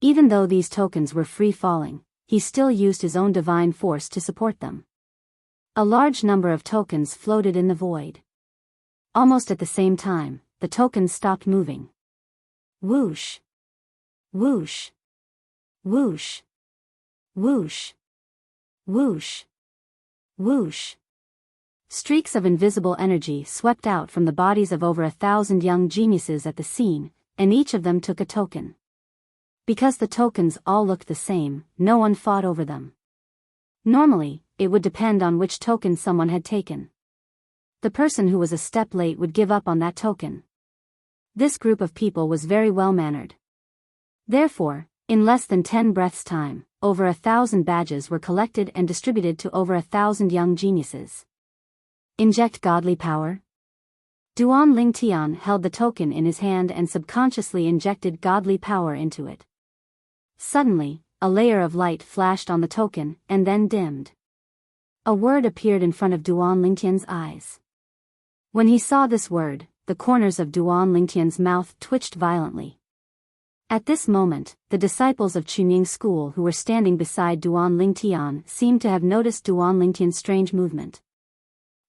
[SPEAKER 1] Even though these tokens were free-falling, he still used his own divine force to support them. A large number of tokens floated in the void. Almost at the same time, the tokens stopped moving. Whoosh! Whoosh! Whoosh! Whoosh! Whoosh! Whoosh! Streaks of invisible energy swept out from the bodies of over 1,000 young geniuses at the scene, and each of them took a token. Because the tokens all looked the same, no one fought over them. Normally, it would depend on which token someone had taken. The person who was a step late would give up on that token. This group of people was very well-mannered. Therefore, in less than 10 breaths' time, over 1,000 badges were collected and distributed to over 1,000 young geniuses. Inject godly power? Duan Lingtian held the token in his hand and subconsciously injected godly power into it. Suddenly, a layer of light flashed on the token and then dimmed. A word appeared in front of Duan Lingtian's eyes. When he saw this word, the corners of Duan Lingtian's mouth twitched violently. At this moment, the disciples of Chunying school who were standing beside Duan Lingtian seemed to have noticed Duan Lingtian's strange movement.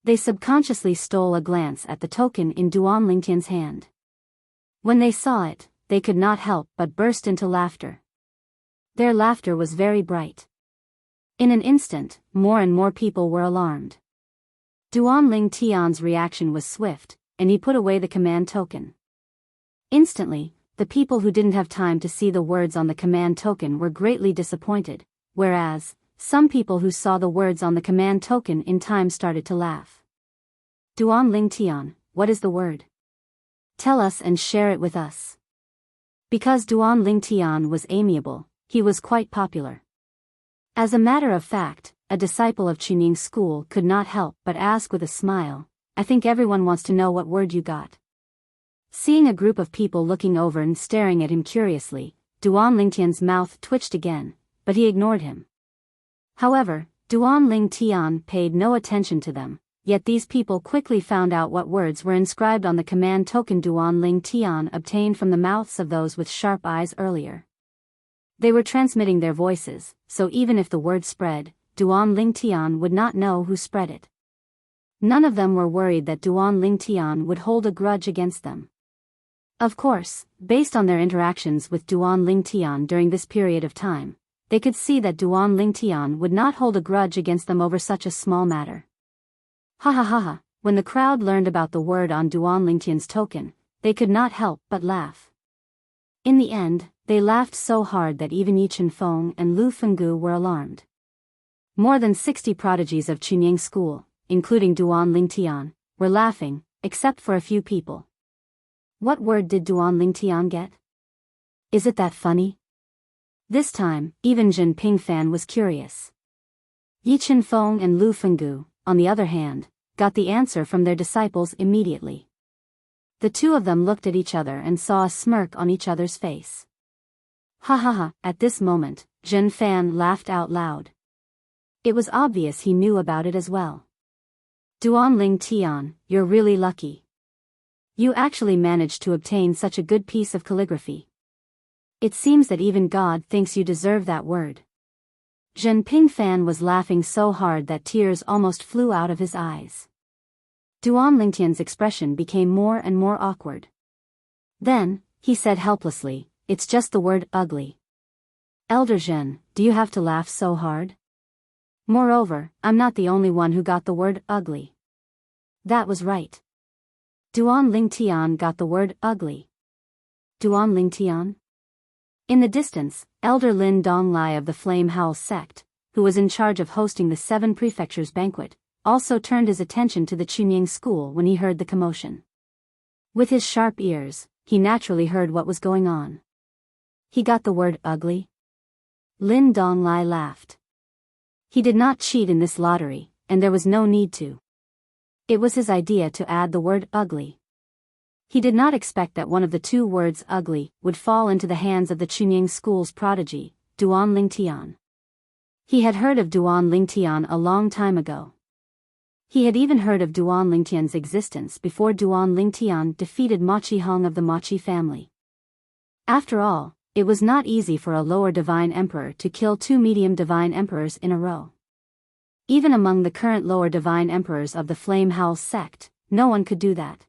[SPEAKER 1] They subconsciously stole a glance at the token in Duan Lingtian's hand. When they saw it, they could not help but burst into laughter. Their laughter was very bright. In an instant, more and more people were alarmed. Duan Lingtian's reaction was swift, and he put away the command token. Instantly, the people who didn't have time to see the words on the command token were greatly disappointed, whereas, some people who saw the words on the command token in time started to laugh. Duan Ling Tian, what is the word? Tell us and share it with us. Because Duan Ling Tian was amiable, he was quite popular. As a matter of fact, a disciple of Chuning's school could not help but ask with a smile, I think everyone wants to know what word you got. Seeing a group of people looking over and staring at him curiously, Duan Lingtian's mouth twitched again, but he ignored him. However, Duan Ling Tian paid no attention to them, yet these people quickly found out what words were inscribed on the command token Duan Ling Tian obtained from the mouths of those with sharp eyes earlier. They were transmitting their voices, so even if the word spread, Duan Ling Tian would not know who spread it. None of them were worried that Duan Ling Tian would hold a grudge against them. Of course, based on their interactions with Duan Ling Tian during this period of time, they could see that Duan Ling Tian would not hold a grudge against them over such a small matter. Ha ha ha ha, when the crowd learned about the word on Duan Ling Tian's token, they could not help but laugh. In the end, they laughed so hard that even Yi Chenfeng and Lu Fenggu were alarmed. More than 60 prodigies of Chunying school, including Duan Ling Tian, were laughing, except for a few people. What word did Duan Ling Tian get? Is it that funny? This time, even Zhen Pingfan was curious. Yi Chenfeng and Lu Fenggu, on the other hand, got the answer from their disciples immediately. The two of them looked at each other and saw a smirk on each other's face. Ha ha ha, at this moment, Zhen Fan laughed out loud. It was obvious he knew about it as well. Duan Ling Tian, you're really lucky. You actually managed to obtain such a good piece of calligraphy. It seems that even God thinks you deserve that word. Zhen Pingfan was laughing so hard that tears almost flew out of his eyes. Duan Lingtian's expression became more and more awkward. Then, he said helplessly, it's just the word ugly. Elder Zhen, do you have to laugh so hard? Moreover, I'm not the only one who got the word ugly. That was right. Duan Ling Tian got the word ugly. Duan Ling Tian? In the distance, Elder Lin Donglai of the Flame Howl sect, who was in charge of hosting the 7 prefectures banquet, also turned his attention to the Chunying school when he heard the commotion. With his sharp ears, he naturally heard what was going on. He got the word ugly? Lin Donglai laughed. He did not cheat in this lottery, and there was no need to. It was his idea to add the word ugly. He did not expect that one of the 2 words ugly would fall into the hands of the Chunying school's prodigy, Duan Ling Tian. He had heard of Duan Ling Tian a long time ago. He had even heard of Duan Ling Tian's existence before Duan Ling Tian defeated Ma Qihong of the Ma Qi family. After all, it was not easy for a lower divine emperor to kill 2 medium divine emperors in a row. Even among the current lower divine emperors of the Flame Howl sect, no one could do that.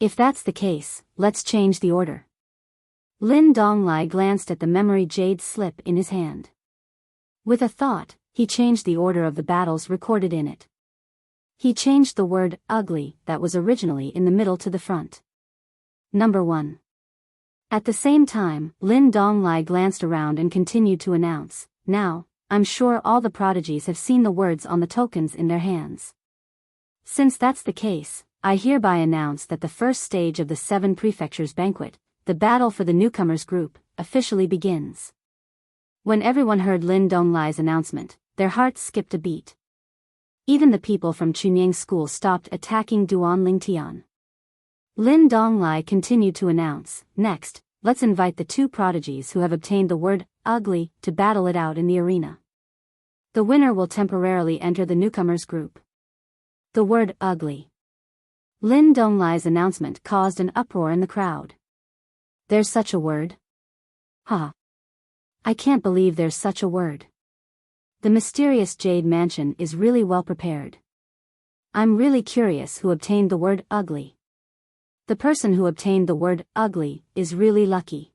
[SPEAKER 1] If that's the case, let's change the order. Lin Donglai glanced at the memory jade slip in his hand. With a thought, he changed the order of the battles recorded in it. He changed the word ugly that was originally in the middle to the front. Number 1. At the same time, Lin Donglai glanced around and continued to announce, now, I'm sure all the prodigies have seen the words on the tokens in their hands. Since that's the case, I hereby announce that the first stage of the 7 prefectures banquet, the battle for the newcomers group, officially begins. When everyone heard Lin Donglai's announcement, their hearts skipped a beat. Even the people from Chunying school stopped attacking Duan Ling Tian. Lin Donglai continued to announce, next, let's invite the 2 prodigies who have obtained the word ugly to battle it out in the arena. The winner will temporarily enter the newcomers group. The word ugly. Lin Donglai's announcement caused an uproar in the crowd. There's such a word? Ha! I can't believe there's such a word. The mysterious Jade Mansion is really well prepared. I'm really curious who obtained the word ugly. The person who obtained the word ugly is really lucky.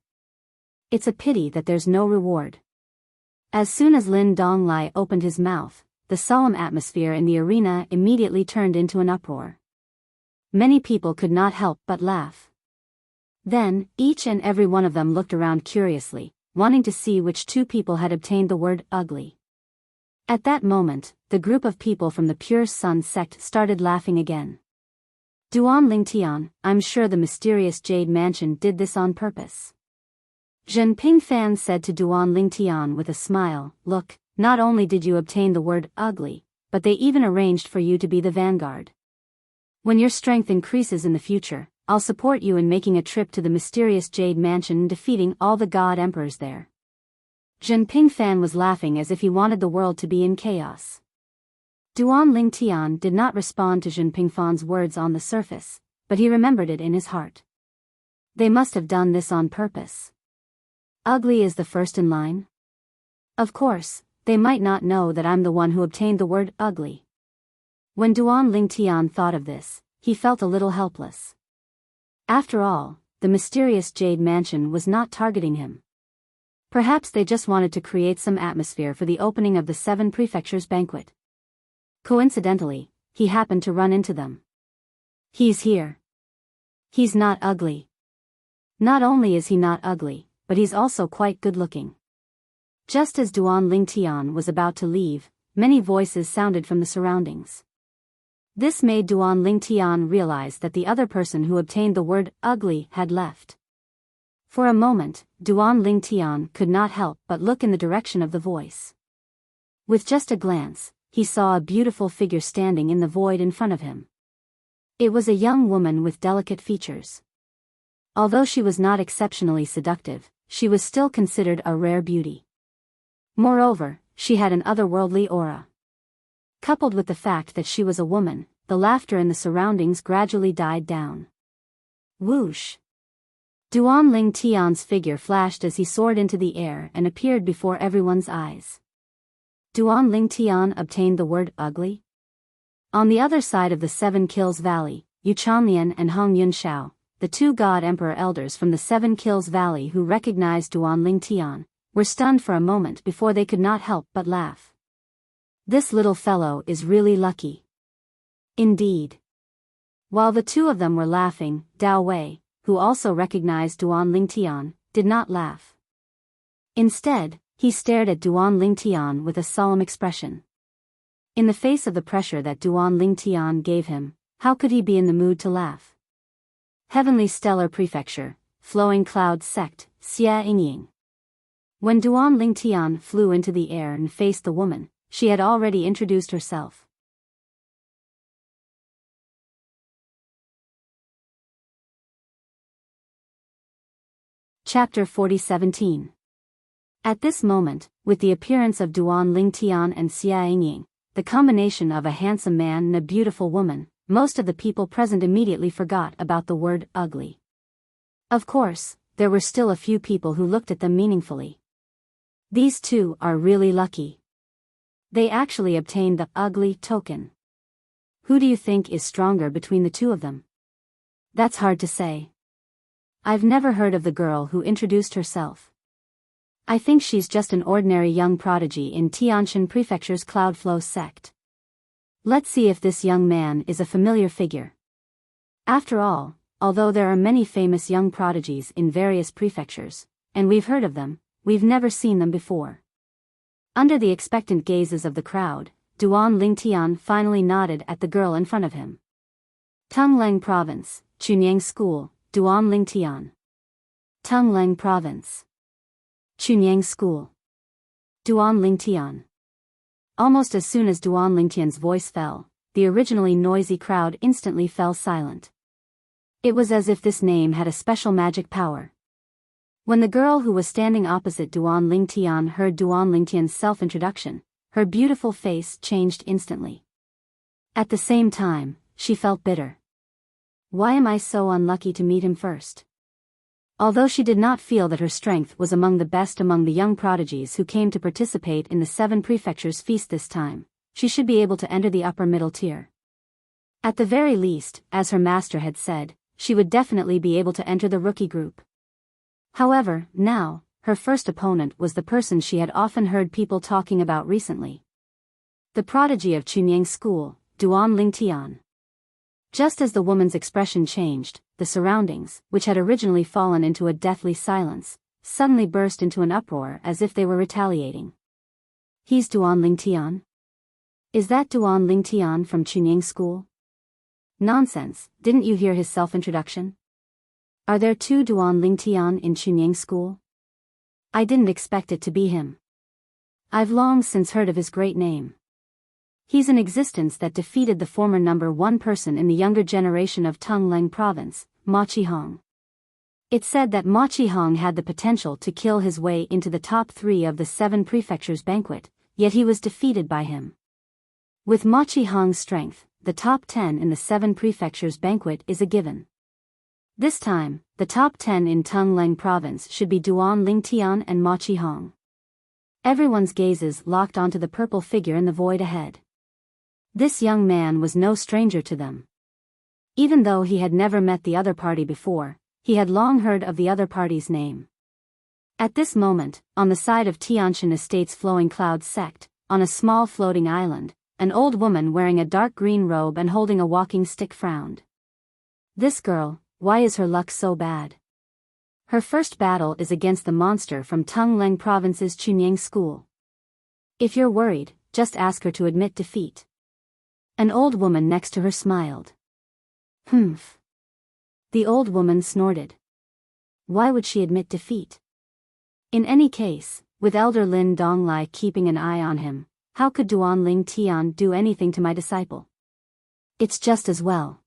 [SPEAKER 1] It's a pity that there's no reward. As soon as Lin Donglai opened his mouth, the solemn atmosphere in the arena immediately turned into an uproar. Many people could not help but laugh. Then, each and every one of them looked around curiously, wanting to see which two people had obtained the word ugly. At that moment, the group of people from the Pure Sun sect started laughing again. Duan Lingtian, I'm sure the mysterious Jade Mansion did this on purpose. Zhen Pingfan said to Duan Lingtian with a smile, look, not only did you obtain the word ugly, but they even arranged for you to be the vanguard. When your strength increases in the future, I'll support you in making a trip to the mysterious Jade Mansion and defeating all the God Emperors there. Zhen Pingfan was laughing as if he wanted the world to be in chaos. Duan Lingtian did not respond to Zhen Pingfan's words on the surface, but he remembered it in his heart. They must have done this on purpose. Ugly is the first in line? Of course, they might not know that I'm the one who obtained the word ugly. When Duan Lingtian thought of this, he felt a little helpless. After all, the mysterious Jade Mansion was not targeting him. Perhaps they just wanted to create some atmosphere for the opening of the 7 Prefectures banquet. Coincidentally, he happened to run into them. He's here. He's not ugly. Not only is he not ugly, but he's also quite good-looking. Just as Duan Lingtian was about to leave, many voices sounded from the surroundings. This made Duan Lingtian realize that the other person who obtained the word ugly had left. For a moment, Duan Lingtian could not help but look in the direction of the voice. With just a glance, he saw a beautiful figure standing in the void in front of him. It was a young woman with delicate features. Although she was not exceptionally seductive, she was still considered a rare beauty. Moreover, she had an otherworldly aura. Coupled with the fact that she was a woman, the laughter in the surroundings gradually died down. Whoosh! Duan Lingtian's figure flashed as he soared into the air and appeared before everyone's eyes. Duan Lingtian obtained the word ugly? On the other side of the 7 Kills Valley, Yu Chanlian and Hong Yunshao, the 2 God Emperor elders from the 7 Kills Valley who recognized Duan Lingtian, were stunned for a moment before they could not help but laugh. This little fellow is really lucky. Indeed. While the 2 of them were laughing, Dao Wei, who also recognized Duan Lingtian, did not laugh. Instead, he stared at Duan Lingtian with a solemn expression. In the face of the pressure that Duan Lingtian gave him, how could he be in the mood to laugh? Heavenly Stellar Prefecture, Flowing Cloud Sect, Xia Yingying. When Duan Lingtian flew into the air and faced the woman, she had already introduced herself. Chapter 40:17. At this moment, with the appearance of Duan Lingtian and Xia Yingying, the combination of a handsome man and a beautiful woman, most of the people present immediately forgot about the word ugly. Of course, there were still a few people who looked at them meaningfully. These 2 are really lucky. They actually obtained the ugly token. Who do you think is stronger between the 2 of them? That's hard to say. I've never heard of the girl who introduced herself. I think she's just an ordinary young prodigy in Tianshan Prefecture's Cloudflow sect. Let's see if this young man is a familiar figure. After all, although there are many famous young prodigies in various prefectures, and we've heard of them, we've never seen them before. Under the expectant gazes of the crowd, Duan Lingtian finally nodded at the girl in front of him. Tungleng Province, Chunyang School, Duan Lingtian. Tungleng Province. Chunyang School. Duan Lingtian. Almost as soon as Duan Lingtian's voice fell, the originally noisy crowd instantly fell silent. It was as if this name had a special magic power. When the girl who was standing opposite Duan Lingtian heard Duan Lingtian's self-introduction, her beautiful face changed instantly. At the same time, she felt bitter. Why am I so unlucky to meet him first? Although she did not feel that her strength was among the best among the young prodigies who came to participate in the 7 Prefectures feast this time, she should be able to enter the upper middle tier. At the very least, as her master had said, she would definitely be able to enter the rookie group. However, now, her first opponent was the person she had often heard people talking about recently. The prodigy of Chunyang School, Duan Lingtian. Just as the woman's expression changed, the surroundings, which had originally fallen into a deathly silence, suddenly burst into an uproar as if they were retaliating. He's Duan Lingtian? Is that Duan Lingtian from Chunying School? Nonsense, didn't you hear his self-introduction? Are there two Duan Lingtian in Chunying School? I didn't expect it to be him. I've long since heard of his great name. He's an existence that defeated the former number one person in the younger generation of Tungleng province, Ma Qihong. It's said that Ma Qihong had the potential to kill his way into the top 3 of the 7 prefectures banquet, yet he was defeated by him. With Ma Qihong's strength, the top 10 in the 7 prefectures banquet is a given. This time, the top 10 in Tungleng province should be Duan Lingtian and Ma Qihong. Everyone's gazes locked onto the purple figure in the void ahead. This young man was no stranger to them. Even though he had never met the other party before, he had long heard of the other party's name. At this moment, on the side of Tianshan Estate's Flowing Clouds sect, on a small floating island, an old woman wearing a dark green robe and holding a walking stick frowned. This girl, why is her luck so bad? Her first battle is against the monster from Tungleng Province's Chunying School. If you're worried, just ask her to admit defeat. An old woman next to her smiled. Humph. The old woman snorted. Why would she admit defeat? In any case, with Elder Lin Donglai keeping an eye on him, how could Duan Lingtian do anything to my disciple? It's just as well.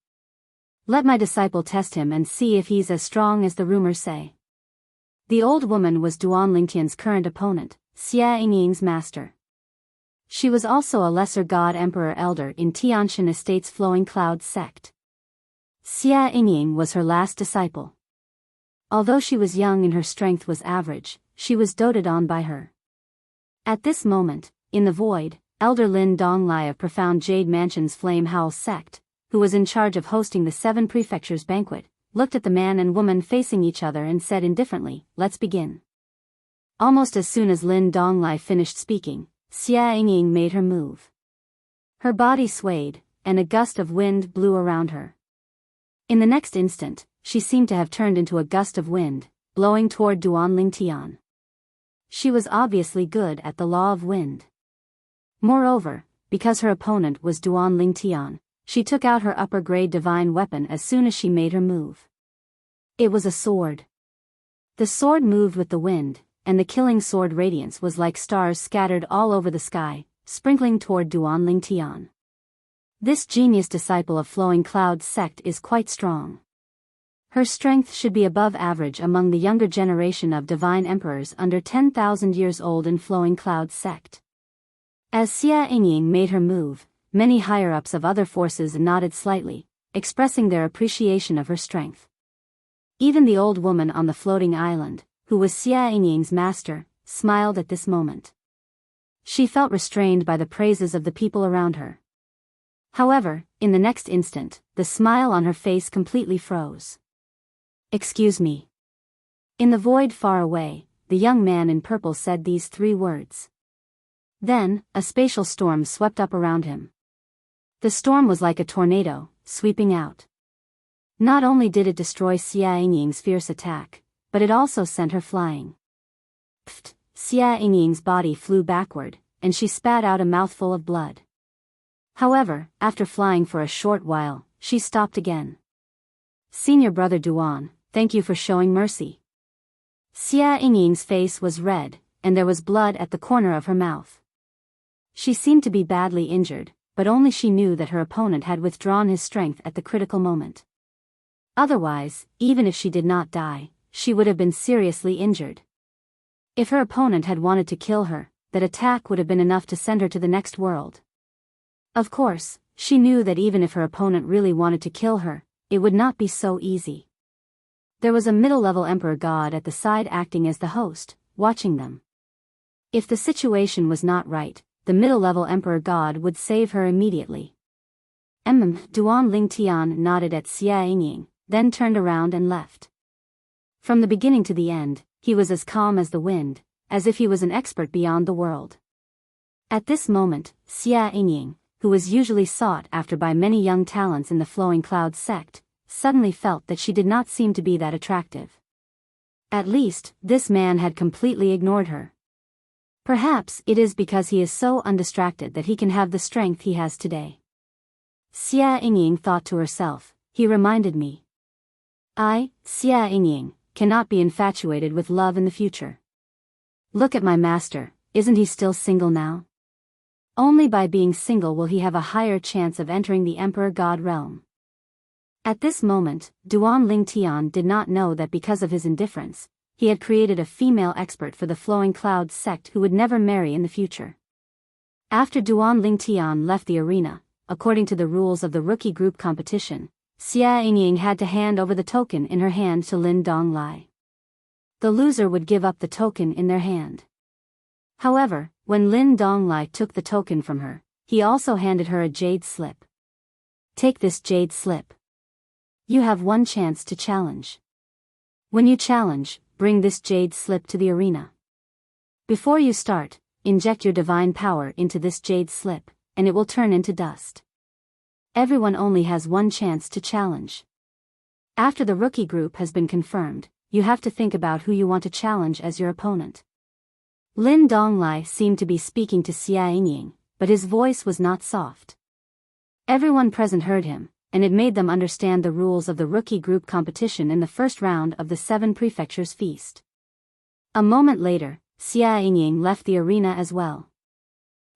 [SPEAKER 1] Let my disciple test him and see if he's as strong as the rumors say. The old woman was Duan Lingtian's current opponent, Xia Yingying's master. She was also a lesser god emperor elder in Tianshan Estate's Flowing Clouds sect. Xia Yingying was her last disciple. Although she was young and her strength was average, she was doted on by her. At this moment, in the void, Elder Lin Donglai of Profound Jade Mansion's Flame Howl sect, who was in charge of hosting the 7 prefectures banquet, looked at the man and woman facing each other and said indifferently, "Let's begin." Almost as soon as Lin Donglai finished speaking, Xia Yingying made her move. Her body swayed, and a gust of wind blew around her. In the next instant, she seemed to have turned into a gust of wind, blowing toward Duan Lingtian. She was obviously good at the law of wind. Moreover, because her opponent was Duan Lingtian, she took out her upper-grade divine weapon as soon as she made her move. It was a sword. The sword moved with the wind, and the killing sword radiance was like stars scattered all over the sky, sprinkling toward Duan Lingtian. This genius disciple of Flowing Clouds sect is quite strong. Her strength should be above average among the younger generation of divine emperors under 10,000 years old in Flowing Clouds sect. As Xia Yingying made her move, many higher-ups of other forces nodded slightly, expressing their appreciation of her strength. Even the old woman on the floating island, who was Xia Yingying's master, smiled at this moment. She felt restrained by the praises of the people around her. However, in the next instant, the smile on her face completely froze. "Excuse me." In the void far away, the young man in purple said these 3 words. Then, a spatial storm swept up around him. The storm was like a tornado, sweeping out. Not only did it destroy Xia Yingying's fierce attack, but it also sent her flying. Pfft! Xia Yingying's body flew backward, and she spat out a mouthful of blood. However, after flying for a short while, she stopped again. "Senior brother Duan, thank you for showing mercy." Xia Yingying's face was red, and there was blood at the corner of her mouth. She seemed to be badly injured, but only she knew that her opponent had withdrawn his strength at the critical moment. Otherwise, even if she did not die, she would have been seriously injured. If her opponent had wanted to kill her, that attack would have been enough to send her to the next world. Of course, she knew that even if her opponent really wanted to kill her, it would not be so easy. There was a middle-level emperor god at the side acting as the host, watching them. If the situation was not right, the middle-level emperor god would save her immediately. Duan Lingtian nodded at Xia Yingying, then turned around and left. From the beginning to the end, he was as calm as the wind, as if he was an expert beyond the world. At this moment, Xia Yingying, who was usually sought after by many young talents in the Flowing Clouds sect, suddenly felt that she did not seem to be that attractive. At least, this man had completely ignored her. Perhaps it is because he is so undistracted that he can have the strength he has today. Xia Yingying thought to herself, he reminded me. I, Xia Yingying, cannot be infatuated with love in the future. Look at my master, isn't he still single now? Only by being single will he have a higher chance of entering the Emperor God realm. At this moment, Duan Lingtian did not know that because of his indifference, he had created a female expert for the Flowing Clouds sect who would never marry in the future. After Duan Lingtian left the arena, according to the rules of the rookie group competition, Xia Yingying had to hand over the token in her hand to Lin Donglai. The loser would give up the token in their hand. However, when Lin Donglai took the token from her, he also handed her a jade slip. Take this jade slip. You have one chance to challenge. When you challenge, bring this jade slip to the arena. Before you start, inject your divine power into this jade slip, and it will turn into dust. Everyone only has one chance to challenge. After the rookie group has been confirmed, you have to think about who you want to challenge as your opponent. Lin Donglai seemed to be speaking to Xia Yingying, but his voice was not soft. Everyone present heard him, and it made them understand the rules of the rookie group competition in the first round of the 7 Prefectures Feast. A moment later, Xia Yingying left the arena as well.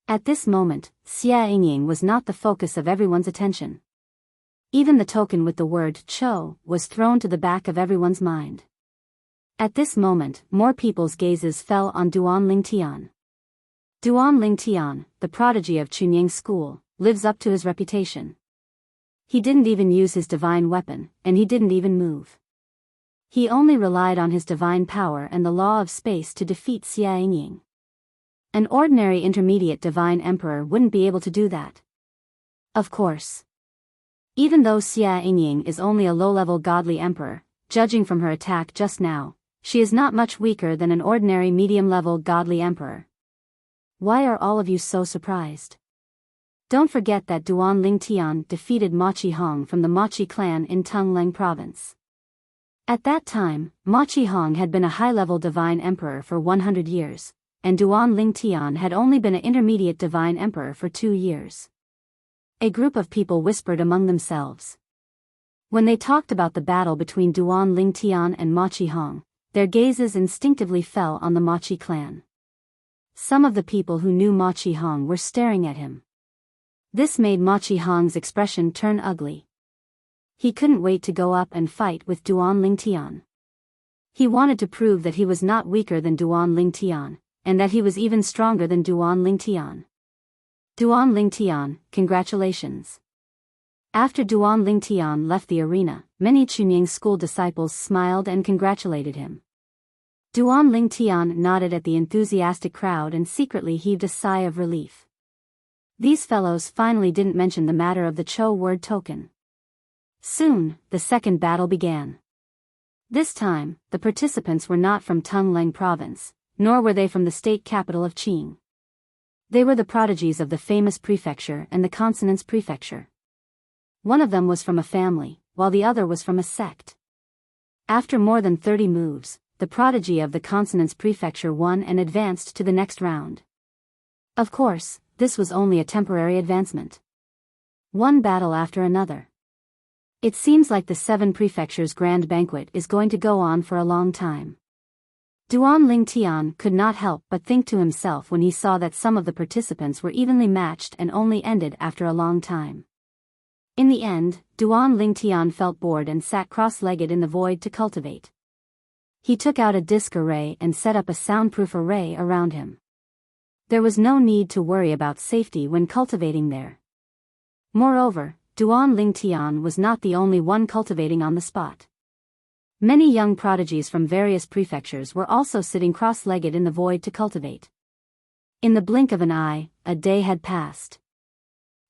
[SPEAKER 1] At this moment, Xia Yingying was not the focus of everyone's attention. Even the token with the word Cho was thrown to the back of everyone's mind. At this moment, more people's gazes fell on Duan Lingtian. Duan Lingtian, the prodigy of Chunying School, lives up to his reputation. He didn't even use his divine weapon, and he didn't even move. He only relied on his divine power and the law of space to defeat Xia Yingying. An ordinary intermediate divine emperor wouldn't be able to do that. Of course. Even though Xia Yingying is only a low-level godly emperor, judging from her attack just now, she is not much weaker than an ordinary medium-level godly emperor. Why are all of you so surprised? Don't forget that Duan Lingtian defeated Machi Hong from the Machi clan in Tungleng province. At that time, Machi Hong had been a high-level divine emperor for 100 years, and Duan Lingtian had only been an intermediate divine emperor for 2 years. A group of people whispered among themselves. When they talked about the battle between Duan Lingtian and Machi Hong, their gazes instinctively fell on the Machi clan. Some of the people who knew Machi Hong were staring at him. This made Machi Hong's expression turn ugly. He couldn't wait to go up and fight with Duan Lingtian. He wanted to prove that he was not weaker than Duan Lingtian, and that he was even stronger than Duan Lingtian. Duan Lingtian, congratulations. After Duan Lingtian left the arena, many Chunying school disciples smiled and congratulated him. Duan Lingtian nodded at the enthusiastic crowd and secretly heaved a sigh of relief. These fellows finally didn't mention the matter of the Cho word token. Soon, the second battle began. This time, the participants were not from Tungleng province, nor were they from the state capital of Qing. They were the prodigies of the famous prefecture and the consonants prefecture. One of them was from a family, while the other was from a sect. After more than 30 moves, the prodigy of the consonants prefecture won and advanced to the next round. Of course, this was only a temporary advancement. One battle after another. It seems like the 7 prefectures' grand banquet is going to go on for a long time. Duan Lingtian could not help but think to himself when he saw that some of the participants were evenly matched and only ended after a long time. In the end, Duan Lingtian felt bored and sat cross-legged in the void to cultivate. He took out a disc array and set up a soundproof array around him. There was no need to worry about safety when cultivating there. Moreover, Duan Lingtian was not the only one cultivating on the spot. Many young prodigies from various prefectures were also sitting cross-legged in the void to cultivate. In the blink of an eye, a day had passed.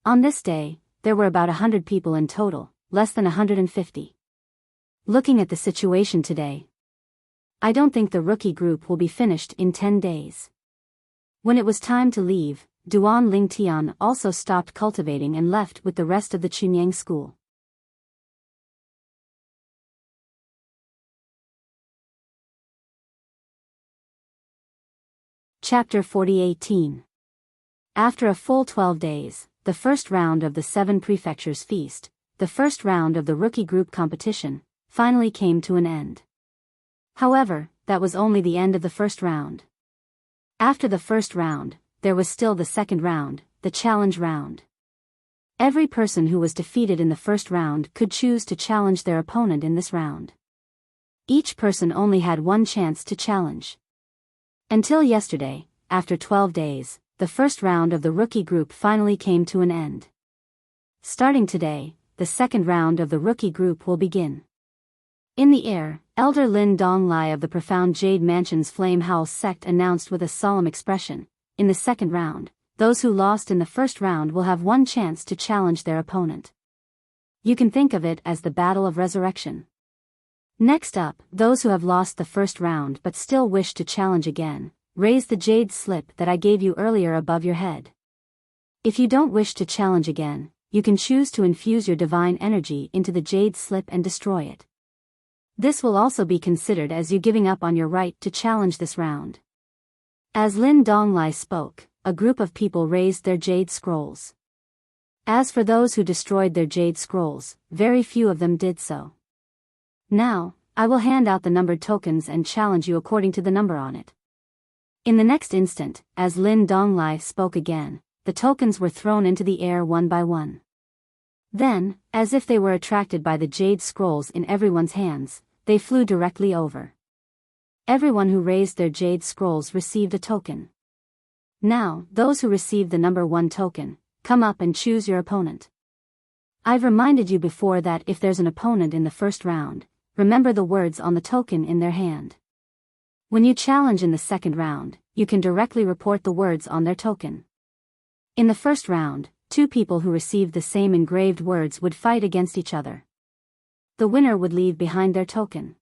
[SPEAKER 1] On this day, there were about 100 people in total, less than 150. Looking at the situation today, I don't think the rookie group will be finished in 10 days. When it was time to leave, Duan Lingtian also stopped cultivating and left with the rest of the Chunying school. Chapter 4018. After a full 12 days, the first round of the 7 Prefectures Feast, the first round of the rookie group competition, finally came to an end. However, that was only the end of the first round. After the first round, there was still the second round, the challenge round. Every person who was defeated in the first round could choose to challenge their opponent in this round. Each person only had one chance to challenge. Until yesterday, after 12 days, the first round of the rookie group finally came to an end. Starting today, the second round of the rookie group will begin. In the air, Elder Lin Donglai of the Profound Jade Mansion's Flame Howl sect announced with a solemn expression, in the second round, those who lost in the first round will have one chance to challenge their opponent. You can think of it as the Battle of Resurrection. Next up, those who have lost the first round but still wish to challenge again, raise the jade slip that I gave you earlier above your head. If you don't wish to challenge again, you can choose to infuse your divine energy into the jade slip and destroy it. This will also be considered as you giving up on your right to challenge this round. As Lin Donglai spoke, a group of people raised their jade scrolls. As for those who destroyed their jade scrolls, very few of them did so. Now, I will hand out the numbered tokens and challenge you according to the number on it. In the next instant, as Lin Donglai spoke again, the tokens were thrown into the air one by one. Then, as if they were attracted by the jade scrolls in everyone's hands, they flew directly over. Everyone who raised their jade scrolls received a token. Now, those who received the number 1 token, come up and choose your opponent. I've reminded you before that if there's an opponent in the first round, remember the words on the token in their hand. When you challenge in the second round, you can directly report the words on their token. In the first round, 2 people who received the same engraved words would fight against each other. The winner would leave behind their token.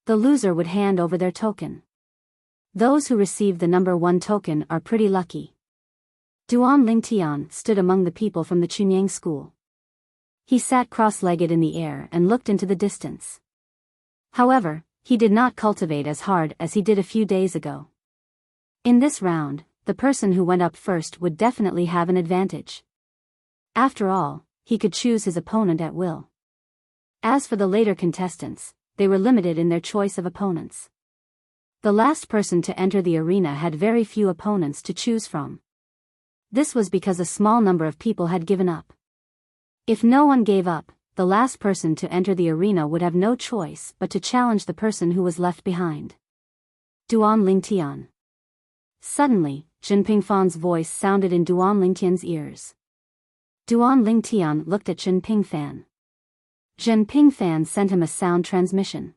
[SPEAKER 1] The loser would hand over their token. Those who received the number 1 token are pretty lucky. Duan Lingtian stood among the people from the Chunyang school. He sat cross-legged in the air and looked into the distance. However, he did not cultivate as hard as he did a few days ago. In this round, the person who went up first would definitely have an advantage. After all, he could choose his opponent at will. As for the later contestants, they were limited in their choice of opponents. The last person to enter the arena had very few opponents to choose from. This was because a small number of people had given up. If no one gave up, the last person to enter the arena would have no choice but to challenge the person who was left behind. Duan Lingtian. Suddenly, Jinping Fan's voice sounded in Duan Lingtian's ears. Duan Lingtian looked at Jinping Fan. Jinping Fan sent him a sound transmission.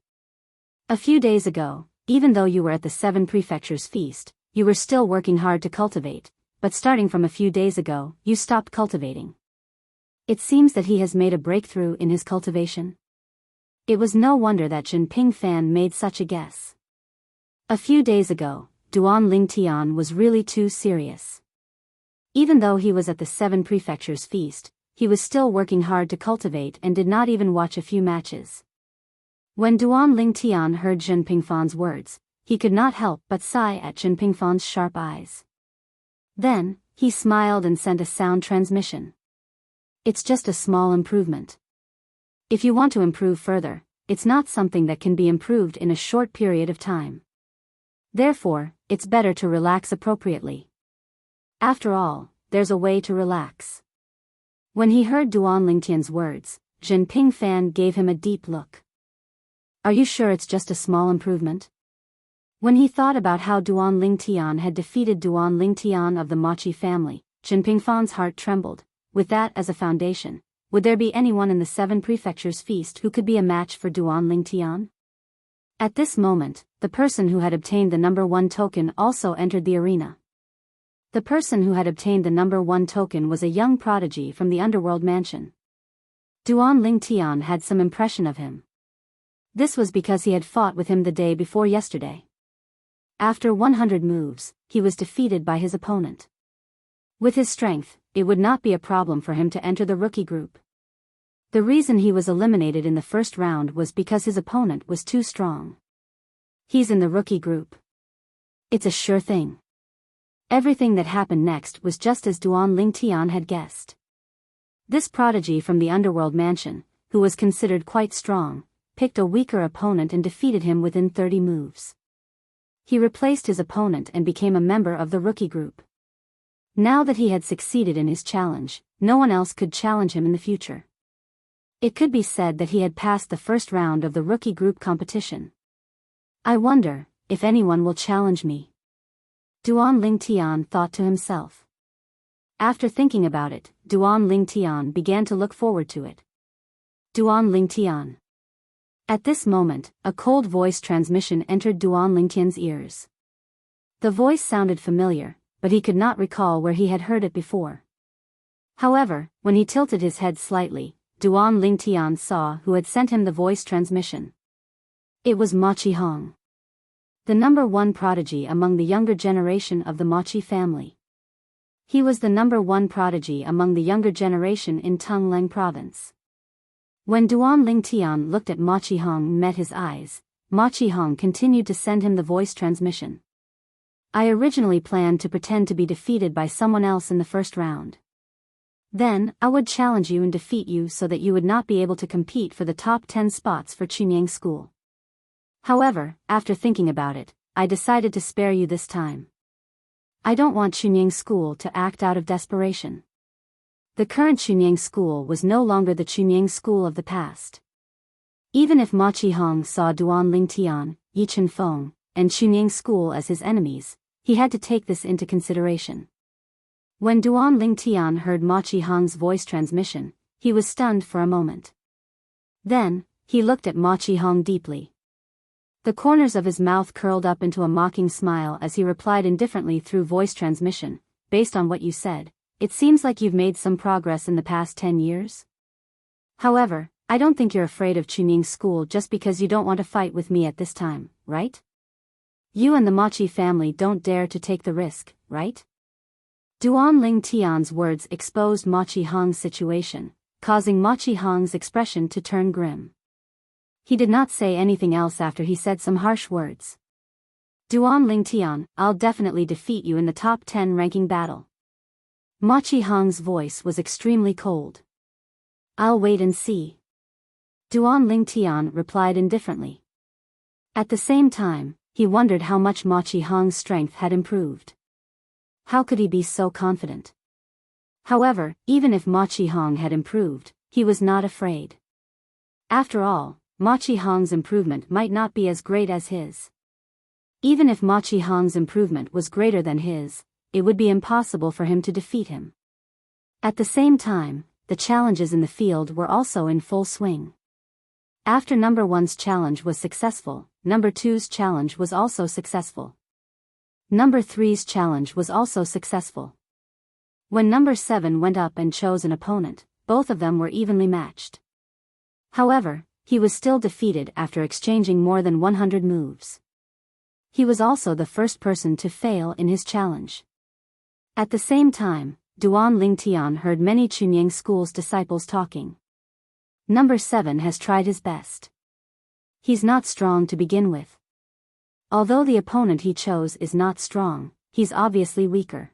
[SPEAKER 1] A few days ago, even though you were at the 7 Prefectures Feast, you were still working hard to cultivate, but starting from a few days ago, you stopped cultivating. It seems that he has made a breakthrough in his cultivation. It was no wonder that Jinping Fan made such a guess. A few days ago, Duan Lingtian was really too serious. Even though he was at the 7 Prefectures Feast, he was still working hard to cultivate and did not even watch a few matches. When Duan Lingtian heard Jinping Fan's words, he could not help but sigh at Jinping Fan's sharp eyes. Then, he smiled and sent a sound transmission. It's just a small improvement. If you want to improve further, it's not something that can be improved in a short period of time. Therefore, it's better to relax appropriately. After all, there's a way to relax. When he heard Duan Lingtian's words, Jinping Fan gave him a deep look. Are you sure it's just a small improvement? When he thought about how Duan Lingtian had defeated Duan Lingtian of the Mochi family, Jinping Fan's heart trembled. With that as a foundation, would there be anyone in the 7 Prefectures Feast who could be a match for Duan Lingtian? At this moment, the person who had obtained the number 1 token also entered the arena. The person who had obtained the number 1 token was a young prodigy from the underworld mansion. Duan Lingtian had some impression of him. This was because he had fought with him the day before yesterday. After 100 moves, he was defeated by his opponent. With his strength, it would not be a problem for him to enter the rookie group. The reason he was eliminated in the first round was because his opponent was too strong. He's in the rookie group. It's a sure thing. Everything that happened next was just as Duan Lingtian had guessed. This prodigy from the underworld mansion, who was considered quite strong, picked a weaker opponent and defeated him within 30 moves. He replaced his opponent and became a member of the rookie group. Now that he had succeeded in his challenge, no one else could challenge him in the future. It could be said that he had passed the first round of the rookie group competition. I wonder if anyone will challenge me, Duan Lingtian thought to himself. After thinking about it, Duan Lingtian began to look forward to it. Duan Lingtian. At this moment, a cold voice transmission entered Duan Lingtian's ears. The voice sounded familiar, but he could not recall where he had heard it before. However, when he tilted his head slightly, Duan Lingtian saw who had sent him the voice transmission. It was Machi Hong, the number one prodigy among the younger generation of the Machi family. He was the number one prodigy among the younger generation in Tongleng province. When Duan Lingtian looked at Machi Hong and met his eyes, Machi Hong continued to send him the voice transmission. I originally planned to pretend to be defeated by someone else in the first round. Then, I would challenge you and defeat you so that you would not be able to compete for the top 10 spots for Chunyang School. However, after thinking about it, I decided to spare you this time. I don't want Chunyang School to act out of desperation. The current Chunyang School was no longer the Chunyang School of the past. Even if Machi Hong saw Duan Lingtian, Yi Chenfeng, and Chunyang School as his enemies, he had to take this into consideration. When Duan Lingtian heard Machi Hong's voice transmission, he was stunned for a moment. Then, he looked at Machi Hong deeply. The corners of his mouth curled up into a mocking smile as he replied indifferently through voice transmission, based on what you said, it seems like you've made some progress in the past 10 years. However, I don't think you're afraid of Chunying School just because you don't want to fight with me at this time, right? You and the Machi family don't dare to take the risk, right? Duan Lingtian's words exposed Machi Hong's situation, causing Machi Hong's expression to turn grim. He did not say anything else after he said some harsh words. Duan Lingtian, I'll definitely defeat you in the top 10 ranking battle. Machi Hong's voice was extremely cold. I'll wait and see. Duan Lingtian replied indifferently. At the same time, he wondered how much Machi Hong's strength had improved. How could he be so confident? However, even if Machi Hong had improved, he was not afraid. After all, Machi Hong's improvement might not be as great as his. Even if Machi Hong's improvement was greater than his, it would be impossible for him to defeat him. At the same time, the challenges in the field were also in full swing. After number 1's challenge was successful, number 2's challenge was also successful. Number 3's challenge was also successful. When number 7 went up and chose an opponent, both of them were evenly matched. However, he was still defeated after exchanging more than 100 moves. He was also the first person to fail in his challenge. At the same time, Duan Lingtian heard many Chunyang School's disciples talking. Number 7 has tried his best. He's not strong to begin with. Although the opponent he chose is not strong, he's obviously weaker.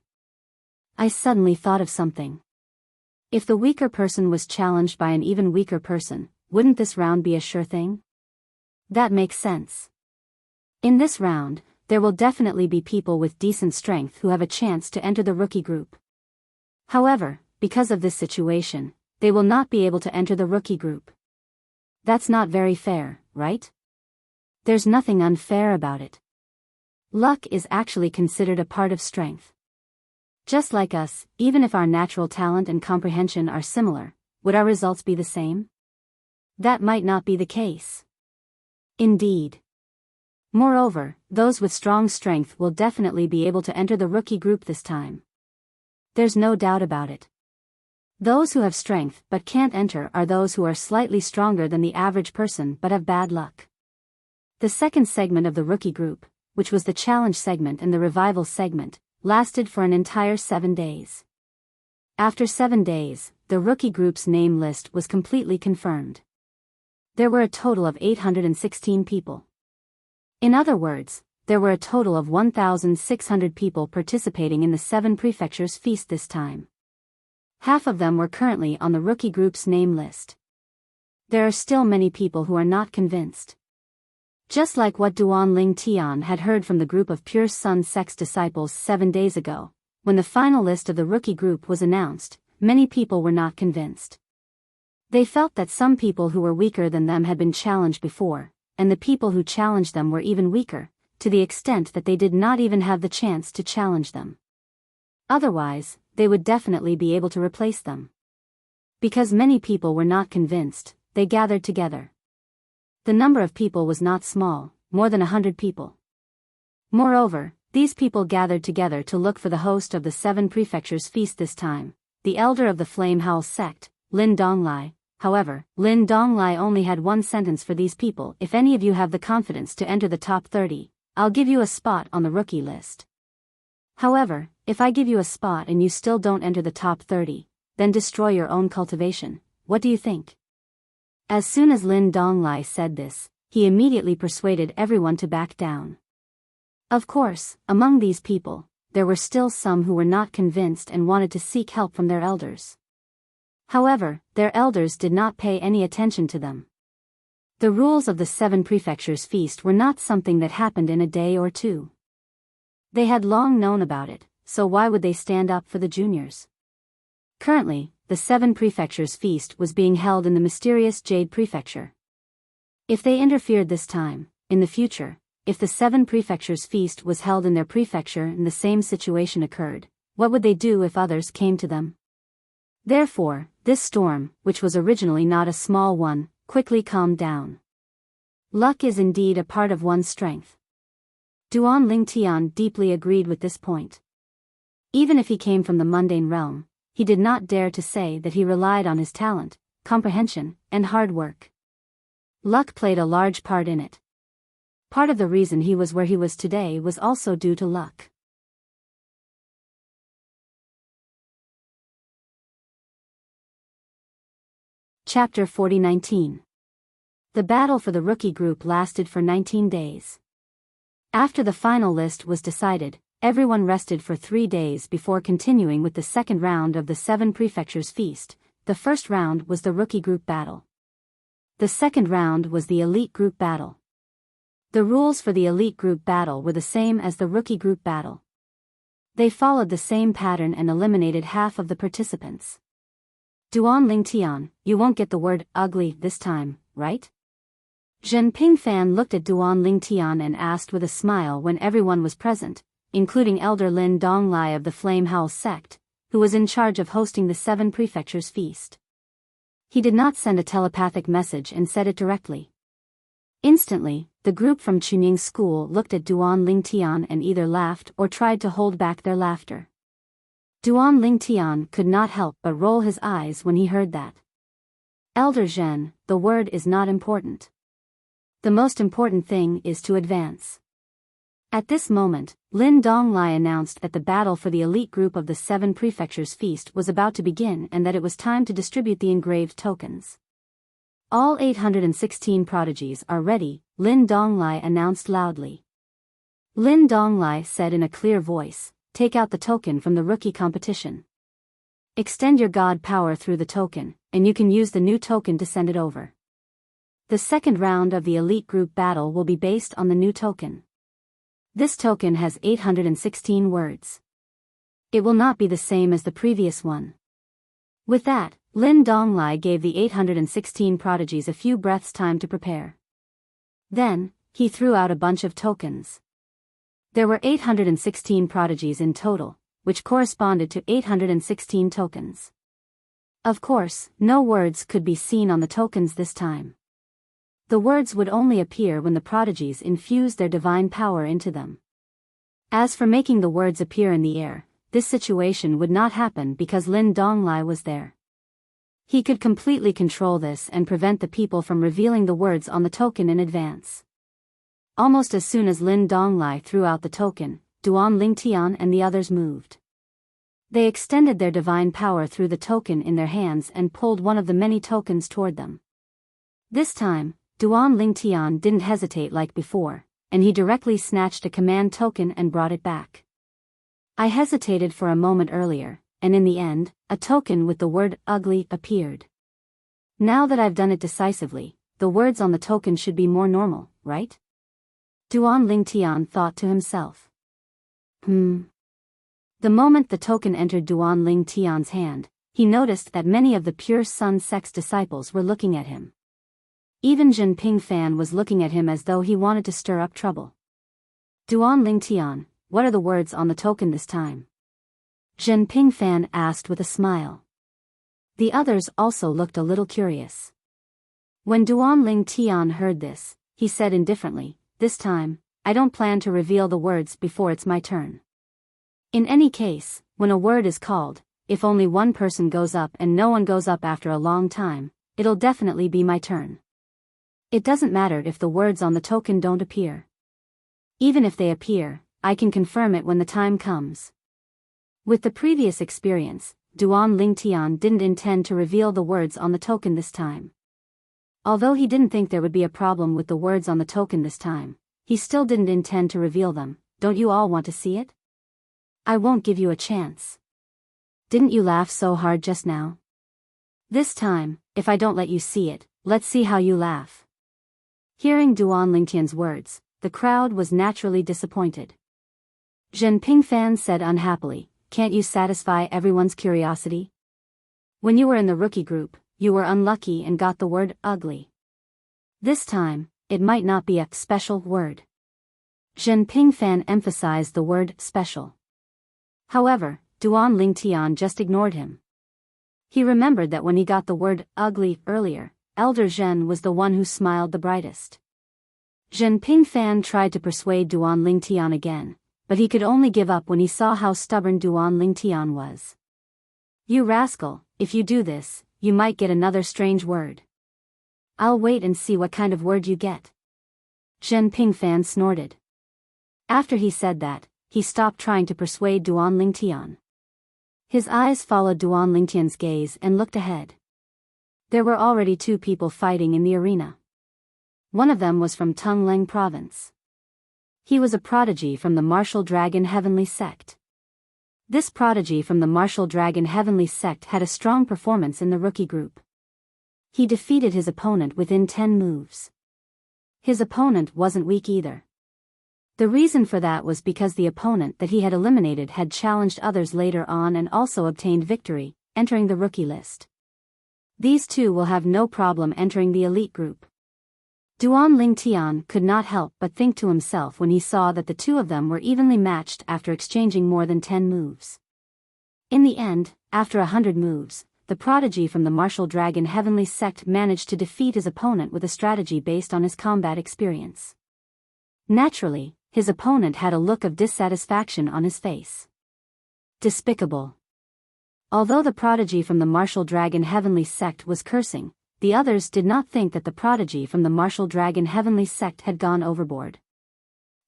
[SPEAKER 1] I suddenly thought of something. If the weaker person was challenged by an even weaker person, wouldn't this round be a sure thing? That makes sense. In this round, there will definitely be people with decent strength who have a chance to enter the rookie group. However, because of this situation, they will not be able to enter the rookie group. That's not very fair, right? There's nothing unfair about it. Luck is actually considered a part of strength. Just like us, even if our natural talent and comprehension are similar, would our results be the same? That might not be the case. Indeed. Moreover, those with strong strength will definitely be able to enter the rookie group this time. There's no doubt about it. Those who have strength but can't enter are those who are slightly stronger than the average person but have bad luck. The second segment of the rookie group, which was the challenge segment and the revival segment, lasted for an entire 7 days. After 7 days, the rookie group's name list was completely confirmed. There were a total of 816 people. In other words, there were a total of 1,600 people participating in the 7 prefectures feast this time. Half of them were currently on the rookie group's name list. There are still many people who are not convinced. Just like what Duan Ling Tian had heard from the group of Pure Sun Sect's disciples 7 days ago, when the final list of the rookie group was announced, many people were not convinced. They felt that some people who were weaker than them had been challenged before, and the people who challenged them were even weaker, to the extent that they did not even have the chance to challenge them. Otherwise, they would definitely be able to replace them. Because many people were not convinced, they gathered together. The number of people was not small, more than 100 people. Moreover, these people gathered together to look for the host of the 7 prefectures feast this time, the elder of the Flame Howl sect, Lin Donglai. However, Lin Donglai only had one sentence for these people: if any of you have the confidence to enter the top 30, I'll give you a spot on the rookie list. However, if I give you a spot and you still don't enter the top 30, then destroy your own cultivation. What do you think? As soon as Lin Donglai said this, he immediately persuaded everyone to back down. Of course, among these people, there were still some who were not convinced and wanted to seek help from their elders. However, their elders did not pay any attention to them. The rules of the 7 prefectures feast were not something that happened in a day or two. They had long known about it, so why would they stand up for the juniors? Currently, the 7 prefectures feast was being held in the mysterious Jade Prefecture. If they interfered this time, in the future, if the 7 prefectures feast was held in their prefecture and the same situation occurred, what would they do if others came to them? Therefore, this storm, which was originally not a small one, quickly calmed down. Luck is indeed a part of one's strength. Duan Ling Tian deeply agreed with this point. Even if he came from the mundane realm, he did not dare to say that he relied on his talent, comprehension, and hard work. Luck played a large part in it. Part of the reason he was where he was today was also due to luck. Chapter 40-19. The battle for the rookie group lasted for 19 days. After the final list was decided, everyone rested for 3 days before continuing with the second round of the 7 prefectures feast. The first round was the rookie group battle. The second round was the elite group battle. The rules for the elite group battle were the same as the rookie group battle. They followed the same pattern and eliminated half of the participants. Duan Ling Tian, you won't get the word ugly this time, right? Zhen Pingfan looked at Duan Ling Tian and asked with a smile when everyone was present, including Elder Lin Donglai of the Flame Howl sect, who was in charge of hosting the 7 prefectures feast. He did not send a telepathic message and said it directly. Instantly, the group from Chuning School looked at Duan Ling Tian and either laughed or tried to hold back their laughter. Duan Ling Tian could not help but roll his eyes when he heard that. Elder Zhen, the word is not important. The most important thing is to advance. At this moment, Lin Donglai announced that the battle for the elite group of the 7 prefectures feast was about to begin and that it was time to distribute the engraved tokens. All 816 prodigies are ready, Lin Donglai announced loudly. Lin Donglai said in a clear voice, take out the token from the rookie competition. Extend your god power through the token, and you can use the new token to send it over. The second round of the elite group battle will be based on the new token. This token has 816 words. It will not be the same as the previous one. With that, Lin Donglai gave the 816 prodigies a few breaths' time to prepare. Then, he threw out a bunch of tokens. There were 816 prodigies in total, which corresponded to 816 tokens. Of course, no words could be seen on the tokens this time. The words would only appear when the prodigies infused their divine power into them. As for making the words appear in the air, this situation would not happen because Lin Donglai was there. He could completely control this and prevent the people from revealing the words on the token in advance. Almost as soon as Lin Donglai threw out the token, Duan Ling Tian and the others moved. They extended their divine power through the token in their hands and pulled one of the many tokens toward them. This time, Duan Ling Tian didn't hesitate like before. and he directly snatched a command token and brought it back. I hesitated for a moment earlier, and in the end, a token with the word ugly appeared. Now that I've done it decisively, the words on the token should be more normal, right? Duan Lingtian thought to himself. The moment the token entered Duan Lingtian's hand, he noticed that many of the Pure Sun sect's disciples were looking at him. Even Zhen Pingfan was looking at him as though he wanted to stir up trouble. Duan Lingtian, what are the words on the token this time? Zhen Pingfan asked with a smile. The others also looked a little curious. When Duan Lingtian heard this, he said indifferently, this time, I don't plan to reveal the words before it's my turn. In any case, when a word is called, if only one person goes up and no one goes up after a long time, it'll definitely be my turn. It doesn't matter if the words on the token don't appear. Even if they appear, I can confirm it when the time comes. With the previous experience, Duan Lingtian didn't intend to reveal the words on the token this time. Although he didn't think there would be a problem with the words on the token this time, he still didn't intend to reveal them. Don't you all want to see it? I won't give you a chance. Didn't you laugh so hard just now? This time, if I don't let you see it, let's see how you laugh. Hearing Duan Lingtian's words, the crowd was naturally disappointed. Zhen Pingfan said unhappily, can't you satisfy everyone's curiosity? When you were in the rookie group, you were unlucky and got the word ugly. This time, it might not be a special word. Zhen Pingfan emphasized the word special. However, Duan Lingtian just ignored him. He remembered that when he got the word ugly earlier, Elder Zhen was the one who smiled the brightest. Zhen Pingfan tried to persuade Duan Lingtian again, but he could only give up when he saw how stubborn Duan Lingtian was. You rascal, if you do this, you might get another strange word. I'll wait and see what kind of word you get. Zhen Pingfan snorted. After he said that, he stopped trying to persuade Duan Lingtian. His eyes followed Duan Lingtian's gaze and looked ahead. There were already 2 people fighting in the arena. One of them was from Tungleng province. He was a prodigy from the Martial Dragon Heavenly Sect. This prodigy from the Martial Dragon Heavenly Sect had a strong performance in the rookie group. He defeated his opponent within 10 moves. His opponent wasn't weak either. The reason for that was because the opponent that he had eliminated had challenged others later on and also obtained victory, entering the rookie list. These 2 will have no problem entering the elite group. Duan Lingtian could not help but think to himself when he saw that the 2 of them were evenly matched after exchanging more than 10 moves. In the end, after 100 moves, the prodigy from the Martial Dragon Heavenly Sect managed to defeat his opponent with a strategy based on his combat experience. Naturally, his opponent had a look of dissatisfaction on his face. Despicable. Although the prodigy from the Martial Dragon Heavenly Sect was cursing, the others did not think that the prodigy from the Martial Dragon Heavenly Sect had gone overboard.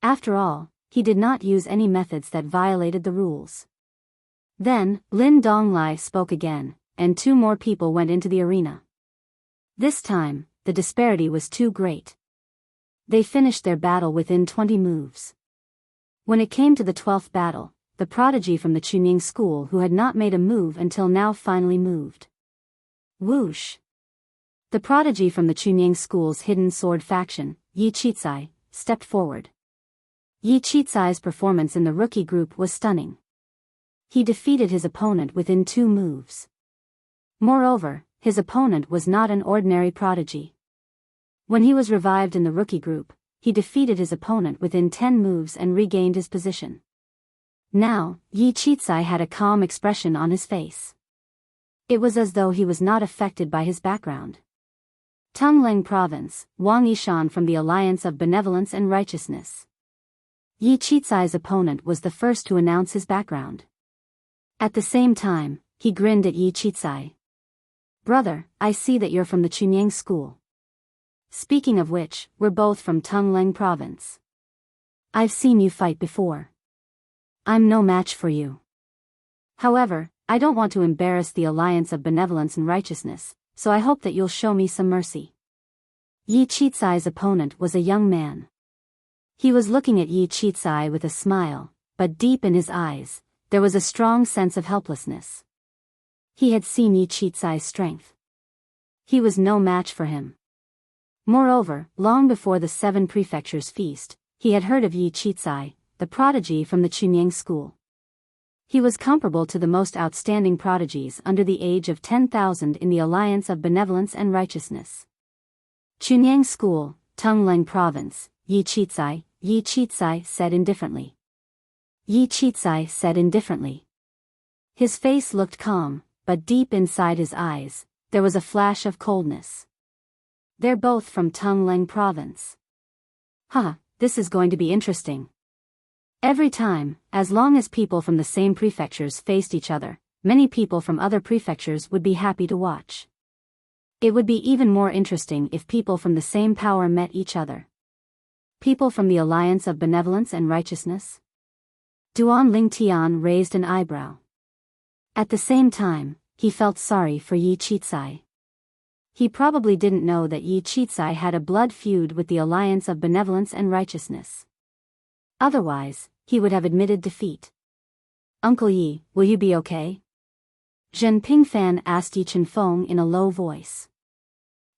[SPEAKER 1] After all, he did not use any methods that violated the rules. Then, Lin Donglai spoke again, and 2 more people went into the arena. This time, the disparity was too great. They finished their battle within 20 moves. When it came to the 12th battle, the prodigy from the Chunying school who had not made a move until now finally moved. Whoosh! The prodigy from the Chunying school's hidden sword faction, Yi Chizai, stepped forward. Yi Chizai's performance in the rookie group was stunning. He defeated his opponent within 2 moves. Moreover, his opponent was not an ordinary prodigy. When he was revived in the rookie group, he defeated his opponent within 10 moves and regained his position. Now, Yi Chizai had a calm expression on his face. It was as though he was not affected by his background. Tungleng Province, Wang Yishan from the Alliance of Benevolence and Righteousness. Yi Chizai's opponent was the first to announce his background. At the same time, he grinned at Yi Chizai. Brother, I see that you're from the Chunying school. Speaking of which, we're both from Tungleng Province. I've seen you fight before. I'm no match for you. However, I don't want to embarrass the Alliance of Benevolence and Righteousness, so I hope that you'll show me some mercy. Yi Chizai's opponent was a young man. He was looking at Yi Chizai with a smile, but deep in his eyes, there was a strong sense of helplessness. He had seen Yi Chizai's strength. He was no match for him. Moreover, long before the 7 prefectures feast, he had heard of Yi Chizai, the prodigy from the Chunyang school. He was comparable to the most outstanding prodigies under the age of 10,000 in the alliance of benevolence and righteousness. Chunyang school, Tungleng province, Yi Chizai said indifferently. Yi Chizai said indifferently. His face looked calm, but deep inside his eyes, there was a flash of coldness. They're both from Tungleng province. This is going to be interesting. Every time, as long as people from the same prefectures faced each other, many people from other prefectures would be happy to watch. It would be even more interesting if people from the same power met each other. People from the alliance of benevolence and righteousness? Duan Lingtian raised an eyebrow. At the same time, he felt sorry for Yi Chizai. He probably didn't know that Yi Chizai had a blood feud with the alliance of benevolence and righteousness. Otherwise, he would have admitted defeat. Uncle Yi, will you be okay? Zhen Pingfan asked Yi Chenfeng in a low voice.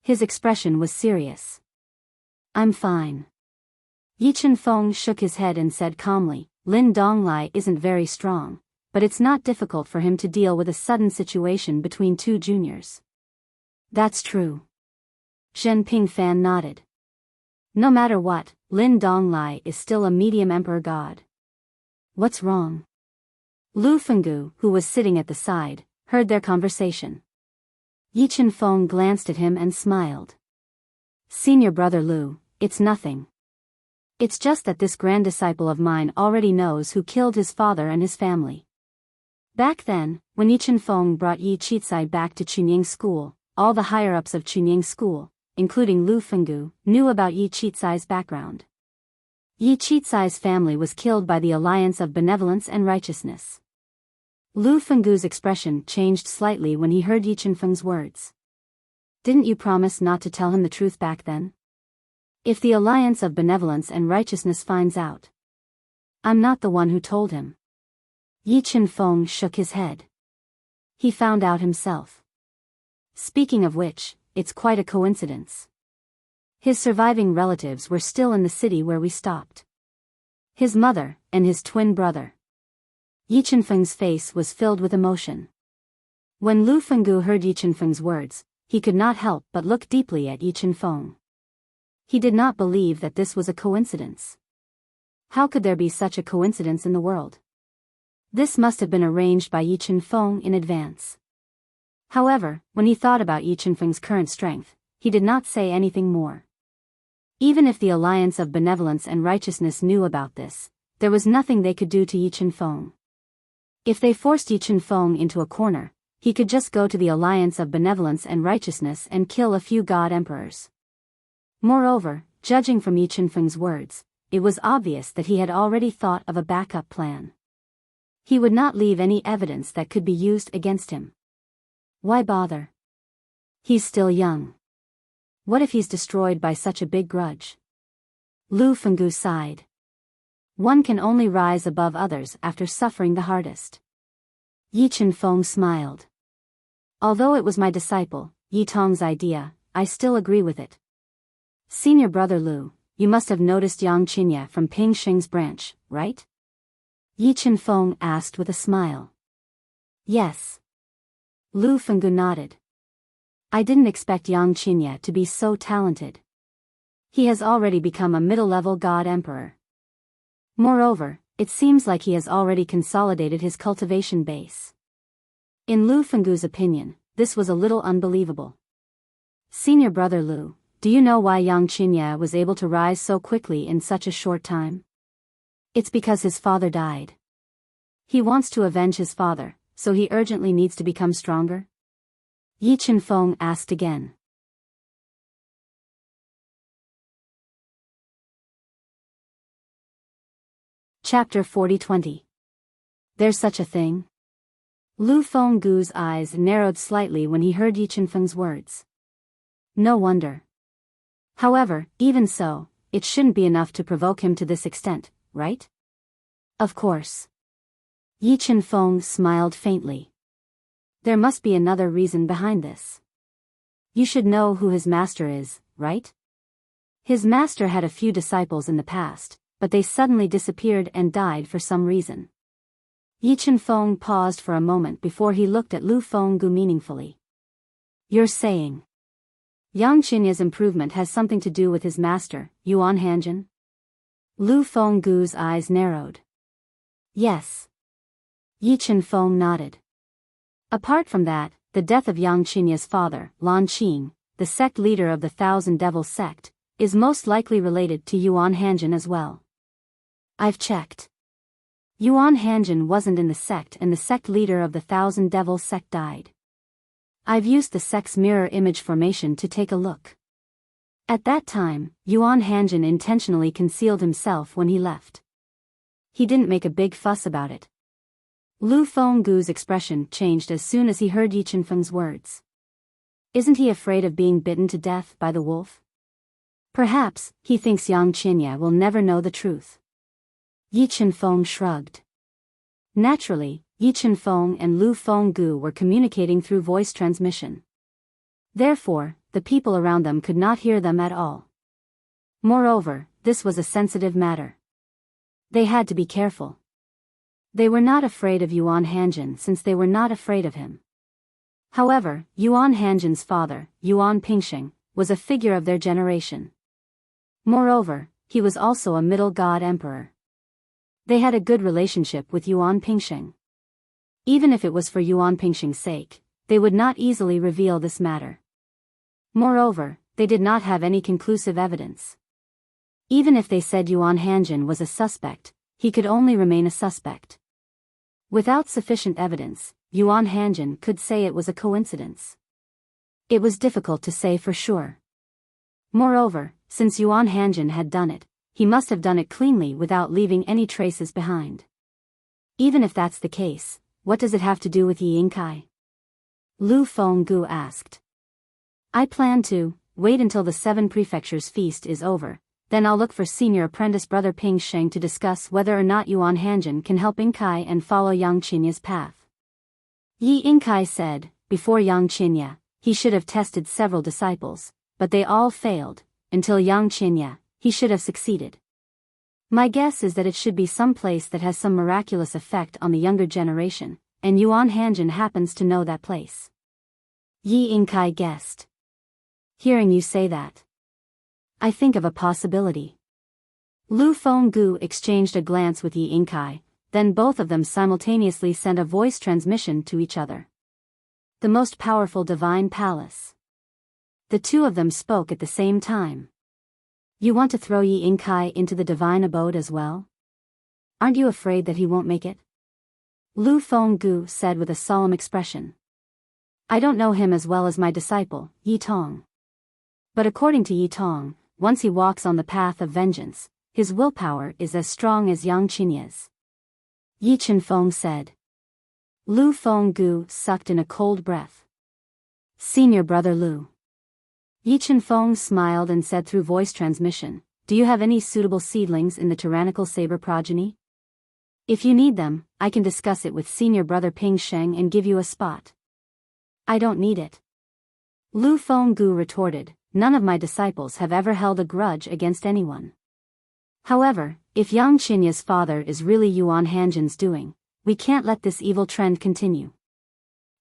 [SPEAKER 1] His expression was serious. I'm fine. Yi Chenfeng shook his head and said calmly, Lin Donglai isn't very strong, but it's not difficult for him to deal with a sudden situation between 2 juniors. That's true. Zhen Pingfan nodded. No matter what, Lin Donglai is still a medium emperor god. What's wrong? Lu Fenggu, who was sitting at the side, heard their conversation. Yi Chenfeng glanced at him and smiled. Senior brother Lu, it's nothing. It's just that this grand disciple of mine already knows who killed his father and his family. Back then, when Yi Chenfeng brought Yi Chizai back to Chunying school, all the higher-ups of Chunying school, including Lu Fenggu, knew about Yi Chizai's background. Yi Chizai's family was killed by the alliance of benevolence and righteousness. Lu Fenggu's expression changed slightly when he heard Yi Chenfeng's words. Didn't you promise not to tell him the truth back then? If the alliance of benevolence and righteousness finds out. I'm not the one who told him. Yi Chenfeng shook his head. He found out himself. Speaking of which, it's quite a coincidence. His surviving relatives were still in the city where we stopped. His mother, and his twin brother. Yi Chenfeng's face was filled with emotion. When Lu Fenggu heard Yi Chenfeng's words, he could not help but look deeply at Yi Chenfeng. He did not believe that this was a coincidence. How could there be such a coincidence in the world? This must have been arranged by Yi Chenfeng in advance. However, when he thought about Yi Chenfeng's current strength, he did not say anything more. Even if the alliance of benevolence and righteousness knew about this, there was nothing they could do to Yi Chenfeng. If they forced Yi Chenfeng into a corner, he could just go to the alliance of benevolence and righteousness and kill a few god emperors. Moreover, judging from Yi Chenfeng's words, it was obvious that he had already thought of a backup plan. He would not leave any evidence that could be used against him. Why bother? He's still young. What if he's destroyed by such a big grudge? Lu Fenggu sighed. One can only rise above others after suffering the hardest. Yi Chenfeng smiled. Although it was my disciple, Yi Tong's idea, I still agree with it. Senior brother Lu, you must have noticed Yang Qinya from Ping Xing's branch, right? Yi Chenfeng asked with a smile. Yes. Lu Fenggu nodded. I didn't expect Yang Qinya to be so talented. He has already become a middle-level god emperor. Moreover, it seems like he has already consolidated his cultivation base. In Lu Fenggu's opinion, this was a little unbelievable. Senior brother Lu, do you know why Yang Qinya was able to rise so quickly in such a short time? It's because his father died. He wants to avenge his father, so he urgently needs to become stronger? Yi Chenfeng asked again. Chapter 40-20. There's such a thing? Lu Fenggu's eyes narrowed slightly when he heard Yi Chenfeng's words. No wonder. However, even so, it shouldn't be enough to provoke him to this extent, right? Of course. Yi Qianfeng smiled faintly. There must be another reason behind this. You should know who his master is, right? His master had a few disciples in the past, but they suddenly disappeared and died for some reason. Yi Qianfeng paused for a moment before he looked at Lu Fenggu meaningfully. You're saying Yang Qinya's improvement has something to do with his master, Yuan Hanjin? Lu Fenggu's eyes narrowed. Yes. Yi Qianfeng nodded. Apart from that, the death of Yang Qinya's father, Lan Qing, the sect leader of the Thousand Devils sect, is most likely related to Yuan Hanjin as well. I've checked. Yuan Hanjin wasn't in the sect and the sect leader of the Thousand Devils sect died. I've used the sect's mirror image formation to take a look. At that time, Yuan Hanjin intentionally concealed himself when he left. He didn't make a big fuss about it. Lu Fenggu's expression changed as soon as he heard Yi Qianfeng's words. Isn't he afraid of being bitten to death by the wolf? Perhaps, he thinks Yang Qinya will never know the truth. Yi Qianfeng shrugged. Naturally, Yi Qianfeng and Lu Fenggu were communicating through voice transmission. Therefore, the people around them could not hear them at all. Moreover, this was a sensitive matter. They had to be careful. They were not afraid of Yuan Hanjin since they were not afraid of him. However, Yuan Hanjin's father, Yuan Pingsheng, was a figure of their generation. Moreover, he was also a middle god emperor. They had a good relationship with Yuan Pingsheng. Even if it was for Yuan Pingsheng's sake, they would not easily reveal this matter. Moreover, they did not have any conclusive evidence. Even if they said Yuan Hanjin was a suspect, he could only remain a suspect. Without sufficient evidence, Yuan Hanjin could say it was a coincidence. It was difficult to say for sure. Moreover, since Yuan Hanjin had done it, he must have done it cleanly without leaving any traces behind. Even if that's the case, what does it have to do with Yi Yingkai? Lu Fenggu asked. I plan to wait until the 7 prefectures feast is over, then I'll look for senior apprentice brother Ping Sheng to discuss whether or not Yuan Hanjin can help Yingkai and follow Yang Qinya's path. Yi Yingkai said, before Yang Qinya, he should have tested several disciples, but they all failed, until Yang Qinya, he should have succeeded. My guess is that it should be some place that has some miraculous effect on the younger generation, and Yuan Hanjin happens to know that place. Yi Yingkai guessed. Hearing you say that, I think of a possibility. Lu Fenggu exchanged a glance with Yi Yingkai, then both of them simultaneously sent a voice transmission to each other. The most powerful divine palace. The two of them spoke at the same time. You want to throw Yi Yingkai into the divine abode as well? Aren't you afraid that he won't make it? Lu Fenggu said with a solemn expression. I don't know him as well as my disciple, Yi Tong. But according to Yi Tong, once he walks on the path of vengeance, his willpower is as strong as Yang Qinya's. Yi Qianfeng said. Lu Fenggu sucked in a cold breath. Senior brother Lu. Yi Qianfeng smiled and said through voice transmission, do you have any suitable seedlings in the tyrannical saber progeny? If you need them, I can discuss it with senior brother Ping Sheng and give you a spot. I don't need it. Lu Fenggu retorted, none of my disciples have ever held a grudge against anyone. However, if Yang Qinya's father is really Yuan Hanjin's doing, we can't let this evil trend continue.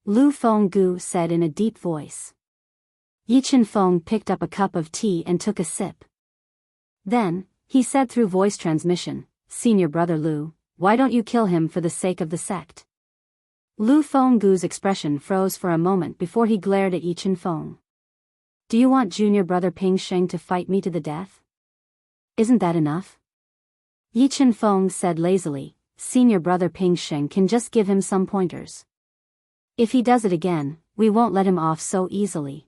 [SPEAKER 1] Lu Fenggu said in a deep voice. Yi Qianfeng picked up a cup of tea and took a sip. Then, he said through voice transmission, Senior brother Lu, why don't you kill him for the sake of the sect? Lu Fenggu's expression froze for a moment before he glared at Yi Qianfeng. Do you want junior brother Ping Sheng to fight me to the death? Isn't that enough? Yi Qianfeng said lazily, senior brother Ping Sheng can just give him some pointers. If he does it again, we won't let him off so easily.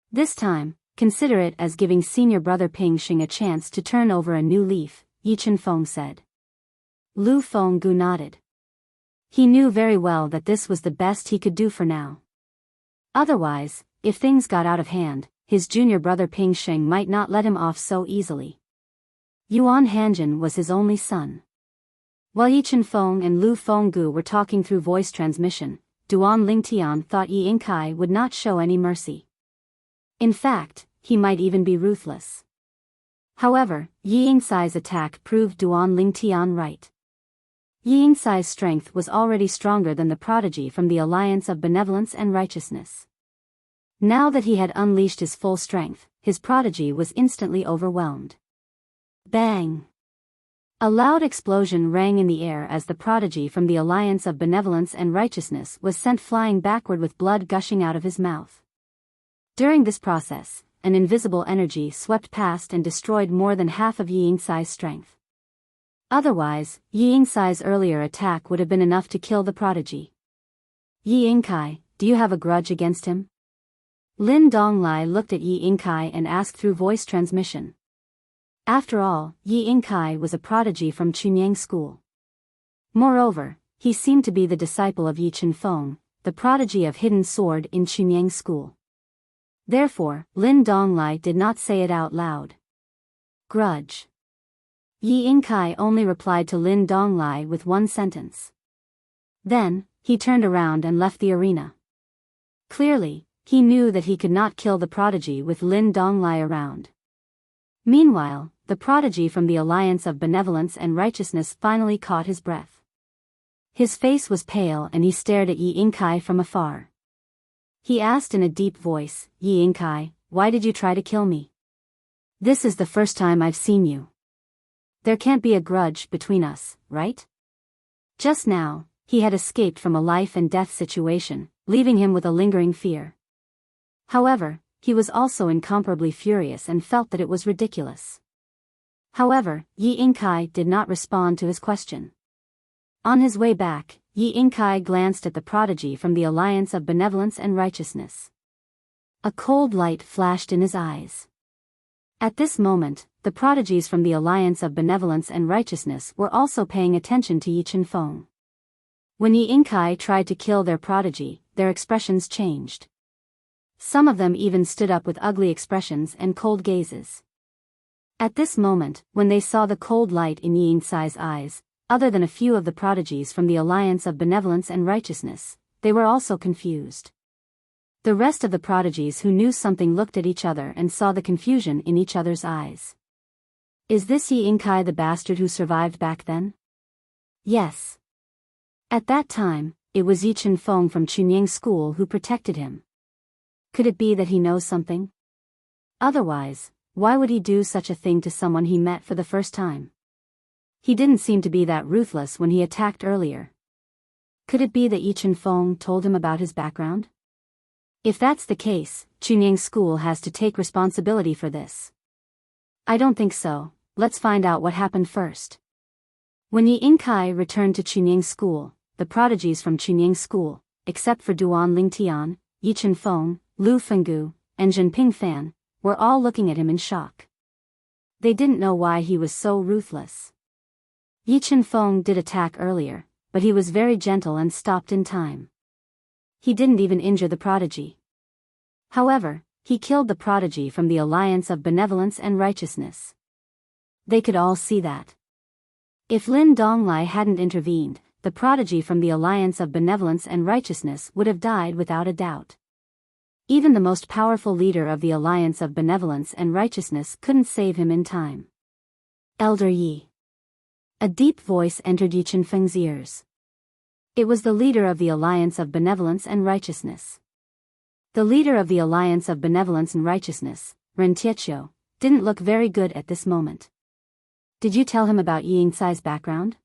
[SPEAKER 1] This time, consider it as giving senior brother Ping Sheng a chance to turn over a new leaf, Yi Qianfeng said. Lu Fenggu nodded. He knew very well that this was the best he could do for now. Otherwise, if things got out of hand, his junior brother Ping Sheng might not let him off so easily. Yuan Hanjin was his only son. While Yi Chenfeng and Lu Fenggu were talking through voice transmission, Duan Lingtian thought Yi Yingkai would not show any mercy. In fact, he might even be ruthless. However, Yi Yingcai's attack proved Duan Lingtian right. Yi Yingcai's strength was already stronger than the prodigy from the Alliance of Benevolence and Righteousness. Now that he had unleashed his full strength, his prodigy was instantly overwhelmed. Bang! A loud explosion rang in the air as the prodigy from the Alliance of Benevolence and Righteousness was sent flying backward with blood gushing out of his mouth. During this process, an invisible energy swept past and destroyed more than half of Yi Yingcai's strength. Otherwise, Yi Yingcai's earlier attack would have been enough to kill the prodigy. Yi Yingkai, do you have a grudge against him? Lin Donglai looked at Yi Yingkai and asked through voice transmission. After all, Yi Yingkai was a prodigy from Chunyang School. Moreover, he seemed to be the disciple of Yi Chenfeng, the prodigy of Hidden Sword in Chunyang School. Therefore, Lin Donglai did not say it out loud. Grudge. Yi Yingkai only replied to Lin Donglai with one sentence. Then, he turned around and left the arena. Clearly, he knew that he could not kill the prodigy with Lin Donglai around. Meanwhile, the prodigy from the Alliance of Benevolence and Righteousness finally caught his breath. His face was pale and he stared at Yi Yingkai from afar. He asked in a deep voice, Yi Yingkai, why did you try to kill me? This is the first time I've seen you. There can't be a grudge between us, right? Just now, he had escaped from a life and death situation, leaving him with a lingering fear. However, he was also incomparably furious and felt that it was ridiculous. However, Yi Yingkai did not respond to his question. On his way back, Yi Yingkai glanced at the prodigy from the Alliance of Benevolence and Righteousness. A cold light flashed in his eyes. At this moment, the prodigies from the Alliance of Benevolence and Righteousness were also paying attention to Yi Chenfeng. When Yi Yingkai tried to kill their prodigy, their expressions changed. Some of them even stood up with ugly expressions and cold gazes. At this moment, when they saw the cold light in Yi Yingcai's eyes, other than a few of the prodigies from the Alliance of Benevolence and Righteousness, they were also confused. The rest of the prodigies who knew something looked at each other and saw the confusion in each other's eyes. Is this Yi Yingkai the bastard who survived back then? Yes. At that time, it was Yi Chenfeng from Chunyang School who protected him. Could it be that he knows something? Otherwise, why would he do such a thing to someone he met for the first time? He didn't seem to be that ruthless when he attacked earlier. Could it be that Yi Chenfeng told him about his background? If that's the case, Chunyang School has to take responsibility for this. I don't think so. Let's find out what happened first. When Yi Yingkai returned to Chunyang School, the prodigies from Chunyang School, except for Duan Lingtian, Yi Chenfeng, Lu Fenggu, and Jinping Fan, were all looking at him in shock. They didn't know why he was so ruthless. Yi Chenfeng did attack earlier, but he was very gentle and stopped in time. He didn't even injure the prodigy. However, he killed the prodigy from the Alliance of Benevolence and Righteousness. They could all see that. If Lin Donglai hadn't intervened, the prodigy from the Alliance of Benevolence and Righteousness would have died without a doubt. Even the most powerful leader of the Alliance of Benevolence and Righteousness couldn't save him in time. Elder Yi. A deep voice entered Yi Chenfeng's ears. It was the leader of the Alliance of Benevolence and Righteousness. The leader of the Alliance of Benevolence and Righteousness, Ren Tietio, didn't look very good at this moment. Did you tell him about Yi Yingcai's background?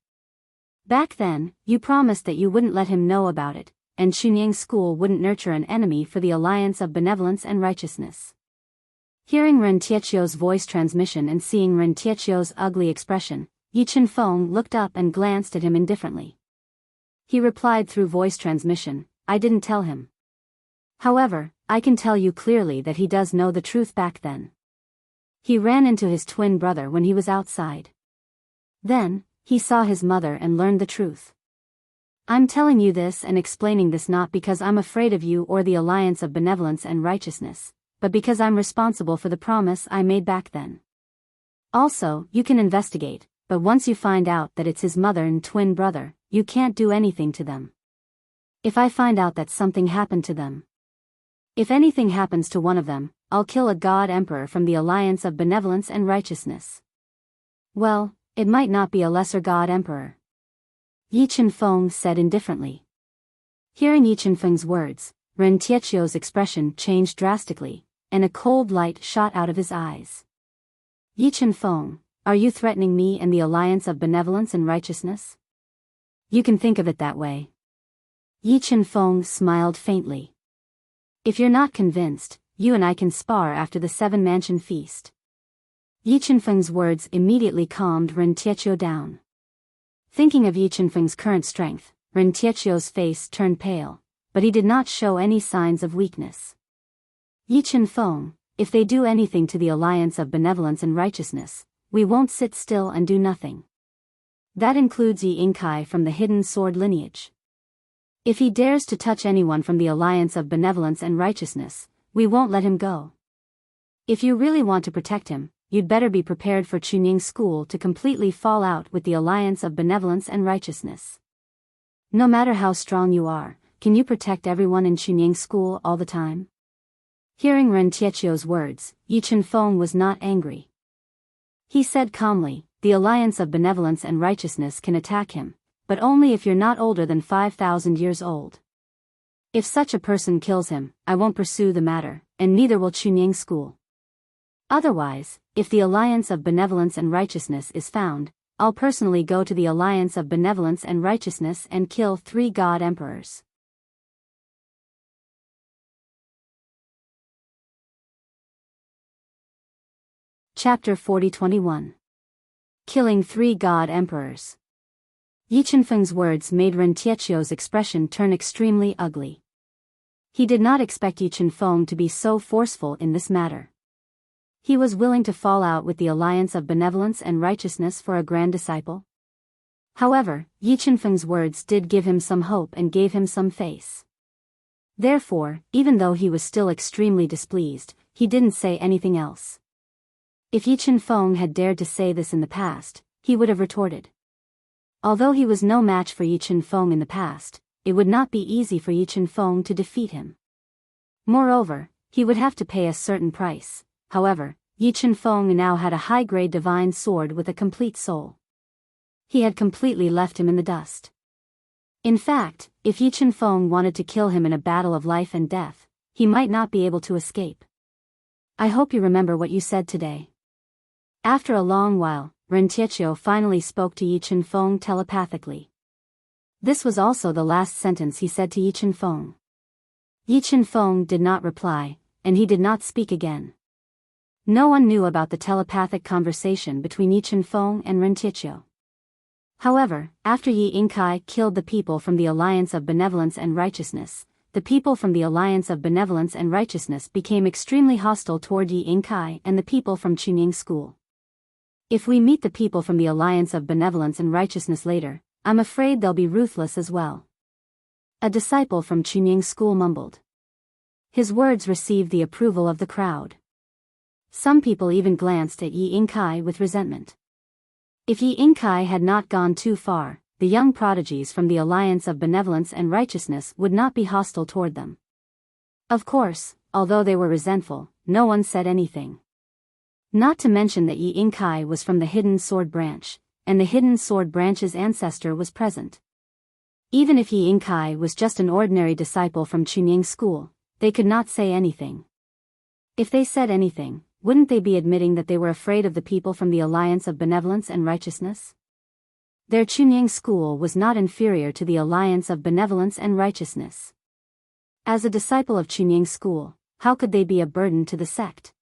[SPEAKER 1] Back then, you promised that you wouldn't let him know about it, and Chunyang School wouldn't nurture an enemy for the Alliance of Benevolence and Righteousness. Hearing Ren Tietio's voice transmission and seeing Ren Tietio's ugly expression, Yi Chenfeng looked up and glanced at him indifferently. He replied through voice transmission, I didn't tell him. However, I can tell you clearly that he does know the truth back then. He ran into his twin brother when he was outside. Then, he saw his mother and learned the truth. I'm telling you this and explaining this not because I'm afraid of you or the Alliance of Benevolence and Righteousness, but because I'm responsible for the promise I made back then. Also, you can investigate, but once you find out that it's his mother and twin brother, you can't do anything to them. If I find out that something happened to them, if anything happens to one of them, I'll kill a god emperor from the alliance of benevolence and righteousness. Well, it might not be a lesser god emperor, Yi Qianfeng said indifferently. Hearing Yi Qianfeng's words, Ren Tietio's expression changed drastically, and a cold light shot out of his eyes. Yi Qianfeng, are you threatening me and the alliance of benevolence and righteousness? You can think of it that way. Yi Qianfeng smiled faintly. If you're not convinced, you and I can spar after the 7-mansion feast. Yi Qianfeng's words immediately calmed Ren Tietio down. Thinking of Yi Qianfeng's current strength, Ren Tietio's face turned pale, but he did not show any signs of weakness. Yi Qianfeng, if they do anything to the alliance of benevolence and righteousness, we won't sit still and do nothing. That includes Yi Inkai from the hidden sword lineage. If he dares to touch anyone from the alliance of benevolence and righteousness, we won't let him go. If you really want to protect him, you'd better be prepared for Chunying School to completely fall out with the alliance of benevolence and righteousness. No matter how strong you are, can you protect everyone in Chunying School all the time? Hearing Ren Tietio's words, Yi Qianfeng was not angry. He said calmly, the alliance of benevolence and righteousness can attack him, but only if you're not older than 5,000 years old. If such a person kills him, I won't pursue the matter, and neither will Chunying School. Otherwise, if the alliance of benevolence and righteousness is found, I'll personally go to the alliance of benevolence and righteousness and kill 3 god emperors. Chapter 40-21. Killing 3 god emperors. Yi Qianfeng's words made Ren Tietio's expression turn extremely ugly. He did not expect Yi Qianfeng to be so forceful in this matter. He was willing to fall out with the alliance of benevolence and righteousness for a grand disciple. However, Yi Qianfeng's words did give him some hope and gave him some face. Therefore, even though he was still extremely displeased, he didn't say anything else. If Yi Qianfeng had dared to say this in the past, he would have retorted. Although he was no match for Yi Qianfeng in the past, it would not be easy for Yi Qianfeng to defeat him. Moreover, he would have to pay a certain price. However, Yi Qianfeng now had a high-grade divine sword with a complete soul. He had completely left him in the dust. In fact, if Yi Qianfeng wanted to kill him in a battle of life and death, he might not be able to escape. I hope you remember what you said today. After a long while, Ren Tietio finally spoke to Yi Qianfeng telepathically. This was also the last sentence he said to Yi Qianfeng. Yi Qianfeng did not reply, and he did not speak again. No one knew about the telepathic conversation between Yi Qianfeng and Ren Tietio. However, after Yi Inkai killed the people from the alliance of benevolence and righteousness, the people from the alliance of benevolence and righteousness became extremely hostile toward Yi Inkai and the people from Chunying School. If we meet the people from the alliance of benevolence and righteousness later, I'm afraid they'll be ruthless as well. A disciple from Chunying School mumbled. His words received the approval of the crowd. Some people even glanced at Yi Inkai with resentment. If Yi Inkai had not gone too far, the young prodigies from the alliance of benevolence and righteousness would not be hostile toward them. Of course, although they were resentful, no one said anything. Not to mention that Yi Inkai was from the hidden sword branch, and the hidden sword branch's ancestor was present. Even if Yi Inkai was just an ordinary disciple from Chunying School, they could not say anything. If they said anything, wouldn't they be admitting that they were afraid of the people from the alliance of benevolence and righteousness? Their Chunying School was not inferior to the alliance of benevolence and righteousness. As a disciple of Chunying School, how could they be a burden to the sect?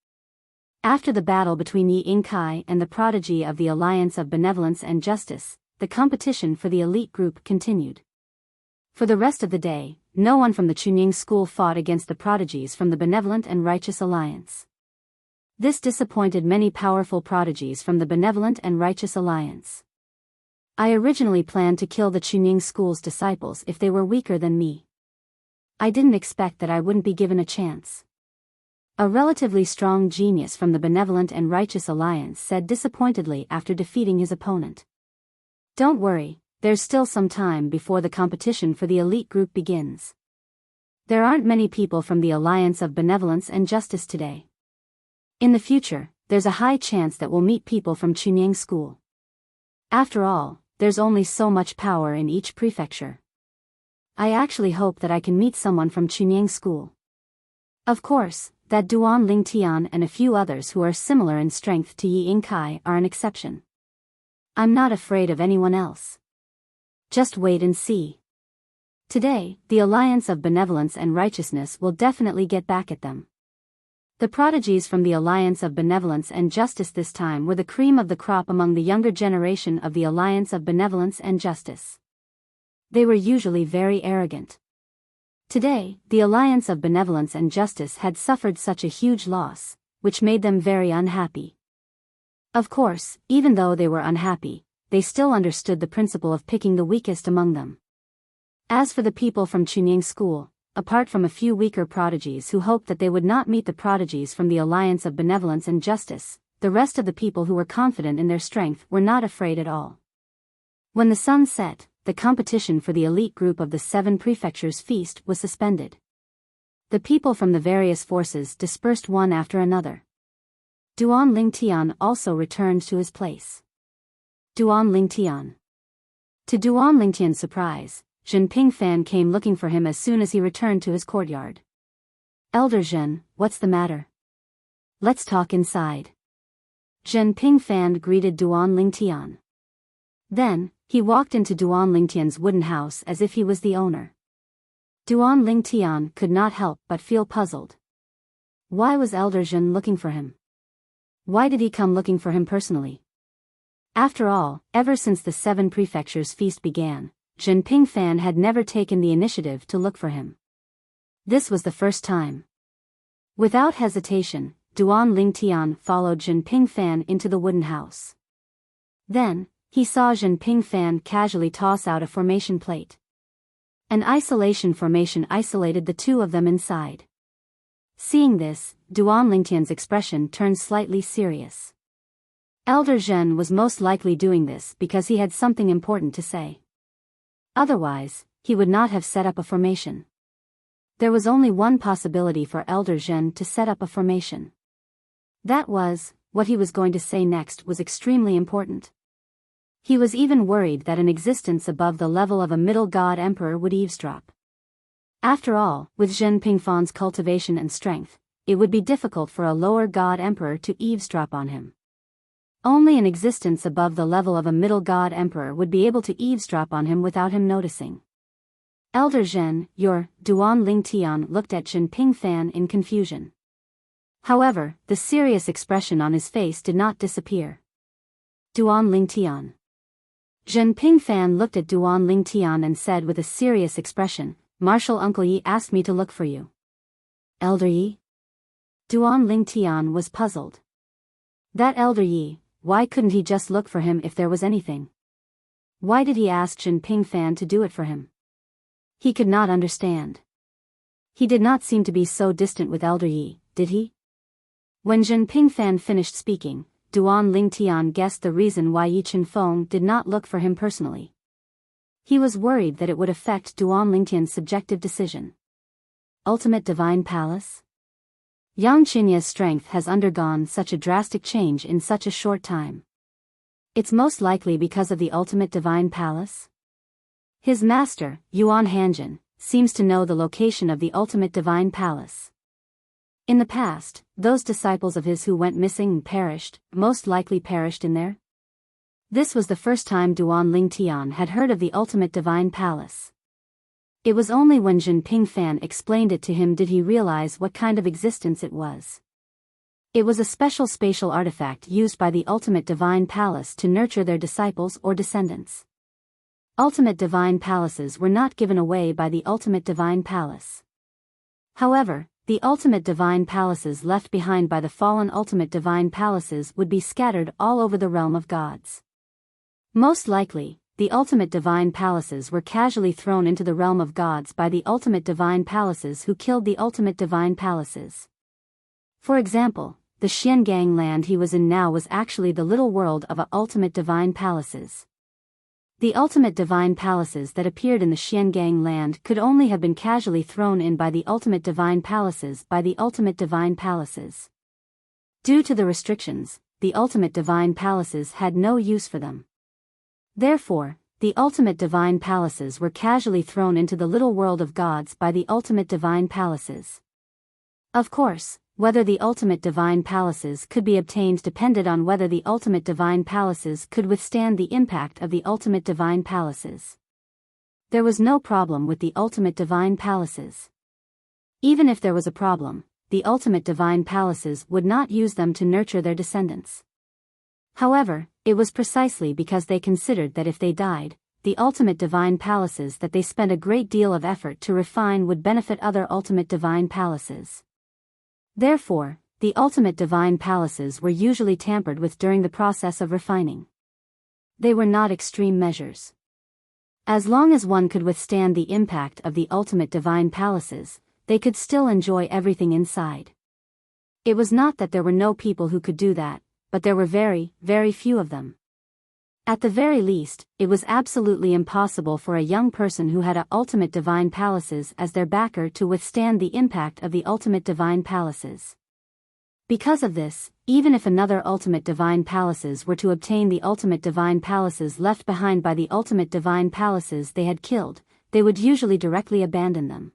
[SPEAKER 1] After the battle between Yi Inkai and the prodigy of the alliance of benevolence and justice, the competition for the elite group continued. For the rest of the day, no one from the Chunying School fought against the prodigies from the benevolent and righteous alliance. This disappointed many powerful prodigies from the benevolent and righteous alliance. I originally planned to kill the Chunying School's disciples if they were weaker than me. I didn't expect that I wouldn't be given a chance. A relatively strong genius from the Benevolent and Righteous Alliance said disappointedly after defeating his opponent. Don't worry, there's still some time before the competition for the elite group begins. There aren't many people from the Alliance of Benevolence and Justice today. In the future, there's a high chance that we'll meet people from Chunying School. After all, there's only so much power in each prefecture. I actually hope that I can meet someone from Chunying School. Of course, that Duan Ling Tian and a few others who are similar in strength to Yi Yingkai are an exception. I'm not afraid of anyone else. Just wait and see. Today, the Alliance of Benevolence and Righteousness will definitely get back at them. The prodigies from the Alliance of Benevolence and Justice this time were the cream of the crop among the younger generation of the Alliance of Benevolence and Justice. They were usually very arrogant. Today, the Alliance of Benevolence and Justice had suffered such a huge loss, which made them very unhappy. Of course, even though they were unhappy, they still understood the principle of picking the weakest among them. As for the people from Chunying School, apart from a few weaker prodigies who hoped that they would not meet the prodigies from the Alliance of Benevolence and Justice, the rest of the people who were confident in their strength were not afraid at all. When the sun set, the competition for the elite group of the 7 prefectures feast was suspended. The people from the various forces dispersed one after another. Duan Ling Tian also returned to his place. Duan Ling Tian. To Duan Ling Tian's surprise, Zhen Pingfan came looking for him as soon as he returned to his courtyard. Elder Zhen, what's the matter? Let's talk inside. Zhen Pingfan greeted Duan Ling Tian. Then, he walked into Duan Ling Tian's wooden house as if he was the owner. Duan Ling Tian could not help but feel puzzled. Why was Elder Zhen looking for him? Why did he come looking for him personally? After all, ever since the 7 prefectures feast began, Zhen Pingfan had never taken the initiative to look for him. This was the first time. Without hesitation, Duan Ling Tian followed Zhen Pingfan into the wooden house. Then, he saw Zhen Pingfan casually toss out a formation plate. An isolation formation isolated the two of them inside. Seeing this, Duan Lingtian's expression turned slightly serious. Elder Zhen was most likely doing this because he had something important to say. Otherwise, he would not have set up a formation. There was only one possibility for Elder Zhen to set up a formation. That was, what he was going to say next was extremely important. He was even worried that an existence above the level of a middle god emperor would eavesdrop. After all, with Zhen Pingfan's cultivation and strength, it would be difficult for a lower god emperor to eavesdrop on him. Only an existence above the level of a middle god emperor would be able to eavesdrop on him without him noticing. Elder Zhen, Duan Ling Tian looked at Zhen Pingfan in confusion. However, the serious expression on his face did not disappear. Duan Ling Tian. Zhen Pingfan looked at Duan Ling Tian and said with a serious expression, Marshal Uncle Yi asked me to look for you. Elder Yi? Duan Ling Tian was puzzled. That Elder Yi, why couldn't he just look for him if there was anything? Why did he ask Zhen Pingfan to do it for him? He could not understand. He did not seem to be so distant with Elder Yi, did he? When Zhen Pingfan finished speaking, Duan Ling Tian guessed the reason why Yi Chenfeng did not look for him personally. He was worried that it would affect Duan Ling Tian's subjective decision. Ultimate Divine Palace? Yang Qinya's strength has undergone such a drastic change in such a short time. It's most likely because of the Ultimate Divine Palace? His master, Yuan Hanjin, seems to know the location of the Ultimate Divine Palace. In the past, those disciples of his who went missing and perished, most likely perished in there. This was the first time Duan Ling Tian had heard of the Ultimate Divine Palace. It was only when Zhen Pingfan explained it to him did he realize what kind of existence it was. It was a special spatial artifact used by the Ultimate Divine Palace to nurture their disciples or descendants. Ultimate Divine Palaces were not given away by the Ultimate Divine Palace. However, the Ultimate Divine Palaces left behind by the fallen Ultimate Divine Palaces would be scattered all over the realm of gods. Most likely, the Ultimate Divine Palaces were casually thrown into the realm of gods by the Ultimate Divine Palaces who killed the Ultimate Divine Palaces. For example, the Xiangang land he was in now was actually the little world of ultimate divine palaces. The ultimate divine palaces that appeared in the Xiangang land could only have been casually thrown in by the ultimate divine palaces Due to the restrictions, the ultimate divine palaces had no use for them. Therefore, the ultimate divine palaces were casually thrown into the little world of gods by the ultimate divine palaces. Of course, whether the ultimate divine palaces could be obtained depended on whether the ultimate divine palaces could withstand the impact of the ultimate divine palaces. There was no problem with the ultimate divine palaces. Even if there was a problem, the ultimate divine palaces would not use them to nurture their descendants. However, it was precisely because they considered that if they died, the ultimate divine palaces that they spent a great deal of effort to refine would benefit other ultimate divine palaces. Therefore, the ultimate divine palaces were usually tampered with during the process of refining. They were not extreme measures. As long as one could withstand the impact of the ultimate divine palaces, they could still enjoy everything inside. It was not that there were no people who could do that, but there were very, very few of them. At the very least, it was absolutely impossible for a young person who had ultimate divine palaces as their backer to withstand the impact of the ultimate divine palaces. Because of this, even if another ultimate divine palaces were to obtain the ultimate divine palaces left behind by the ultimate divine palaces they had killed, they would usually directly abandon them.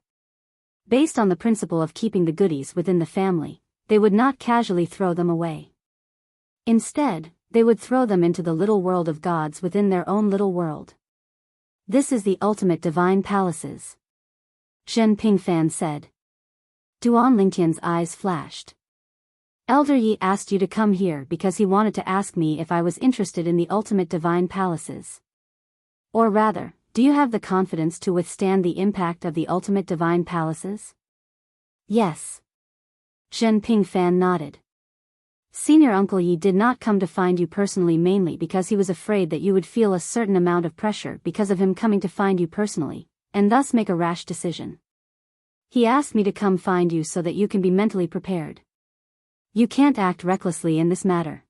[SPEAKER 1] Based on the principle of keeping the goodies within the family, they would not casually throw them away. Instead, they would throw them into the little world of gods within their own little world. This is the ultimate divine palaces. Zhen Pingfan said. Duan Lingtian's eyes flashed. Elder Yi asked you to come here because he wanted to ask me if I was interested in the ultimate divine palaces. Or rather, do you have the confidence to withstand the impact of the ultimate divine palaces? Yes. Zhen Pingfan nodded. Senior Uncle Yi did not come to find you personally mainly because he was afraid that you would feel a certain amount of pressure because of him coming to find you personally, and thus make a rash decision. He asked me to come find you so that you can be mentally prepared. You can't act recklessly in this matter.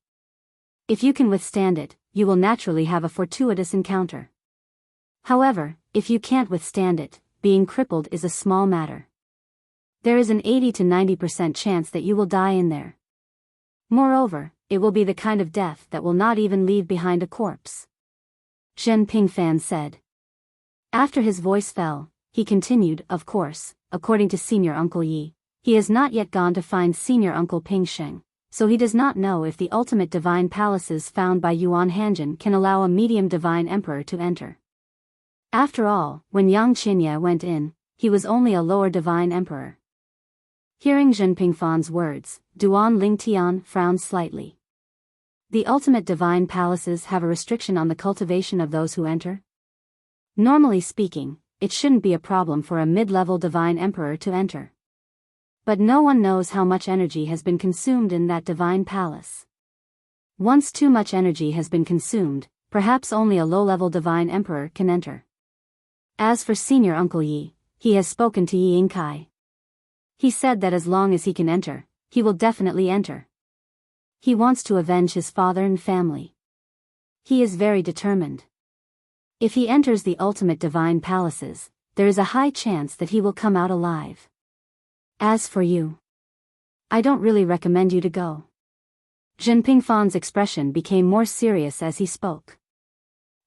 [SPEAKER 1] If you can withstand it, you will naturally have a fortuitous encounter. However, if you can't withstand it, being crippled is a small matter. There is an 80 to 90% chance that you will die in there. Moreover, it will be the kind of death that will not even leave behind a corpse. Zhen Pingfan said. After his voice fell, he continued, of course, according to Senior Uncle Yi, he has not yet gone to find Senior Uncle Pingsheng, so he does not know if the ultimate divine palaces found by Yuan Hanjin can allow a medium divine emperor to enter. After all, when Yang Qinya went in, he was only a lower divine emperor. Hearing Zhen Pingfan's words, Duan Lingtian frowned slightly. The ultimate divine palaces have a restriction on the cultivation of those who enter? Normally speaking, it shouldn't be a problem for a mid-level divine emperor to enter. But no one knows how much energy has been consumed in that divine palace. Once too much energy has been consumed, perhaps only a low-level divine emperor can enter. As for Senior Uncle Yi, he has spoken to Yi Yingkai. He said that as long as he can enter, he will definitely enter. He wants to avenge his father and family. He is very determined. If he enters the ultimate divine palaces, there is a high chance that he will come out alive. As for you, I don't really recommend you to go. Zhen Pingfan's expression became more serious as he spoke.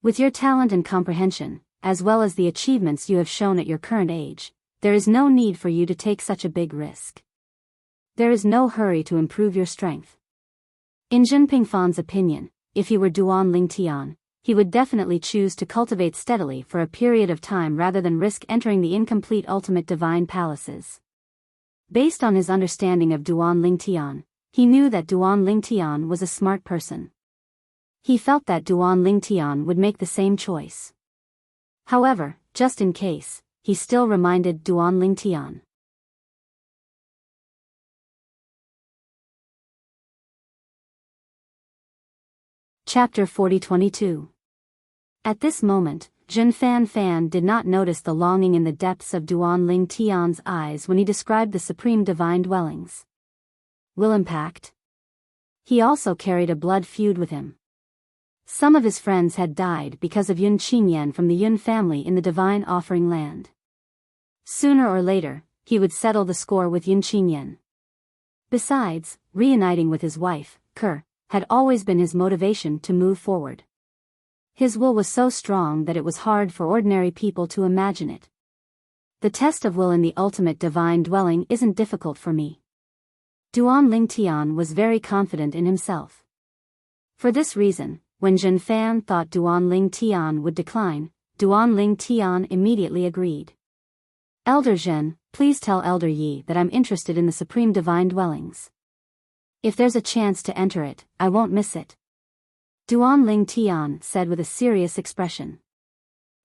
[SPEAKER 1] With your talent and comprehension, as well as the achievements you have shown at your current age, there is no need for you to take such a big risk. There is no hurry to improve your strength. In Zhen Pingfan's opinion, if he were Duan Lingtian, he would definitely choose to cultivate steadily for a period of time rather than risk entering the incomplete ultimate divine palaces. Based on his understanding of Duan Lingtian, he knew that Duan Lingtian was a smart person. He felt that Duan Lingtian would make the same choice. However, just in case, he still reminded Duan Lingtian. Chapter 40-22. At this moment, Zhen Fan did not notice the longing in the depths of Duan Lingtian's eyes when he described the supreme divine dwellings. will impact. He also carried a blood feud with him. Some of his friends had died because of Yun Qinyan from the Yun family in the Divine Offering Land. Sooner or later, he would settle the score with Yun Qinyan. Besides, reuniting with his wife, Ker, had always been his motivation to move forward. His will was so strong that it was hard for ordinary people to imagine it. The test of will in the ultimate divine dwelling isn't difficult for me. Duan Lingtian was very confident in himself. For this reason, when Zhen Fan thought Duan Lingtian would decline, Duan Lingtian immediately agreed. Elder Zhen, please tell Elder Yi that I'm interested in the supreme divine dwellings. If there's a chance to enter it, I won't miss it. Duan Lingtian said with a serious expression.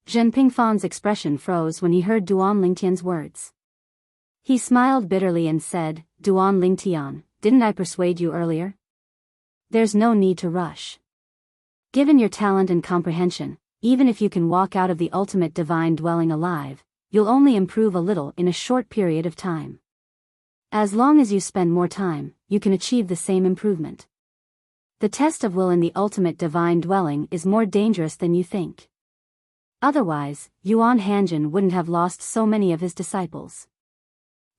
[SPEAKER 1] Zhen Pingfan's expression froze when he heard Duan Lingtian's words. He smiled bitterly and said, Duan Lingtian, didn't I persuade you earlier? There's no need to rush. Given your talent and comprehension, even if you can walk out of the ultimate divine dwelling alive, you'll only improve a little in a short period of time. As long as you spend more time, you can achieve the same improvement. The test of will in the ultimate divine dwelling is more dangerous than you think. Otherwise, Yuan Hanjin wouldn't have lost so many of his disciples.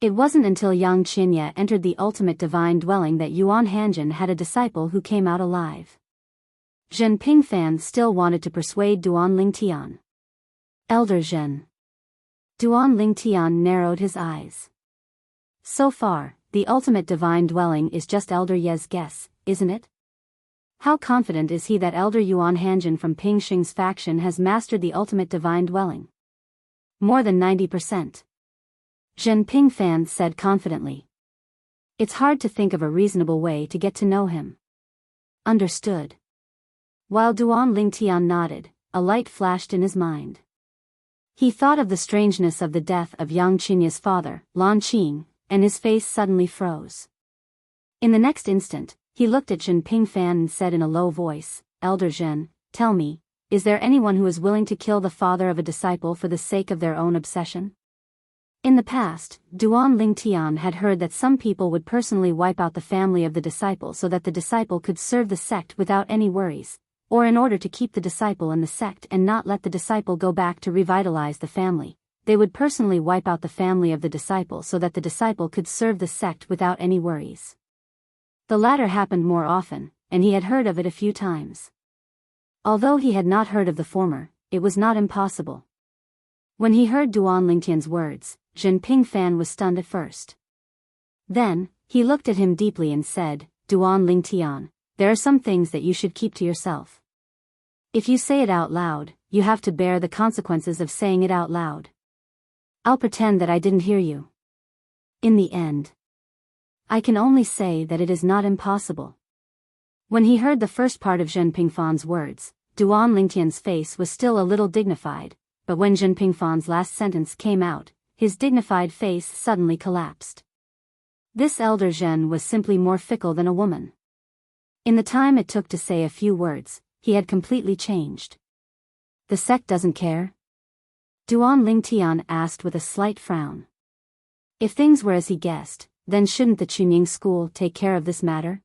[SPEAKER 1] It wasn't until Yang Qinya entered the ultimate divine dwelling that Yuan Hanjin had a disciple who came out alive. Zhen Pingfan still wanted to persuade Duan Lingtian. Elder Zhen. Duan Lingtian narrowed his eyes. So far, the ultimate divine dwelling is just Elder Ye's guess, isn't it? How confident is he that Elder Yuan Hanjin from Ping Xing's faction has mastered the ultimate divine dwelling? More than 90%. Zhen Pingfan said confidently. It's hard to think of a reasonable way to get to know him. Understood. While Duan Lingtian nodded, a light flashed in his mind. He thought of the strangeness of the death of Yang Qinya's father, Lan Qing, and his face suddenly froze. In the next instant, he looked at Zhen Pingfan and said in a low voice, Elder Zhen, tell me, is there anyone who is willing to kill the father of a disciple for the sake of their own obsession? In the past, Duan Lingtian had heard that some people would personally wipe out the family of the disciple so that the disciple could serve the sect without any worries, or in order to keep the disciple in the sect and not let the disciple go back to revitalize the family, they would personally wipe out the family of the disciple so that the disciple could serve the sect without any worries. The latter happened more often, and he had heard of it a few times. Although he had not heard of the former, it was not impossible. When he heard Duan Lingtian's words, Zhen Pingfan was stunned at first. Then, he looked at him deeply and said, Duan Lingtian, there are some things that you should keep to yourself. If you say it out loud, you have to bear the consequences of saying it out loud. I'll pretend that I didn't hear you. In the end, I can only say that it is not impossible. When he heard the first part of Zhen Pingfan's words, Duan Lingtian's face was still a little dignified, but when Zhen Pingfan's last sentence came out, his dignified face suddenly collapsed. This Elder Zhen was simply more fickle than a woman. In the time it took to say a few words, he had completely changed. The sect doesn't care? Duan Lingtian asked with a slight frown. If things were as he guessed, then shouldn't the Chunying school take care of this matter?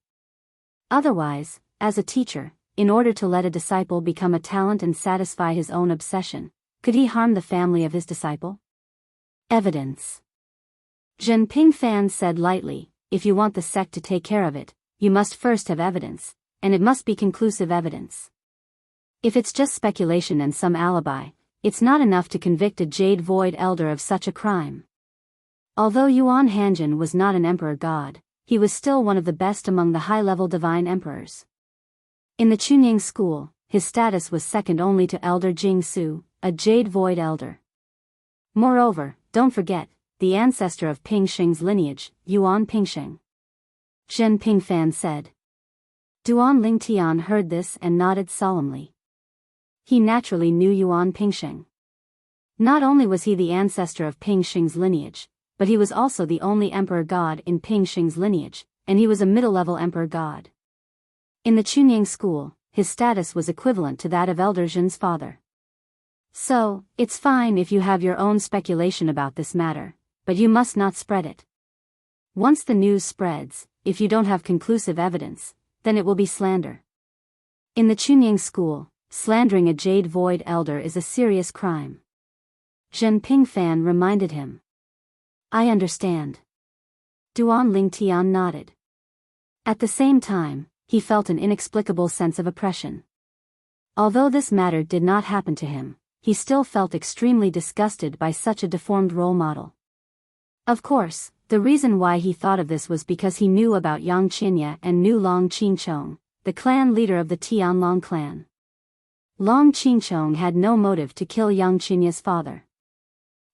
[SPEAKER 1] Otherwise, as a teacher, in order to let a disciple become a talent and satisfy his own obsession, could he harm the family of his disciple? Evidence. Zhen Pingfan said lightly, if you want the sect to take care of it, you must first have evidence, and it must be conclusive evidence. If it's just speculation and some alibi, it's not enough to convict a Jade Void Elder of such a crime. Although Yuan Hanjin was not an emperor god, he was still one of the best among the high-level divine emperors. In the Chunying school, his status was second only to Elder Jingsu, a Jade Void Elder. Moreover, don't forget, the ancestor of Ping Xing's lineage, Yuan Pingxing. Zhen Pingfan said. Duan Lingtian heard this and nodded solemnly. He naturally knew Yuan Pingxing. Not only was he the ancestor of Ping Xing's lineage, but he was also the only emperor god in Ping Xing's lineage, and he was a middle-level emperor god. In the Chunying school, his status was equivalent to that of Elder Zhen's father. So, it's fine if you have your own speculation about this matter, but you must not spread it. Once the news spreads, if you don't have conclusive evidence, then it will be slander. In the Chunying school, slandering a jade void elder is a serious crime. Zhen Pingfan reminded him. I understand. Duan Lingtian nodded. At the same time, he felt an inexplicable sense of oppression. Although this matter did not happen to him, he still felt extremely disgusted by such a deformed role model. Of course, the reason why he thought of this was because he knew about Yang Qinya and knew Long Qinchong, the clan leader of the Tianlong clan. Long Qinchong had no motive to kill Yang Qinya's father.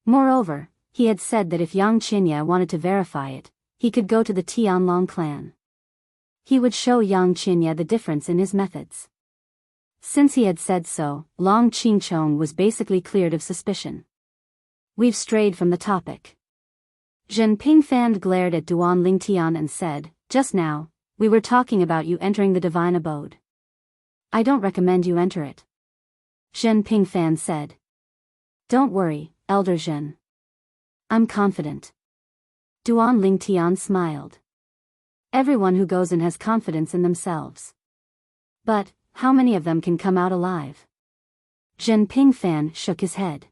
[SPEAKER 1] Moreover, he had said that if Yang Qinya wanted to verify it, he could go to the Tianlong clan. He would show Yang Qinya the difference in his methods. Since he had said so, Long Qinchong was basically cleared of suspicion. We've strayed from the topic. Zhen Pingfan glared at Duan Lingtian and said, just now, we were talking about you entering the divine abode. I don't recommend you enter it. Zhen Pingfan said. Don't worry, Elder Zhen. I'm confident. Duan Lingtian smiled. Everyone who goes in has confidence in themselves. But, how many of them can come out alive? Zhen Pingfan shook his head.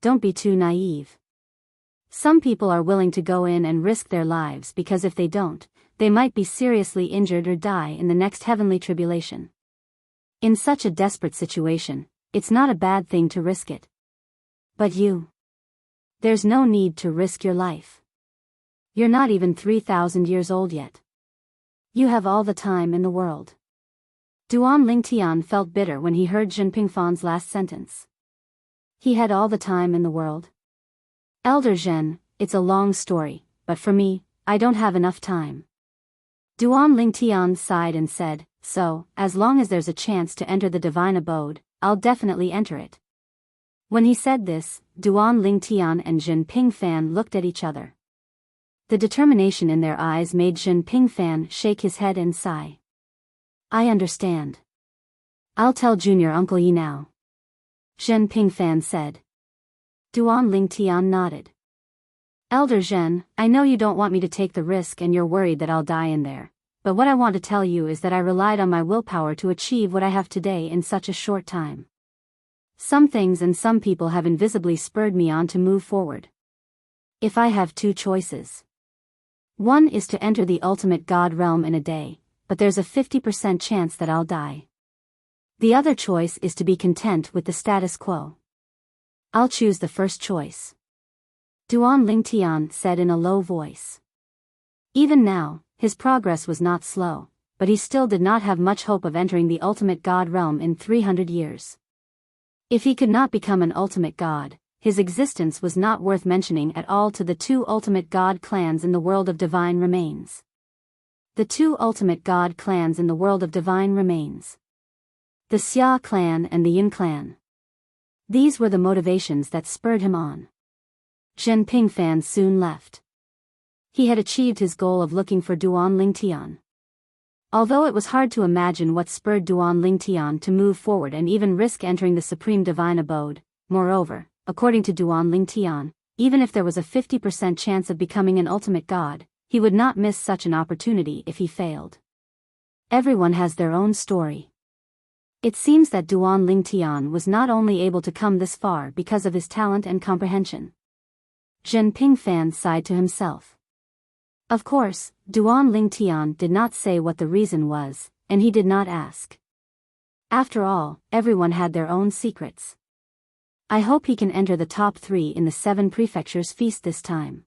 [SPEAKER 1] Don't be too naive. Some people are willing to go in and risk their lives because if they don't, they might be seriously injured or die in the next heavenly tribulation. In such a desperate situation, it's not a bad thing to risk it. But you. There's no need to risk your life. You're not even 3,000 years old yet. You have all the time in the world. Duan Lingtian felt bitter when he heard Zhen Pingfan's last sentence. He had all the time in the world. Elder Zhen, it's a long story, but for me, I don't have enough time. Duan Lingtian sighed and said, so, as long as there's a chance to enter the divine abode, I'll definitely enter it. When he said this, Duan Lingtian and Zhen Pingfan looked at each other. The determination in their eyes made Zhen Pingfan shake his head and sigh. I understand. I'll tell Junior Uncle Yi now. Zhen Pingfan said. Duan Lingtian nodded. Elder Zhen, I know you don't want me to take the risk and you're worried that I'll die in there, but what I want to tell you is that I relied on my willpower to achieve what I have today in such a short time. Some things and some people have invisibly spurred me on to move forward. If I have two choices. One is to enter the ultimate God realm in a day, but there's a 50% chance that I'll die. The other choice is to be content with the status quo. I'll choose the first choice. Duan Lingtian said in a low voice. Even now, his progress was not slow, but he still did not have much hope of entering the ultimate God realm in 300 years. If he could not become an ultimate god, his existence was not worth mentioning at all to the two ultimate god clans in the world of divine remains. The two ultimate god clans in the world of divine remains. The Xia clan and the Yin clan. These were the motivations that spurred him on. Zhen Pingfan soon left. He had achieved his goal of looking for Duan Lingtian. Although it was hard to imagine what spurred Duan Lingtian to move forward and even risk entering the supreme divine abode, moreover, according to Duan Lingtian, even if there was a 50% chance of becoming an ultimate god, he would not miss such an opportunity if he failed. Everyone has their own story. It seems that Duan Lingtian was not only able to come this far because of his talent and comprehension. Zhen Pingfan sighed to himself. Of course, Duan Lingtian did not say what the reason was, and he did not ask. After all, everyone had their own secrets. I hope he can enter the top 3 in the 7 prefectures feast this time.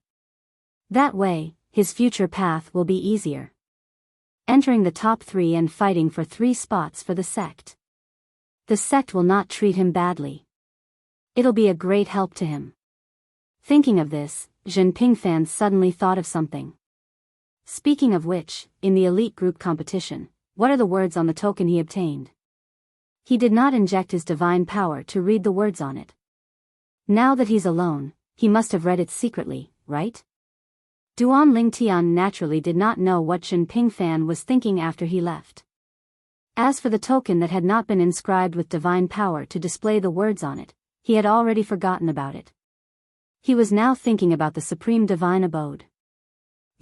[SPEAKER 1] That way, his future path will be easier. Entering the top 3 and fighting for 3 spots for the sect. The sect will not treat him badly. It'll be a great help to him. Thinking of this, Zhen Pingfan suddenly thought of something. Speaking of which, in the elite group competition, what are the words on the token he obtained? He did not inject his divine power to read the words on it. Now that he's alone, he must have read it secretly, right? Duan Lingtian naturally did not know what Zhen Pingfan was thinking after he left. As for the token that had not been inscribed with divine power to display the words on it, he had already forgotten about it. He was now thinking about the supreme divine abode.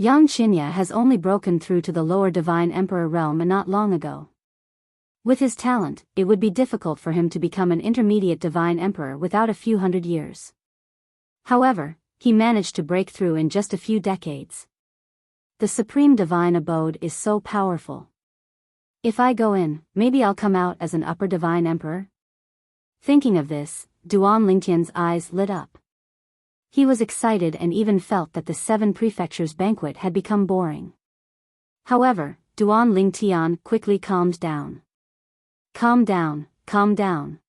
[SPEAKER 1] Yang Qinya has only broken through to the lower divine emperor realm not long ago. With his talent, it would be difficult for him to become an intermediate divine emperor without a few hundred years. However, he managed to break through in just a few decades. The supreme divine abode is so powerful. If I go in, maybe I'll come out as an upper divine emperor? Thinking of this, Duan Lingtian's eyes lit up. He was excited and even felt that the 7 prefectures banquet had become boring. However, Duan Lingtian quickly calmed down. Calm down, calm down.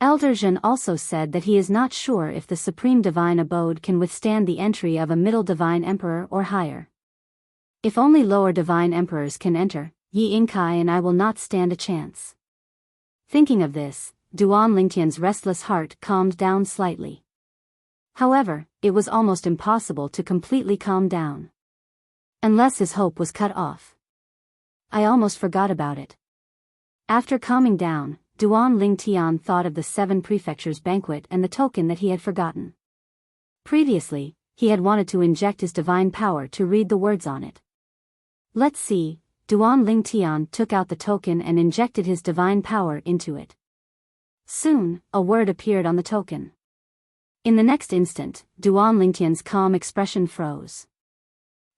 [SPEAKER 1] Elder Zhen also said that he is not sure if the supreme divine abode can withstand the entry of a middle divine emperor or higher. If only lower divine emperors can enter, Yi Yingkai and I will not stand a chance. Thinking of this, Duan Lingtian's restless heart calmed down slightly. However, it was almost impossible to completely calm down. Unless his hope was cut off. I almost forgot about it. After calming down, Duan Lingtian thought of the 7 prefectures banquet and the token that he had forgotten. Previously, he had wanted to inject his divine power to read the words on it. Let's see, Duan Lingtian took out the token and injected his divine power into it. Soon, a word appeared on the token. In the next instant, Duan Lingtian's calm expression froze.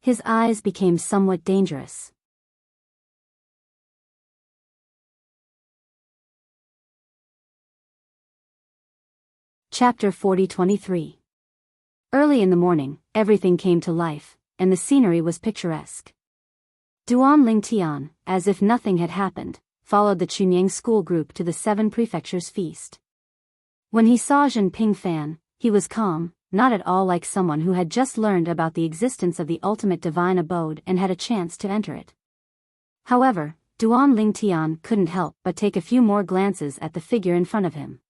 [SPEAKER 1] His eyes became somewhat dangerous. Chapter 40-23. Early in the morning, everything came to life, and the scenery was picturesque. Duan Lingtian, as if nothing had happened, followed the Chunying school group to the 7 prefectures feast. When he saw Zhen Pingfan, he was calm, not at all like someone who had just learned about the existence of the ultimate divine abode and had a chance to enter it. However, Duan Lingtian couldn't help but take a few more glances at the figure in front of him.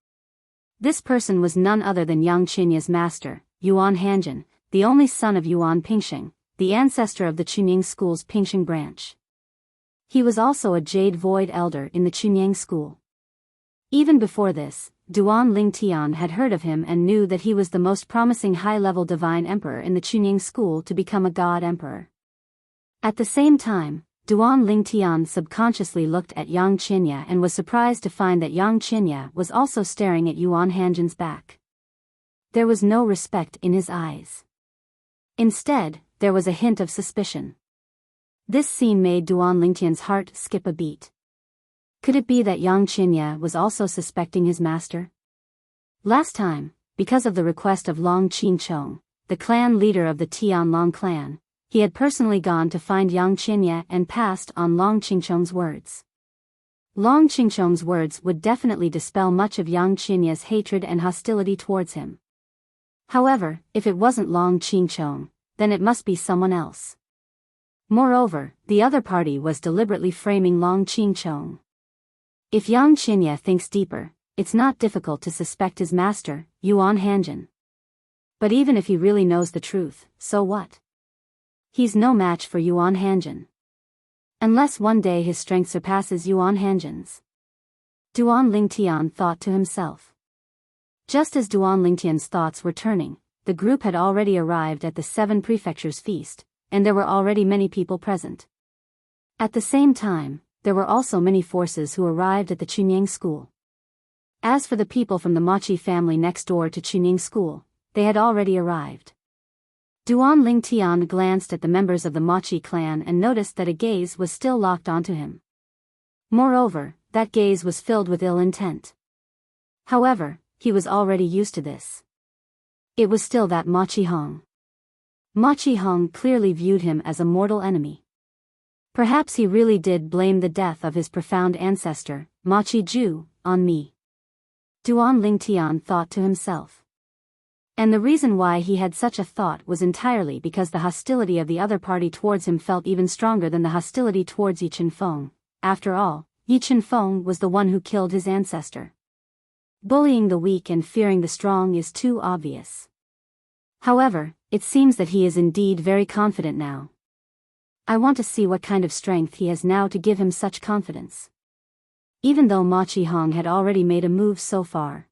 [SPEAKER 1] This person was none other than Yang Qinya's master, Yuan Hanjin, the only son of Yuan Pingsheng, the ancestor of the Chunying school's Pingsheng branch. He was also a Jade Void elder in the Chunying school. Even before this, Duan Lingtian had heard of him and knew that he was the most promising high-level divine emperor in the Chunying school to become a god emperor. At the same time, Duan Lingtian subconsciously looked at Yang Qinya and was surprised to find that Yang Qinya was also staring at Yuan Hanjin's back. There was no respect in his eyes. Instead, there was a hint of suspicion. This scene made Duan Lingtian's heart skip a beat. Could it be that Yang Qinya was also suspecting his master? Last time, because of the request of Long Qingchong, the clan leader of the Tianlong clan, he had personally gone to find Yang Qinya and passed on Long Qingchong's words. Long Qingchong's words would definitely dispel much of Yang Qinya's hatred and hostility towards him. However, if it wasn't Long Qingchong, then it must be someone else. Moreover, the other party was deliberately framing Long Qingchong. If Yang Qinya thinks deeper, it's not difficult to suspect his master, Yuan Hanjin. But even if he really knows the truth, so what? He's no match for Yuan Hanjin. Unless one day his strength surpasses Yuan Hanjin's. Duan Lingtian thought to himself. Just as Duan Lingtian's thoughts were turning, the group had already arrived at the 7 prefectures feast, and there were already many people present. At the same time, there were also many forces who arrived at the Chunying school. As for the people from the Machi family next door to Chunying school, they had already arrived. Duan Lingtian glanced at the members of the Machi clan and noticed that a gaze was still locked onto him. Moreover, that gaze was filled with ill intent. However, he was already used to this. It was still that Machi Hong. Machi Hong clearly viewed him as a mortal enemy. Perhaps he really did blame the death of his profound ancestor, Machi Ju, on me. Duan Lingtian thought to himself. And the reason why he had such a thought was entirely because the hostility of the other party towards him felt even stronger than the hostility towards Yi Chenfeng. After all, Yi Chenfeng was the one who killed his ancestor. Bullying the weak and fearing the strong is too obvious. However, it seems that he is indeed very confident now. I want to see what kind of strength he has now to give him such confidence. Even though Machi Hong had already made a move so far.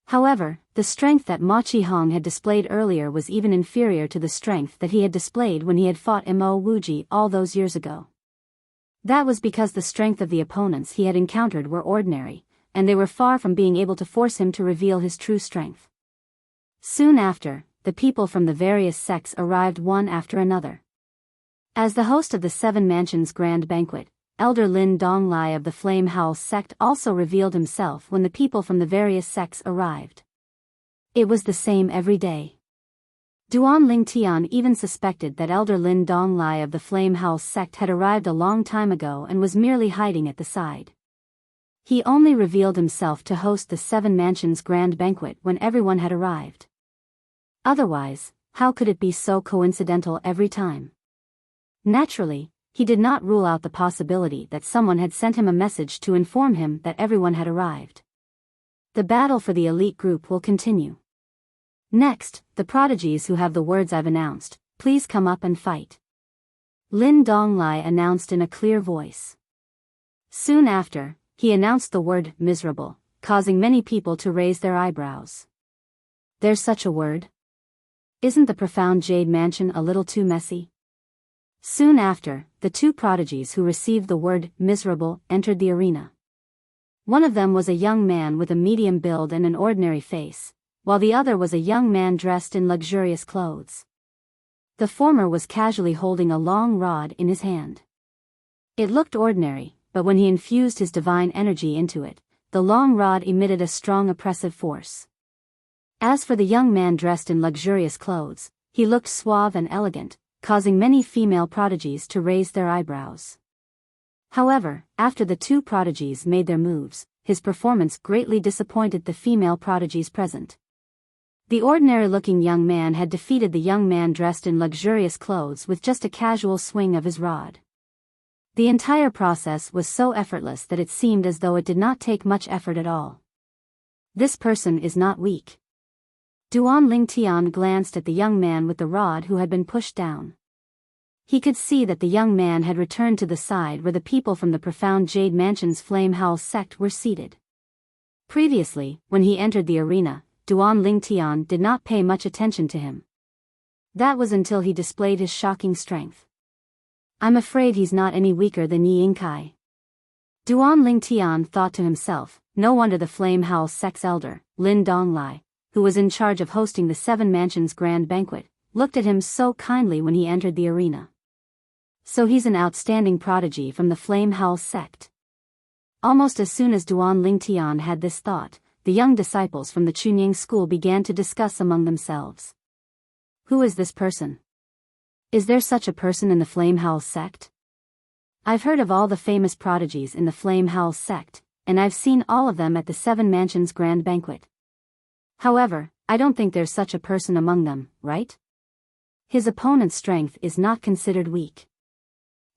[SPEAKER 1] However, the strength that Ma Qihong had displayed earlier was even inferior to the strength that he had displayed when he had fought Mo Wuji all those years ago. That was because the strength of the opponents he had encountered were ordinary, and they were far from being able to force him to reveal his true strength. Soon after, the people from the various sects arrived one after another. As the host of the Seven Mansions Grand Banquet, Elder Lin Donglai of the Flame Howl sect also revealed himself when the people from the various sects arrived. It was the same every day. Duan Lingtian even suspected that Elder Lin Donglai of the Flame Howl sect had arrived a long time ago and was merely hiding at the side. He only revealed himself to host the Seven Mansions Grand Banquet when everyone had arrived. Otherwise, how could it be so coincidental every time? Naturally, he did not rule out the possibility that someone had sent him a message to inform him that everyone had arrived. The battle for the elite group will continue. Next, the prodigies who have the words I've announced, please come up and fight. Lin Donglai announced in a clear voice. Soon after, he announced the word miserable, causing many people to raise their eyebrows. There's such a word? Isn't the profound Jade Mansion a little too messy? Soon after, the two prodigies who received the word miserable entered the arena. One of them was a young man with a medium build and an ordinary face, while the other was a young man dressed in luxurious clothes. The former was casually holding a long rod in his hand. It looked ordinary, but when he infused his divine energy into it, the long rod emitted a strong oppressive force. As for the young man dressed in luxurious clothes, he looked suave and elegant, causing many female prodigies to raise their eyebrows. However, after the two prodigies made their moves, his performance greatly disappointed the female prodigies present. The ordinary-looking young man had defeated the young man dressed in luxurious clothes with just a casual swing of his rod. The entire process was so effortless that it seemed as though it did not take much effort at all. This person is not weak. Duan Lingtian glanced at the young man with the rod who had been pushed down. He could see that the young man had returned to the side where the people from the profound Jade Mansion's Flame Howl sect were seated. Previously, when he entered the arena, Duan Lingtian did not pay much attention to him. That was until he displayed his shocking strength. I'm afraid he's not any weaker than Yi Yingkai. Duan Lingtian thought to himself, no wonder the Flame Howl sect's elder, Lin Donglai, who was in charge of hosting the Seven Mansions Grand Banquet, looked at him so kindly when he entered the arena. So he's an outstanding prodigy from the Flame Howl sect. Almost as soon as Duan Lingtian had this thought, the young disciples from the Chunying school began to discuss among themselves. Who is this person? Is there such a person in the Flame Howl sect? I've heard of all the famous prodigies in the Flame Howl sect, and I've seen all of them at the Seven Mansions Grand Banquet. However, I don't think there's such a person among them, right? His opponent's strength is not considered weak.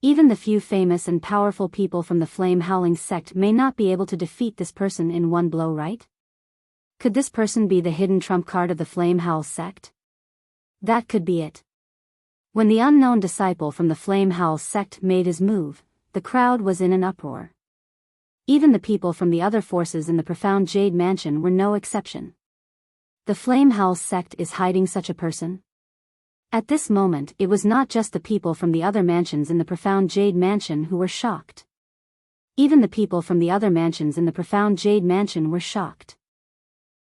[SPEAKER 1] Even the few famous and powerful people from the Flame Howling sect may not be able to defeat this person in one blow, right? Could this person be the hidden trump card of the Flame Howl sect? That could be it. When the unknown disciple from the Flame Howl sect made his move, the crowd was in an uproar. Even the people from the other forces in the profound Jade Mansion were no exception. The Flame Howl sect is hiding such a person? At this moment, it was not just the people from the other mansions in the profound Jade Mansion who were shocked. Even the people from the other mansions in the profound Jade Mansion were shocked.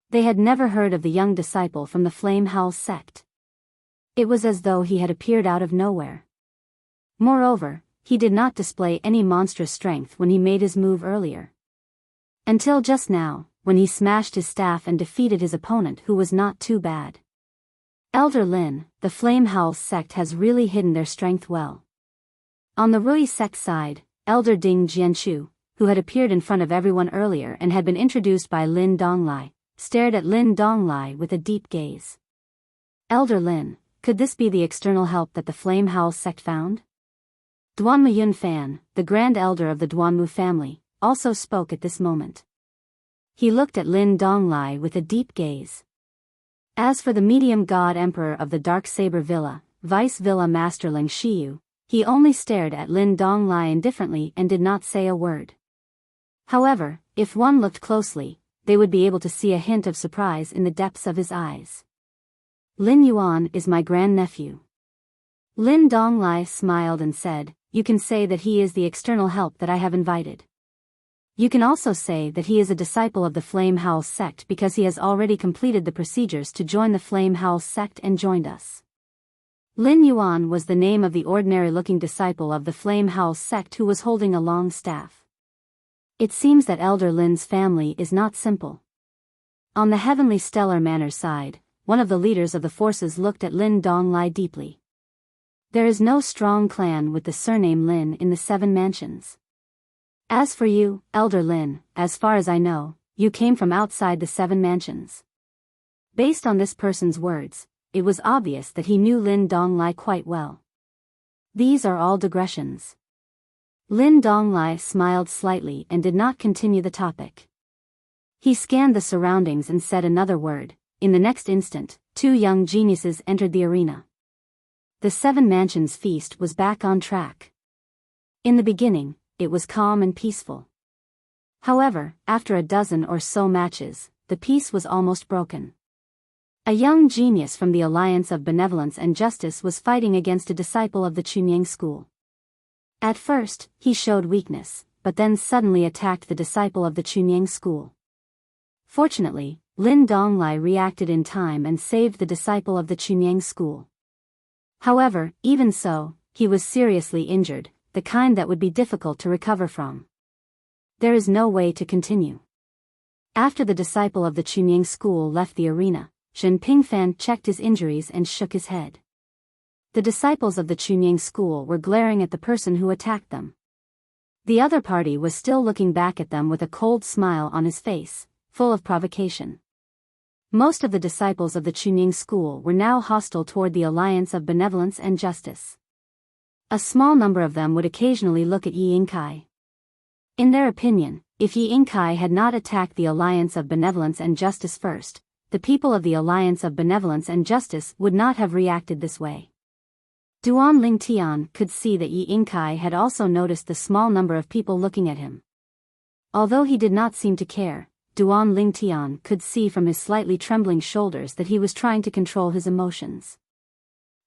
[SPEAKER 1] They had never heard of the young disciple from the Flame Howl sect. It was as though he had appeared out of nowhere. Moreover, he did not display any monstrous strength when he made his move earlier. Until just now, when he smashed his staff and defeated his opponent who was not too bad. Elder Lin, the Flame Howl sect has really hidden their strength well. On the Rui sect side, Elder Ding Jianchu, who had appeared in front of everyone earlier and had been introduced by Lin Donglai, stared at Lin Donglai with a deep gaze. Elder Lin, could this be the external help that the Flame Howl sect found? Duanmu Yunfan, the Grand Elder of the Duanmu family, also spoke at this moment. He looked at Lin Donglai with a deep gaze. As for the medium god emperor of the Dark Saber Villa, Vice Villa Master Ling Shiyu, he only stared at Lin Donglai indifferently and did not say a word. However, if one looked closely, they would be able to see a hint of surprise in the depths of his eyes. Lin Yuan is my grandnephew. Lin Donglai smiled and said, you can say that he is the external help that I have invited. You can also say that he is a disciple of the Flame Howl sect because he has already completed the procedures to join the Flame Howl sect and joined us. Lin Yuan was the name of the ordinary-looking disciple of the Flame Howl sect who was holding a long staff. It seems that Elder Lin's family is not simple. On the Heavenly Stellar Manor side, one of the leaders of the forces looked at Lin Donglai deeply. There is no strong clan with the surname Lin in the Seven Mansions. As for you, Elder Lin, as far as I know, you came from outside the Seven Mansions. Based on this person's words, it was obvious that he knew Lin Donglai quite well. These are all digressions. Lin Donglai smiled slightly and did not continue the topic. He scanned the surroundings and said another word. In the next instant, two young geniuses entered the arena. The Seven Mansions feast was back on track. In the beginning, it was calm and peaceful. However, after a dozen or so matches, the peace was almost broken. A young genius from the Alliance of Benevolence and Justice was fighting against a disciple of the Chunying school. At first, he showed weakness, but then suddenly attacked the disciple of the Chunying school. Fortunately, Lin Donglai reacted in time and saved the disciple of the Chunying school. However, even so, he was seriously injured, the kind that would be difficult to recover from. There is no way to continue. After the disciple of the Chunying school left the arena, Shen Pingfan checked his injuries and shook his head. The disciples of the Chunying school were glaring at the person who attacked them. The other party was still looking back at them with a cold smile on his face, full of provocation. Most of the disciples of the Chunying school were now hostile toward the Alliance of Benevolence and Justice. A small number of them would occasionally look at Yi Yingkai. In their opinion, if Yi Yingkai had not attacked the Alliance of Benevolence and Justice first, the people of the Alliance of Benevolence and Justice would not have reacted this way. Duan Lingtian could see that Yi Yingkai had also noticed the small number of people looking at him. Although he did not seem to care, Duan Lingtian could see from his slightly trembling shoulders that he was trying to control his emotions.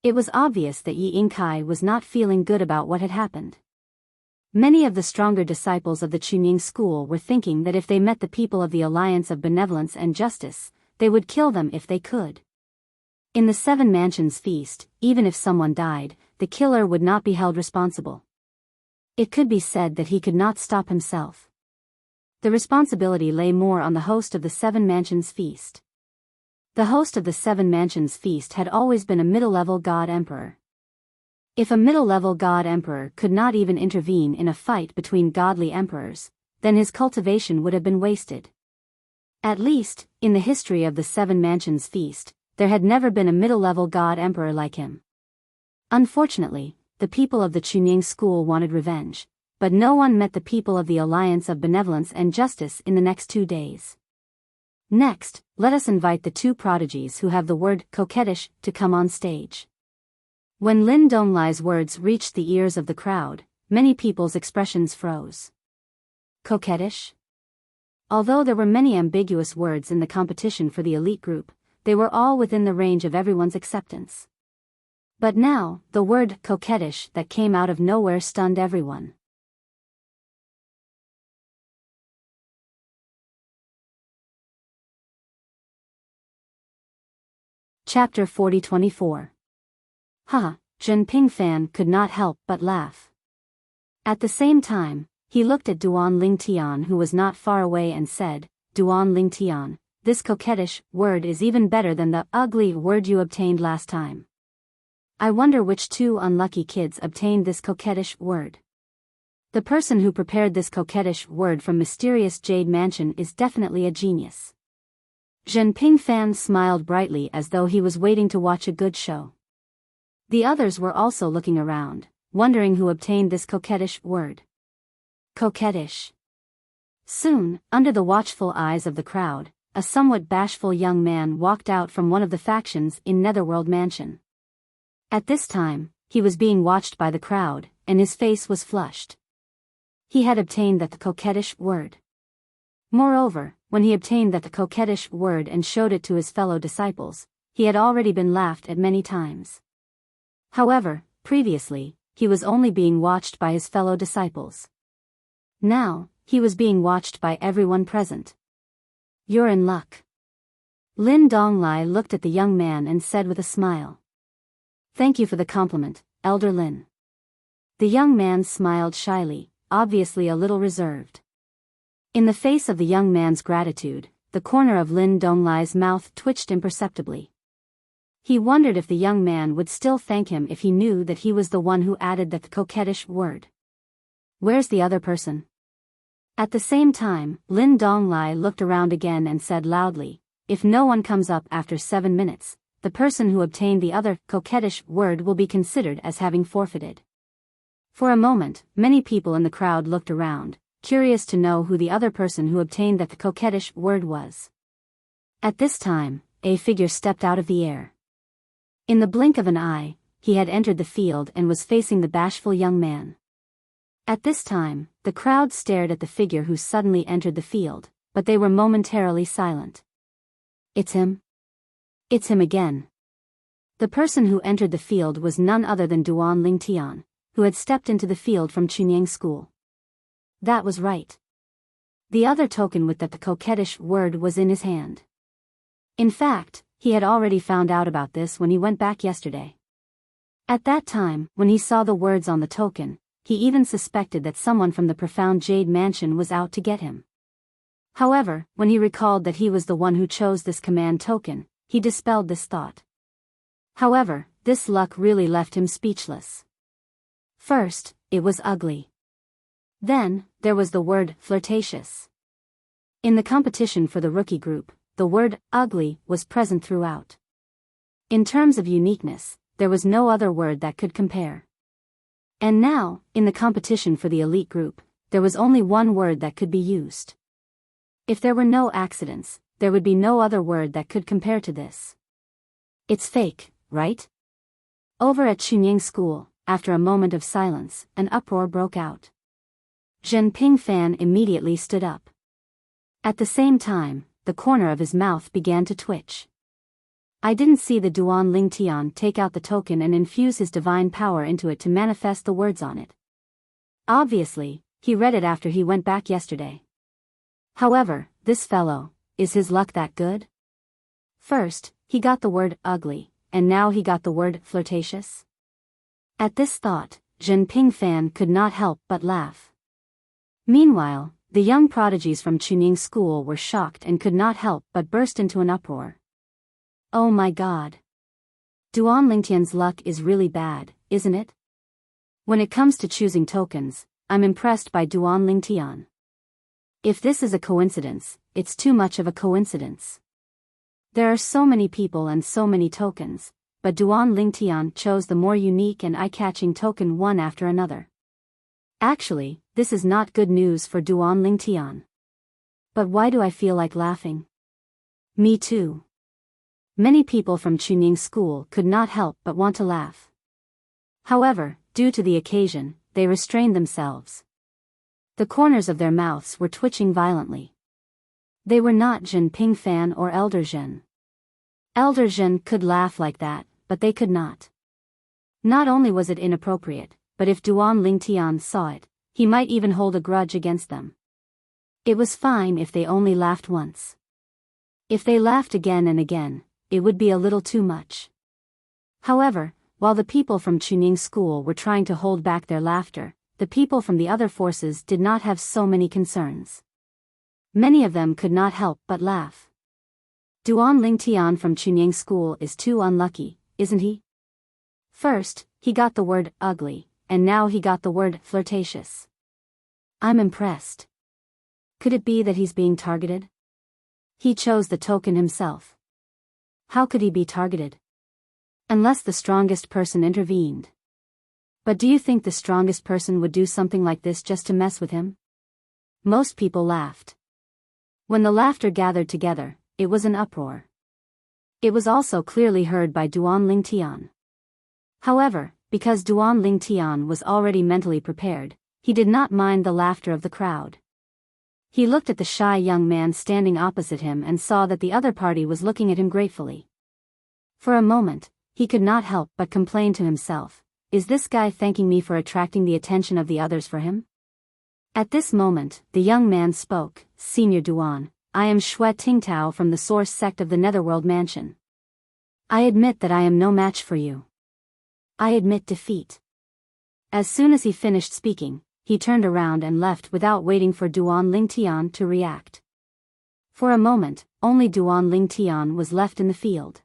[SPEAKER 1] It was obvious that Yi Yingkai was not feeling good about what had happened. Many of the stronger disciples of the Chunying school were thinking that if they met the people of the Alliance of Benevolence and Justice, they would kill them if they could. In the Seven Mansions feast, even if someone died, the killer would not be held responsible. It could be said that he could not stop himself. The responsibility lay more on the host of the Seven Mansions feast. The host of the Seven Mansions feast had always been a middle-level god emperor. If a middle-level god emperor could not even intervene in a fight between godly emperors, then his cultivation would have been wasted. At least, in the history of the Seven Mansions feast, there had never been a middle-level god emperor like him. Unfortunately, the people of the Chunying school wanted revenge, but no one met the people of the Alliance of Benevolence and Justice in the next 2 days. Next, let us invite the two prodigies who have the word coquettish to come on stage. When Lin Donglai's words reached the ears of the crowd, many people's expressions froze. Coquettish? Although there were many ambiguous words in the competition for the elite group, they were all within the range of everyone's acceptance. But now, the word coquettish that came out of nowhere stunned everyone. Chapter 40-24. Ha, Zhen Pingfan could not help but laugh. At the same time, he looked at Duan Lingtian who was not far away and said, Duan Lingtian, this coquettish word is even better than the ugly word you obtained last time. I wonder which two unlucky kids obtained this coquettish word. The person who prepared this coquettish word from mysterious Jade Mansion is definitely a genius. Zhen Pingfan smiled brightly as though he was waiting to watch a good show. The others were also looking around, wondering who obtained this coquettish word. Coquettish. Soon, under the watchful eyes of the crowd, a somewhat bashful young man walked out from one of the factions in Netherworld Mansion. At this time, he was being watched by the crowd, and his face was flushed. He had obtained that coquettish word. Moreover, when he obtained that the coquettish word and showed it to his fellow disciples, he had already been laughed at many times. However, previously, he was only being watched by his fellow disciples. Now, he was being watched by everyone present. "You're in luck." Lin Donglai looked at the young man and said with a smile. "Thank you for the compliment, Elder Lin." The young man smiled shyly, obviously a little reserved. In the face of the young man's gratitude, the corner of Lin Donglai's mouth twitched imperceptibly. He wondered if the young man would still thank him if he knew that he was the one who added that coquettish word. "Where's the other person?" At the same time, Lin Donglai looked around again and said loudly, "If no one comes up after 7 minutes, the person who obtained the other coquettish word will be considered as having forfeited." For a moment, many people in the crowd looked around, curious to know who the other person who obtained that coquettish word was. At this time, a figure stepped out of the air. In the blink of an eye, he had entered the field and was facing the bashful young man. At this time, the crowd stared at the figure who suddenly entered the field, but they were momentarily silent. "It's him? It's him again." The person who entered the field was none other than Duan Lingtian, who had stepped into the field from Chunyang School. That was right. The other token with that the coquettish word was in his hand. In fact, he had already found out about this when he went back yesterday. At that time, when he saw the words on the token, he even suspected that someone from the profound Jade Mansion was out to get him. However, when he recalled that he was the one who chose this command token, he dispelled this thought. However, this luck really left him speechless. First, it was ugly. Then, there was the word flirtatious. In the competition for the rookie group, the word ugly was present throughout. In terms of uniqueness, there was no other word that could compare. And now, in the competition for the elite group, there was only one word that could be used. If there were no accidents, there would be no other word that could compare to this. "It's fake, right?" Over at Chunyang School, after a moment of silence, an uproar broke out. Zhen Pingfan immediately stood up. At the same time, the corner of his mouth began to twitch. "I didn't see the Duan Lingtian take out the token and infuse his divine power into it to manifest the words on it. Obviously, he read it after he went back yesterday. However, this fellow, is his luck that good? First, he got the word ugly, and now he got the word flirtatious." At this thought, Zhen Pingfan could not help but laugh. Meanwhile, the young prodigies from Chunying School were shocked and could not help but burst into an uproar. "Oh my God! Duan Lingtian's luck is really bad, isn't it? When it comes to choosing tokens, I'm impressed by Duan Lingtian. If this is a coincidence, it's too much of a coincidence. There are so many people and so many tokens, but Duan Lingtian chose the more unique and eye-catching token one after another. Actually, this is not good news for Duan Lingtian. But why do I feel like laughing? Me too." Many people from Chunying School could not help but want to laugh. However, due to the occasion, they restrained themselves. The corners of their mouths were twitching violently. They were not Zhen Pingfan or Elder Zhen. Elder Zhen could laugh like that, but they could not. Not only was it inappropriate, but if Duan Lingtian saw it, he might even hold a grudge against them. It was fine if they only laughed once. If they laughed again and again, it would be a little too much. However, while the people from Chunying School were trying to hold back their laughter, the people from the other forces did not have so many concerns. Many of them could not help but laugh. Duan Lingtian from Chunying School is too unlucky, isn't he? First, he got the word ugly, and now he got the word flirtatious. I'm impressed. Could it be that he's being targeted? He chose the token himself. How could he be targeted? Unless the strongest person intervened. But do you think the strongest person would do something like this just to mess with him? Most people laughed. When the laughter gathered together, it was an uproar. It was also clearly heard by Duan Lingtian. However, because Duan Lingtian was already mentally prepared, he did not mind the laughter of the crowd. He looked at the shy young man standing opposite him and saw that the other party was looking at him gratefully. For a moment, he could not help but complain to himself, is this guy thanking me for attracting the attention of the others for him? At this moment, the young man spoke, Senior Duan, I am Xue Tingtao from the Source sect of the Netherworld Mansion. I admit that I am no match for you. I admit defeat. As soon as he finished speaking, he turned around and left without waiting for Duan Lingtian to react. For a moment, only Duan Lingtian was left in the field.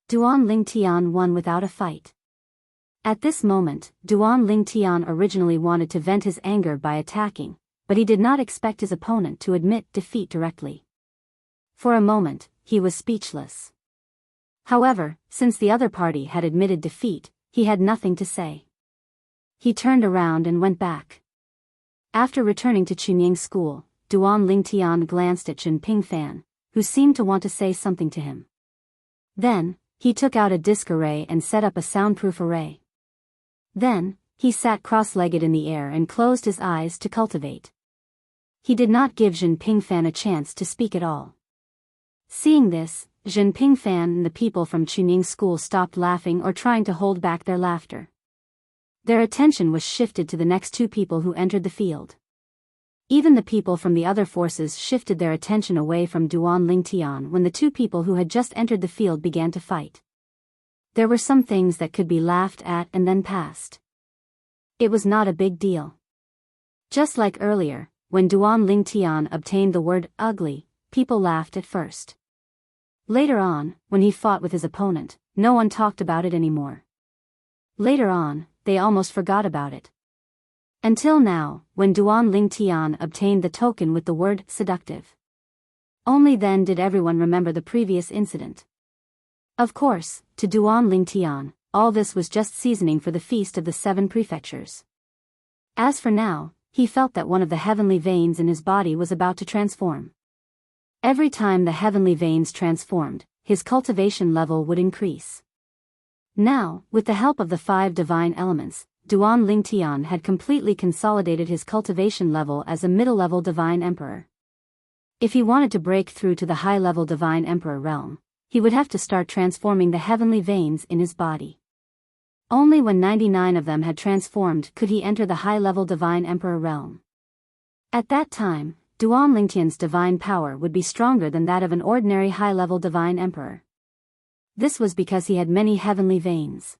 [SPEAKER 1] Duan Lingtian won without a fight. At this moment, Duan Lingtian originally wanted to vent his anger by attacking, but he did not expect his opponent to admit defeat directly. For a moment, he was speechless. However, since the other party had admitted defeat, he had nothing to say. He turned around and went back. After returning to Chunying School, Duan Lingtian glanced at Chun Pingfan, who seemed to want to say something to him. Then, he took out a disk array and set up a soundproof array. Then, he sat cross-legged in the air and closed his eyes to cultivate. He did not give Zhen Pingfan a chance to speak at all. Seeing this, Zhen Pingfan and the people from Chunying School stopped laughing or trying to hold back their laughter. Their attention was shifted to the next two people who entered the field. Even the people from the other forces shifted their attention away from Duan Lingtian when the two people who had just entered the field began to fight. There were some things that could be laughed at and then passed. It was not a big deal. Just like earlier, when Duan Lingtian obtained the word ugly, people laughed at first. Later on, when he fought with his opponent, no one talked about it anymore. Later on, they almost forgot about it. Until now, when Duan Lingtian obtained the token with the word seductive. Only then did everyone remember the previous incident. Of course, to Duan Lingtian, all this was just seasoning for the feast of the 7 prefectures. As for now, he felt that one of the heavenly veins in his body was about to transform. Every time the heavenly veins transformed, his cultivation level would increase. Now, with the help of the 5 divine elements, Duan Lingtian had completely consolidated his cultivation level as a middle-level divine emperor. If he wanted to break through to the high-level divine emperor realm, he would have to start transforming the heavenly veins in his body. Only when 99 of them had transformed could he enter the high-level divine emperor realm. At that time, Duan Lingtian's divine power would be stronger than that of an ordinary high-level divine emperor. This was because he had many heavenly veins.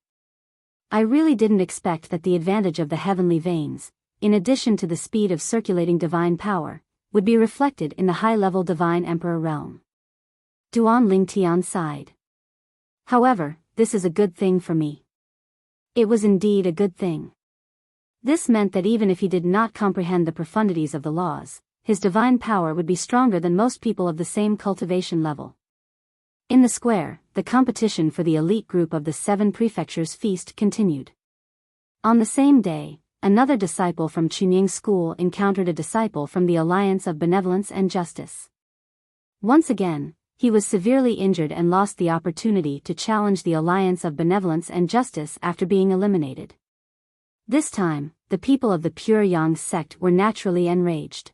[SPEAKER 1] I really didn't expect that the advantage of the heavenly veins, in addition to the speed of circulating divine power, would be reflected in the high-level divine emperor realm. Duan Lingtian sighed. However, this is a good thing for me. It was indeed a good thing. This meant that even if he did not comprehend the profundities of the laws, his divine power would be stronger than most people of the same cultivation level. In the square, the competition for the elite group of the 7 prefectures feast continued. On the same day, another disciple from Chunying School encountered a disciple from the Alliance of Benevolence and Justice. Once again, he was severely injured and lost the opportunity to challenge the Alliance of Benevolence and Justice after being eliminated. This time, the people of the Pure Yang sect were naturally enraged.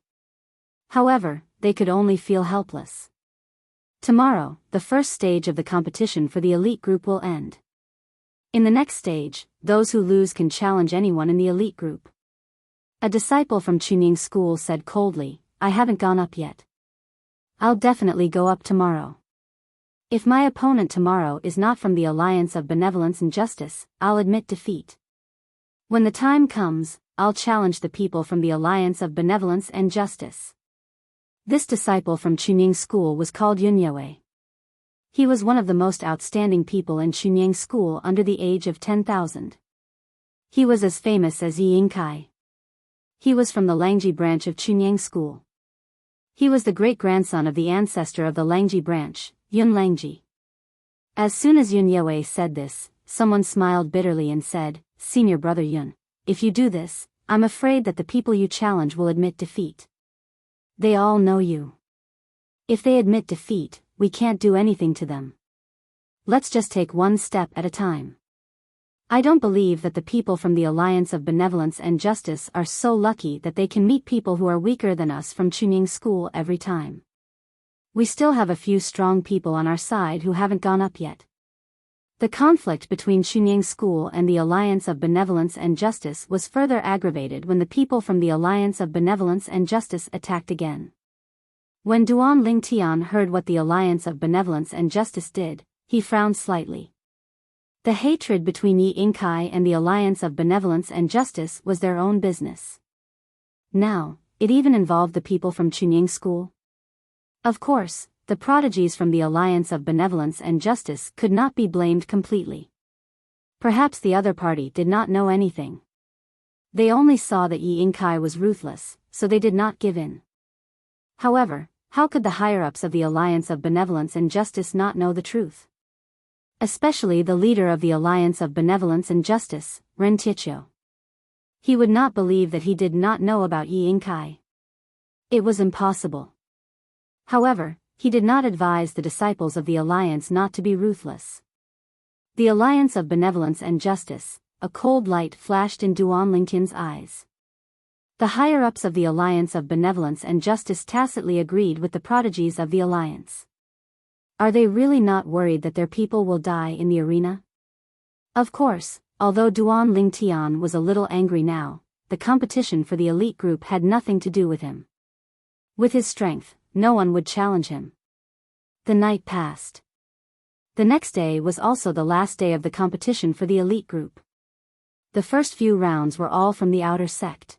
[SPEAKER 1] However, they could only feel helpless. Tomorrow, the first stage of the competition for the elite group will end. In the next stage, those who lose can challenge anyone in the elite group. A disciple from Chunying School said coldly, I haven't gone up yet. I'll definitely go up tomorrow. If my opponent tomorrow is not from the Alliance of Benevolence and Justice, I'll admit defeat. When the time comes, I'll challenge the people from the Alliance of Benevolence and Justice. This disciple from Chunying School was called Yunye. He was one of the most outstanding people in Chunying School under the age of 10,000. He was as famous as Yi Yingkai. He was from the Langji branch of Chunying School. He was the great-grandson of the ancestor of the Langji branch, Yun Langji. As soon as Yunye said this, someone smiled bitterly and said, Senior brother Yun, if you do this, I'm afraid that the people you challenge will admit defeat. They all know you. If they admit defeat, we can't do anything to them. Let's just take one step at a time. I don't believe that the people from the Alliance of Benevolence and Justice are so lucky that they can meet people who are weaker than us from Chunying School every time. We still have a few strong people on our side who haven't gone up yet. The conflict between Chunying School and the Alliance of Benevolence and Justice was further aggravated when the people from the Alliance of Benevolence and Justice attacked again. When Duan Lingtian heard what the Alliance of Benevolence and Justice did, he frowned slightly. The hatred between Yi Yingkai and the Alliance of Benevolence and Justice was their own business. Now, it even involved the people from Chunying School. Of course, the prodigies from the Alliance of Benevolence and Justice could not be blamed completely. Perhaps the other party did not know anything. They only saw that Yi Yingkai was ruthless, so they did not give in. However, how could the higher-ups of the Alliance of Benevolence and Justice not know the truth? Especially the leader of the Alliance of Benevolence and Justice, Ren Tiechou. He would not believe that he did not know about Yi Yingkai. It was impossible. However, he did not advise the disciples of the Alliance not to be ruthless. The Alliance of Benevolence and Justice, a cold light flashed in Duan Lingtian's eyes. The higher-ups of the Alliance of Benevolence and Justice tacitly agreed with the prodigies of the Alliance. Are they really not worried that their people will die in the arena? Of course, although Duan Lingtian was a little angry now, the competition for the elite group had nothing to do with him. With his strength, no one would challenge him. The night passed. The next day was also the last day of the competition for the elite group. The first few rounds were all from the outer sect.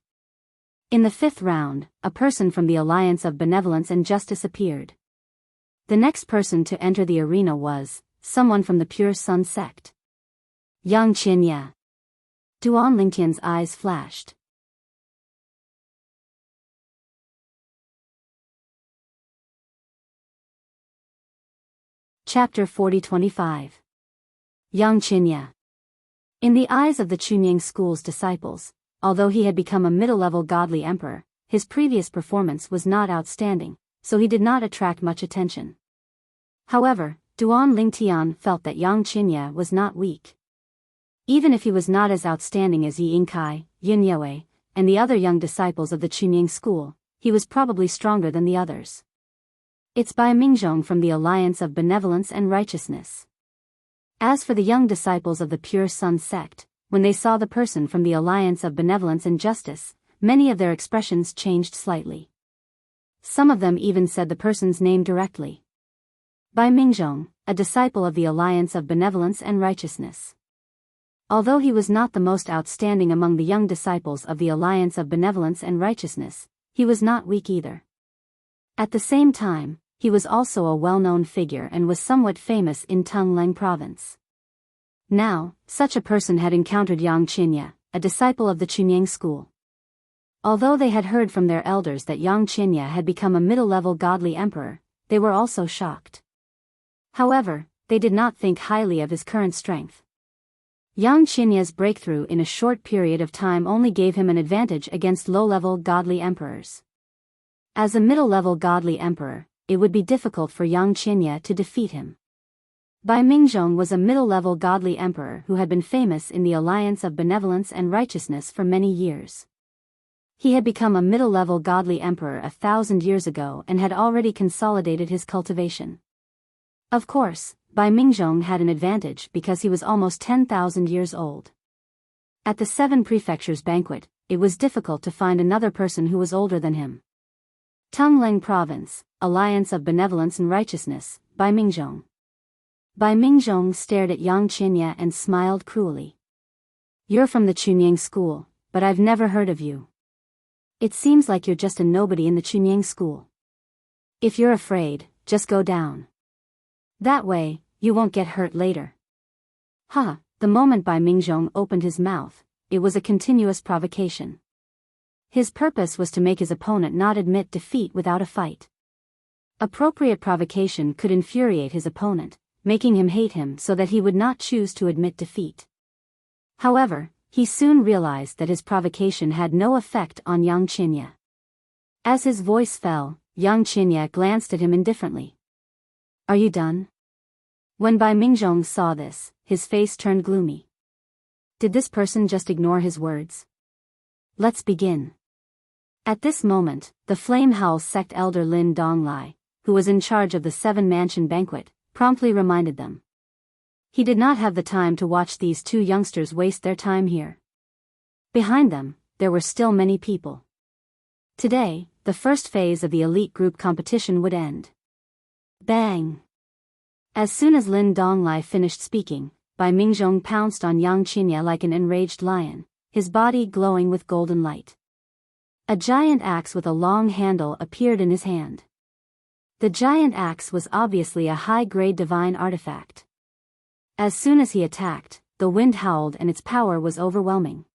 [SPEAKER 1] In the fifth round, a person from the Alliance of Benevolence and Justice appeared. The next person to enter the arena was someone from the Pure Sun sect. Yang Qinya. Duan Lingtian's eyes flashed. Chapter 40-25. Yang Qinya. In the eyes of the Chunying School's disciples, although he had become a middle-level godly emperor, his previous performance was not outstanding, so he did not attract much attention. However, Duan Lingtian felt that Yang Qinya was not weak. Even if he was not as outstanding as Yi Yingkai, Yin Yue, and the other young disciples of the Chunying School, he was probably stronger than the others. It's by Mingzhong from the Alliance of Benevolence and Righteousness. As for the young disciples of the Pure Sun sect, when they saw the person from the Alliance of Benevolence and Justice, many of their expressions changed slightly. Some of them even said the person's name directly. By Mingzhong, a disciple of the Alliance of Benevolence and Righteousness. Although he was not the most outstanding among the young disciples of the Alliance of Benevolence and Righteousness, he was not weak either. At the same time, he was also a well-known figure and was somewhat famous in Tungleng province. Now, such a person had encountered Yang Qinya, a disciple of the Chunying School. Although they had heard from their elders that Yang Qinya had become a middle-level godly emperor, they were also shocked. However, they did not think highly of his current strength. Yang Qinya's breakthrough in a short period of time only gave him an advantage against low-level godly emperors. As a middle-level godly emperor, it would be difficult for Yang Qinya to defeat him. Bai Mingzhong was a middle-level godly emperor who had been famous in the Alliance of Benevolence and Righteousness for many years. He had become a middle-level godly emperor 1,000 years ago and had already consolidated his cultivation. Of course, Bai Mingzhong had an advantage because he was almost 10,000 years old. At the Seven Prefectures banquet, it was difficult to find another person who was older than him. Tungleng Province, Alliance of Benevolence and Righteousness, Bai Mingzhong. Bai Mingzhong stared at Yang Qinya and smiled cruelly. You're from the Chunying School, but I've never heard of you. It seems like you're just a nobody in the Chunying School. If you're afraid, just go down. That way, you won't get hurt later. The moment Bai Mingzhong opened his mouth, it was a continuous provocation. His purpose was to make his opponent not admit defeat without a fight. Appropriate provocation could infuriate his opponent, making him hate him so that he would not choose to admit defeat. However, he soon realized that his provocation had no effect on Yang Qinya. As his voice fell, Yang Qinya glanced at him indifferently. Are you done? When Bai Mingzhong saw this, his face turned gloomy. Did this person just ignore his words? Let's begin. At this moment, the Flame Howl sect elder Lin Donglai, who was in charge of the seven-mansion banquet, promptly reminded them. He did not have the time to watch these two youngsters waste their time here. Behind them, there were still many people. Today, the first phase of the elite group competition would end. Bang! As soon as Lin Donglai finished speaking, Bai Mingzhong pounced on Yang Qinya like an enraged lion, his body glowing with golden light. A giant axe with a long handle appeared in his hand. The giant axe was obviously a high-grade divine artifact. As soon as he attacked, the wind howled and its power was overwhelming.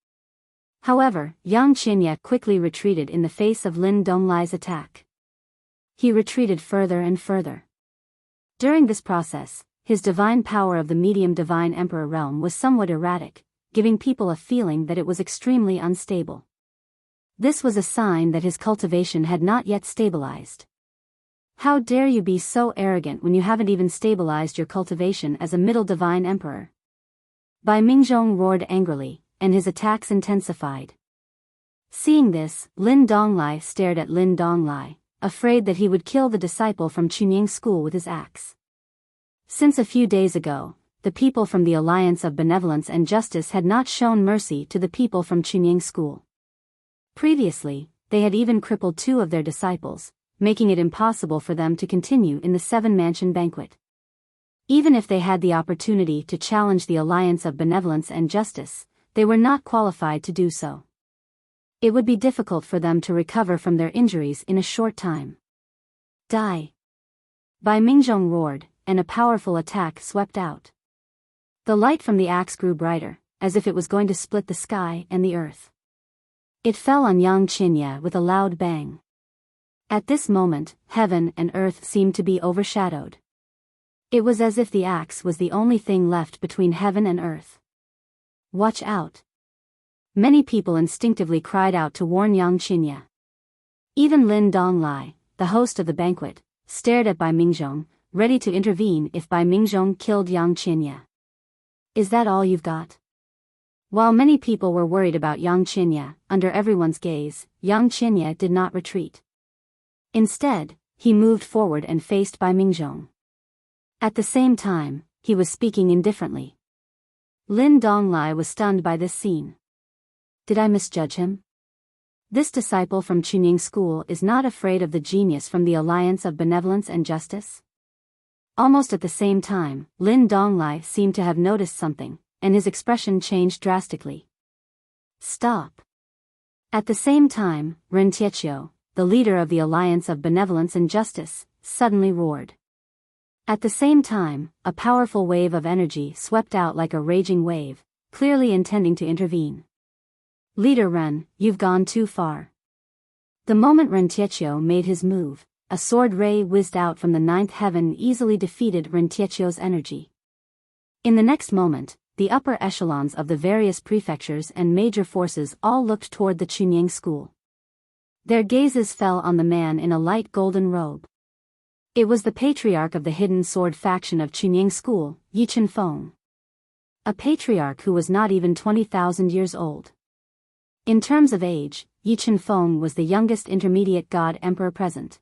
[SPEAKER 1] However, Yang Qinya quickly retreated in the face of Lin Donglai's attack. He retreated further and further. During this process, his divine power of the medium divine emperor realm was somewhat erratic, giving people a feeling that it was extremely unstable. This was a sign that his cultivation had not yet stabilized. How dare you be so arrogant when you haven't even stabilized your cultivation as a middle divine emperor? Bai Mingzhong roared angrily, and his attacks intensified. Seeing this, Lin Donglai stared at Lin Donglai, afraid that he would kill the disciple from Chunying school with his axe. Since a few days ago, the people from the Alliance of Benevolence and Justice had not shown mercy to the people from Chunying school. Previously, they had even crippled two of their disciples, making it impossible for them to continue in the seven-mansion banquet. Even if they had the opportunity to challenge the Alliance of Benevolence and Justice, they were not qualified to do so. It would be difficult for them to recover from their injuries in a short time. Die! Bai Mingzhong roared, and a powerful attack swept out. The light from the axe grew brighter, as if it was going to split the sky and the earth. It fell on Yang Qinya with a loud bang. At this moment, heaven and earth seemed to be overshadowed. It was as if the axe was the only thing left between heaven and earth. Watch out! Many people instinctively cried out to warn Yang Qinya. Even Lin Donglai, the host of the banquet, stared at Bai Mingzhong, ready to intervene if Bai Mingzhong killed Yang Qinya. Is that all you've got? While many people were worried about Yang Qinya, under everyone's gaze, Yang Qinya did not retreat. Instead, he moved forward and faced Bai Mingzhong. At the same time, he was speaking indifferently. Lin Donglai was stunned by this scene. Did I misjudge him? This disciple from Chunying school is not afraid of the genius from the Alliance of Benevolence and Justice? Almost at the same time, Lin Donglai seemed to have noticed something, and his expression changed drastically. Stop! At the same time, Ren Tietio, the leader of the Alliance of Benevolence and Justice, suddenly roared. At the same time, a powerful wave of energy swept out like a raging wave, clearly intending to intervene. Leader Ren, you've gone too far. The moment Ren Tietio made his move, a sword ray whizzed out from the ninth heaven easily defeated Ren Tietio's energy. In the next moment, the upper echelons of the various prefectures and major forces all looked toward the Chunying school. Their gazes fell on the man in a light golden robe. It was the patriarch of the hidden sword faction of Chunying school, Yi Chenfeng. A patriarch who was not even 20,000 years old. In terms of age, Yi Chenfeng was the youngest intermediate god emperor present.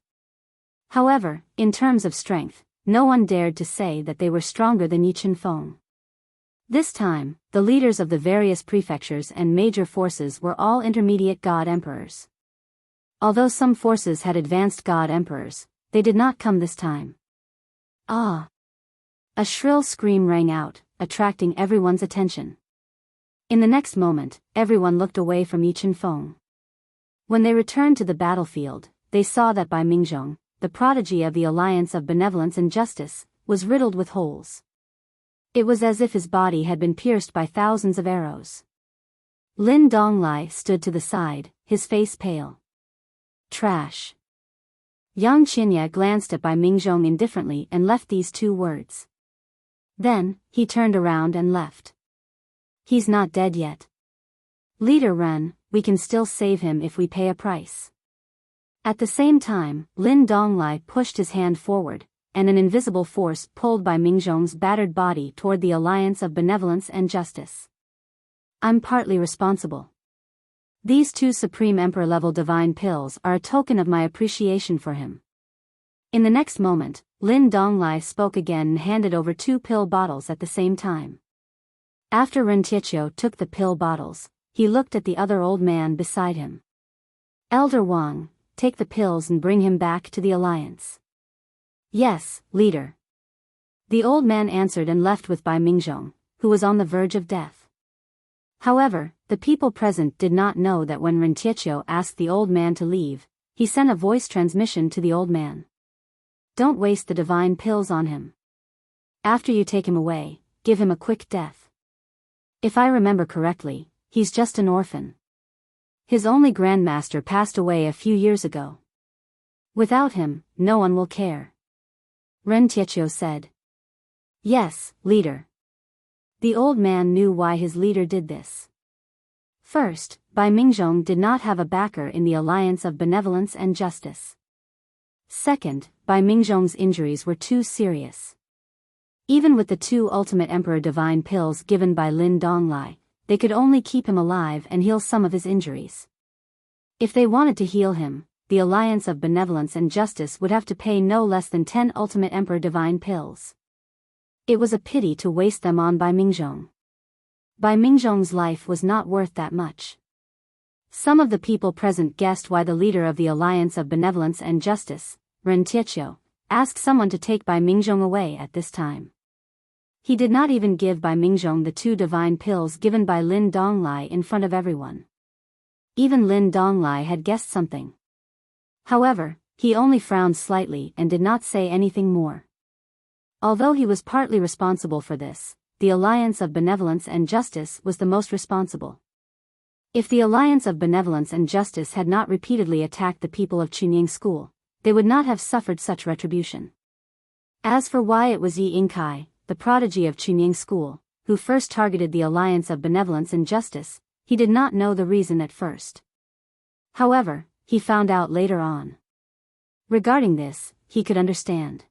[SPEAKER 1] However, in terms of strength, no one dared to say that they were stronger than Yi Chenfeng. This time, the leaders of the various prefectures and major forces were all intermediate god emperors. Although some forces had advanced god emperors, they did not come this time. Ah! A shrill scream rang out, attracting everyone's attention. In the next moment, everyone looked away from Yi Chenfeng. When they returned to the battlefield, they saw that Bai Mingzhong, the prodigy of the Alliance of Benevolence and Justice, was riddled with holes. It was as if his body had been pierced by thousands of arrows. Lin Donglai stood to the side, his face pale. Trash. Yang Qinya glanced at Bai Mingzhong indifferently and left these two words. Then, he turned around and left. He's not dead yet. Leader Ren, we can still save him if we pay a price. At the same time, Lin Donglai pushed his hand forward, and an invisible force pulled Bai Mingzhong's battered body toward the Alliance of Benevolence and Justice. I'm partly responsible. These 2 Supreme Emperor-level divine pills are a token of my appreciation for him. In the next moment, Lin Donglai spoke again and handed over 2 pill bottles at the same time. After Ren Tietio took the pill bottles, he looked at the other old man beside him. Elder Wang, take the pills and bring him back to the alliance. Yes, leader. The old man answered and left with Bai Mingzhong, who was on the verge of death. However, the people present did not know that when Ren Tietio asked the old man to leave, he sent a voice transmission to the old man. Don't waste the divine pills on him. After you take him away, give him a quick death. If I remember correctly, he's just an orphan. His only grandmaster passed away a few years ago. Without him, no one will care. Ren Tietio said. Yes, leader. The old man knew why his leader did this. First, Bai Mingzhong did not have a backer in the alliance of benevolence and justice. Second, Bai Mingzhong's injuries were too serious. Even with the 2 ultimate emperor divine pills given by Lin Donglai, they could only keep him alive and heal some of his injuries. If they wanted to heal him, the alliance of benevolence and justice would have to pay no less than 10 ultimate emperor divine pills. It was a pity to waste them on Bai Mingzhong. Bai Mingzhong's life was not worth that much. Some of the people present guessed why the leader of the alliance of benevolence and justice, Ren Tietio, asked someone to take Bai Mingzhong away at this time. He did not even give Bai Mingzhong the 2 divine pills given by Lin Donglai in front of everyone. Even Lin Donglai had guessed something. However, he only frowned slightly and did not say anything more. Although he was partly responsible for this, the alliance of benevolence and justice was the most responsible. If the alliance of benevolence and justice had not repeatedly attacked the people of Chunying School, they would not have suffered such retribution. As for why it was Yi Yingkai, the prodigy of Chunying School, who first targeted the alliance of benevolence and justice, he did not know the reason at first. However, he found out later on. Regarding this, he could understand.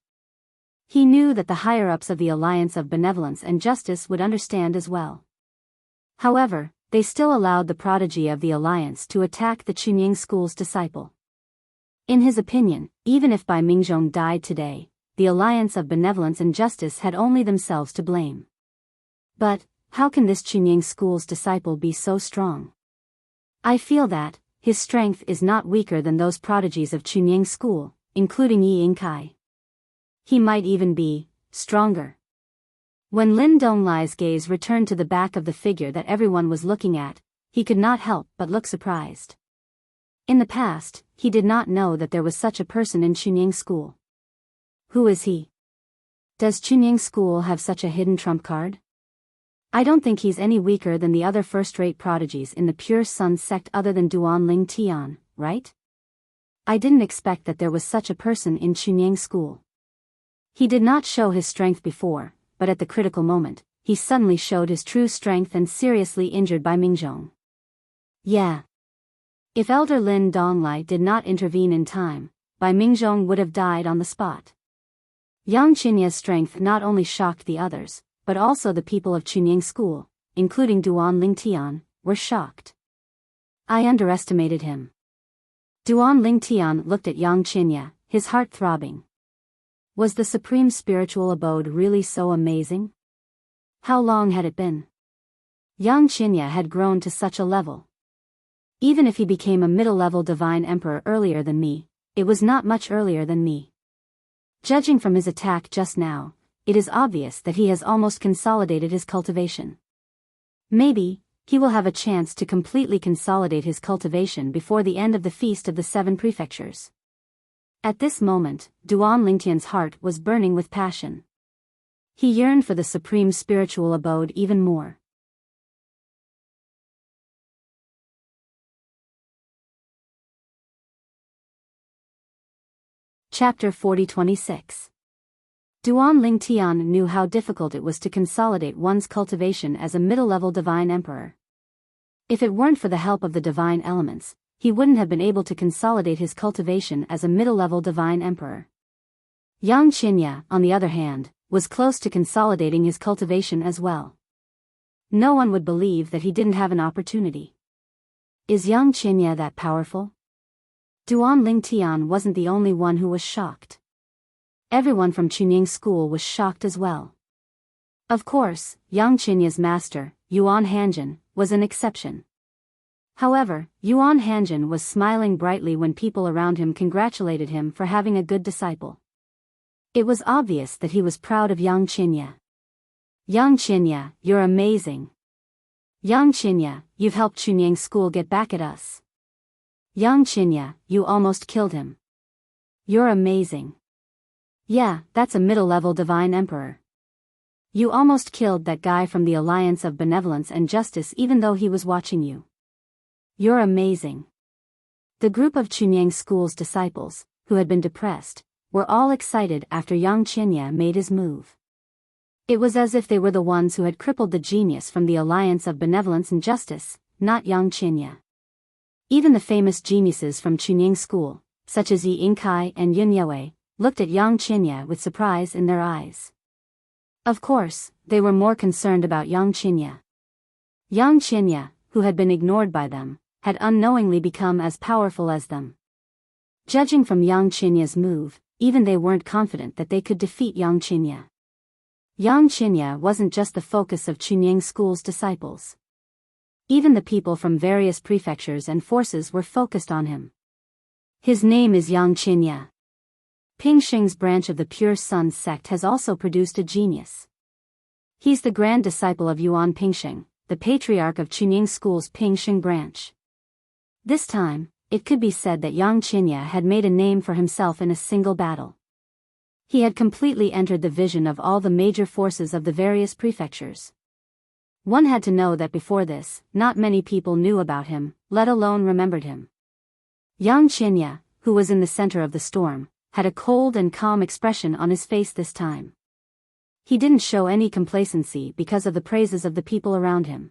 [SPEAKER 1] He knew that the higher-ups of the alliance of benevolence and justice would understand as well. However, they still allowed the prodigy of the alliance to attack the Chunying School's disciple. In his opinion, even if Bai Mingzhong died today, the alliance of benevolence and justice had only themselves to blame. But, how can this Chunying School's disciple be so strong? I feel that his strength is not weaker than those prodigies of Chunying School, including Yi Yingkai. He might even be stronger. When Lin Donglai's gaze returned to the back of the figure that everyone was looking at, he could not help but look surprised. In the past, he did not know that there was such a person in Chunying School. Who is he? Does Chunying School have such a hidden trump card? I don't think he's any weaker than the other first-rate prodigies in the Pure Sun sect other than Duan Ling Tian, right? I didn't expect that there was such a person in Chunying School. He did not show his strength before, but at the critical moment, he suddenly showed his true strength and seriously injured Bai Mingzhong. Yeah. If Elder Lin Donglai did not intervene in time, Bai Mingzhong would have died on the spot. Yang Qinya's strength not only shocked the others, but also the people of Chunying School, including Duan Ling Tian, were shocked. I underestimated him. Duan Ling Tian looked at Yang Qinya, his heart throbbing. Was the supreme spiritual abode really so amazing? How long had it been? Yang Qinya had grown to such a level. Even if he became a middle-level divine emperor earlier than me, it was not much earlier than me. Judging from his attack just now, it is obvious that he has almost consolidated his cultivation. Maybe, he will have a chance to completely consolidate his cultivation before the end of the Feast of the Seven Prefectures. At this moment, Duan Lingtian's heart was burning with passion. He yearned for the supreme spiritual abode even more. Chapter 40-26. Duan Ling Tian knew how difficult it was to consolidate one's cultivation as a middle-level divine emperor. If it weren't for the help of the divine elements, he wouldn't have been able to consolidate his cultivation as a middle-level divine emperor. Yang Qinya, on the other hand, was close to consolidating his cultivation as well. No one would believe that he didn't have an opportunity. Is Yang Qinya that powerful? Duan Lingtian wasn't the only one who was shocked. Everyone from Chunying School was shocked as well. Of course, Yang Qinya's master, Yuan Hanjin, was an exception. However, Yuan Hanjin was smiling brightly when people around him congratulated him for having a good disciple. It was obvious that he was proud of Yang Qinya. Yang Qinya, you're amazing. Yang Qinya, you've helped Chunying School get back at us. Yang Qinya, you almost killed him. You're amazing. Yeah, that's a middle-level divine emperor. You almost killed that guy from the Alliance of Benevolence and Justice even though he was watching you. You're amazing. The group of Chunying School's disciples, who had been depressed, were all excited after Yang Qinya made his move. It was as if they were the ones who had crippled the genius from the Alliance of Benevolence and Justice, not Yang Qinya. Even the famous geniuses from Chunying School, such as Yi Yingkai and Yun Yue, looked at Yang Qinya with surprise in their eyes. Of course, they were more concerned about Yang Qinya. Yang Qinya, who had been ignored by them, had unknowingly become as powerful as them. Judging from Yang Qinya's move, even they weren't confident that they could defeat Yang Qinya. Yang Qinya wasn't just the focus of Chunying School's disciples. Even the people from various prefectures and forces were focused on him. His name is Yang Qinya. Pingxing's branch of the Pure Sun sect has also produced a genius. He's the grand disciple of Yuan Pingxing, the patriarch of Chunying School's Pingxing branch. This time, it could be said that Yang Qinya had made a name for himself in a single battle. He had completely entered the vision of all the major forces of the various prefectures. One had to know that before this, not many people knew about him, let alone remembered him. Yang Qinya, who was in the center of the storm, had a cold and calm expression on his face this time. He didn't show any complacency because of the praises of the people around him.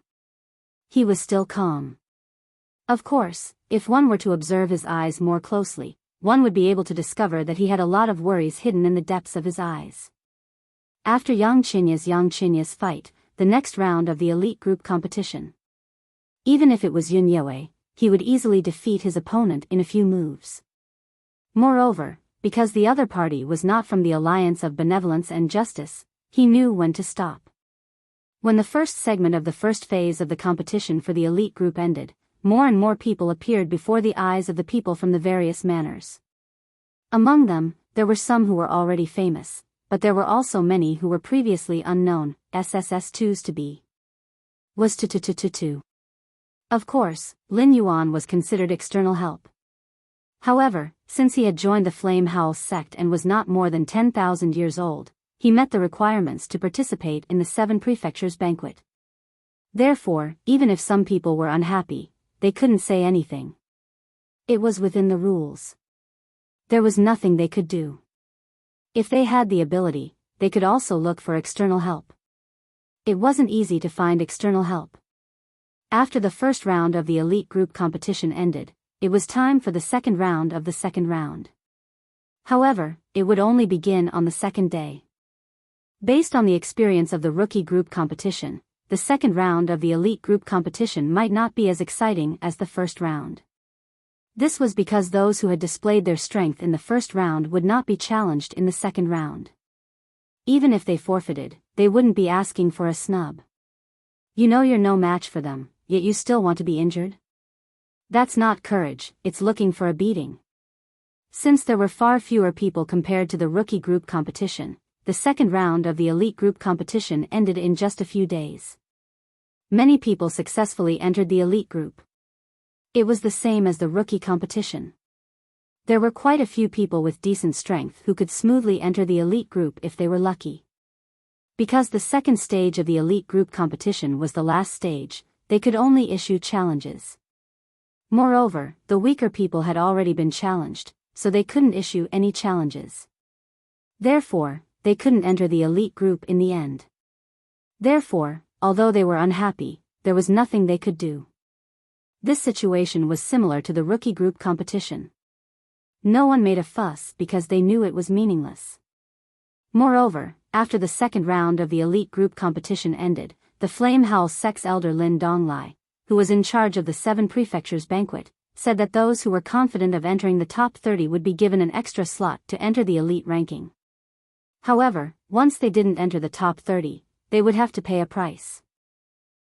[SPEAKER 1] He was still calm. Of course, if one were to observe his eyes more closely, one would be able to discover that he had a lot of worries hidden in the depths of his eyes. After Yang Qinya's fight, the next round of the elite group competition. Even if it was Yun Yue, he would easily defeat his opponent in a few moves. Moreover, because the other party was not from the Alliance of Benevolence and Justice, he knew when to stop. When the first segment of the first phase of the competition for the elite group ended, more and more people appeared before the eyes of the people from the various manors. Among them, there were some who were already famous, but there were also many who were previously unknown, SSS2s to be. Was to. Of course, Lin Yuan was considered external help. However, since he had joined the Flame Howl sect and was not more than 10,000 years old, he met the requirements to participate in the 7 prefectures banquet. Therefore, even if some people were unhappy, they couldn't say anything. It was within the rules. There was nothing they could do. If they had the ability, they could also look for external help. It wasn't easy to find external help. After the first round of the elite group competition ended, it was time for the second round of the second round. However, it would only begin on the second day. Based on the experience of the rookie group competition, the second round of the elite group competition might not be as exciting as the first round. This was because those who had displayed their strength in the first round would not be challenged in the second round. Even if they forfeited, they wouldn't be asking for a snub. You know you're no match for them, yet you still want to be injured? That's not courage, it's looking for a beating. Since there were far fewer people compared to the rookie group competition, the second round of the elite group competition ended in just a few days. Many people successfully entered the elite group. It was the same as the rookie competition. There were quite a few people with decent strength who could smoothly enter the elite group if they were lucky. Because the second stage of the elite group competition was the last stage, they could only issue challenges. Moreover, the weaker people had already been challenged, so they couldn't issue any challenges. Therefore, they couldn't enter the elite group in the end. Therefore, although they were unhappy, there was nothing they could do. This situation was similar to the rookie group competition. No one made a fuss because they knew it was meaningless. Moreover, after the second round of the elite group competition ended, the Flame Howl sect's elder Lin Donglai, who was in charge of the 7 prefectures banquet, said that those who were confident of entering the top 30 would be given an extra slot to enter the elite ranking. However, once they didn't enter the top 30, they would have to pay a price.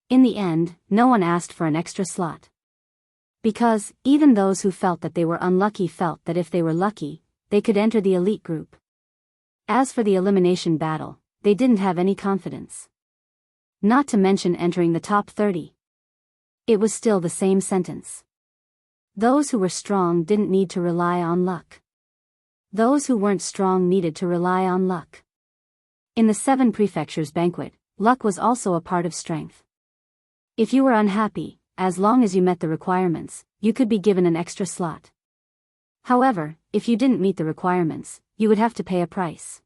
[SPEAKER 1] In the end, no one asked for an extra slot. Because, even those who felt that they were unlucky felt that if they were lucky, they could enter the elite group. As for the elimination battle, they didn't have any confidence. Not to mention entering the top 30. It was still the same sentence. Those who were strong didn't need to rely on luck. Those who weren't strong needed to rely on luck. In the 7 prefectures banquet, luck was also a part of strength. If you were unhappy, as long as you met the requirements, you could be given an extra slot. However, if you didn't meet the requirements, you would have to pay a price.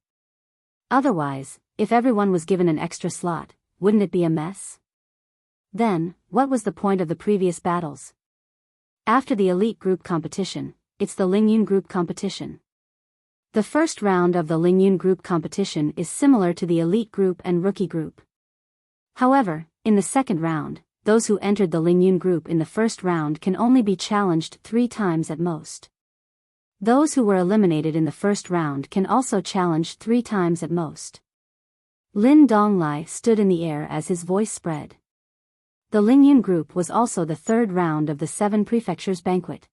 [SPEAKER 1] Otherwise, if everyone was given an extra slot, wouldn't it be a mess? Then, what was the point of the previous battles? After the elite group competition, it's the Lingyun group competition. The first round of the Lingyun group competition is similar to the elite group and rookie group. However, in the second round, those who entered the Lingyun group in the first round can only be challenged 3 times at most. Those who were eliminated in the first round can also challenge 3 times at most. Lin Donglai stood in the air as his voice spread. The Lingyun group was also the third round of the 7 prefectures banquet.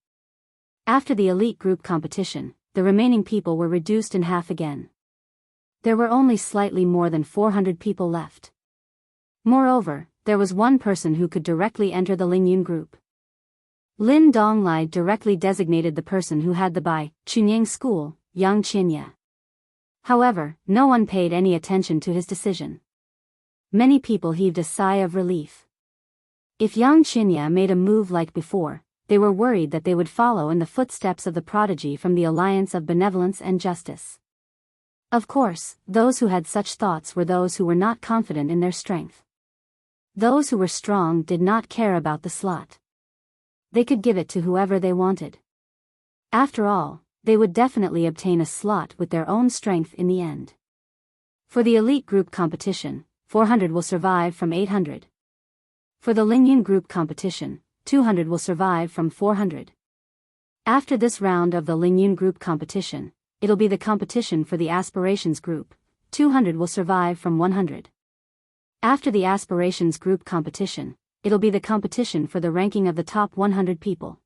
[SPEAKER 1] After the elite group competition, the remaining people were reduced in half again. There were only slightly more than 400 people left. Moreover, there was one person who could directly enter the Lingyun group. Lin Donglai directly designated the person who had the Bai Chunyang school, Yang Qinya. However, no one paid any attention to his decision. Many people heaved a sigh of relief. If Yang Qinya made a move like before, they were worried that they would follow in the footsteps of the prodigy from the Alliance of Benevolence and Justice. Of course, those who had such thoughts were those who were not confident in their strength. Those who were strong did not care about the slot. They could give it to whoever they wanted. After all, they would definitely obtain a slot with their own strength in the end. For the elite group competition, 400 will survive from 800. For the Lingyun group competition, 200 will survive from 400. After this round of the Lingyun group competition, it'll be the competition for the aspirations group, 200 will survive from 100. After the aspirations group competition, it'll be the competition for the ranking of the top 100 people.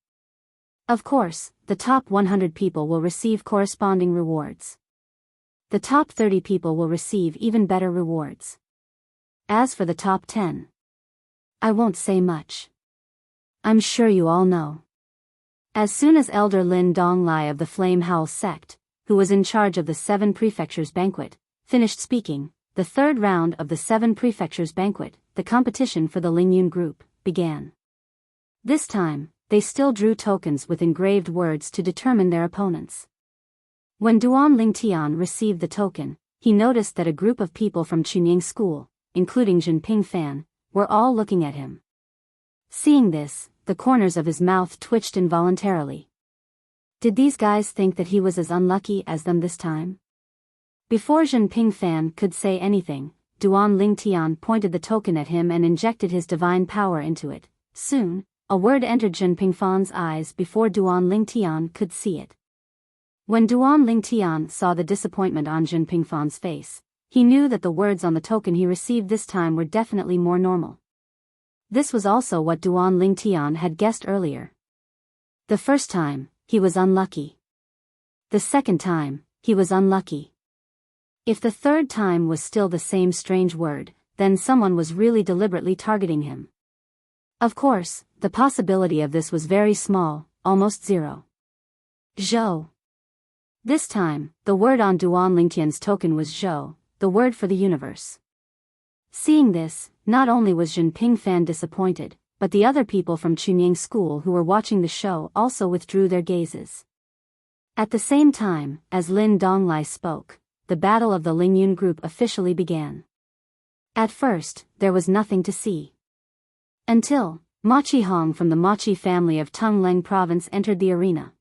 [SPEAKER 1] Of course, the top 100 people will receive corresponding rewards. The top 30 people will receive even better rewards. As for the top 10, I won't say much. I'm sure you all know. As soon as Elder Lin Donglai of the Flame Howl sect, who was in charge of the 7 prefectures banquet, finished speaking, the third round of the 7 prefectures banquet, the competition for the Lingyun group, began. This time, they still drew tokens with engraved words to determine their opponents. When Duan Lingtian received the token, he noticed that a group of people from Chunying School, including Jinping Fan, were all looking at him. Seeing this, the corners of his mouth twitched involuntarily. Did these guys think that he was as unlucky as them this time? Before Jinping Fan could say anything, Duan Lingtian pointed the token at him and injected his divine power into it. Soon, a word entered Jinping Fan's eyes before Duan Lingtian could see it. When Duan Lingtian saw the disappointment on Jinping Fan's face, he knew that the words on the token he received this time were definitely more normal. This was also what Duan Lingtian had guessed earlier. The first time, he was unlucky. The second time, he was unlucky. If the third time was still the same strange word, then someone was really deliberately targeting him. Of course, the possibility of this was very small, almost zero. Zhou. This time, the word on Duan Lingtian's token was Zhou, the word for the universe. Seeing this, not only was Jinping Fan disappointed, but the other people from Chunying School who were watching the show also withdrew their gazes. At the same time, as Lin Donglai spoke, the battle of the Lingyun group officially began. At first, there was nothing to see. Until, Ma Qihong from the Machi family of Tungleng province entered the arena.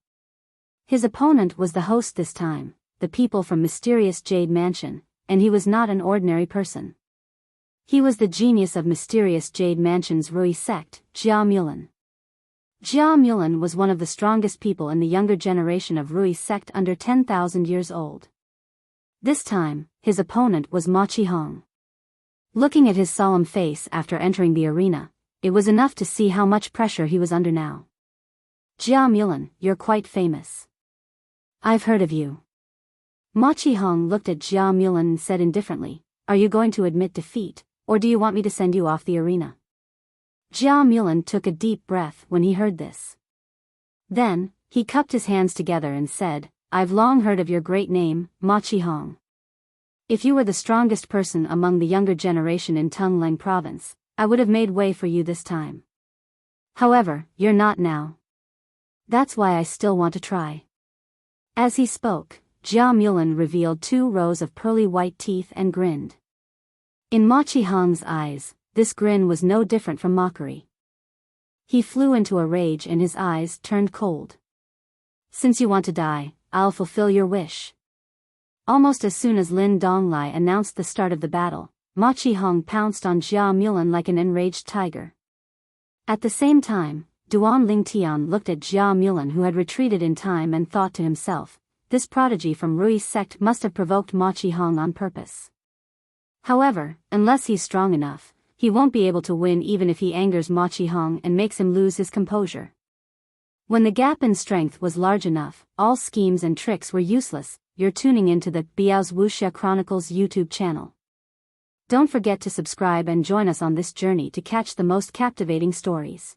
[SPEAKER 1] His opponent was the host this time, the people from mysterious Jade Mansion, and he was not an ordinary person. He was the genius of mysterious Jade Mansion's Rui sect, Jia Mulan. Jia Mulan was one of the strongest people in the younger generation of Rui sect under 10,000 years old. This time, his opponent was Ma Qihong. Looking at his solemn face after entering the arena, it was enough to see how much pressure he was under now. Jia Mulan, you're quite famous. I've heard of you. Ma Qihong looked at Jia Mulan and said indifferently, are you going to admit defeat, or do you want me to send you off the arena? Jia Mulan took a deep breath when he heard this. Then, he cupped his hands together and said, I've long heard of your great name, Ma Qihong. If you were the strongest person among the younger generation in Tungleng province, I would have made way for you this time. However, you're not now. That's why I still want to try. As he spoke, Jia Mulan revealed 2 rows of pearly white teeth and grinned. In Ma Qihong's eyes, this grin was no different from mockery. He flew into a rage and his eyes turned cold. Since you want to die, I'll fulfill your wish. Almost as soon as Lin Donglai announced the start of the battle, Ma Qihong pounced on Jia Mulan like an enraged tiger. At the same time, Duan Lingtian looked at Jia Mulan, who had retreated in time, and thought to himself, this prodigy from Rui's sect must have provoked Ma Qihong on purpose. However, unless he's strong enough, he won't be able to win even if he angers Ma Qihong and makes him lose his composure. When the gap in strength was large enough, all schemes and tricks were useless. You're tuning into the Biyao's Wuxia Chronicles YouTube channel. Don't forget to subscribe and join us on this journey to catch the most captivating stories.